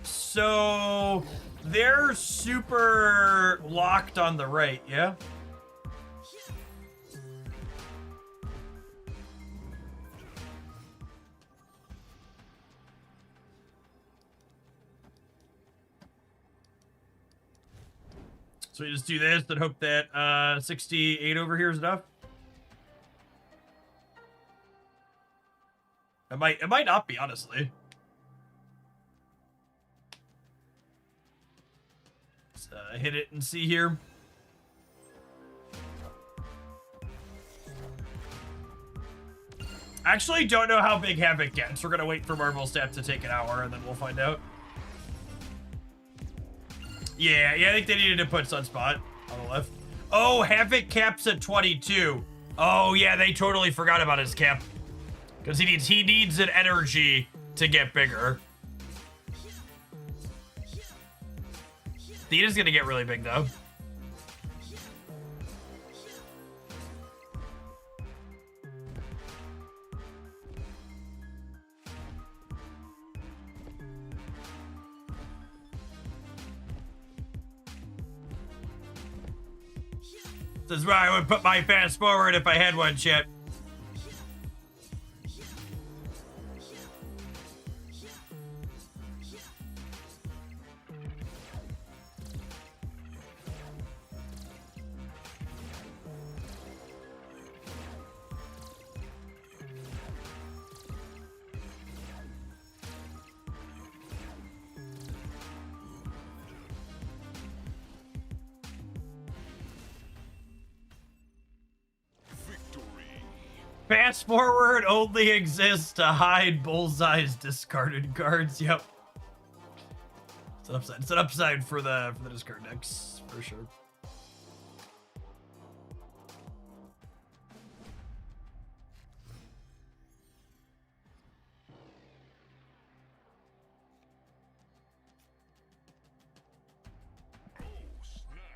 So they're super locked on the right, yeah? So we just do this and hope that 68 over here is enough. It might not be, honestly. Let's hit it and see here. Actually, don't know how big Havoc gets. We're gonna wait for Marvel Step to take an hour and then we'll find out. Yeah, I think they needed to put Sunspot on the left. Oh, Havoc caps at 22. Oh, yeah, they totally forgot about his cap. Because he needs an energy to get bigger. Thena's gonna get really big, though. This is where I would put my fast forward if I had one, chat. Victory. Fast forward only exists to hide Bullseye's discarded cards. Yep. It's an upside. It's an upside for the discard decks for sure. Oh, snap.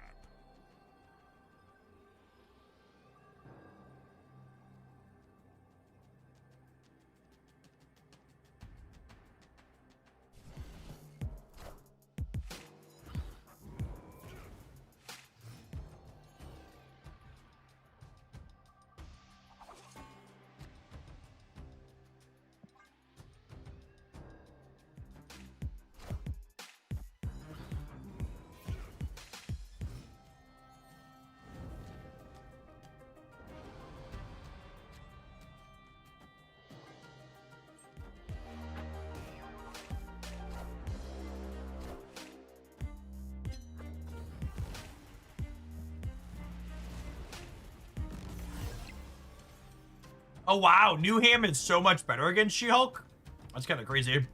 Oh wow, Newham is so much better against She-Hulk. That's kind of crazy.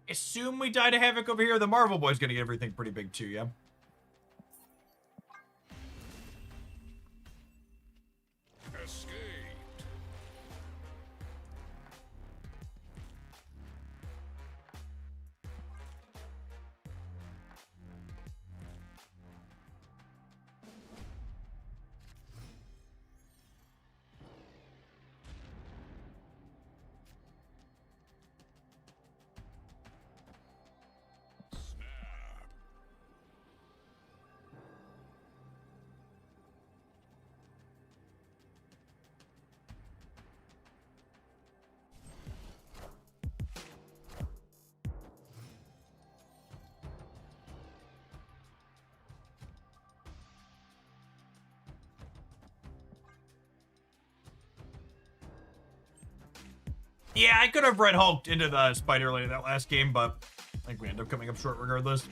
Assume we die to Havoc over here. The Marvel Boy's gonna get everything pretty big too, yeah? Escaped. Snap. Yeah, I could have Red Hulked into the Spider lane in that last game, but I think we end up coming up short regardless.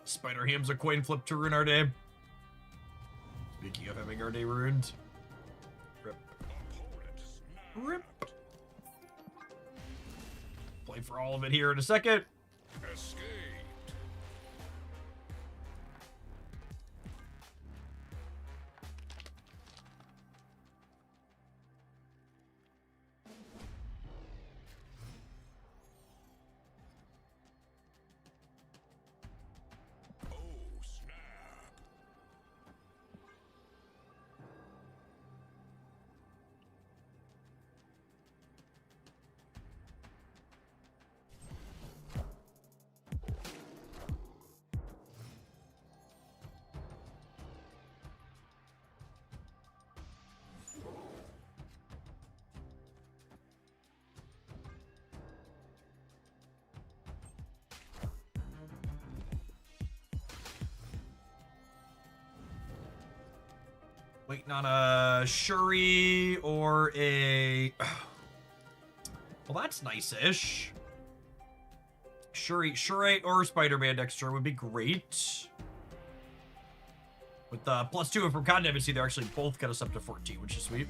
Spider Ham's a coin flip to ruin our day. Speaking of having our day ruined. Rip. Opponent snapped. Rip. Play for all of it here in a second. Escaped. Oh, snap. Waiting on a Shuri or a... Well, that's nice-ish. Shuri or Spider-Man next turn would be great. With the +2 from Condemnacy, they're actually both get us up to 14, which is sweet.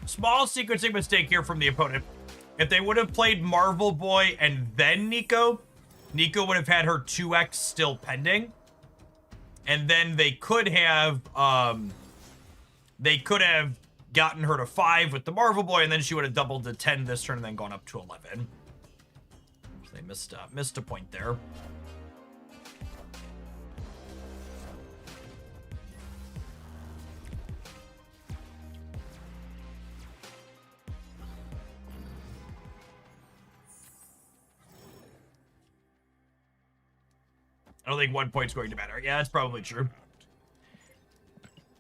Small sequencing mistake here from the opponent. If they would have played Marvel Boy and then Nico, Nico would have had her 2x still pending. And then they could have gotten her to 5 with the Marvel Boy, and then she would have doubled to 10 this turn and then gone up to 11. So they missed a point there. I don't think 1 point's going to matter. Yeah, that's probably true.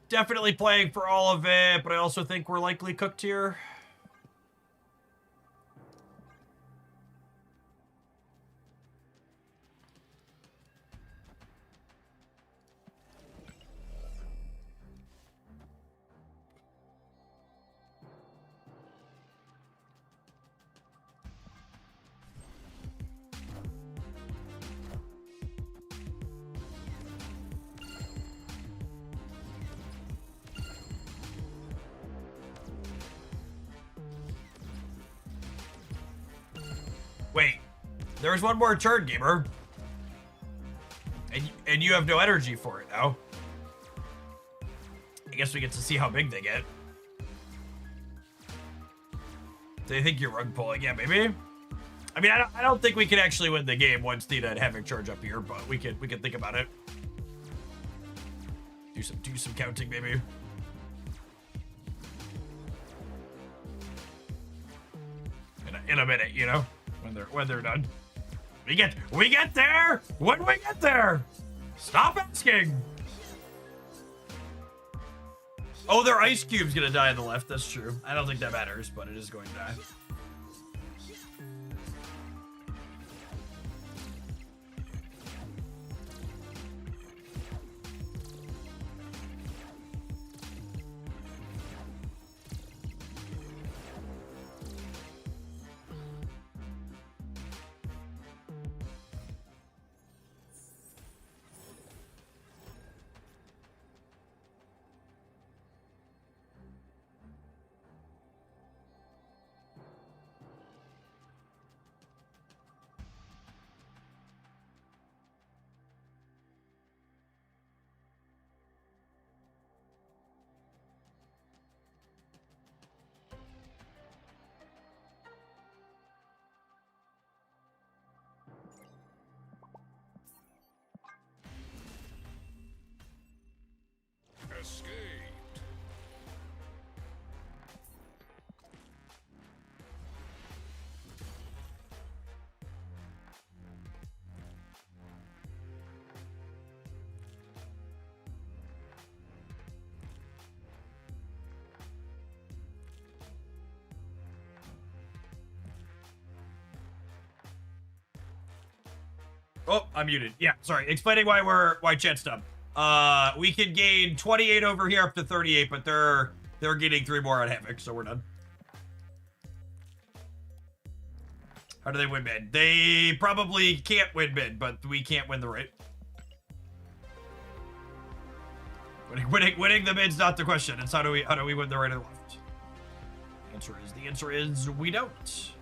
Definitely playing for all of it, but I also think we're likely cooked here. Wait, there's one more turn, gamer. And you have no energy for it now. I guess we get to see how big they get. They think you're rug pulling, yeah, maybe. I mean, I don't think we can actually win the game once Theta and Havoc charge up here, but we can think about it. Do some counting, maybe. In a minute, you know, when they're done. We get there when we get there. Stop asking. Oh, their ice cube's gonna die on the left. That's true. I don't think that matters, but it is going to die. Escaped. Oh, I'm muted. Yeah, sorry. Explaining why chat's dumb. We can gain 28 over here up to 38, but they're getting 3 more on Havoc, so we're done. How do they win mid? They probably can't win mid, but we can't win the right. Winning the mid's not the question. It's how do we win the right and left? The answer is we don't.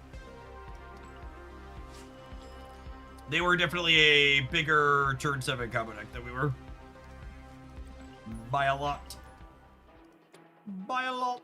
They were definitely a bigger turn 7 combo deck than we were. By a lot. By a lot.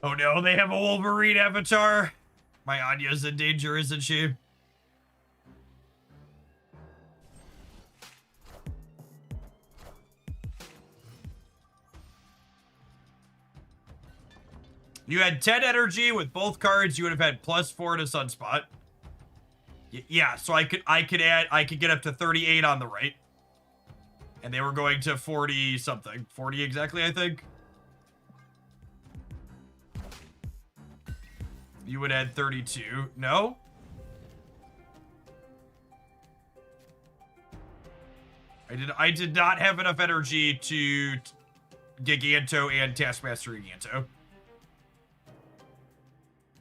Oh no, they have a Wolverine avatar. My Anya's in danger, isn't she? You had 10 energy with both cards. You would have had +4 to Sunspot. Yeah, so I could get up to 38 on the right. And they were going to 40 something. 40 exactly, I think. You would add 32. No? I did not have enough energy to Giganto and Taskmaster Giganto.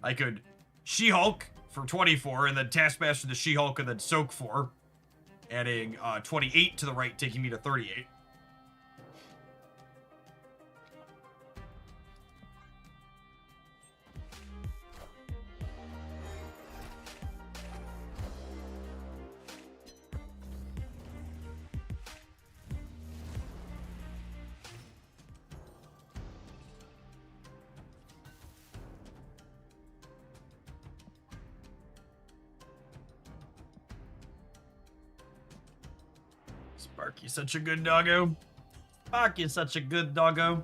I could She-Hulk for 24, and then Taskmaster the She-Hulk, and then Soak 4. Adding 28 to the right, taking me to 38. Sparky's such a good doggo. Sparky's such a good doggo.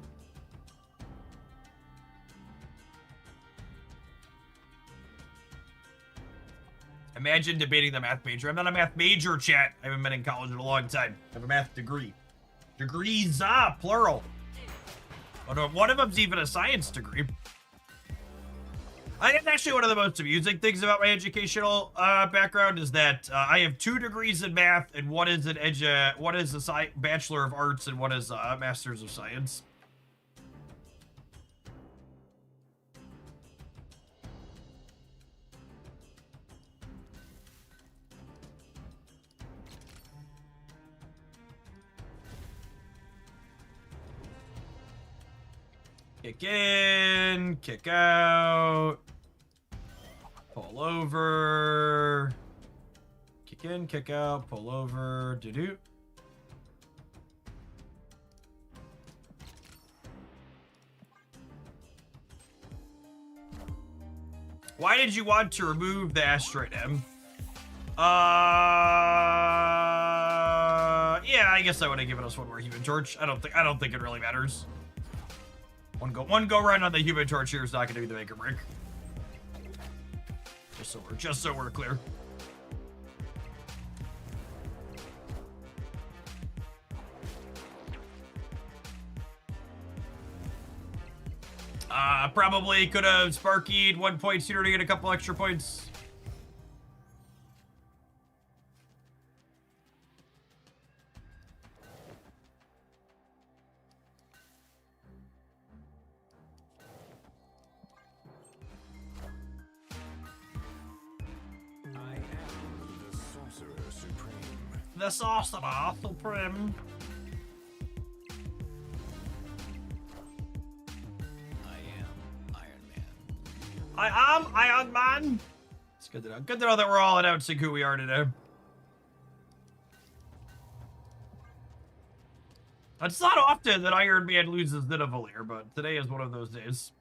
Imagine debating the math major. I'm not a math major, chat. I haven't been in college in a long time. I have a math degree. Degrees, plural. One of them's even a science degree. I think actually one of the most amusing things about my educational background is that I have 2 degrees in math, and one is a Bachelor of Arts, and one is a Master's of Science. Kick in, kick out. Pull over. Kick in, kick out, pull over. Doo-doo. Why did you want to remove the asteroid M? Yeah, I guess I would have given us one more Human Torch. I don't think it really matters. One go round on the Human Torch here is not going to be the make or break. Just so we're clear. Probably could have Sparkied 1 point sooner to get a couple extra points. The Sorcerer Supreme. I am Iron Man. It's good to know. Good to know that we're all announcing who we are today. It's not often that Iron Man loses Nidavellir, but today is one of those days.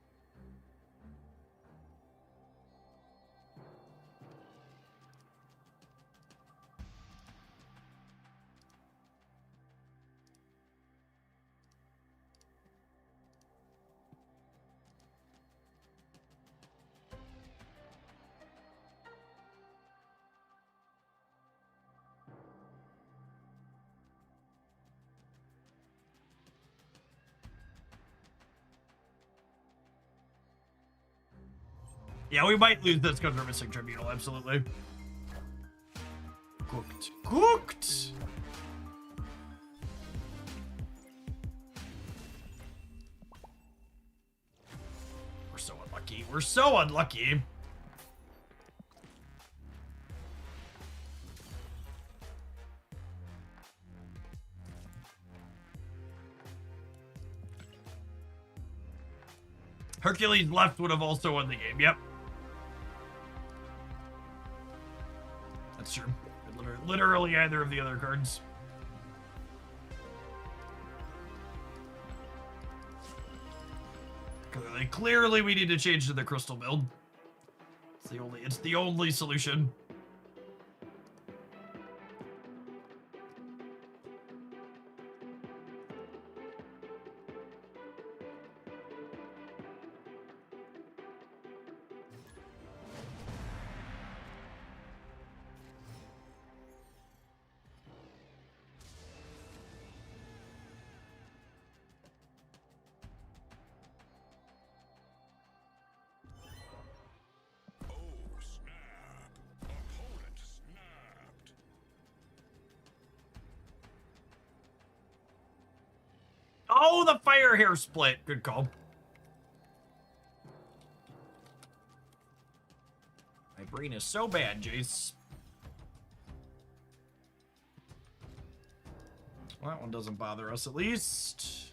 Yeah, we might lose this because we're missing Tribunal, absolutely. Cooked. Cooked! We're so unlucky. We're so unlucky. Hercules left would have also won the game, yep. That's true. Literally either of the other cards. Clearly we need to change to the crystal build. It's the only solution. Oh, snap. Opponent snapped. Oh, the fire hair split. Good call. My brain is so bad, Jace. Well, that one doesn't bother us, at least.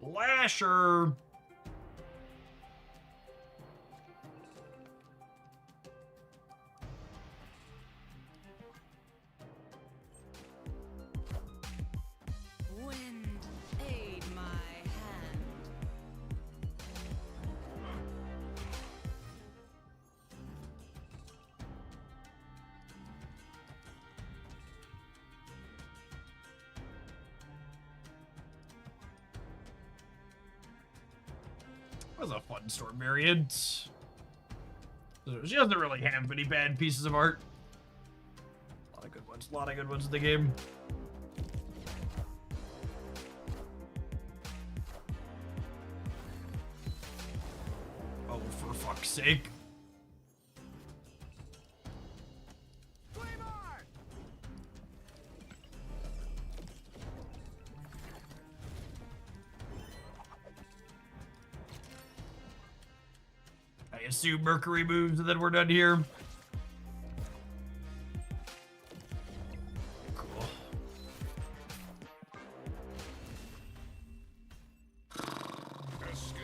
Lasher. Wind, aid my hand. That was a fun storm variant. She doesn't really have any bad pieces of art. A lot of good ones. A lot of good ones in the game. Oh, for fuck's sake. I assume Mercury moves and then we're done here. Cool. Escaped.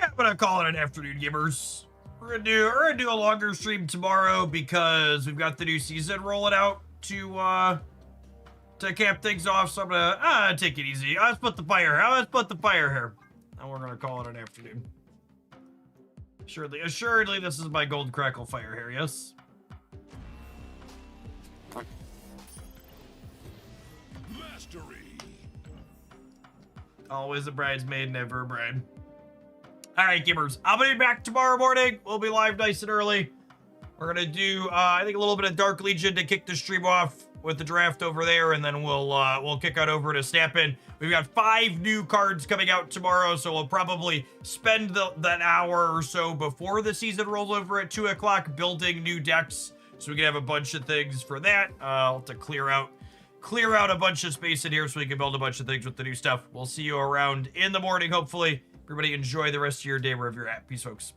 I'm gonna call it an afternoon, gamers. We're gonna do a longer stream tomorrow because we've got the new season rolling out to cap things off. So I'm gonna take it easy. Let's put the fire here. Let's put the fire here. And we're gonna call it an afternoon. Assuredly, this is my gold crackle fire here. Yes. Mastery. Always a bridesmaid, never a bride. All right, gamers. I'm gonna be back tomorrow morning. We'll be live nice and early. We're gonna do, I think, a little bit of Dark Legion to kick the stream off with the draft over there, and then we'll kick out over to Snap-in. We've got 5 new cards coming out tomorrow, so we'll probably spend that hour or so before the season rolls over at 2 o'clock building new decks, so we can have a bunch of things for that. I'll have to clear out a bunch of space in here so we can build a bunch of things with the new stuff. We'll see you around in the morning, hopefully. Everybody enjoy the rest of your day wherever you're at. Peace, folks.